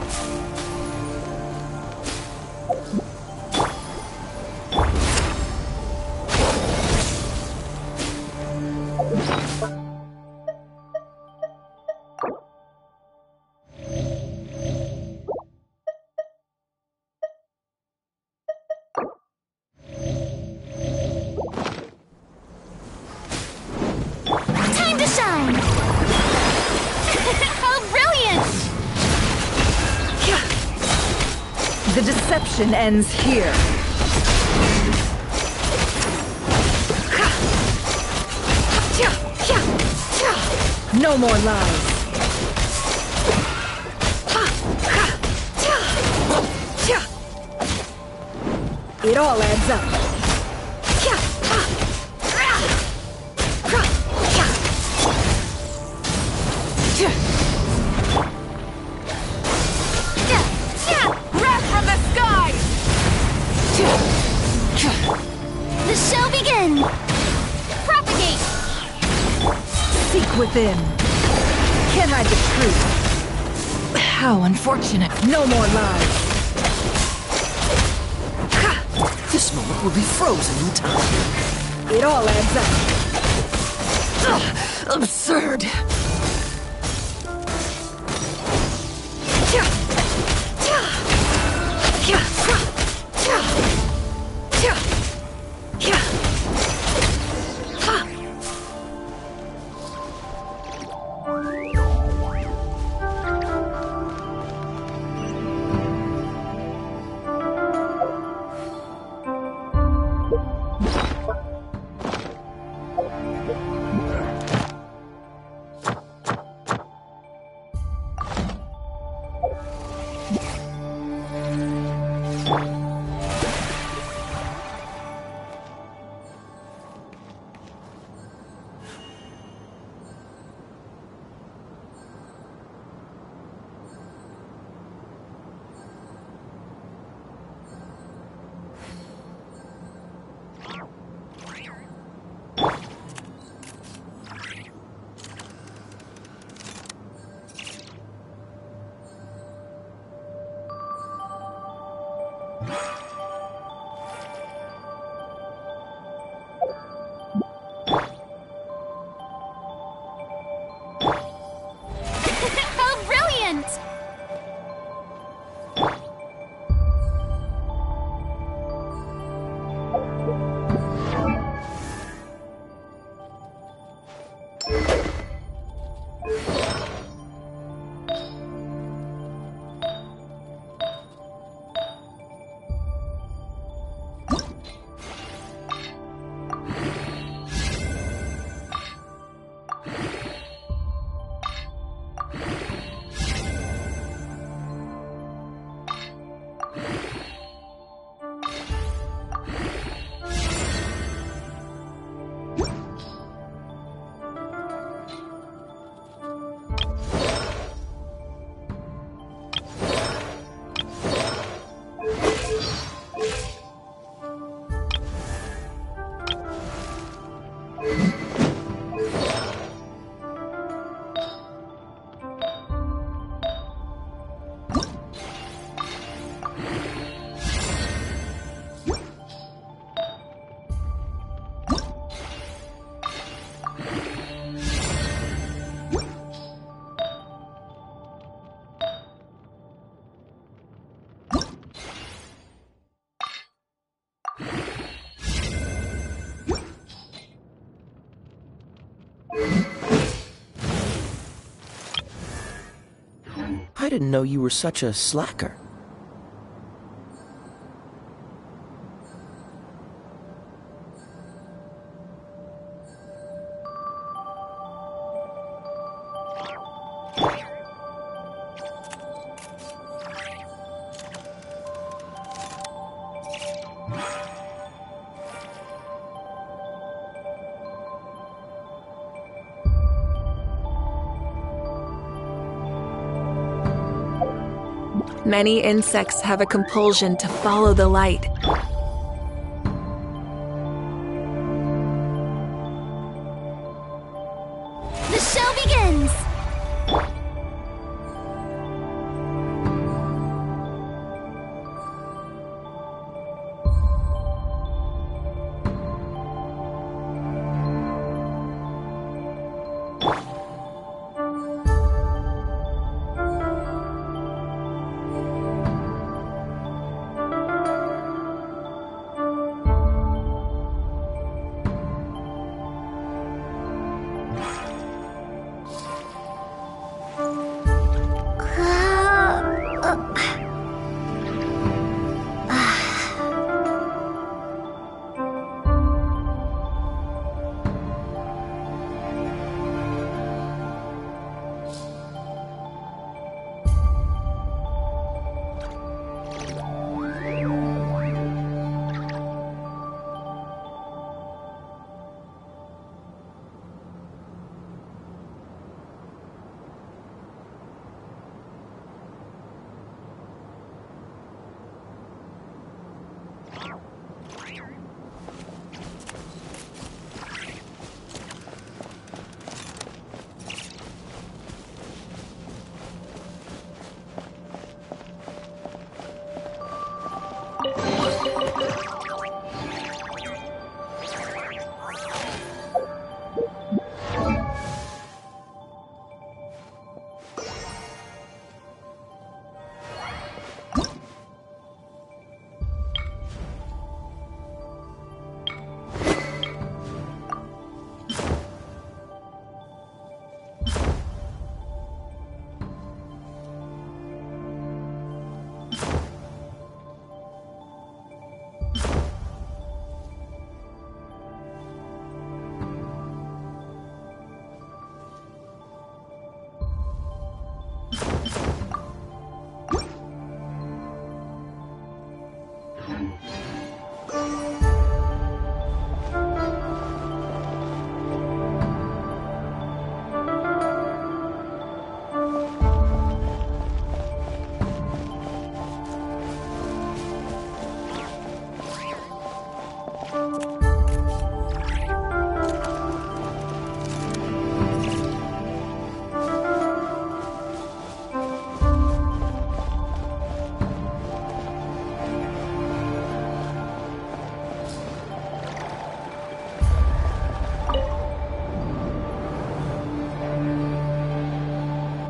Time to shine! How brilliant! The deception ends here. No more lies. It all adds up. Wrath from the skies! The show begins! Propagate! Seek within. Can't hide the truth. How unfortunate. No more lies. This moment will be frozen in time. It all adds up. Absurd. How brilliant! I didn't know you were such a slacker. Many insects have a compulsion to follow the light. The show begins!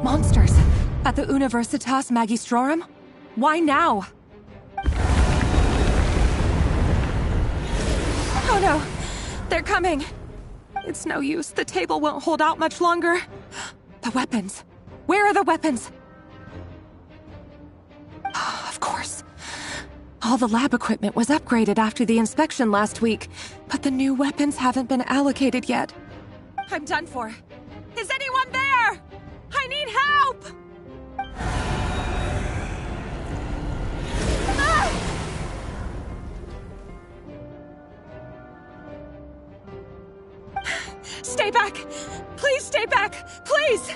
Monsters! At the Universitas Magistrorum? Why now? Oh no! They're coming! It's no use. The table won't hold out much longer. The weapons. Where are the weapons? Of course. All the lab equipment was upgraded after the inspection last week, but the new weapons haven't been allocated yet. I'm done for. Is anyone there? I need help! Stay back! Please stay back! Please!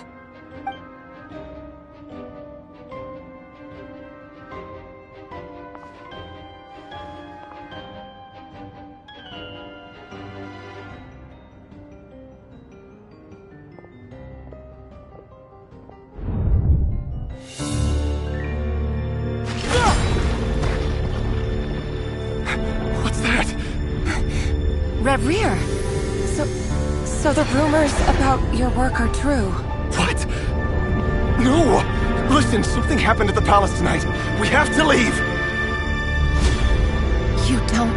What's that? Reverie! So the rumors about your work are true. What? No! Listen, something happened at the palace tonight. We have to leave! You don't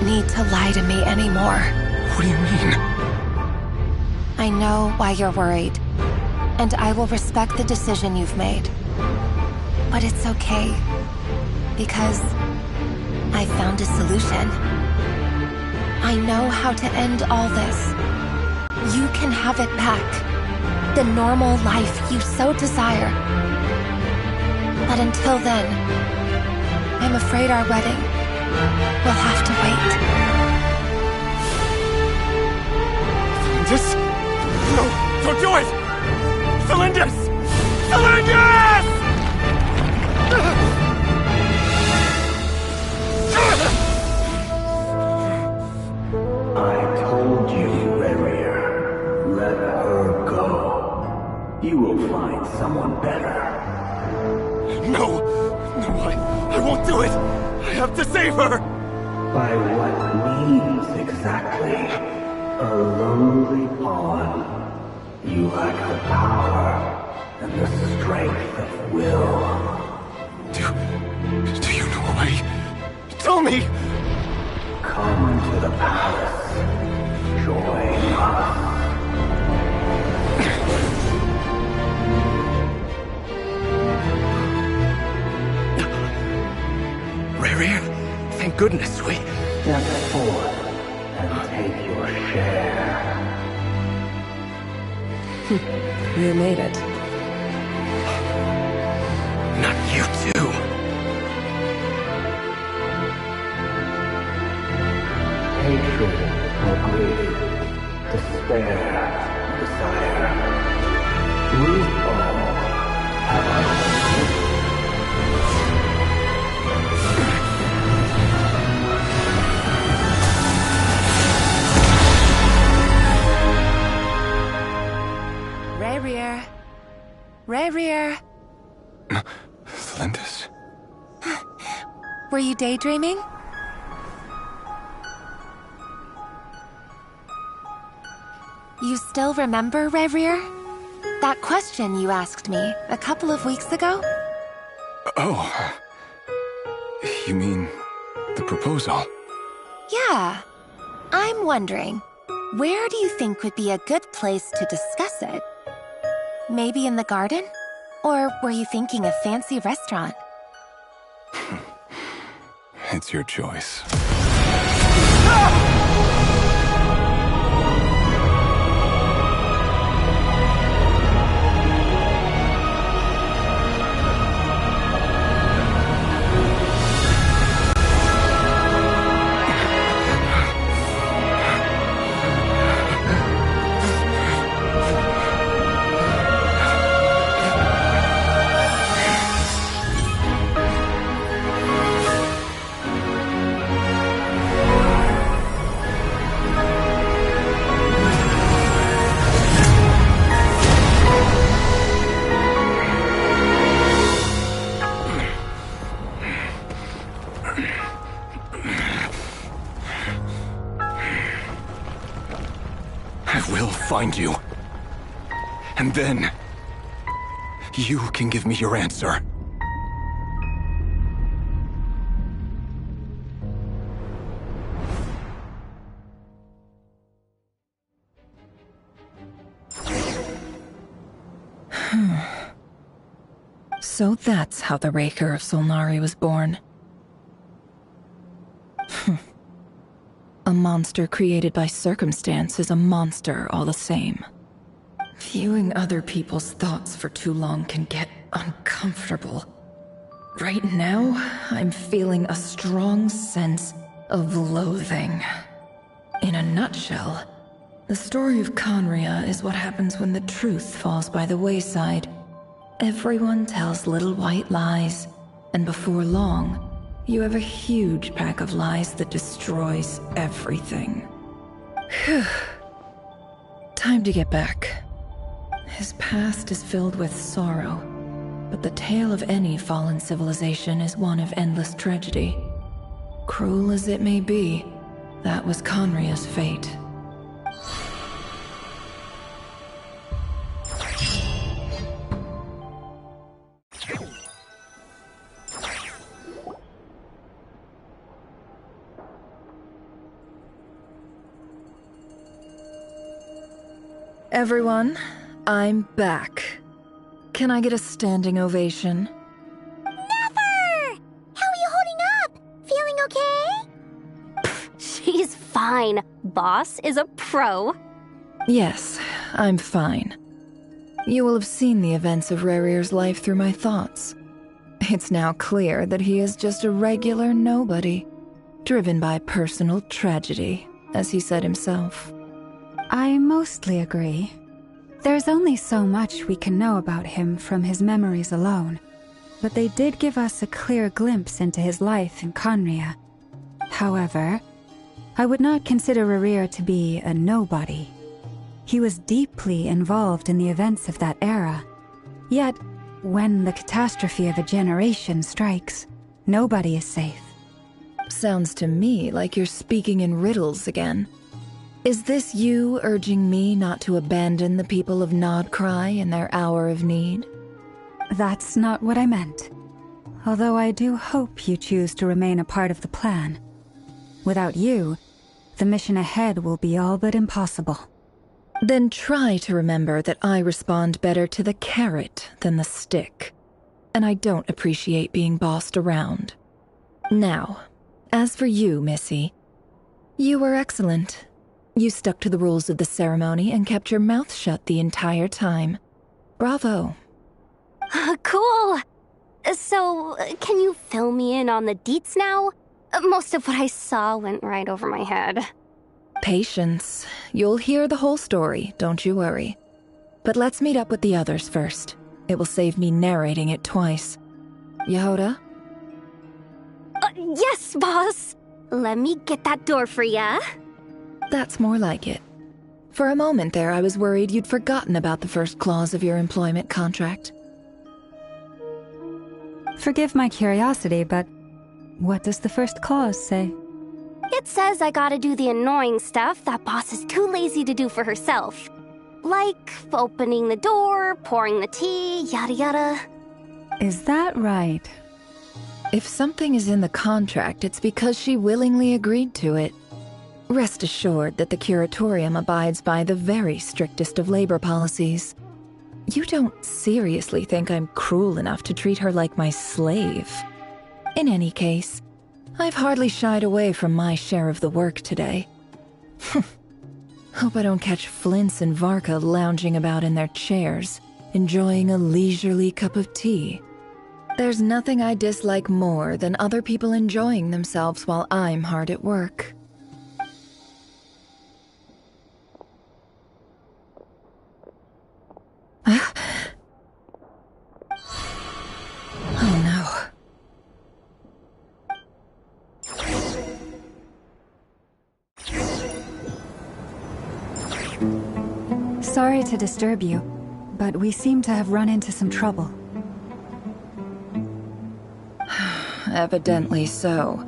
need to lie to me anymore. What do you mean? I know why you're worried, and I will respect the decision you've made. But it's okay, because I found a solution. I know how to end all this. You can have it back. The normal life you so desire. But until then, I'm afraid our wedding will have to wait. Cylinders? No, don't do it! Cylinders! Cylinders! I told you, Rarier. Let her go. You will find someone better. No! No, I won't do it! I have to save her! By what means exactly? A lowly pawn. You lack the power and the strength of will. Do you know a way? Tell me! Come to the palace. Join us. Rarier, thank goodness we... Step forth and take your share. You made it. Not you too. Hatred or grief, despair, desire. We all have our Rarier. Rarier. Flindis? Were you daydreaming? You still remember, Rarier? That question you asked me a couple of weeks ago? Oh. You mean the proposal? Yeah. I'm wondering, where do you think would be a good place to discuss it? Maybe in the garden? Or were you thinking a fancy restaurant? It's your choice. I will find you. And then, you can give me your answer. So that's how the Raker of Solnari was born. A monster created by circumstance is a monster all the same. Viewing other people's thoughts for too long can get uncomfortable. Right now, I'm feeling a strong sense of loathing. In a nutshell, the story of Conria is what happens when the truth falls by the wayside. Everyone tells little white lies, and before long, you have a huge pack of lies that destroys everything. Whew. Time to get back. His past is filled with sorrow, but the tale of any fallen civilization is one of endless tragedy. Cruel as it may be, that was Conria's fate. Everyone, I'm back. Can I get a standing ovation? Never! How are you holding up? Feeling okay? She's fine. Boss is a pro. Yes, I'm fine. You will have seen the events of Rarier's life through my thoughts. It's now clear that he is just a regular nobody, driven by personal tragedy, as he said himself. I mostly agree. There's only so much we can know about him from his memories alone. but they did give us a clear glimpse into his life in Conria. However, I would not consider Rerir to be a nobody. He was deeply involved in the events of that era. Yet, when the catastrophe of a generation strikes, nobody is safe. Sounds to me like you're speaking in riddles again. Is this you urging me not to abandon the people of Nodcry in their hour of need? That's not what I meant. Although I do hope you choose to remain a part of the plan. Without you, the mission ahead will be all but impossible. Then try to remember that I respond better to the carrot than the stick. And I don't appreciate being bossed around. Now, as for you, Missy, you were excellent. You stuck to the rules of the ceremony and kept your mouth shut the entire time. Bravo. Cool! So, can you fill me in on the deets now? Most of what I saw went right over my head. Patience. You'll hear the whole story, don't you worry. But let's meet up with the others first. It will save me narrating it twice. Yehoda? Yes, boss! Let me get that door for ya. That's more like it. For a moment there, I was worried you'd forgotten about the first clause of your employment contract. Forgive my curiosity, but what does the first clause say? It says I gotta do the annoying stuff that boss is too lazy to do for herself. Like opening the door, pouring the tea, yada yada. Is that right? If something is in the contract, it's because she willingly agreed to it. Rest assured that the Curatorium abides by the very strictest of labor policies. You don't seriously think I'm cruel enough to treat her like my slave? In any case, I've hardly shied away from my share of the work today. Hope I don't catch Flintz and Varka lounging about in their chairs, enjoying a leisurely cup of tea. There's nothing I dislike more than other people enjoying themselves while I'm hard at work. Oh no. Sorry to disturb you, but we seem to have run into some trouble. Evidently so.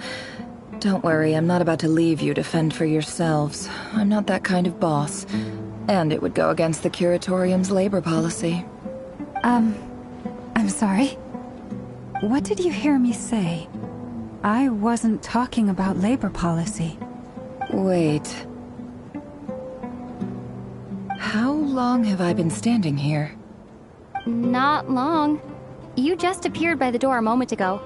Don't worry, I'm not about to leave you to fend for yourselves. I'm not that kind of boss. And it would go against the Curatorium's labor policy. I'm sorry. What did you hear me say? I wasn't talking about labor policy. Wait. How long have I been standing here? Not long. You just appeared by the door a moment ago.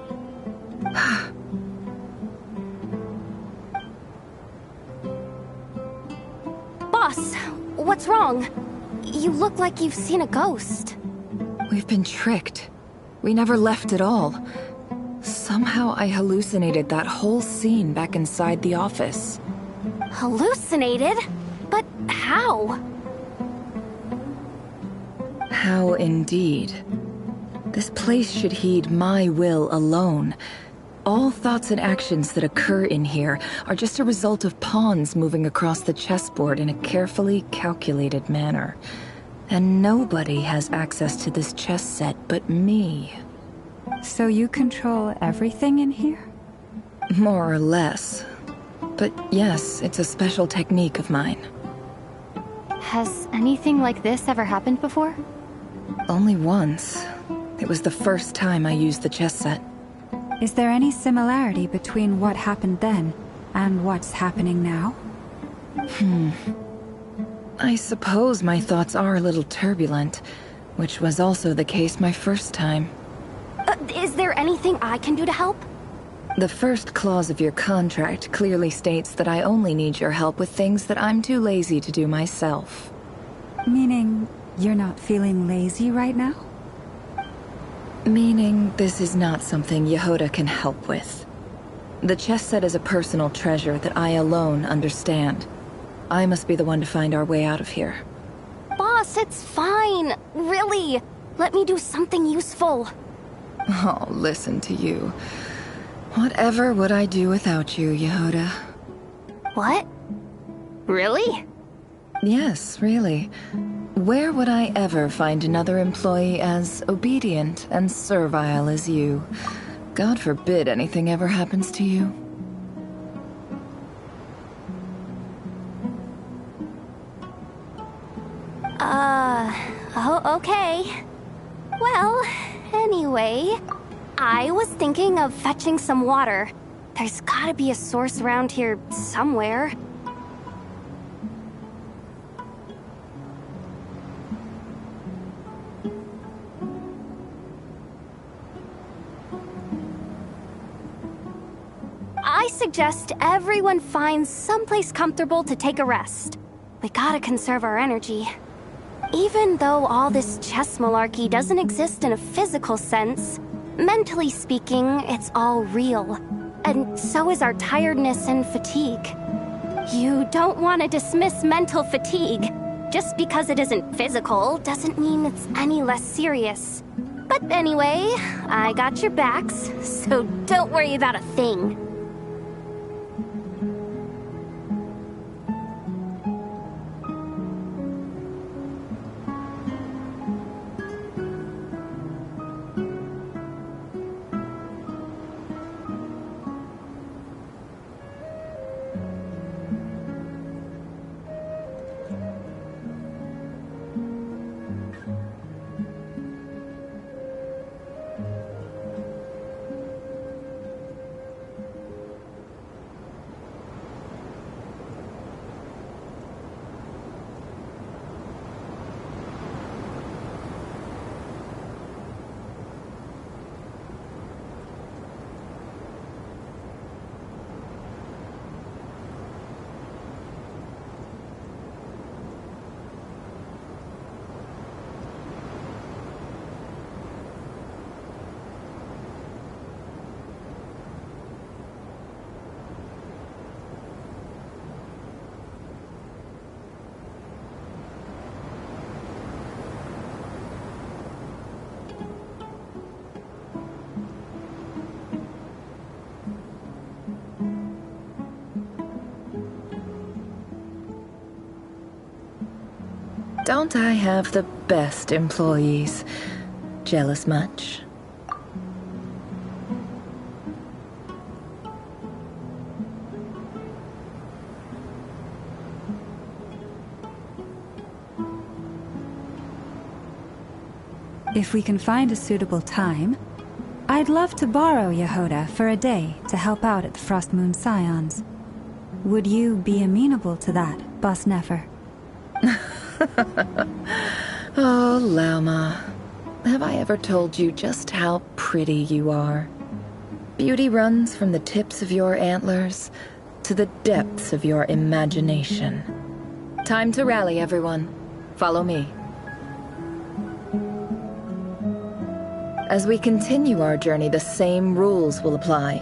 Boss, what's wrong? You look like you've seen a ghost. We've been tricked. We never left at all. Somehow I hallucinated that whole scene back inside the office. Hallucinated? But how? How indeed. This place should heed my will alone. All thoughts and actions that occur in here are just a result of pawns moving across the chessboard in a carefully calculated manner. And nobody has access to this chess set but me. So you control everything in here? More or less. But yes, it's a special technique of mine. Has anything like this ever happened before? Only once. It was the first time I used the chess set. Is there any similarity between what happened then and what's happening now? I suppose my thoughts are a little turbulent, which was also the case my first time. Is there anything I can do to help? The first clause of your contract clearly states that I only need your help with things that I'm too lazy to do myself. Meaning, you're not feeling lazy right now? Meaning this is not something Yehoda can help with. The chess set is a personal treasure that I alone understand. I must be the one to find our way out of here. Boss, it's fine. Really. Let me do something useful. Oh, listen to you. Whatever would I do without you, Yehuda? What? Really? Yes, really. Where would I ever find another employee as obedient and servile as you? God forbid anything ever happens to you. Oh, okay. Well, anyway, I was thinking of fetching some water. There's gotta be a source around here somewhere. I suggest everyone finds someplace comfortable to take a rest. We gotta conserve our energy. Even though all this chess malarkey doesn't exist in a physical sense, mentally speaking, it's all real. And so is our tiredness and fatigue. You don't want to dismiss mental fatigue. Just because it isn't physical doesn't mean it's any less serious. But anyway, I got your backs, so don't worry about a thing. Don't I have the best employees? Jealous much? If we can find a suitable time, I'd love to borrow Yehuda for a day to help out at the Frost Moon Scions. Would you be amenable to that, Boss Nefer? Oh, Lauma. Have I ever told you just how pretty you are? Beauty runs from the tips of your antlers to the depths of your imagination. Time to rally, everyone. Follow me. As we continue our journey, the same rules will apply.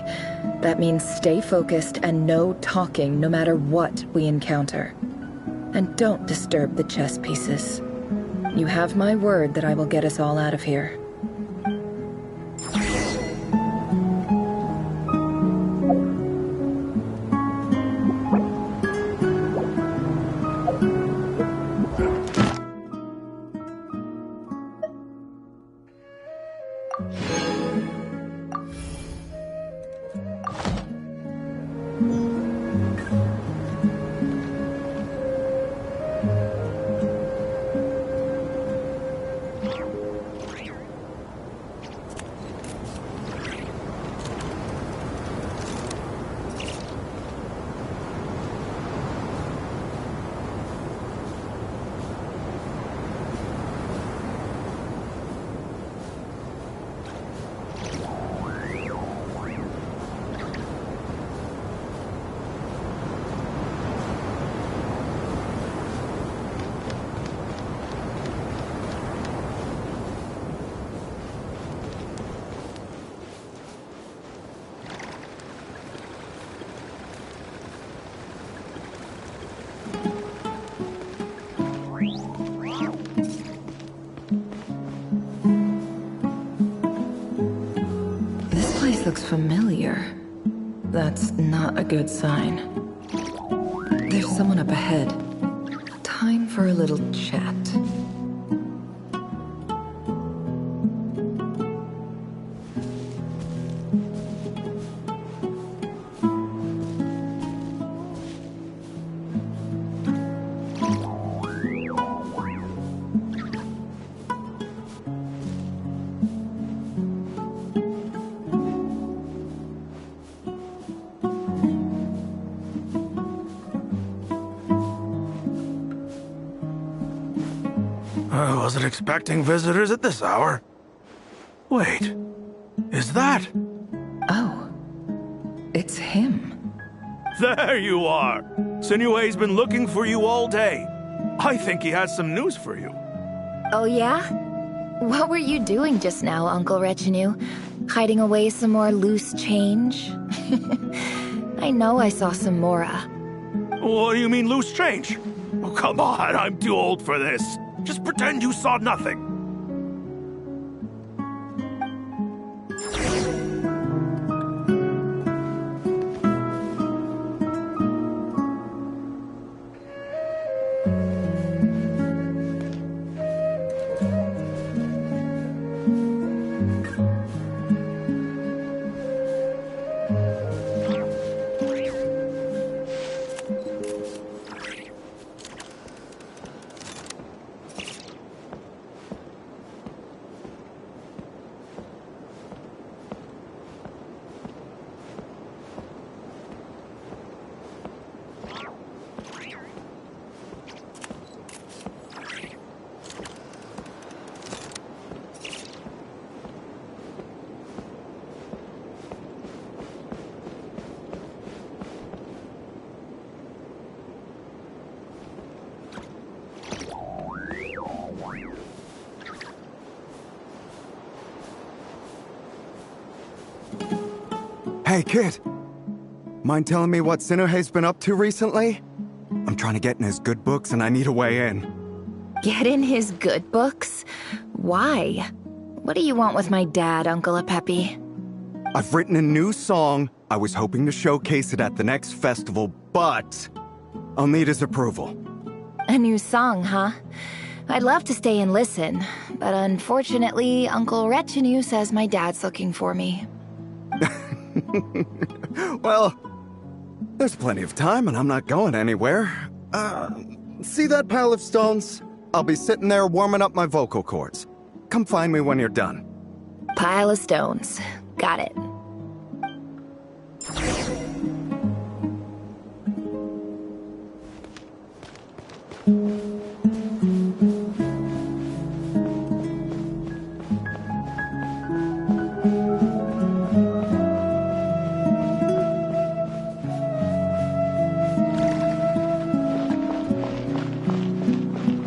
That means stay focused and no talking no matter what we encounter. And don't disturb the chess pieces. You have my word that I will get us all out of here. familiar. That's not a good sign. There's someone up ahead. Time for a little chat. I wasn't expecting visitors at this hour. Wait, is that? Oh, it's him. There you are! Sinue's been looking for you all day. I think he has some news for you. Oh yeah? What were you doing just now, Uncle Retinue? Hiding away some more loose change? I know I saw some Mora. What do you mean loose change? Oh, come on, I'm too old for this. Just pretend you saw nothing. Hey, kid. Mind telling me what Sinuhe's been up to recently? I'm trying to get in his good books and I need a way in. Get in his good books? Why? What do you want with my dad, Uncle Apepi? I've written a new song. I was hoping to showcase it at the next festival, but I'll need his approval. A new song, huh? I'd love to stay and listen, but unfortunately, Uncle Retinue says my dad's looking for me. Well, there's plenty of time and I'm not going anywhere. See that pile of stones? I'll be sitting there warming up my vocal cords. Come find me when you're done. Pile of stones. Got it.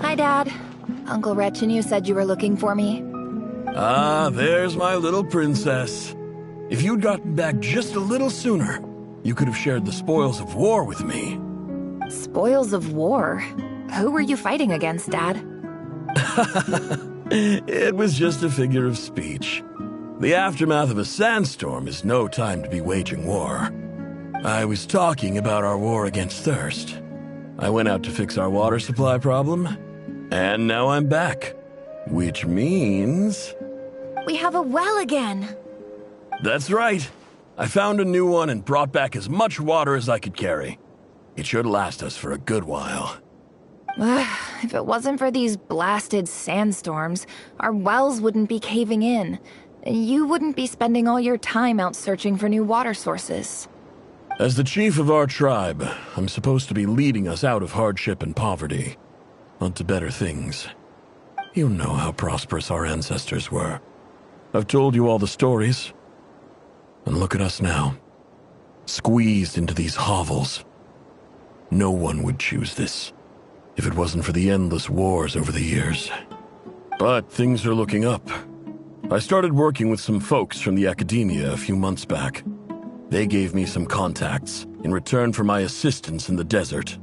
Hi, Dad. Uncle Retinue said you were looking for me. Ah, there's my little princess. If you'd gotten back just a little sooner, you could have shared the spoils of war with me. Spoils of war? Who were you fighting against, Dad? It was just a figure of speech. The aftermath of a sandstorm is no time to be waging war. I was talking about our war against thirst. I went out to fix our water supply problem, and now I'm back. Which means... We have a well again! That's right. I found a new one and brought back as much water as I could carry. It should last us for a good while. If it wasn't for these blasted sandstorms, our wells wouldn't be caving in. You wouldn't be spending all your time out searching for new water sources. As the chief of our tribe, I'm supposed to be leading us out of hardship and poverty, onto better things. You know how prosperous our ancestors were. I've told you all the stories. And look at us now, squeezed into these hovels. No one would choose this, if it wasn't for the endless wars over the years. But things are looking up. I started working with some folks from the academia a few months back. They gave me some contacts in return for my assistance in the desert.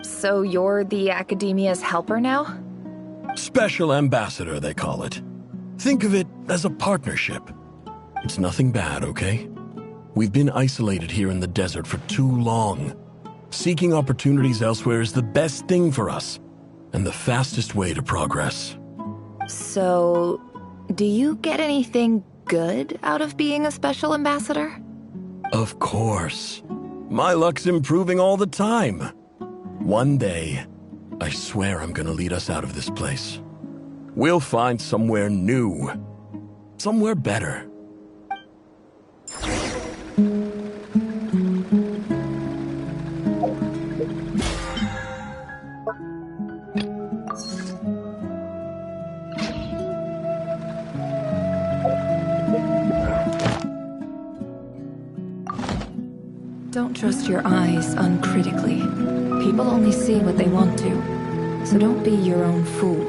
So you're the academia's helper now? Special ambassador, they call it. Think of it as a partnership. It's nothing bad, okay? We've been isolated here in the desert for too long. Seeking opportunities elsewhere is the best thing for us, and the fastest way to progress. So, do you get anything good out of being a special ambassador? Of course. My luck's improving all the time. One day, I swear I'm gonna lead us out of this place. We'll find somewhere new. Somewhere better. Don't trust your eyes uncritically. People only see what they want to, so don't be your own fool.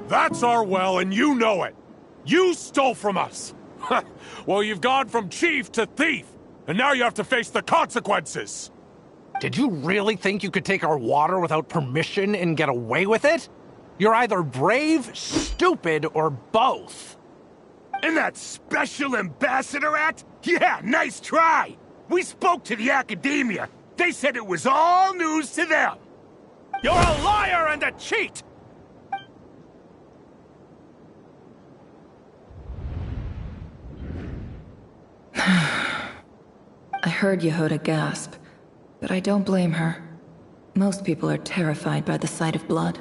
That's our well, and you know it. You stole from us. Well, you've gone from chief to thief, and now you have to face the consequences. Did you really think you could take our water without permission and get away with it? You're either brave, stupid, or both. And that Special Ambassador Act? Yeah, nice try. We spoke to the Academia. They said it was all news to them. You're a liar and a cheat! I heard Yehuda gasp, but I don't blame her. Most people are terrified by the sight of blood.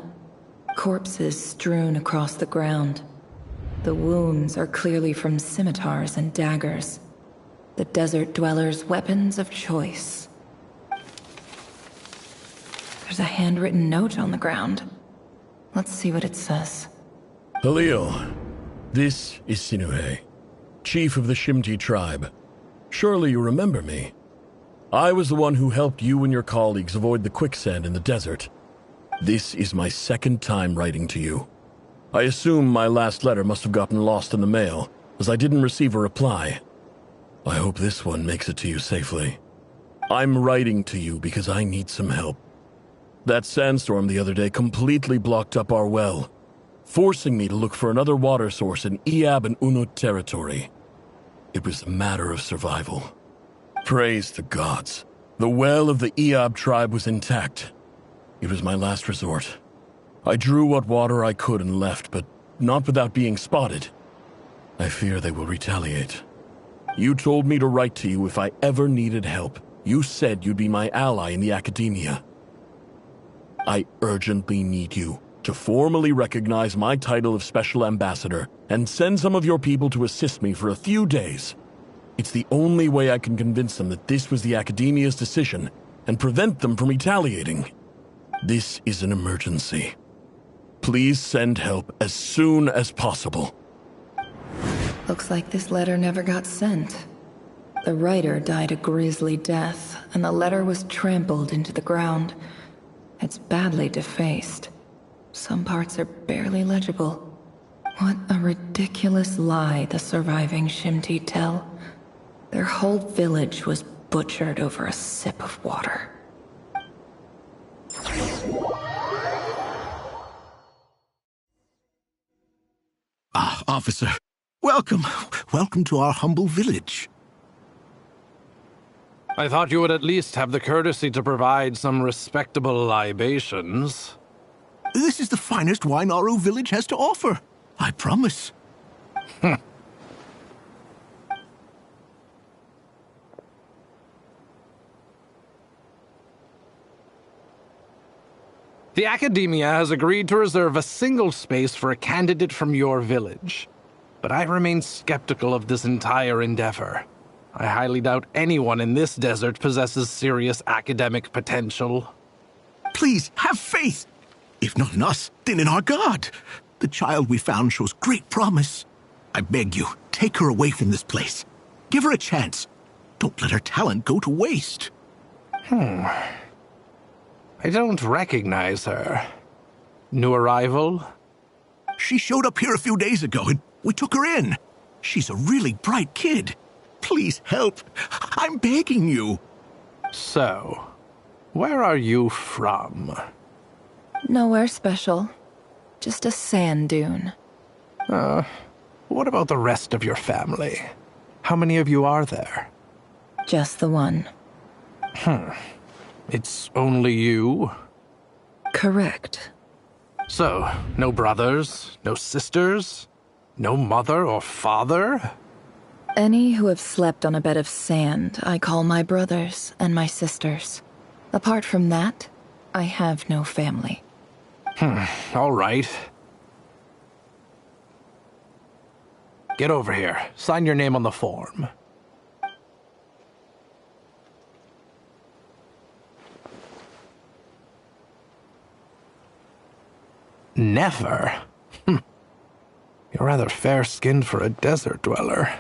Corpses strewn across the ground. The wounds are clearly from scimitars and daggers. The desert dwellers' weapons of choice. There's a handwritten note on the ground. Let's see what it says. Halil, this is Sinuhe, chief of the Shimti tribe. Surely you remember me. I was the one who helped you and your colleagues avoid the quicksand in the desert. This is my second time writing to you. I assume my last letter must have gotten lost in the mail, as I didn't receive a reply. I hope this one makes it to you safely. I'm writing to you because I need some help. That sandstorm the other day completely blocked up our well, forcing me to look for another water source in Iab and Unut territory. It was a matter of survival. Praise the gods. The well of the Iab tribe was intact. It was my last resort. I drew what water I could and left, but not without being spotted. I fear they will retaliate. You told me to write to you if I ever needed help. You said you'd be my ally in the Academia. I urgently need you to formally recognize my title of Special Ambassador and send some of your people to assist me for a few days. It's the only way I can convince them that this was the Academia's decision and prevent them from retaliating. This is an emergency. Please send help as soon as possible. Looks like this letter never got sent. The writer died a grisly death, and the letter was trampled into the ground. It's badly defaced. Some parts are barely legible. What a ridiculous lie the surviving Shimti tell. Their whole village was butchered over a sip of water. Ah, officer. Welcome. Welcome to our humble village. I thought you would at least have the courtesy to provide some respectable libations. This is the finest wine Aru village has to offer. I promise. The Academia has agreed to reserve a single space for a candidate from your village. But I remain skeptical of this entire endeavor. I highly doubt anyone in this desert possesses serious academic potential. Please, have faith. If not in us, then in our god. The child we found shows great promise. I beg you, take her away from this place. Give her a chance. Don't let her talent go to waste. I don't recognize her. New arrival? She showed up here a few days ago and we took her in. She's a really bright kid. Please help. I'm begging you. So, where are you from? Nowhere special. Just a sand dune. What about the rest of your family? How many of you are there? Just the one. It's only you? Correct. So, no brothers, no sisters, no mother or father? Any who have slept on a bed of sand, I call my brothers and my sisters. Apart from that, I have no family. All right. Get over here. Sign your name on the form. Never? You're rather fair-skinned for a desert dweller.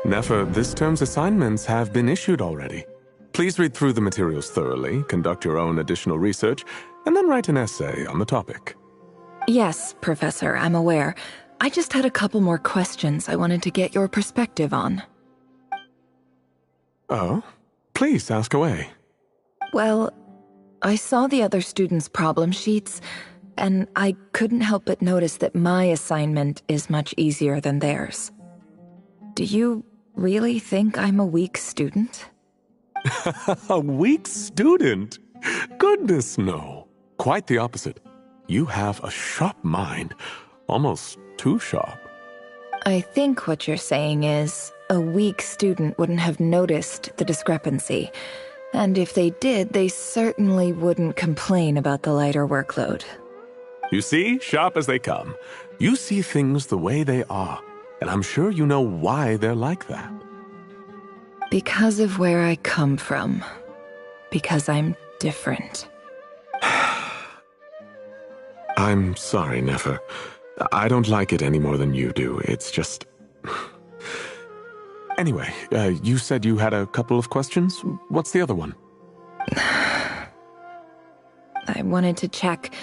Nefer, this term's assignments have been issued already. Please read through the materials thoroughly, conduct your own additional research, and then write an essay on the topic. Yes, Professor, I'm aware. I just had a couple more questions I wanted to get your perspective on. Oh? Please ask away. Well, I saw the other students' problem sheets, and I couldn't help but notice that my assignment is much easier than theirs. Do you really think I'm a weak student? A weak student? Goodness, no. Quite the opposite. You have a sharp mind. Almost too sharp. I think what you're saying is, a weak student wouldn't have noticed the discrepancy. And if they did, they certainly wouldn't complain about the lighter workload. You see, sharp as they come. You see things the way they are. And I'm sure you know why they're like that. Because of where I come from. Because I'm different. I'm sorry, Nefer. I don't like it any more than you do. It's just... Anyway, you said you had a couple of questions. What's the other one? I wanted to check...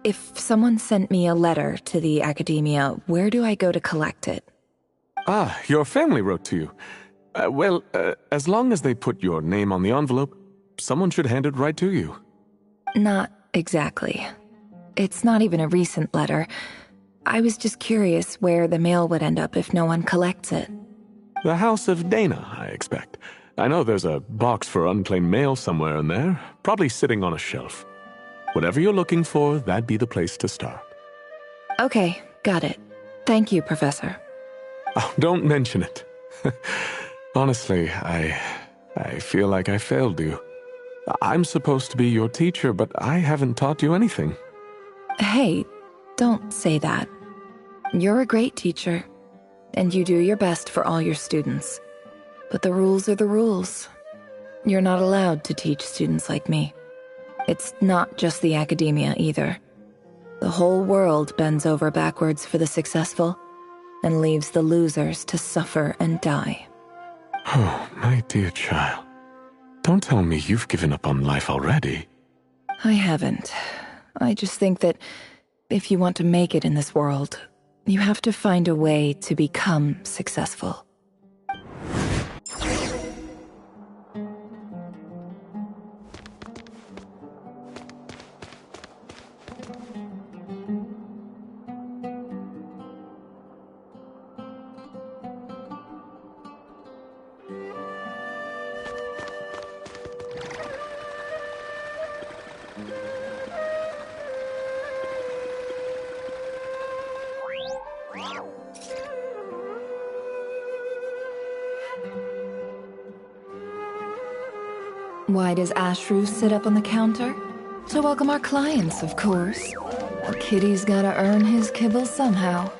If someone sent me a letter to the Academia, where do I go to collect it? Ah, your family wrote to you. Well, as long as they put your name on the envelope, someone should hand it right to you. Not exactly. It's not even a recent letter. I was just curious where the mail would end up if no one collects it. The House of Dana, I expect. I know there's a box for unclaimed mail somewhere in there, probably sitting on a shelf. Whatever you're looking for, that'd be the place to start. Okay, got it. Thank you, Professor. Oh, don't mention it. Honestly, I feel like I failed you. I'm supposed to be your teacher, but I haven't taught you anything. Hey, don't say that. You're a great teacher, and you do your best for all your students. But the rules are the rules. You're not allowed to teach students like me. It's not just the academia either. The whole world bends over backwards for the successful and leaves the losers to suffer and die. Oh, my dear child. Don't tell me you've given up on life already. I haven't. I just think that if you want to make it in this world, you have to find a way to become successful. Why does Ashru sit up on the counter? To welcome our clients, of course. A kitty's gotta earn his kibble somehow.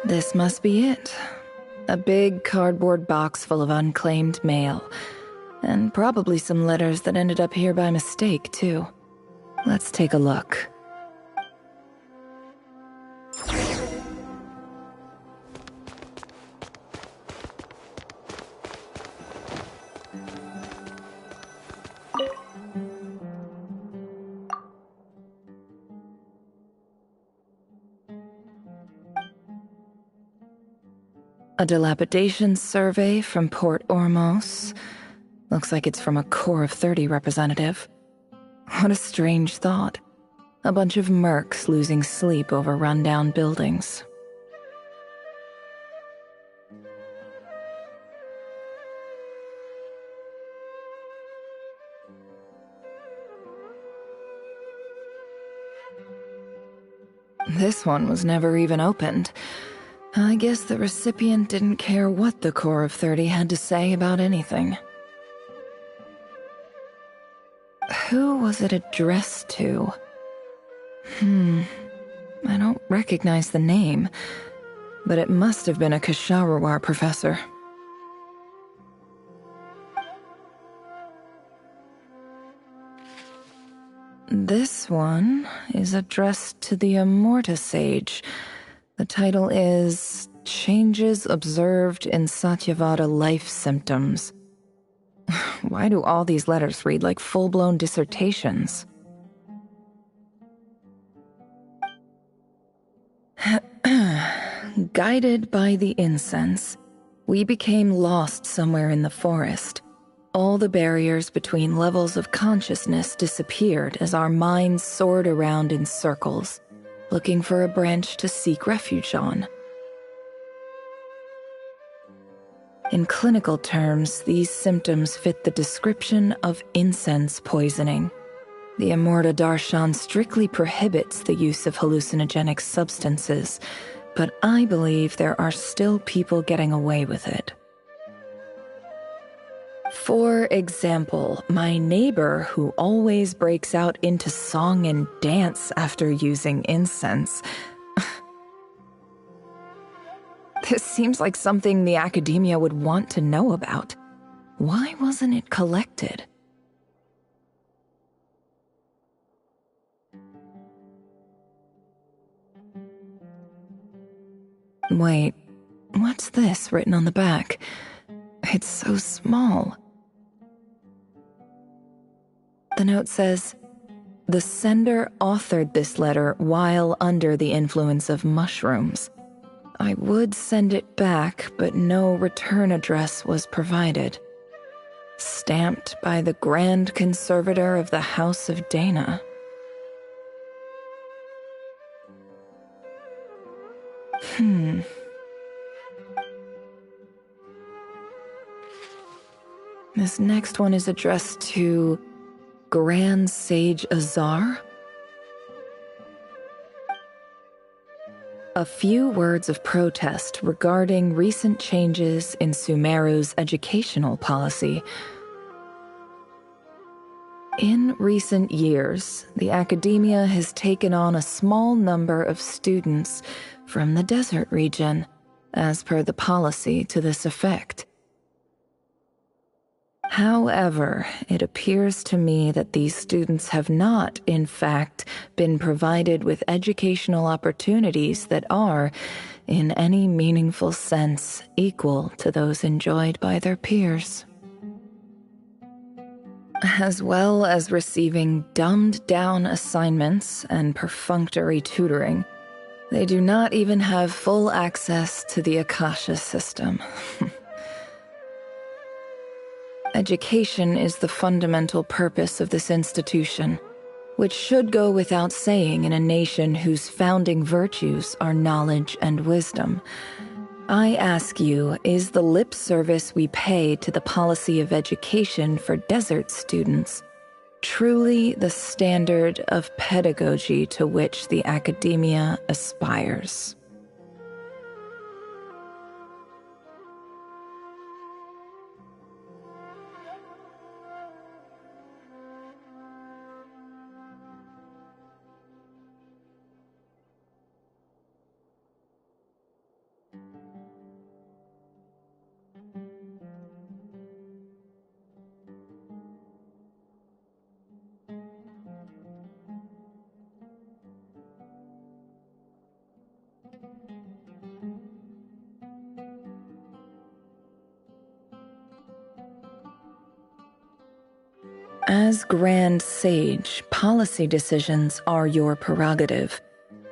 This must be it. A big cardboard box full of unclaimed mail. And probably some letters that ended up here by mistake, too. Let's take a look. A dilapidation survey from Port Ormos. Looks like it's from a Core of 30 representative. What a strange thought. A bunch of mercs losing sleep over rundown buildings. This one was never even opened. I guess the recipient didn't care what the Core of 30 had to say about anything. Who was it addressed to? I don't recognize the name, but it must have been a Kasharawar professor. This one is addressed to the Immorta Sage. The title is Changes Observed in Satyavada Life Symptoms. Why do all these letters read like full-blown dissertations? Guided by the incense, we became lost somewhere in the forest. All the barriers between levels of consciousness disappeared as our minds soared around in circles, looking for a branch to seek refuge on. In clinical terms, these symptoms fit the description of incense poisoning. The Immorta Darshan strictly prohibits the use of hallucinogenic substances, but I believe there are still people getting away with it. For example, my neighbor who always breaks out into song and dance after using incense. This seems like something the academia would want to know about. Why wasn't it collected? Wait, what's this written on the back? It's so small. The note says, "The sender authored this letter while under the influence of mushrooms. I would send it back, but no return address was provided. Stamped by the Grand Conservator of the House of Dana." This next one is addressed to Grand Sage Azar. A few words of protest regarding recent changes in Sumeru's educational policy. In recent years, the academia has taken on a small number of students from the desert region, as per the policy to this effect. However, it appears to me that these students have not, in fact, been provided with educational opportunities that are, in any meaningful sense, equal to those enjoyed by their peers. As well as receiving dumbed-down assignments and perfunctory tutoring, they do not even have full access to the Akasha system. Education is the fundamental purpose of this institution, which should go without saying in a nation whose founding virtues are knowledge and wisdom. I ask you, is the lip service we pay to the policy of education for desert students truly the standard of pedagogy to which the academia aspires? As Grand Sage, policy decisions are your prerogative,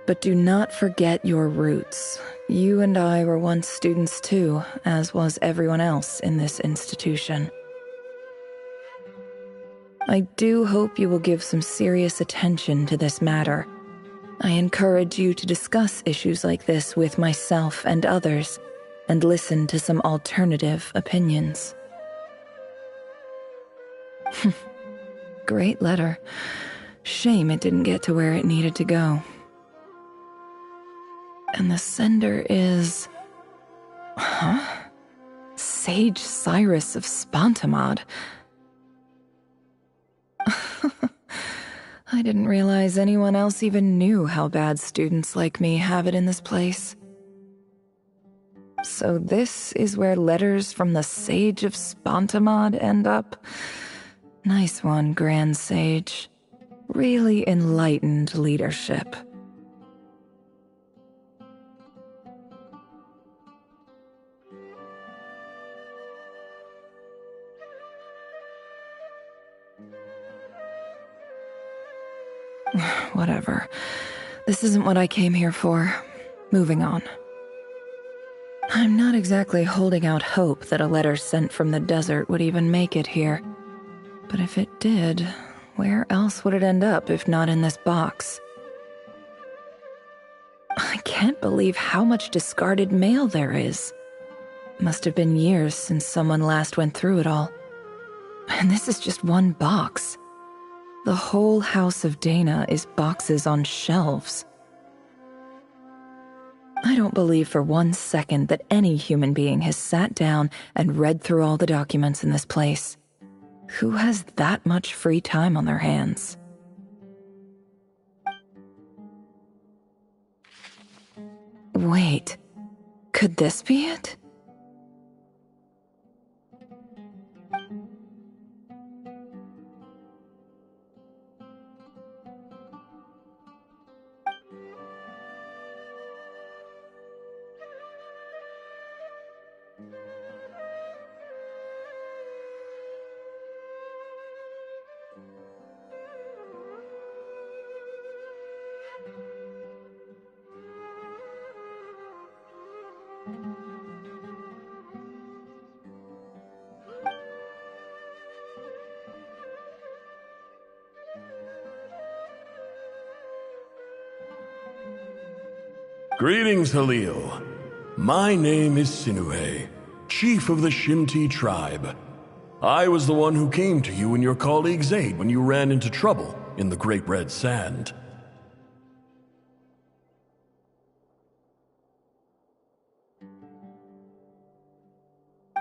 but do not forget your roots. You and I were once students too, as was everyone else in this institution. I do hope you will give some serious attention to this matter. I encourage you to discuss issues like this with myself and others, and listen to some alternative opinions. Great letter. Shame it didn't get to where it needed to go. And the sender is... Sage Cyrus of Spontamod. I didn't realize anyone else even knew how bad students like me have it in this place. So this is where letters from the Sage of Spontamod end up? Nice one, Grand Sage. Really enlightened leadership. Whatever. This isn't what I came here for. Moving on. I'm not exactly holding out hope that a letter sent from the desert would even make it here. But if it did, where else would it end up if not in this box? I can't believe how much discarded mail there is. Must have been years since someone last went through it all. And this is just one box. The whole House of Dana is boxes on shelves. I don't believe for 1 second that any human being has sat down and read through all the documents in this place. Who has that much free time on their hands? Wait, could this be it? Greetings, Halil. My name is Sinuhe, chief of the Shimti tribe. I was the one who came to you and your colleague's aid when you ran into trouble in the Great Red Sand.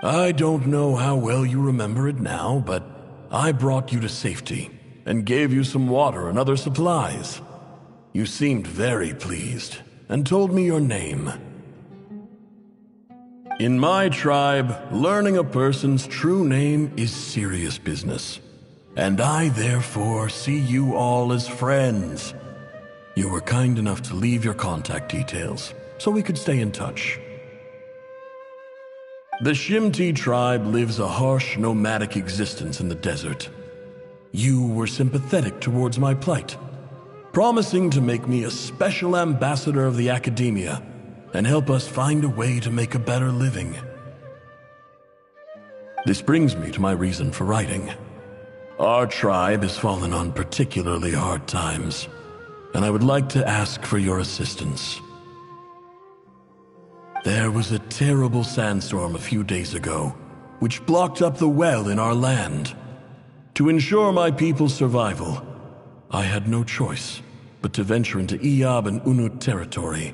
I don't know how well you remember it now, but I brought you to safety and gave you some water and other supplies. You seemed very pleased and told me your name. In my tribe, learning a person's true name is serious business, and I therefore see you all as friends. You were kind enough to leave your contact details so we could stay in touch. The Shimti tribe lives a harsh, nomadic existence in the desert. You were sympathetic towards my plight, promising to make me a special ambassador of the academia and help us find a way to make a better living. This brings me to my reason for writing. Our tribe has fallen on particularly hard times, and I would like to ask for your assistance. There was a terrible sandstorm a few days ago, which blocked up the well in our land. To ensure my people's survival, I had no choice but to venture into Iyab and Unut territory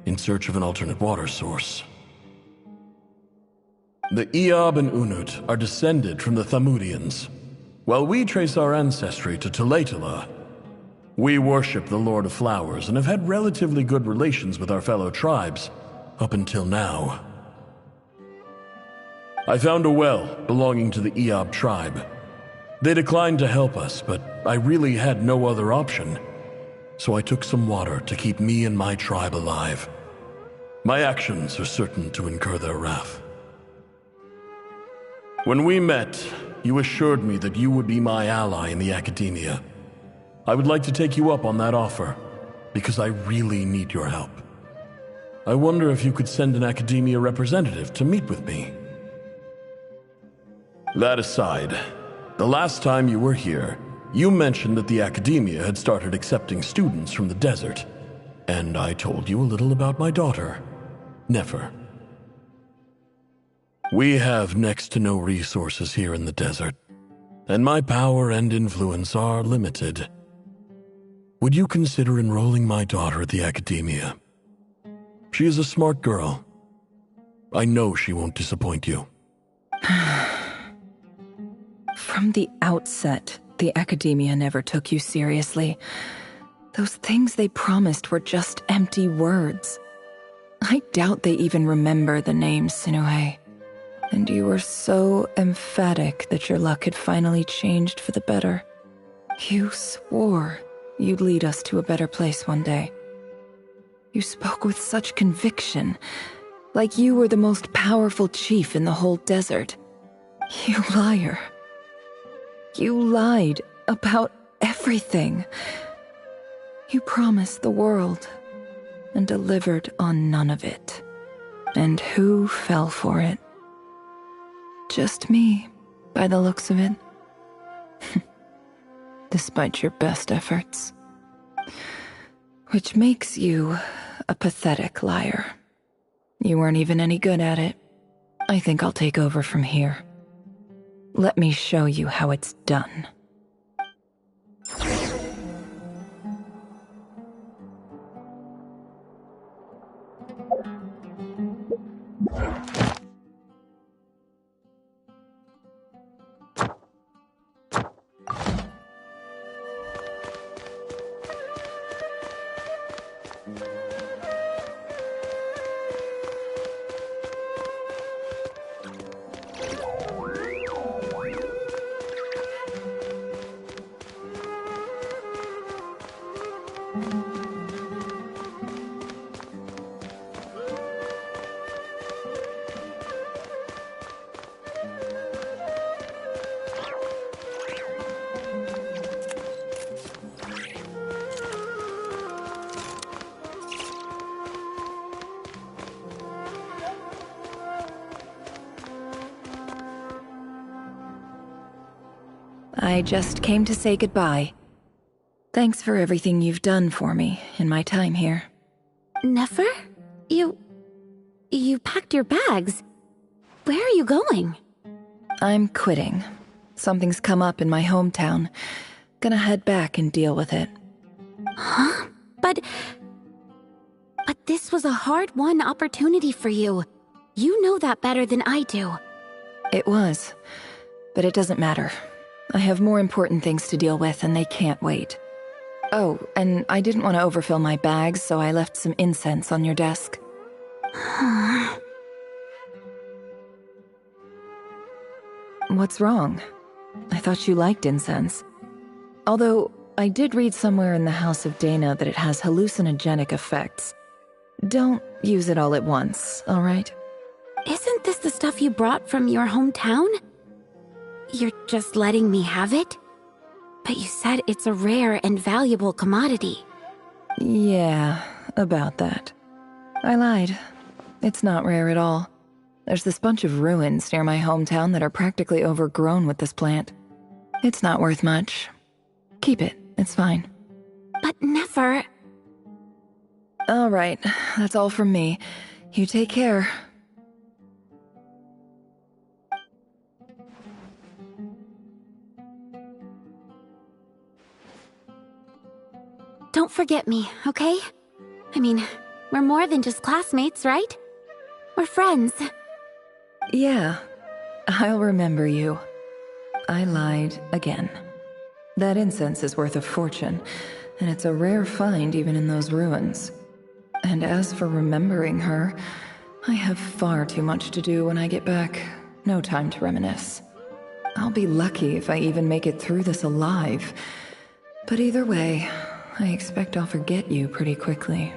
in search of an alternate water source. The Iyab and Unut are descended from the Thamudians, while we trace our ancestry to Tulatala. We worship the Lord of Flowers and have had relatively good relations with our fellow tribes up until now. I found a well belonging to the Iyab tribe. They declined to help us, but I really had no other option. So I took some water to keep me and my tribe alive. My actions are certain to incur their wrath. When we met, you assured me that you would be my ally in the academia. I would like to take you up on that offer, because I really need your help. I wonder if you could send an academia representative to meet with me. That aside, the last time you were here, you mentioned that the academia had started accepting students from the desert, and I told you a little about my daughter, Nefer. We have next to no resources here in the desert, and my power and influence are limited. Would you consider enrolling my daughter at the academia? She is a smart girl. I know she won't disappoint you. From the outset, the academia never took you seriously. Those things they promised were just empty words. I doubt they even remember the name Sinuhe. And you were so emphatic that your luck had finally changed for the better. You swore you'd lead us to a better place one day. You spoke with such conviction, like you were the most powerful chief in the whole desert. You liar. You lied about everything. You promised the world and delivered on none of it. And who fell for it? Just me, by the looks of it. Despite your best efforts. Which makes you a pathetic liar. You weren't even any good at it. I think I'll take over from here. Let me show you how it's done. I just came to say goodbye. Thanks for everything you've done for me in my time here. Nefer? You packed your bags. Where are you going? I'm quitting. Something's come up in my hometown. Gonna head back and deal with it. Huh? But this was a hard-won opportunity for you. You know that better than I do. It was. But it doesn't matter. I have more important things to deal with, and they can't wait. Oh, and I didn't want to overfill my bags, so I left some incense on your desk. What's wrong? I thought you liked incense. Although, I did read somewhere in the House of Dana that it has hallucinogenic effects. Don't use it all at once, alright? Isn't this the stuff you brought from your hometown? You're just letting me have it? But you said it's a rare and valuable commodity. Yeah, about that. I lied. It's not rare at all. There's this bunch of ruins near my hometown that are practically overgrown with this plant. It's not worth much. Keep it, it's fine. But Nefer... Alright, that's all from me. You take care. Don't forget me, okay? I mean, we're more than just classmates, right? We're friends. Yeah, I'll remember you. I lied again. That incense is worth a fortune, and it's a rare find even in those ruins. And as for remembering her, I have far too much to do when I get back. No time to reminisce. I'll be lucky if I even make it through this alive. But either way, I expect I'll forget you pretty quickly.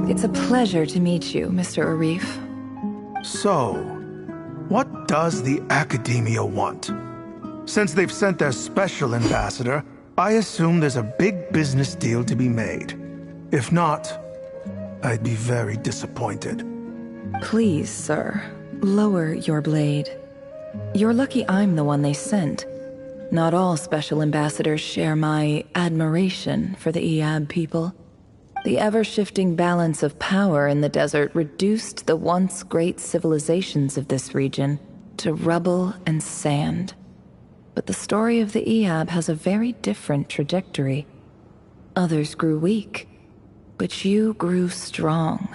It's a pleasure to meet you, Mr. Arif. So, what does the Academia want? Since they've sent their special ambassador, I assume there's a big business deal to be made. If not, I'd be very disappointed. Please, sir, lower your blade. You're lucky I'm the one they sent. Not all special ambassadors share my admiration for the Iab people. The ever-shifting balance of power in the desert reduced the once great civilizations of this region to rubble and sand. But the story of the Eab has a very different trajectory. Others grew weak, but you grew strong,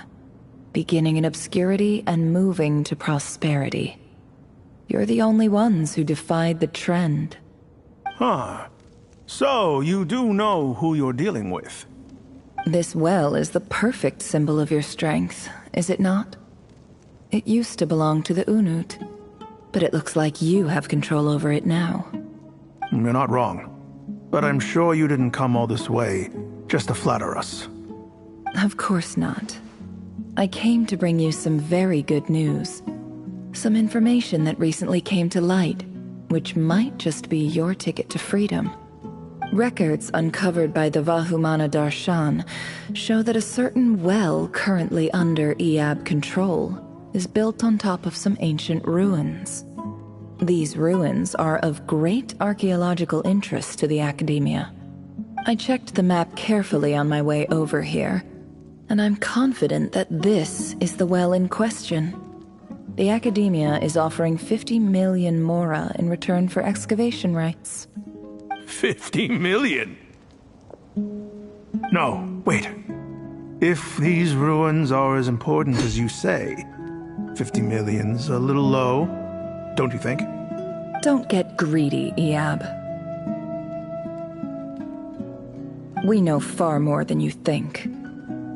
beginning in obscurity and moving to prosperity. You're the only ones who defied the trend. Huh. So, you do know who you're dealing with? This well is the perfect symbol of your strength, is it not? It used to belong to the Unut, but it looks like you have control over it now. You're not wrong. But I'm sure you didn't come all this way just to flatter us. Of course not. I came to bring you some very good news. Some information that recently came to light, which might just be your ticket to freedom. Records uncovered by the Vahumana Darshan show that a certain well currently under Eab control is built on top of some ancient ruins. These ruins are of great archaeological interest to the Academia. I checked the map carefully on my way over here, and I'm confident that this is the well in question. The Academia is offering 50 million mora in return for excavation rights. 50 million? No, wait. If these ruins are as important as you say, 50 million's a little low, don't you think? Don't get greedy, Eab. We know far more than you think.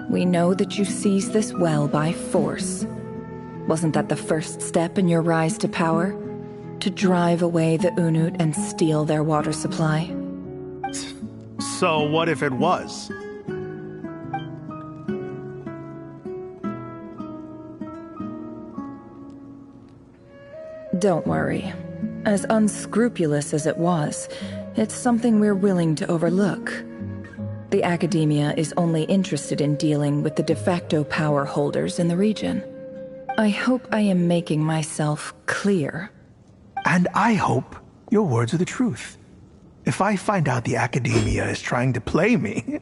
We know that you seized this well by force. Wasn't that the first step in your rise to power? To drive away the Unut and steal their water supply? So what if it was? Don't worry. As unscrupulous as it was, it's something we're willing to overlook. The Academia is only interested in dealing with the de facto power holders in the region. I hope I am making myself clear. And I hope your words are the truth. If I find out the Academia is trying to play me,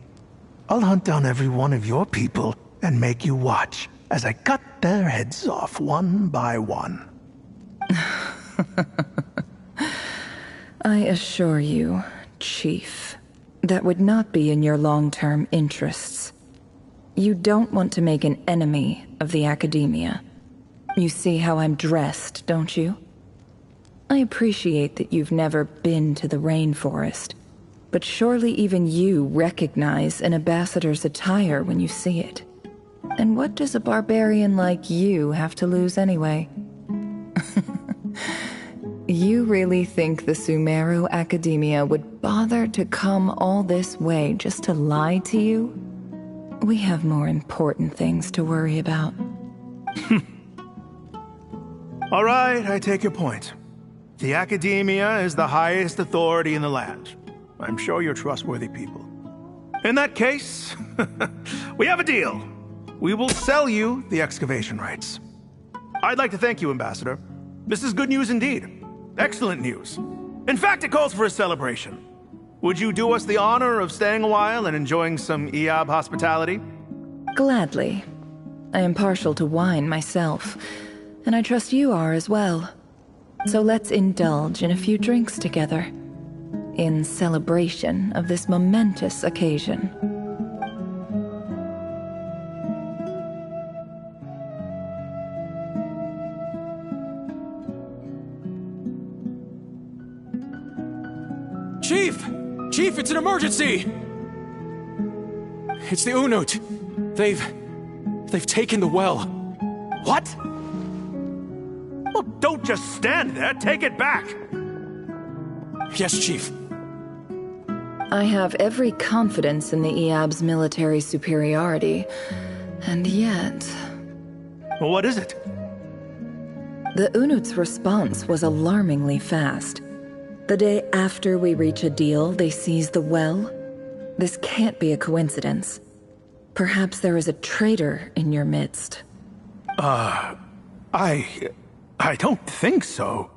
I'll hunt down every one of your people and make you watch as I cut their heads off one by one. I assure you, Chief, that would not be in your long-term interests. You don't want to make an enemy of the Academia. You see how I'm dressed, don't you? I appreciate that you've never been to the rainforest, but surely even you recognize an ambassador's attire when you see it. And what does a barbarian like you have to lose anyway? You really think the Sumeru Academia would bother to come all this way just to lie to you? We have more important things to worry about. All right, I take your point. The Academia is the highest authority in the land. I'm sure you're trustworthy people. In that case, we have a deal. We will sell you the excavation rights. I'd like to thank you, Ambassador. This is good news indeed. Excellent news. In fact, it calls for a celebration. Would you do us the honor of staying a while and enjoying some Eab hospitality? Gladly. I am partial to wine myself, and I trust you are as well. So let's indulge in a few drinks together, in celebration of this momentous occasion. Chief! Chief, it's an emergency! It's the Unut. They've taken the well. What? Well, don't just stand there. Take it back. Yes, Chief. I have every confidence in the Eab's military superiority, and yet... Well, what is it? The Unut's response was alarmingly fast. The day after we reach a deal, they seize the well. This can't be a coincidence. Perhaps there is a traitor in your midst. I don't think so.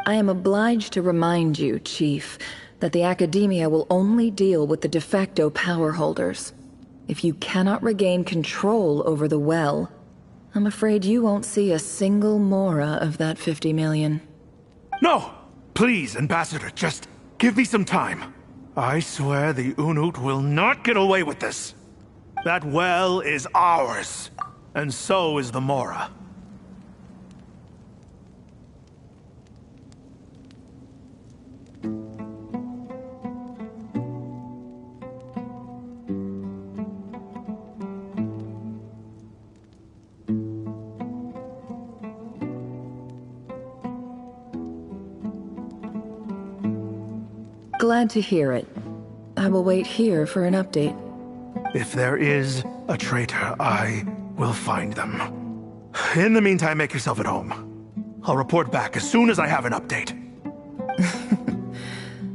I am obliged to remind you, Chief, that the Academia will only deal with the de facto power holders. If you cannot regain control over the well, I'm afraid you won't see a single mora of that 50 million. No! Please, Ambassador, just give me some time. I swear the Unut will not get away with this. That well is ours, and so is the Mora. Glad to hear it. I will wait here for an update. If there is a traitor, I will find them. In the meantime, make yourself at home. I'll report back as soon as I have an update.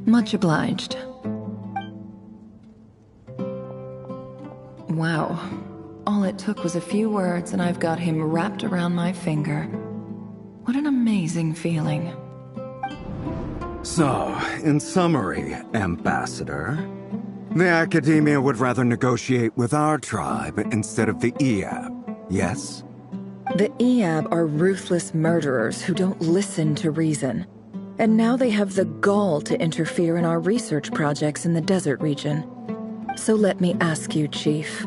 Much obliged. Wow. All it took was a few words and I've got him wrapped around my finger. What an amazing feeling. So, in summary, Ambassador, the Academia would rather negotiate with our tribe instead of the Eab, yes? The Eab are ruthless murderers who don't listen to reason. And now they have the gall to interfere in our research projects in the desert region. So let me ask you, Chief.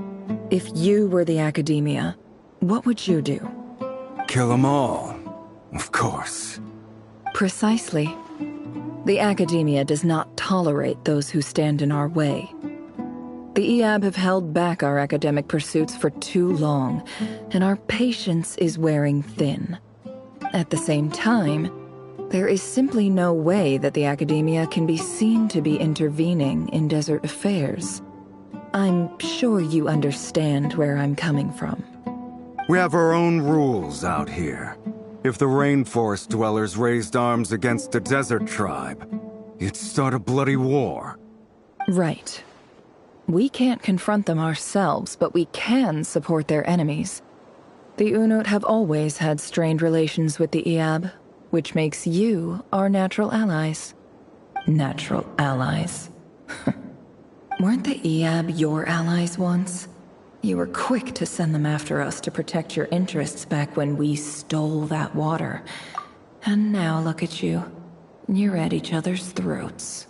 If you were the Academia, what would you do? Kill them all, of course. Precisely. The Academia does not tolerate those who stand in our way. The Eab have held back our academic pursuits for too long, and our patience is wearing thin. At the same time, there is simply no way that the Academia can be seen to be intervening in desert affairs. I'm sure you understand where I'm coming from. We have our own rules out here. If the rainforest dwellers raised arms against a desert tribe, you'd start a bloody war. Right. We can't confront them ourselves, but we can support their enemies. The Unut have always had strained relations with the Eab, which makes you our natural allies. Natural allies. Weren't the Eab your allies once? You were quick to send them after us to protect your interests back when we stole that water. And now look at you. You're at each other's throats.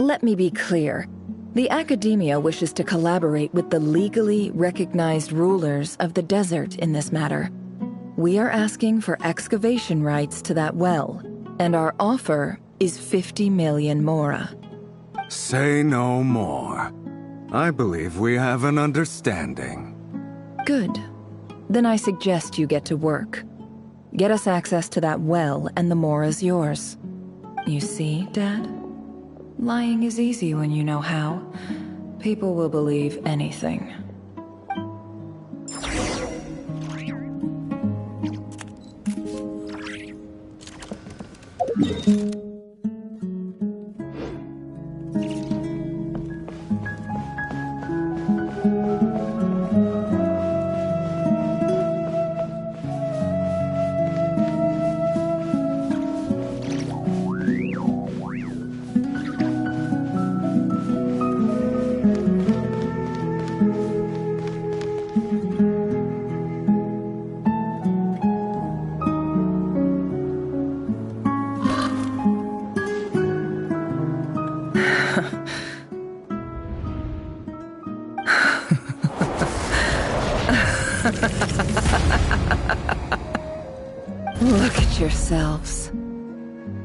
Let me be clear. The Academia wishes to collaborate with the legally recognized rulers of the desert in this matter. We are asking for excavation rights to that well, and our offer is 50 million mora. Say no more. I believe we have an understanding. Good. Then I suggest you get to work. Get us access to that well, and the mora's yours. You see, Dad? Lying is easy when you know how. People will believe anything. Look at yourselves.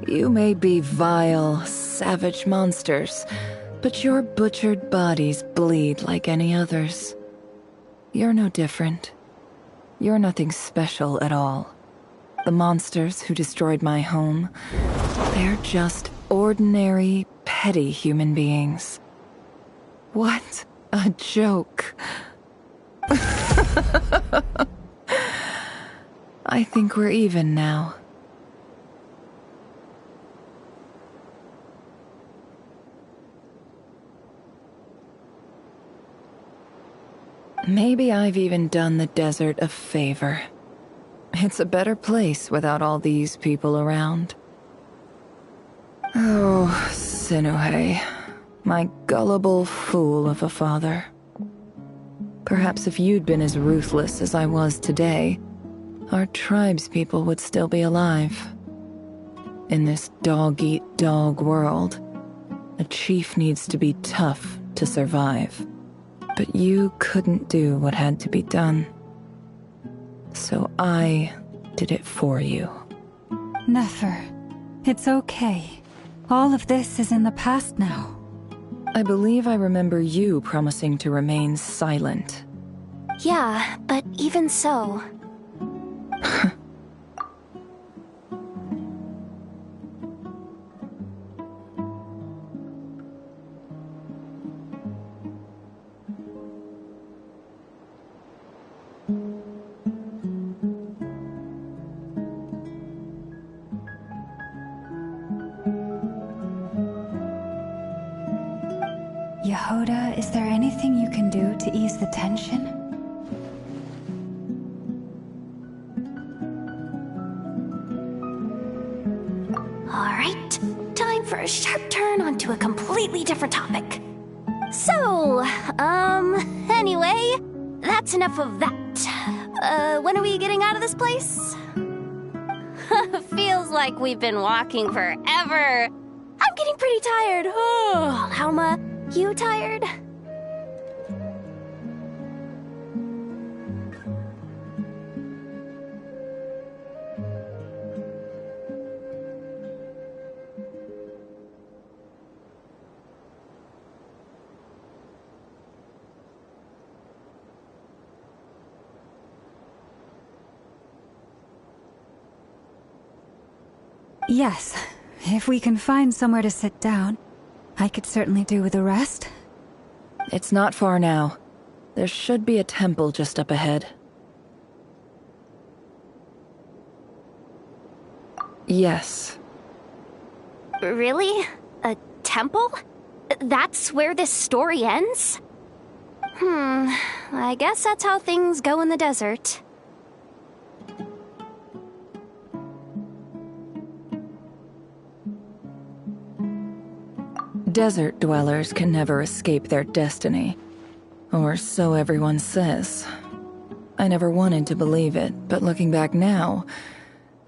You may be vile, savage monsters, but your butchered bodies bleed like any others. You're no different. You're nothing special at all. The monsters who destroyed my home, they're just ordinary, petty human beings. What a joke. I think we're even now. Maybe I've even done the desert a favor. It's a better place without all these people around. Oh, Sinuhe, my gullible fool of a father. Perhaps if you'd been as ruthless as I was today, our tribespeople would still be alive. In this dog-eat-dog world, a chief needs to be tough to survive. But you couldn't do what had to be done. So I did it for you. Nefer, it's okay. All of this is in the past now. I believe I remember you promising to remain silent. Yeah, but even so... Yehoda, is there anything you can do to ease the tension? Alright, time for a sharp turn onto a completely different topic. So, anyway, that's enough of that. When are we getting out of this place? Feels like we've been walking forever. I'm getting pretty tired. Oh, Alma, you tired? Yes, if we can find somewhere to sit down, I could certainly do with a rest. It's not far now. There should be a temple just up ahead. Yes. Really? A temple? That's where this story ends? I guess that's how things go in the desert. Desert dwellers can never escape their destiny. Or so everyone says. I never wanted to believe it, but looking back now,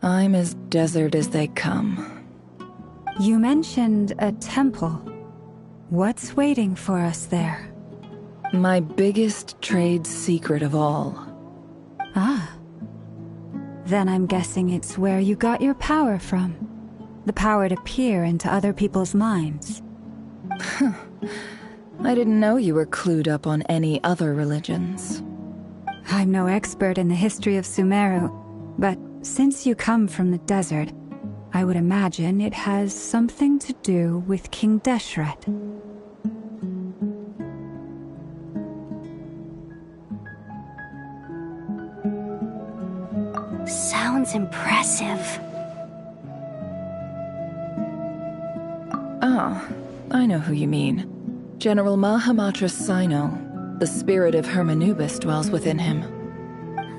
I'm as desert as they come. You mentioned a temple. What's waiting for us there? My biggest trade secret of all. Ah. Then I'm guessing it's where you got your power from. The power to peer into other people's minds. I didn't know you were clued up on any other religions. I'm no expert in the history of Sumeru, but since you come from the desert, I would imagine it has something to do with King Deshret. Sounds impressive. Ah, I know who you mean. General Mahamatra Sino. The spirit of Hermanubis dwells within him.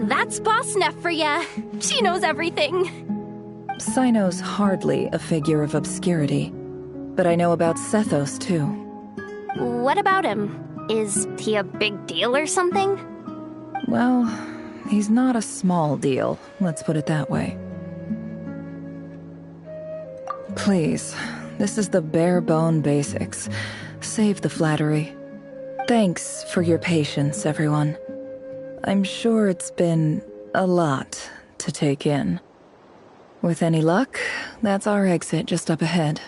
That's Boss Neff for ya. She knows everything. Sino's hardly a figure of obscurity, but I know about Sethos too. What about him? Is he a big deal or something? Well, he's not a small deal, let's put it that way. Please, this is the bare-bone basics. Save the flattery. Thanks for your patience, everyone. I'm sure it's been a lot to take in. With any luck, that's our exit just up ahead.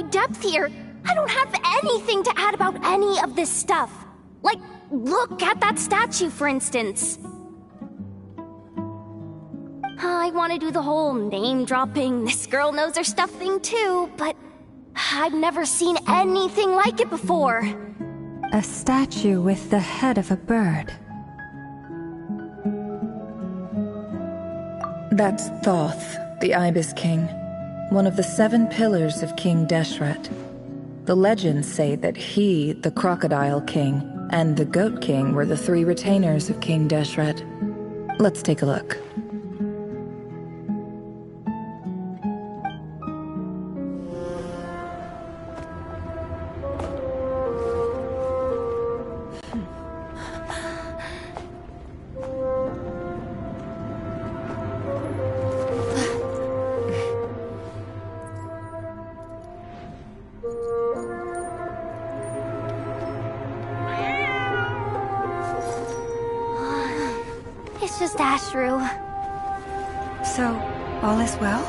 depth here. I don't have anything to add about any of this stuff. Like, look at that statue, for instance. I want to do the whole name-dropping, this girl knows her stuff thing too, but I've never seen anything like it before. A statue with the head of a bird. That's Thoth, the Ibis King, one of the 7 pillars of King Deshret. The legends say that he, the Crocodile King, and the Goat King were the 3 retainers of King Deshret. Let's take a look. It's just Ashru. So, all is well?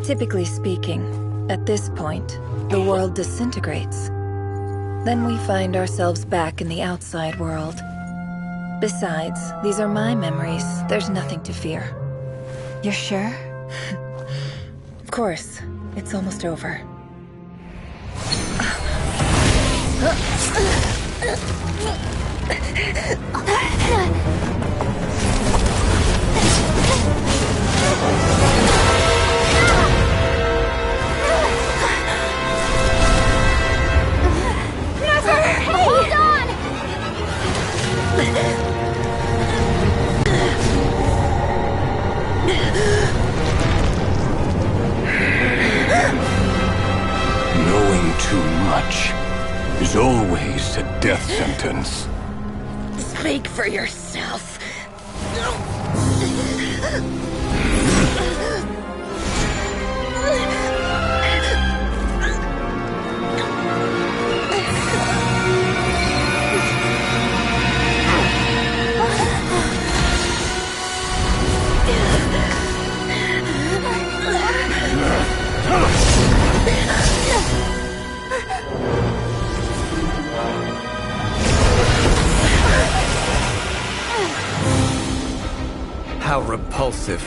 Typically speaking, at this point, the world disintegrates. Then we find ourselves back in the outside world. Besides, these are my memories. There's nothing to fear. You're sure? Of course. It's almost over. Hold on! Knowing too much is always a death sentence. Speak for yourself. How repulsive.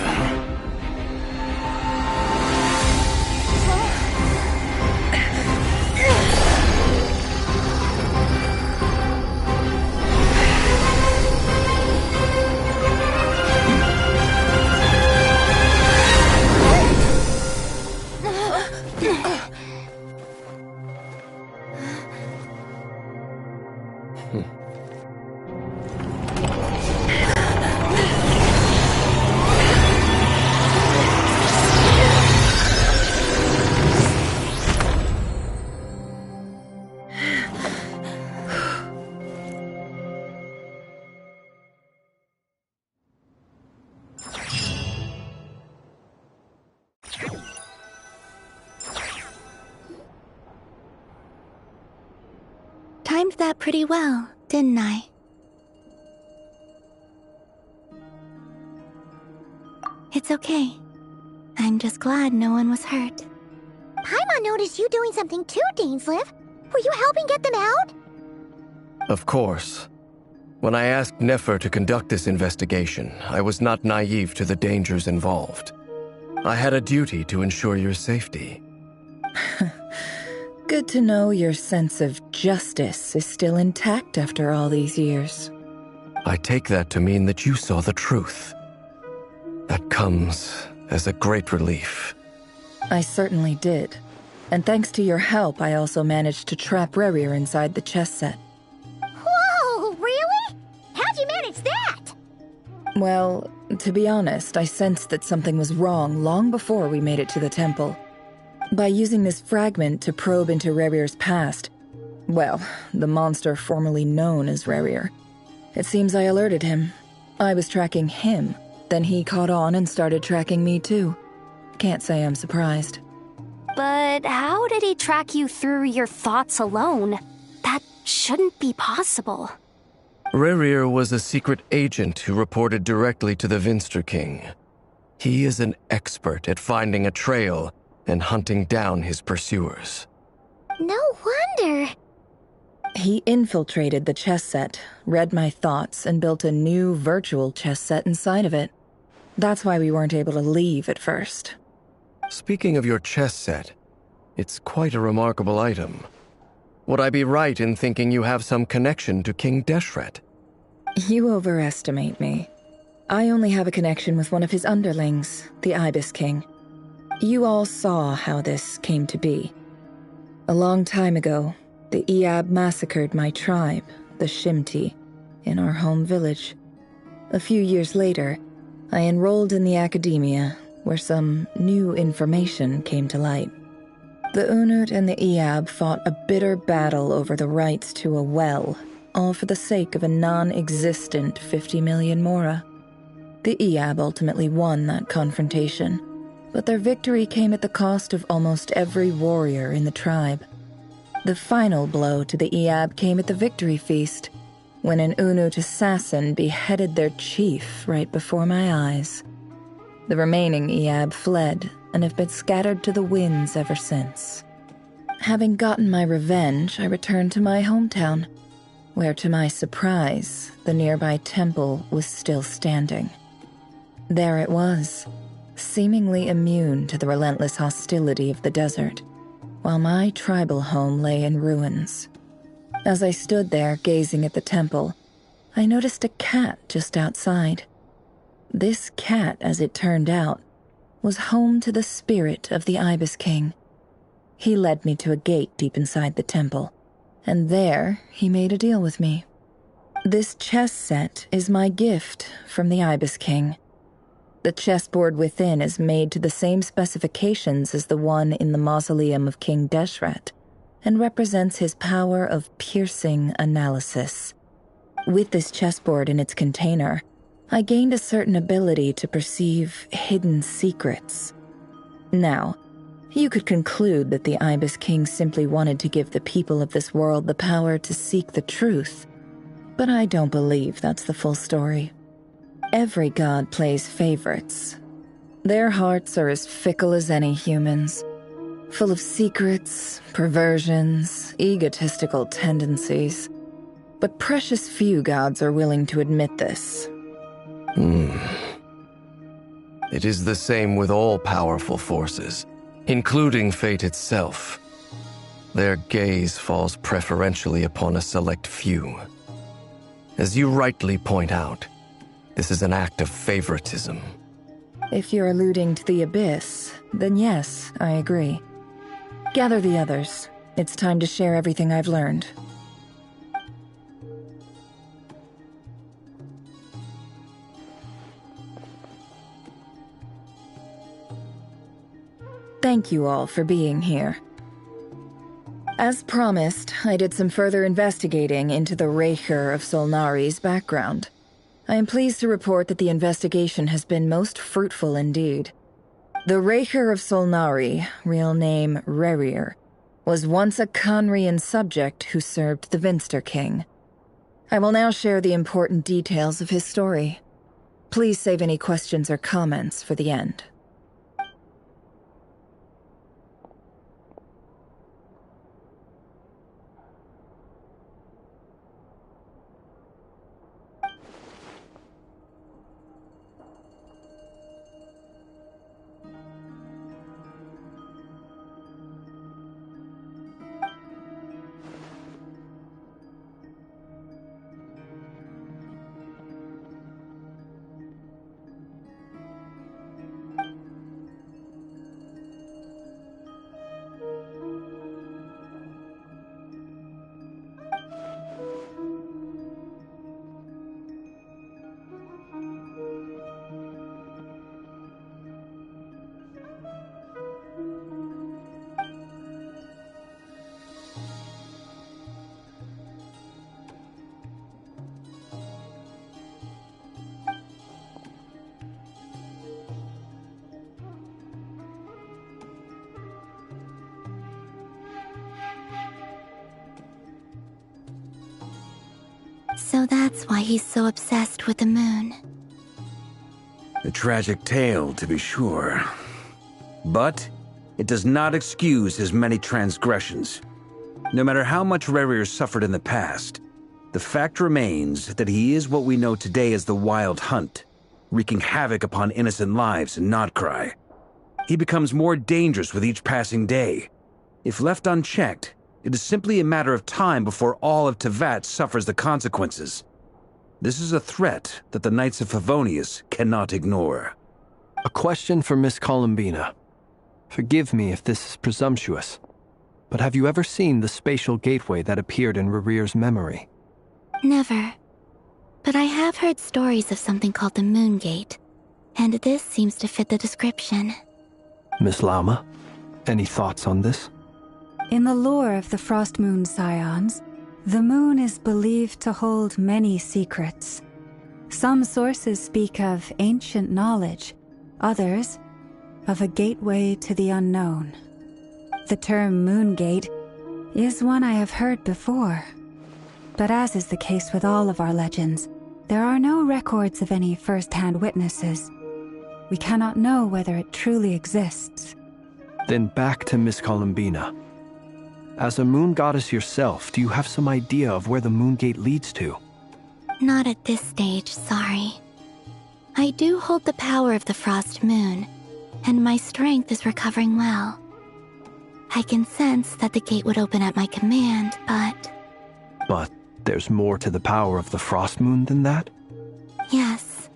Timed that pretty well, didn't I? It's okay. I'm just glad no one was hurt. Paimon noticed you doing something too, Dainsleif. Were you helping get them out? Of course. When I asked Nefer to conduct this investigation, I was not naive to the dangers involved. I had a duty to ensure your safety. Good to know your sense of justice is still intact after all these years. I take that to mean that you saw the truth. That comes as a great relief. I certainly did. And thanks to your help, I also managed to trap Rerir inside the chess set. Whoa, really? How'd you manage that? Well, to be honest, I sensed that something was wrong long before we made it to the temple. By using this fragment to probe into Rerir's past, well, the monster formerly known as Rerir, it seems I alerted him. I was tracking him, then he caught on and started tracking me too. Can't say I'm surprised. But how did he track you through your thoughts alone? That shouldn't be possible. Rerir was a secret agent who reported directly to the Vinster King. He is an expert at finding a trail and hunting down his pursuers. No wonder. He infiltrated the chess set, read my thoughts, and built a new virtual chess set inside of it. That's why we weren't able to leave at first. Speaking of your chess set, it's quite a remarkable item. Would I be right in thinking you have some connection to King Deshret? You overestimate me. I only have a connection with one of his underlings, the Ibis King. You all saw how this came to be. A long time ago, the Eab massacred my tribe, the Shimti, in our home village. A few years later, I enrolled in the academia, where some new information came to light. The Unut and the Eab fought a bitter battle over the rights to a well, all for the sake of a non-existent 50 million mora. The Eab ultimately won that confrontation, but their victory came at the cost of almost every warrior in the tribe. The final blow to the Eab came at the victory feast, when an Unut assassin beheaded their chief right before my eyes. The remaining Eab fled and have been scattered to the winds ever since. Having gotten my revenge, I returned to my hometown, where to my surprise, the nearby temple was still standing. There it was, seemingly immune to the relentless hostility of the desert, while my tribal home lay in ruins. As I stood there gazing at the temple, I noticed a cat just outside. This cat, as it turned out, was home to the spirit of the Ibis King. He led me to a gate deep inside the temple, and there he made a deal with me. This chess set is my gift from the Ibis King. The chessboard within is made to the same specifications as the one in the mausoleum of King Deshret, and represents his power of piercing analysis. With this chessboard in its container, I gained a certain ability to perceive hidden secrets. Now, you could conclude that the Ibis King simply wanted to give the people of this world the power to seek the truth, but I don't believe that's the full story. Every god plays favorites. Their hearts are as fickle as any human's, full of secrets, perversions, egotistical tendencies. But precious few gods are willing to admit this. It is the same with all powerful forces, including fate itself. Their gaze falls preferentially upon a select few. As you rightly point out, this is an act of favoritism. If you're alluding to the Abyss, then yes, I agree. Gather the others. It's time to share everything I've learned. Thank you all for being here. As promised, I did some further investigating into the Reicher of Solnari's background. I am pleased to report that the investigation has been most fruitful indeed. The Reicher of Solnari, real name Rerir, was once a Conrian subject who served the Vinster King. I will now share the important details of his story. Please save any questions or comments for the end. So that's why he's so obsessed with the moon. A tragic tale, to be sure. But it does not excuse his many transgressions. No matter how much Rerir suffered in the past, the fact remains that he is what we know today as the Wild Hunt, wreaking havoc upon innocent lives in Notcry. He becomes more dangerous with each passing day. If left unchecked, it is simply a matter of time before all of Tevat suffers the consequences. This is a threat that the Knights of Favonius cannot ignore. A question for Miss Columbina. Forgive me if this is presumptuous, but have you ever seen the spatial gateway that appeared in Rerir's memory? Never. But I have heard stories of something called the Moon Gate, and this seems to fit the description. Miss Lama, any thoughts on this? In the lore of the Frost Moon Scions, the moon is believed to hold many secrets. Some sources speak of ancient knowledge, others of a gateway to the unknown. The term Moon Gate is one I have heard before. But as is the case with all of our legends, there are no records of any first-hand witnesses. We cannot know whether it truly exists. Then back to Miss Columbina. As a moon goddess yourself, do you have some idea of where the Moon Gate leads to? Not at this stage, sorry. I do hold the power of the Frost Moon, and my strength is recovering well. I can sense that the gate would open at my command, but... But there's more to the power of the Frost Moon than that? Yes.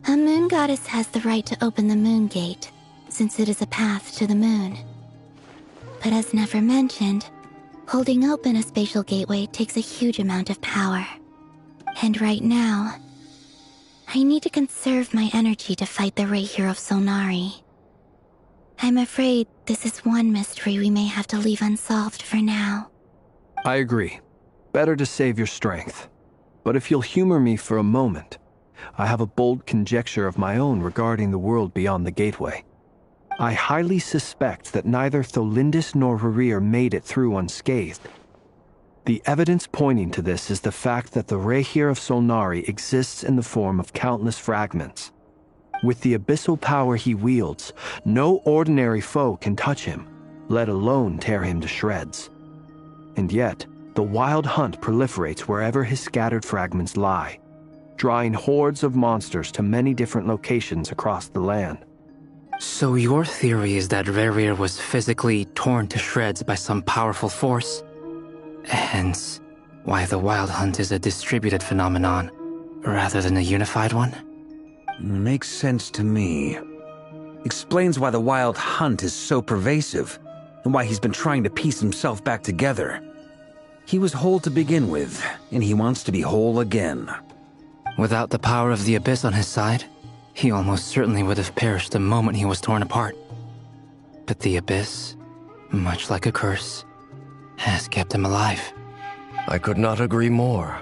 A moon goddess has the right to open the Moon Gate, since it is a path to the moon. But as never mentioned, holding open a spatial gateway takes a huge amount of power. And right now, I need to conserve my energy to fight the Reihir of Solnari. I'm afraid this is one mystery we may have to leave unsolved for now. I agree. Better to save your strength. But if you'll humor me for a moment, I have a bold conjecture of my own regarding the world beyond the gateway. I highly suspect that neither Tholindis nor Rerir made it through unscathed. The evidence pointing to this is the fact that the Reihir of Solnari exists in the form of countless fragments. With the abyssal power he wields, no ordinary foe can touch him, let alone tear him to shreds. And yet, the Wild Hunt proliferates wherever his scattered fragments lie, drawing hordes of monsters to many different locations across the land. So your theory is that Rerir was physically torn to shreds by some powerful force? Hence, why the Wild Hunt is a distributed phenomenon, rather than a unified one? Makes sense to me. Explains why the Wild Hunt is so pervasive, and why he's been trying to piece himself back together. He was whole to begin with, and he wants to be whole again. Without the power of the Abyss on his side, he almost certainly would have perished the moment he was torn apart. But the Abyss, much like a curse, has kept him alive. I could not agree more.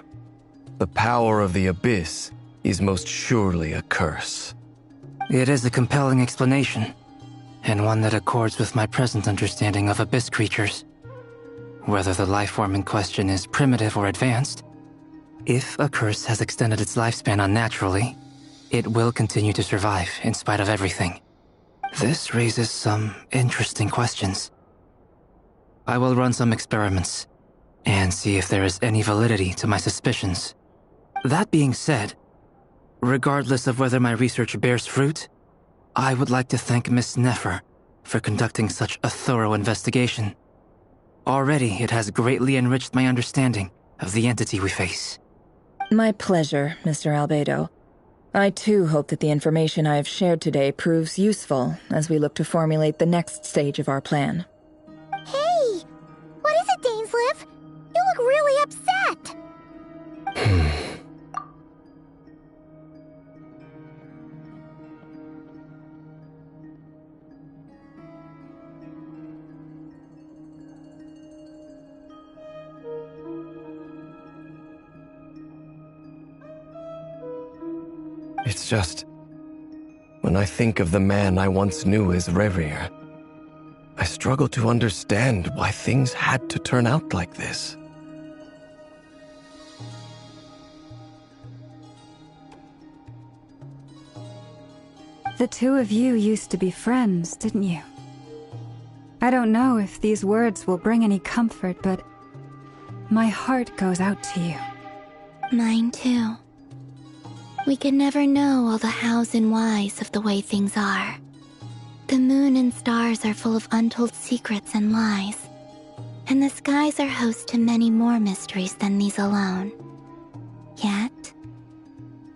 The power of the Abyss is most surely a curse. It is a compelling explanation, and one that accords with my present understanding of Abyss creatures. Whether the life form in question is primitive or advanced, if a curse has extended its lifespan unnaturally, it will continue to survive in spite of everything. This raises some interesting questions. I will run some experiments and see if there is any validity to my suspicions. That being said, regardless of whether my research bears fruit, I would like to thank Miss Nefer for conducting such a thorough investigation. Already, it has greatly enriched my understanding of the entity we face. My pleasure, Mr. Albedo. I too hope that the information I have shared today proves useful as we look to formulate the next stage of our plan. Hey! What is it, Dainsleif? You look really upset! It's just... when I think of the man I once knew as Rerir, I struggle to understand why things had to turn out like this. The two of you used to be friends, didn't you? I don't know if these words will bring any comfort, but my heart goes out to you. Mine too. We could never know all the hows and whys of the way things are. The moon and stars are full of untold secrets and lies, and the skies are host to many more mysteries than these alone. Yet,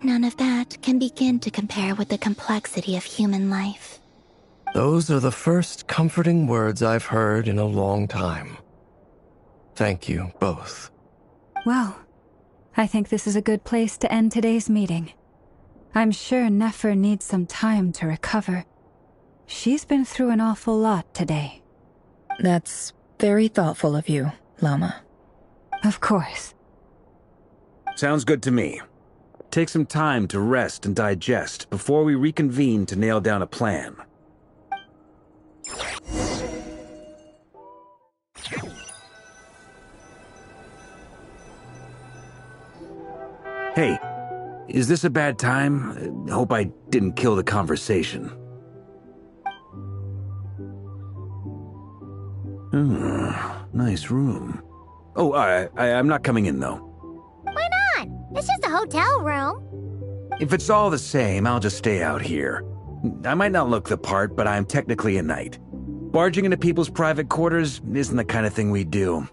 none of that can begin to compare with the complexity of human life. Those are the first comforting words I've heard in a long time. Thank you, both. Well, I think this is a good place to end today's meeting. I'm sure Nefer needs some time to recover. She's been through an awful lot today. That's very thoughtful of you, Lama. Of course. Sounds good to me. Take some time to rest and digest before we reconvene to nail down a plan. Hey, is this a bad time? Hope I didn't kill the conversation. Nice room. Oh, I'm not coming in, though. Why not? It's just a hotel room. If it's all the same, I'll just stay out here. I might not look the part, but I'm technically a knight. Barging into people's private quarters isn't the kind of thing we do.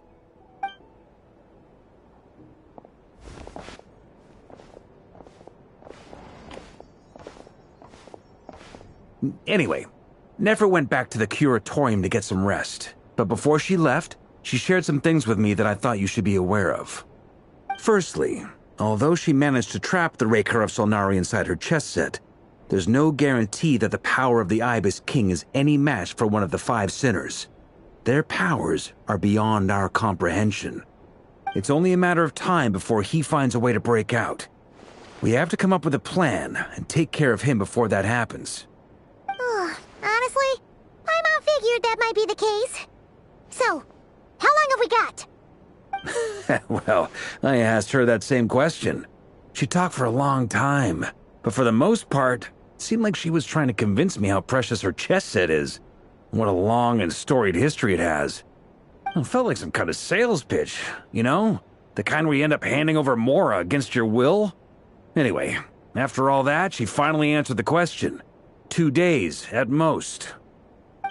Anyway, Nefer went back to the curatorium to get some rest. But before she left, she shared some things with me that I thought you should be aware of. Firstly, although she managed to trap the Raker of Solnari inside her chess set, there's no guarantee that the power of the Ibis King is any match for one of the 5 sinners. Their powers are beyond our comprehension. It's only a matter of time before he finds a way to break out. We have to come up with a plan and take care of him before that happens. Honestly, my mom figured that might be the case. So, how long have we got? Well, I asked her that same question. She talked for a long time, but for the most part, it seemed like she was trying to convince me how precious her chess set is, and what a long and storied history it has. It felt like some kind of sales pitch, you know? The kind where you end up handing over Mora against your will? Anyway, after all that, she finally answered the question. 2 days, at most.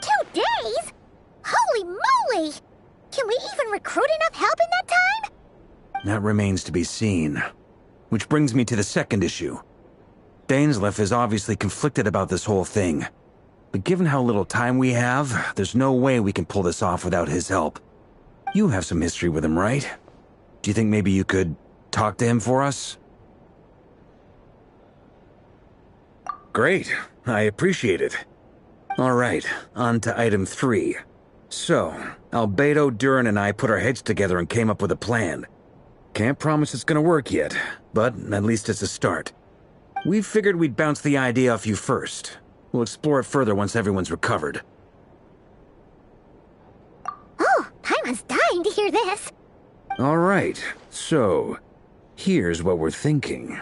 2 days? Holy moly! Can we even recruit enough help in that time? That remains to be seen. Which brings me to the second issue. Dainsleif is obviously conflicted about this whole thing. But given how little time we have, there's no way we can pull this off without his help. You have some history with him, right? Do you think maybe you could talk to him for us? Great. I appreciate it. All right, on to item 3. So, Albedo, Durin, and I put our heads together and came up with a plan. Can't promise it's gonna work yet, but at least it's a start. We figured we'd bounce the idea off you first. We'll explore it further once everyone's recovered. Oh, Paimon's dying to hear this. All right, so here's what we're thinking.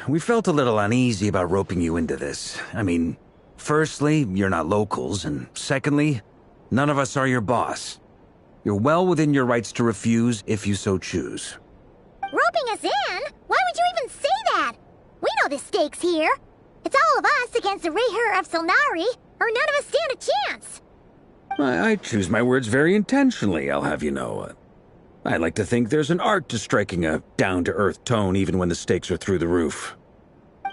We felt a little uneasy about roping you into this. I mean, firstly, you're not locals, and secondly, none of us are your boss. You're well within your rights to refuse if you so choose. Roping us in? Why would you even say that? We know the stakes here. It's all of us against the Rayher of Solnari, or none of us stand a chance. I choose my words very intentionally, I'll have you know. I like to think there's an art to striking a down-to-earth tone even when the stakes are through the roof.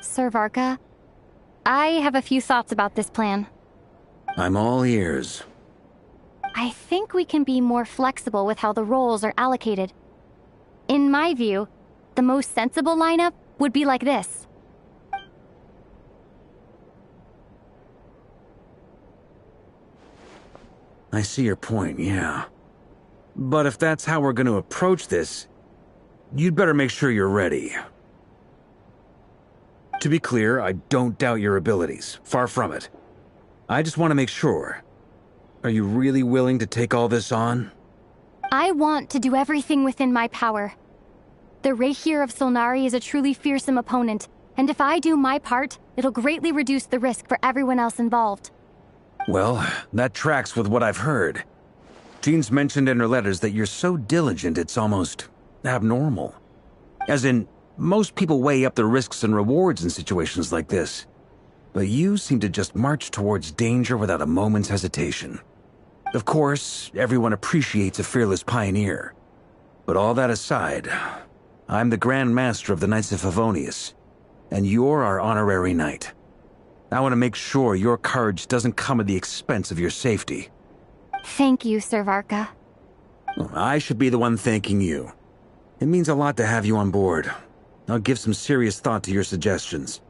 Sir Varka, I have a few thoughts about this plan. I'm all ears. I think we can be more flexible with how the roles are allocated. In my view, the most sensible lineup would be like this. I see your point, yeah. But if that's how we're going to approach this, you'd better make sure you're ready. To be clear, I don't doubt your abilities. Far from it. I just want to make sure. Are you really willing to take all this on? I want to do everything within my power. The Rehir of Solnari is a truly fearsome opponent, and if I do my part, it'll greatly reduce the risk for everyone else involved. Well, that tracks with what I've heard. Jean's mentioned in her letters that you're so diligent it's almost abnormal. As in, most people weigh up the risks and rewards in situations like this. But you seem to just march towards danger without a moment's hesitation. Of course, everyone appreciates a fearless pioneer. But all that aside, I'm the Grand Master of the Knights of Favonius, and you're our honorary knight. I want to make sure your courage doesn't come at the expense of your safety. Thank you, Sir Varka. I should be the one thanking you. It means a lot to have you on board. I'll give some serious thought to your suggestions.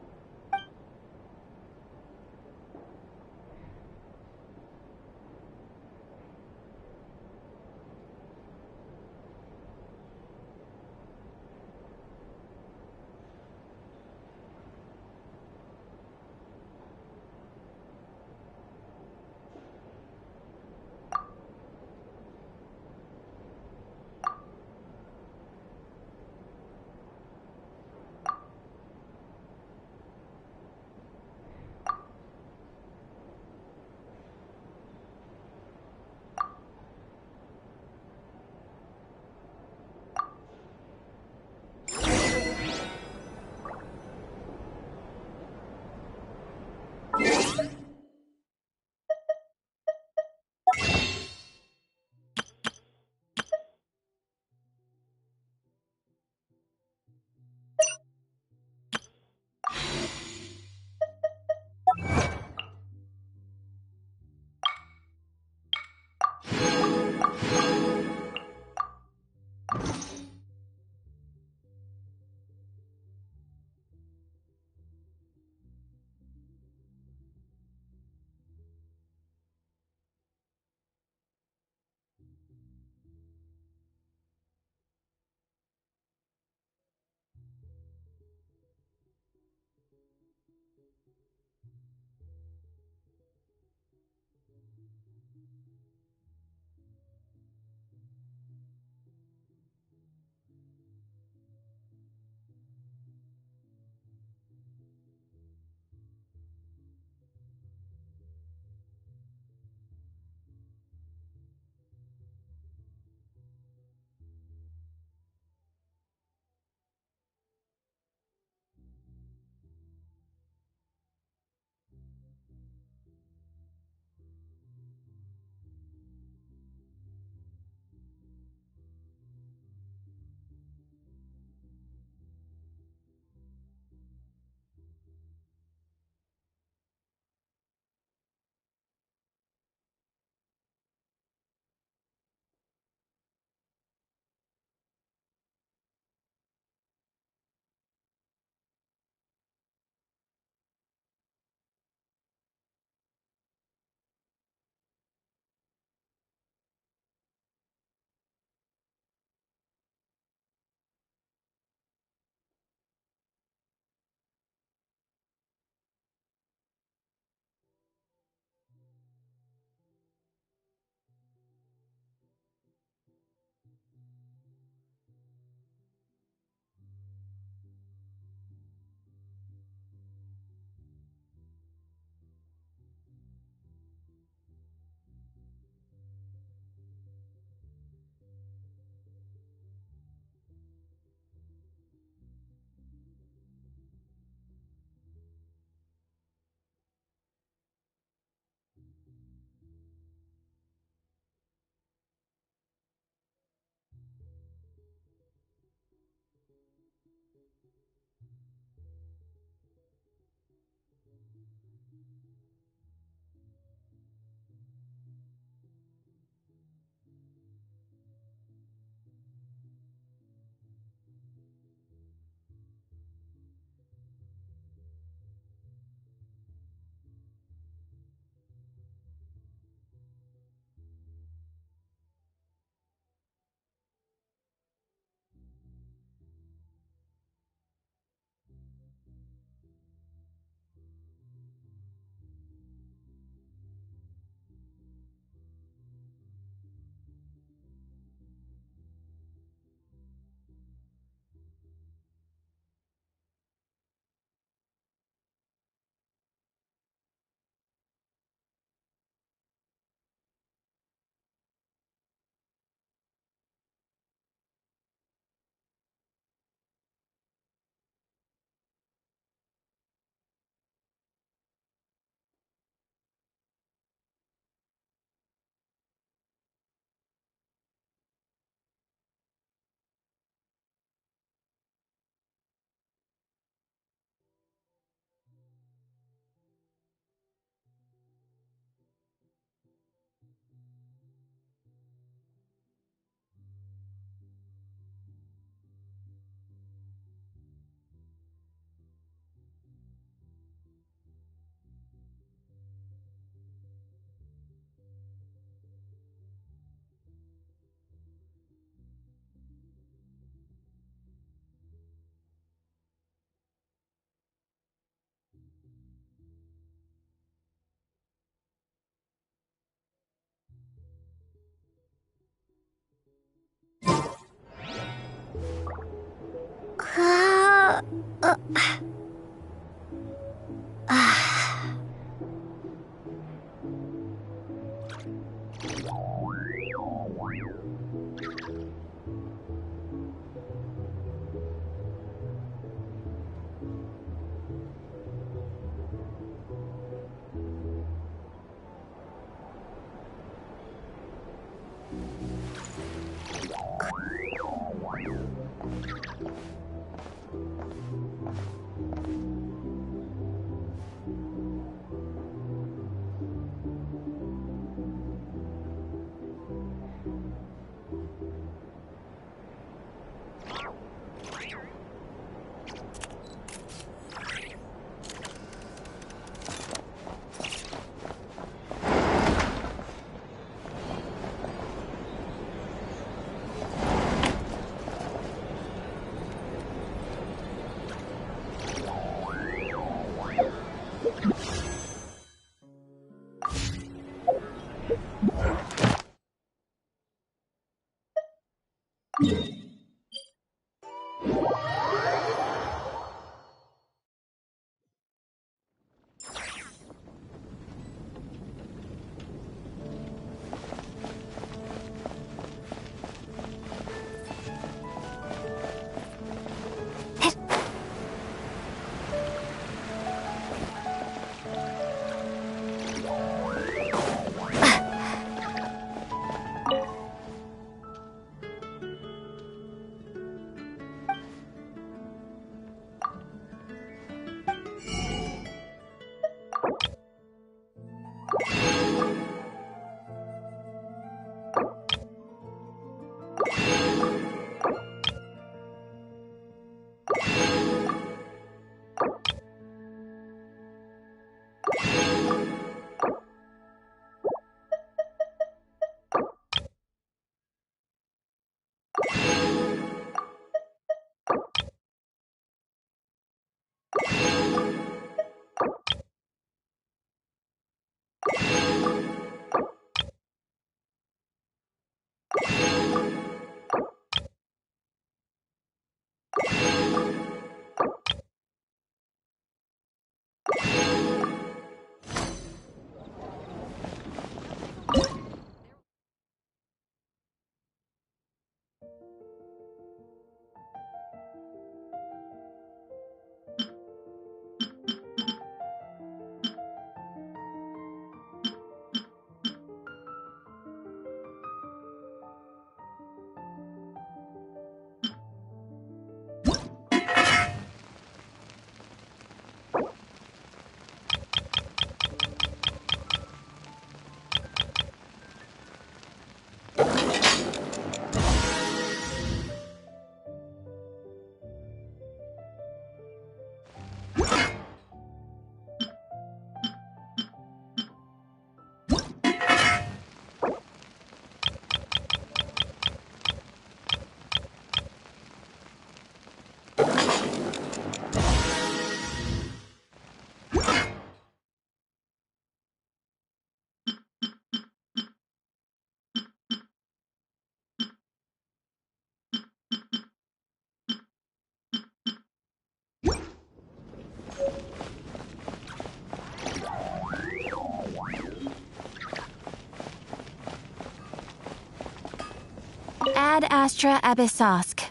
Ad Astra Abyssosk.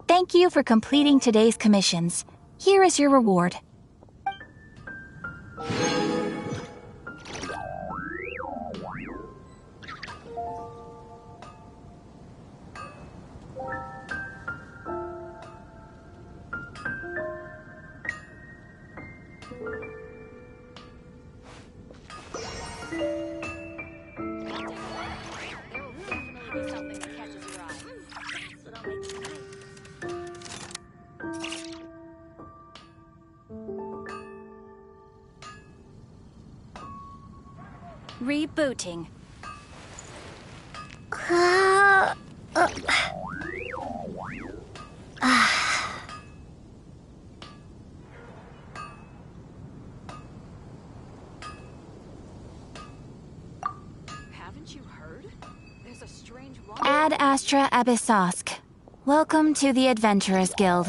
Thank you for completing today's commissions. Here is your reward. Rebooting. Haven't you heard? There's a strange Ad Astra Abyssosk. Welcome to the Adventurers Guild.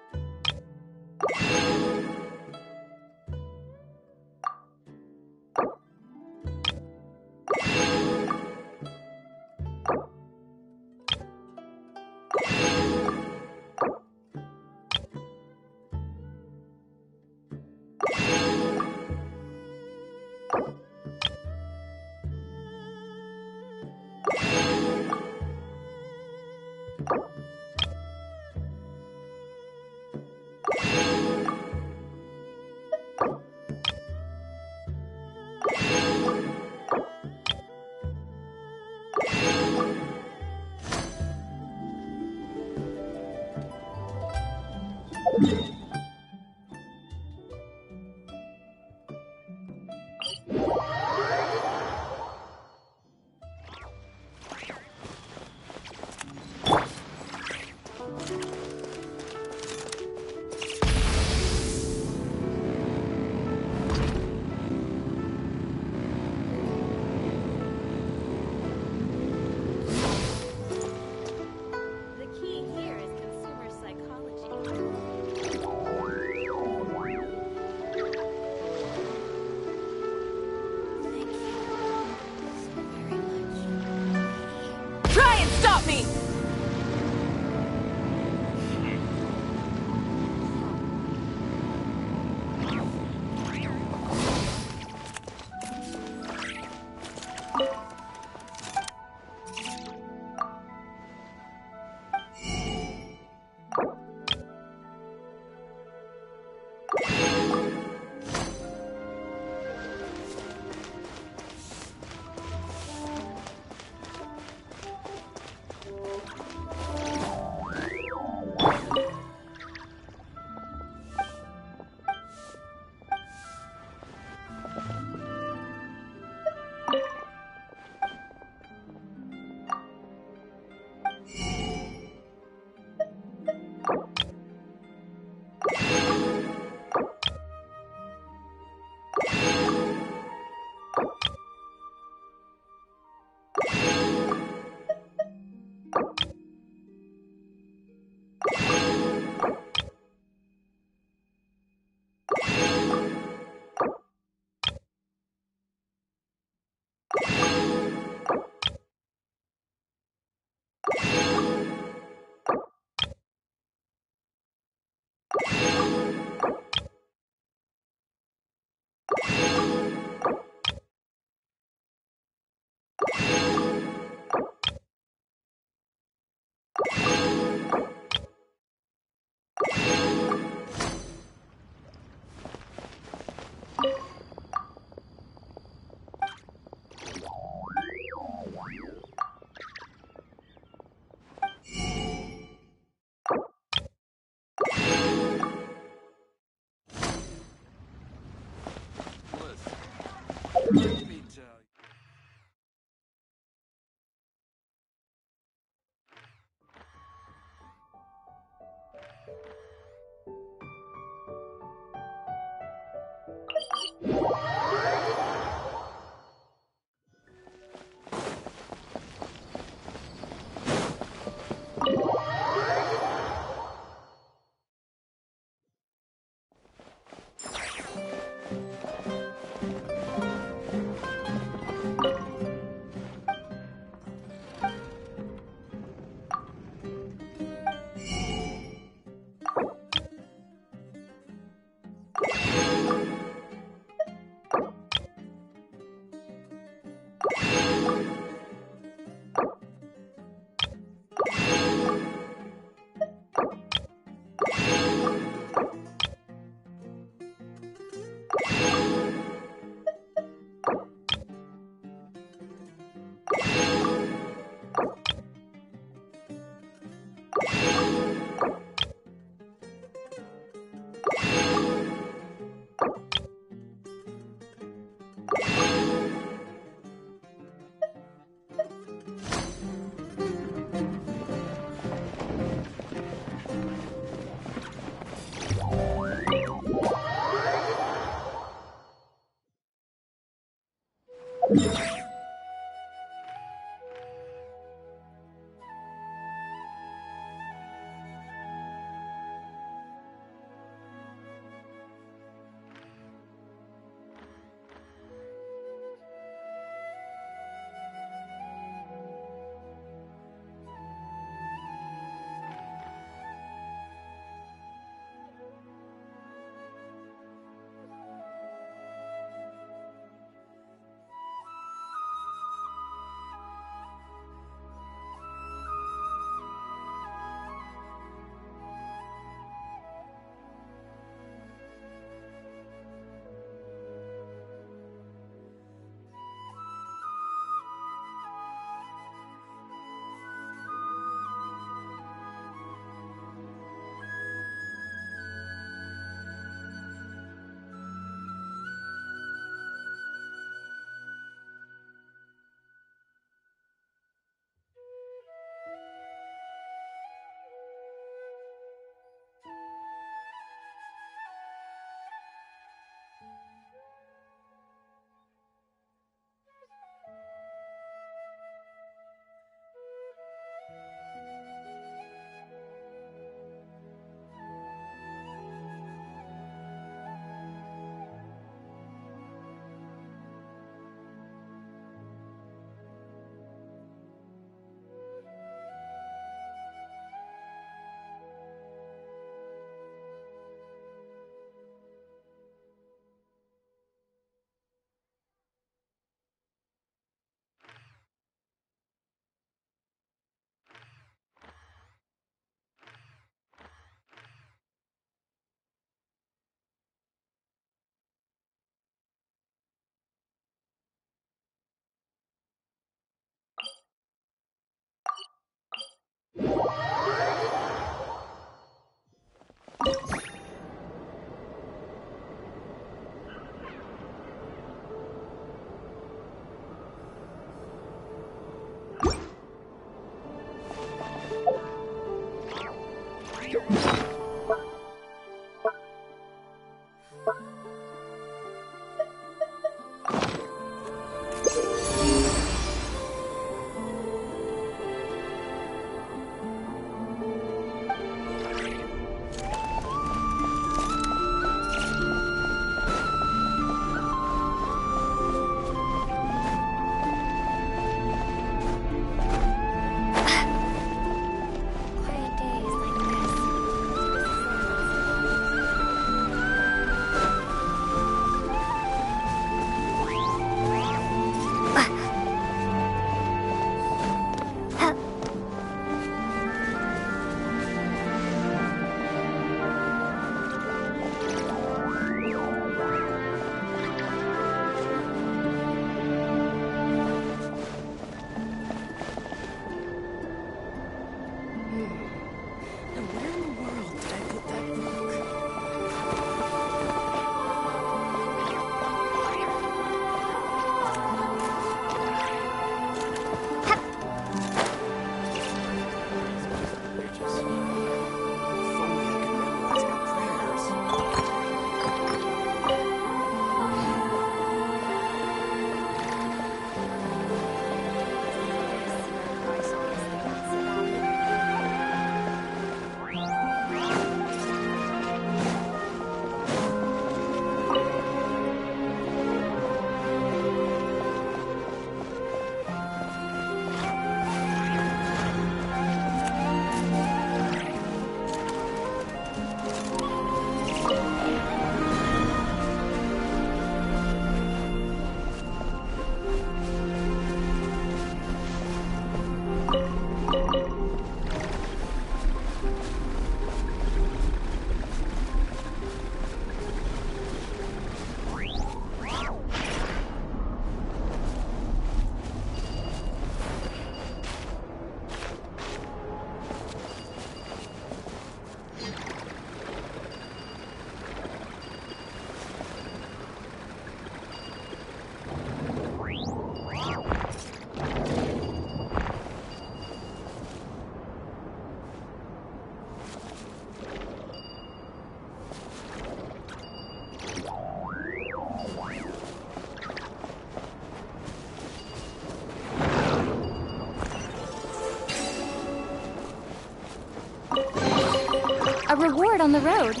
A reward on the road.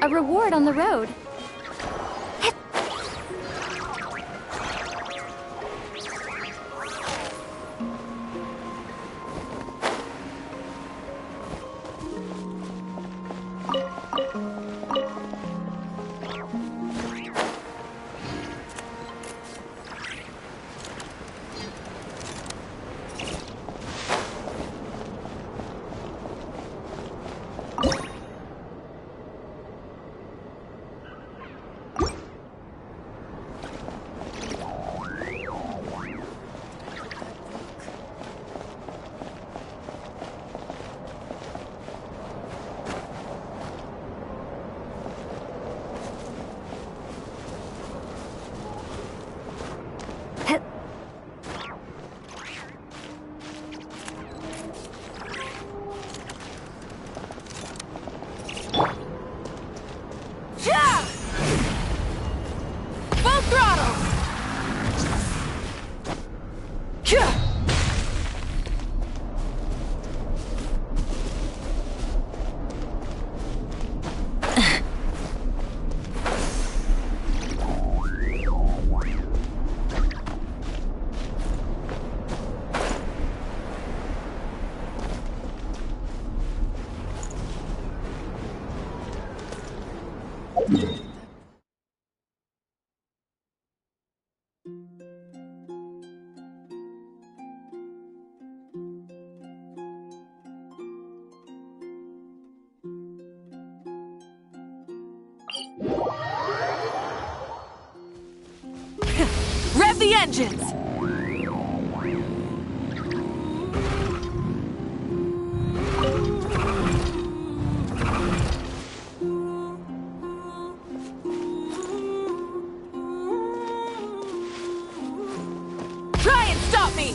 A reward on the road. Rev the engines! Try and stop me!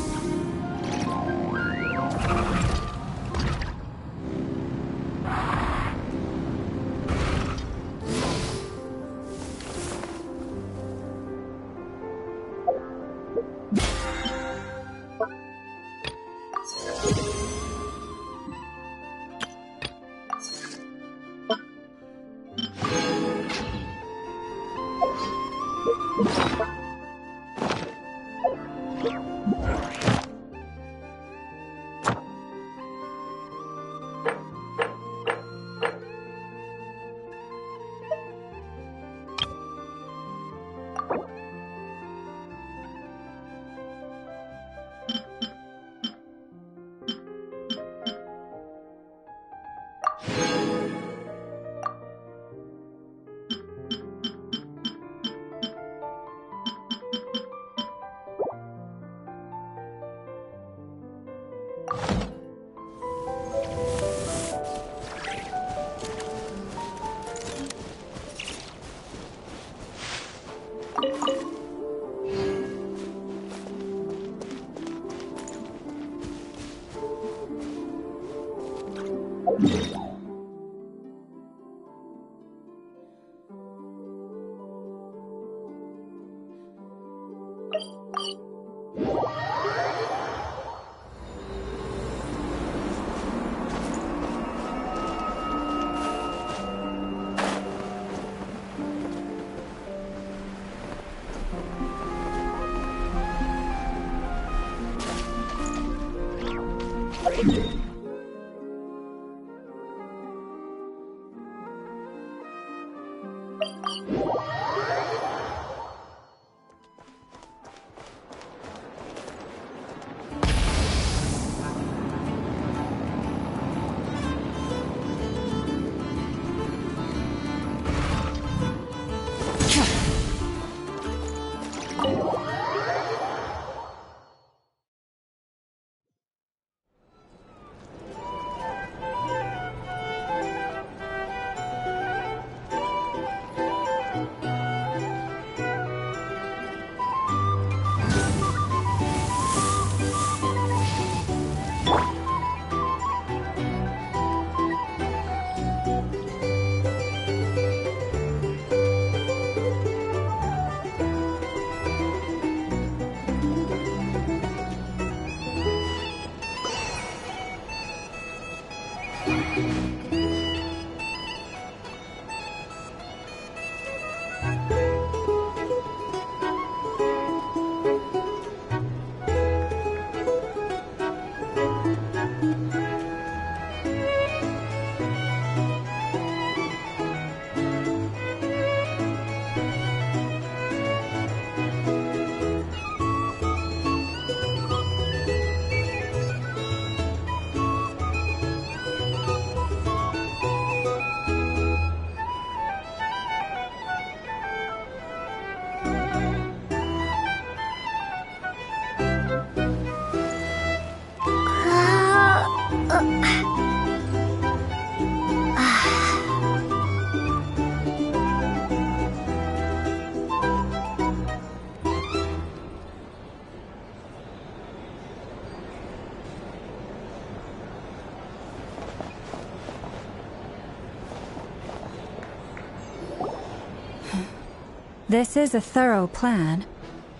This is a thorough plan,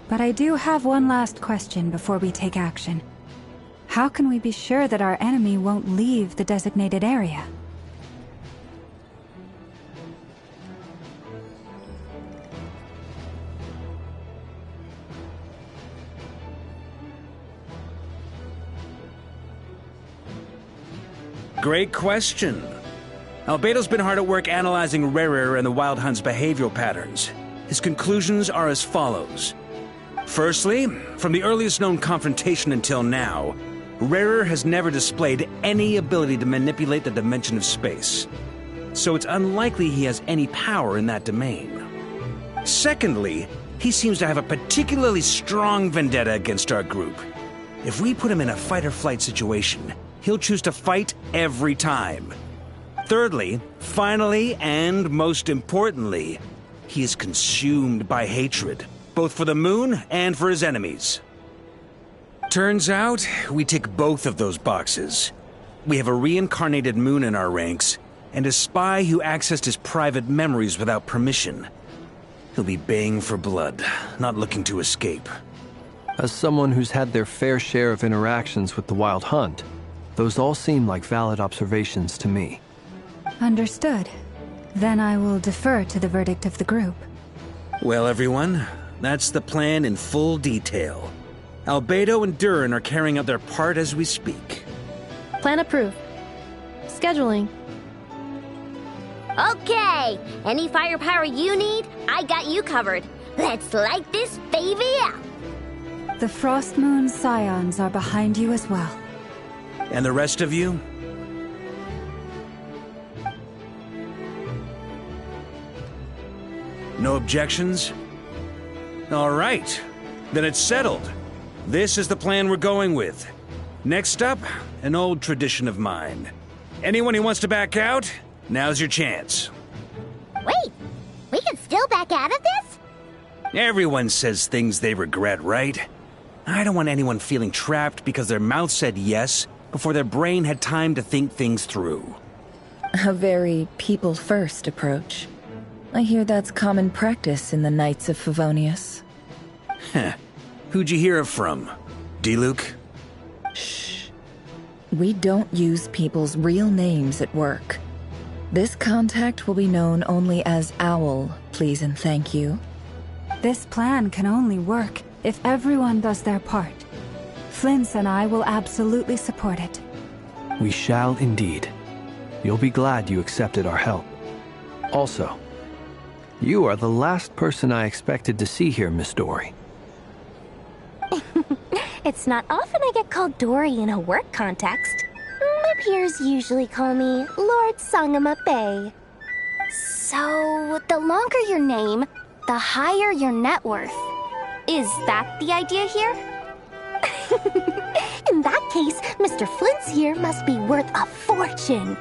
but I do have one last question before we take action. How can we be sure that our enemy won't leave the designated area? Great question. Albedo's been hard at work analyzing Rerir and the Wild Hunt's behavioral patterns. His conclusions are as follows. Firstly, from the earliest known confrontation until now, Rerir has never displayed any ability to manipulate the dimension of space. So it's unlikely he has any power in that domain. Secondly, he seems to have a particularly strong vendetta against our group. If we put him in a fight-or-flight situation, he'll choose to fight every time. Thirdly, finally, and most importantly, he is consumed by hatred, both for the moon and for his enemies. Turns out, we tick both of those boxes. We have a reincarnated moon in our ranks, and a spy who accessed his private memories without permission. He'll be baying for blood, not looking to escape. As someone who's had their fair share of interactions with the Wild Hunt, those all seem like valid observations to me. Understood. Then I will defer to the verdict of the group. Well, everyone, that's the plan in full detail. Albedo and Durin are carrying out their part as we speak. Plan approved. Scheduling. Okay, any firepower you need, I got you covered. Let's light this baby up. The Frost Moon Scions are behind you as well. And the rest of you? No objections? All right, then it's settled. This is the plan we're going with. Next up, an old tradition of mine. Anyone who wants to back out, now's your chance. Wait, we can still back out of this? Everyone says things they regret, right? I don't want anyone feeling trapped because their mouth said yes before their brain had time to think things through. A very people-first approach. I hear that's common practice in the Knights of Favonius. Who'd you hear it from? D-Luke? We don't use people's real names at work. This contact will be known only as Owl, please and thank you. This plan can only work if everyone does their part. Flint's and I will absolutely support it. We shall indeed. You'll be glad you accepted our help. Also, you are the last person I expected to see here, Miss Dory. It's not often I get called Dory in a work context. My peers usually call me Lord Sangamabe. So, the longer your name, the higher your net worth. Is that the idea here? In that case, Mr. Flint's here must be worth a fortune.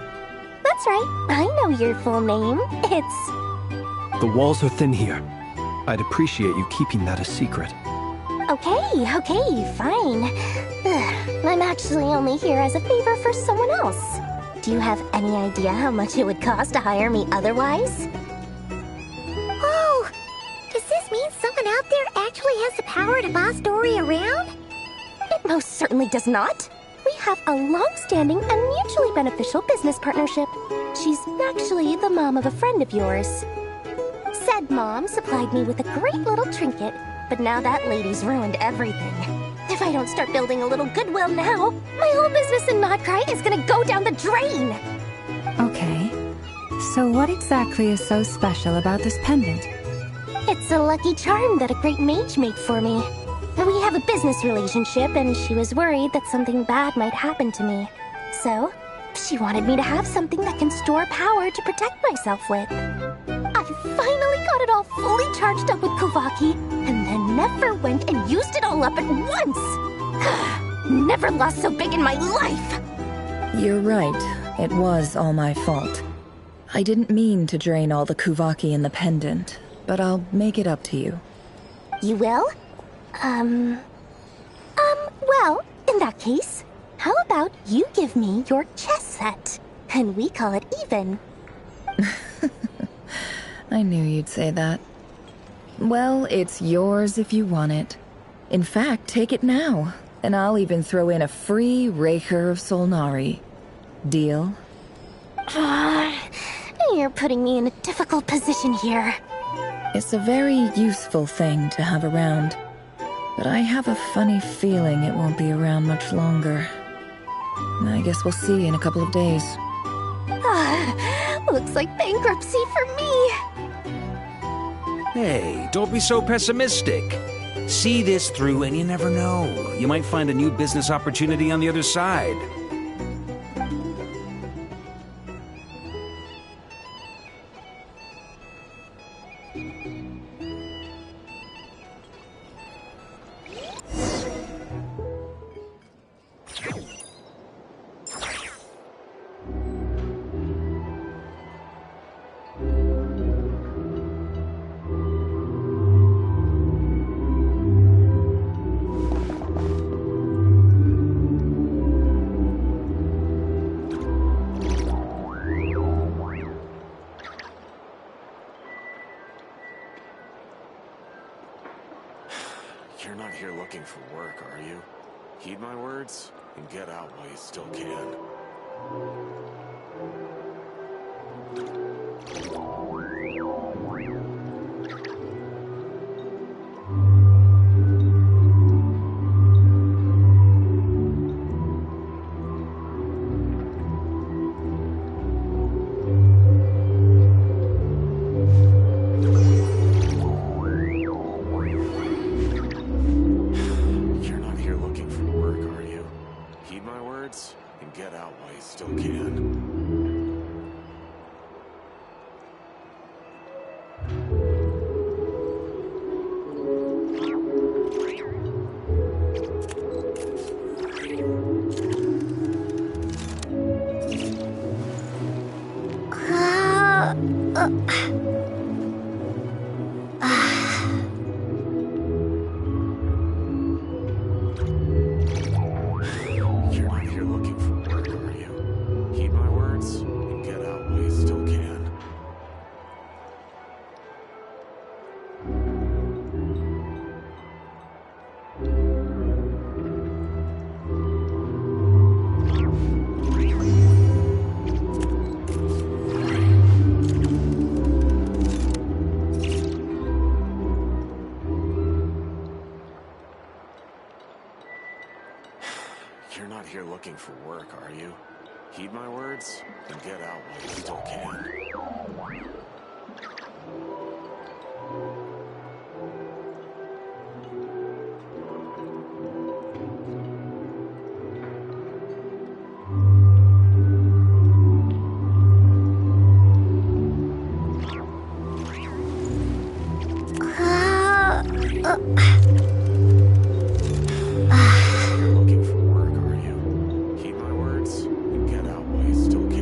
That's right, I know your full name. It's... The walls are thin here. I'd appreciate you keeping that a secret. Okay, fine. I'm actually only here as a favor for someone else. Do you have any idea how much it would cost to hire me otherwise? Oh! Does this mean someone out there actually has the power to boss Dory around? It most certainly does not. We have a long-standing and mutually beneficial business partnership. She's actually the mom of a friend of yours. Said mom supplied me with a great little trinket, but now that lady's ruined everything. If I don't start building a little goodwill now, my whole business in Notcry is gonna go down the drain! Okay. So what exactly is so special about this pendant? It's a lucky charm that a great mage made for me. We have a business relationship, and she was worried that something bad might happen to me. So, she wanted me to have something that can store power to protect myself with. I finally got it all fully charged up with Kovaki, and then never went and used it all up at once! Never lost so big in my life! You're right. It was all my fault. I didn't mean to drain all the Kuvaki in the pendant, but I'll make it up to you. You will? Well, in that case, how about you give me your chess set, and we call it even? I knew you'd say that. Well, it's yours if you want it. In fact, take it now, and I'll even throw in a free Raker of Solnari. Deal? You're putting me in a difficult position here. It's a very useful thing to have around, but I have a funny feeling it won't be around much longer. I guess we'll see in a couple of days. Looks like bankruptcy for me. Hey, don't be so pessimistic. See this through and you never know. You might find a new business opportunity on the other side. You're not here looking for work, are you? Heed my words and get out while you still can. And get out while you still can. You're not here looking for work, are you? Heed my You're not here looking for work, are you? Heed my words and get out while you still can. Looking for work, are you? Heed my words and get out while you still can.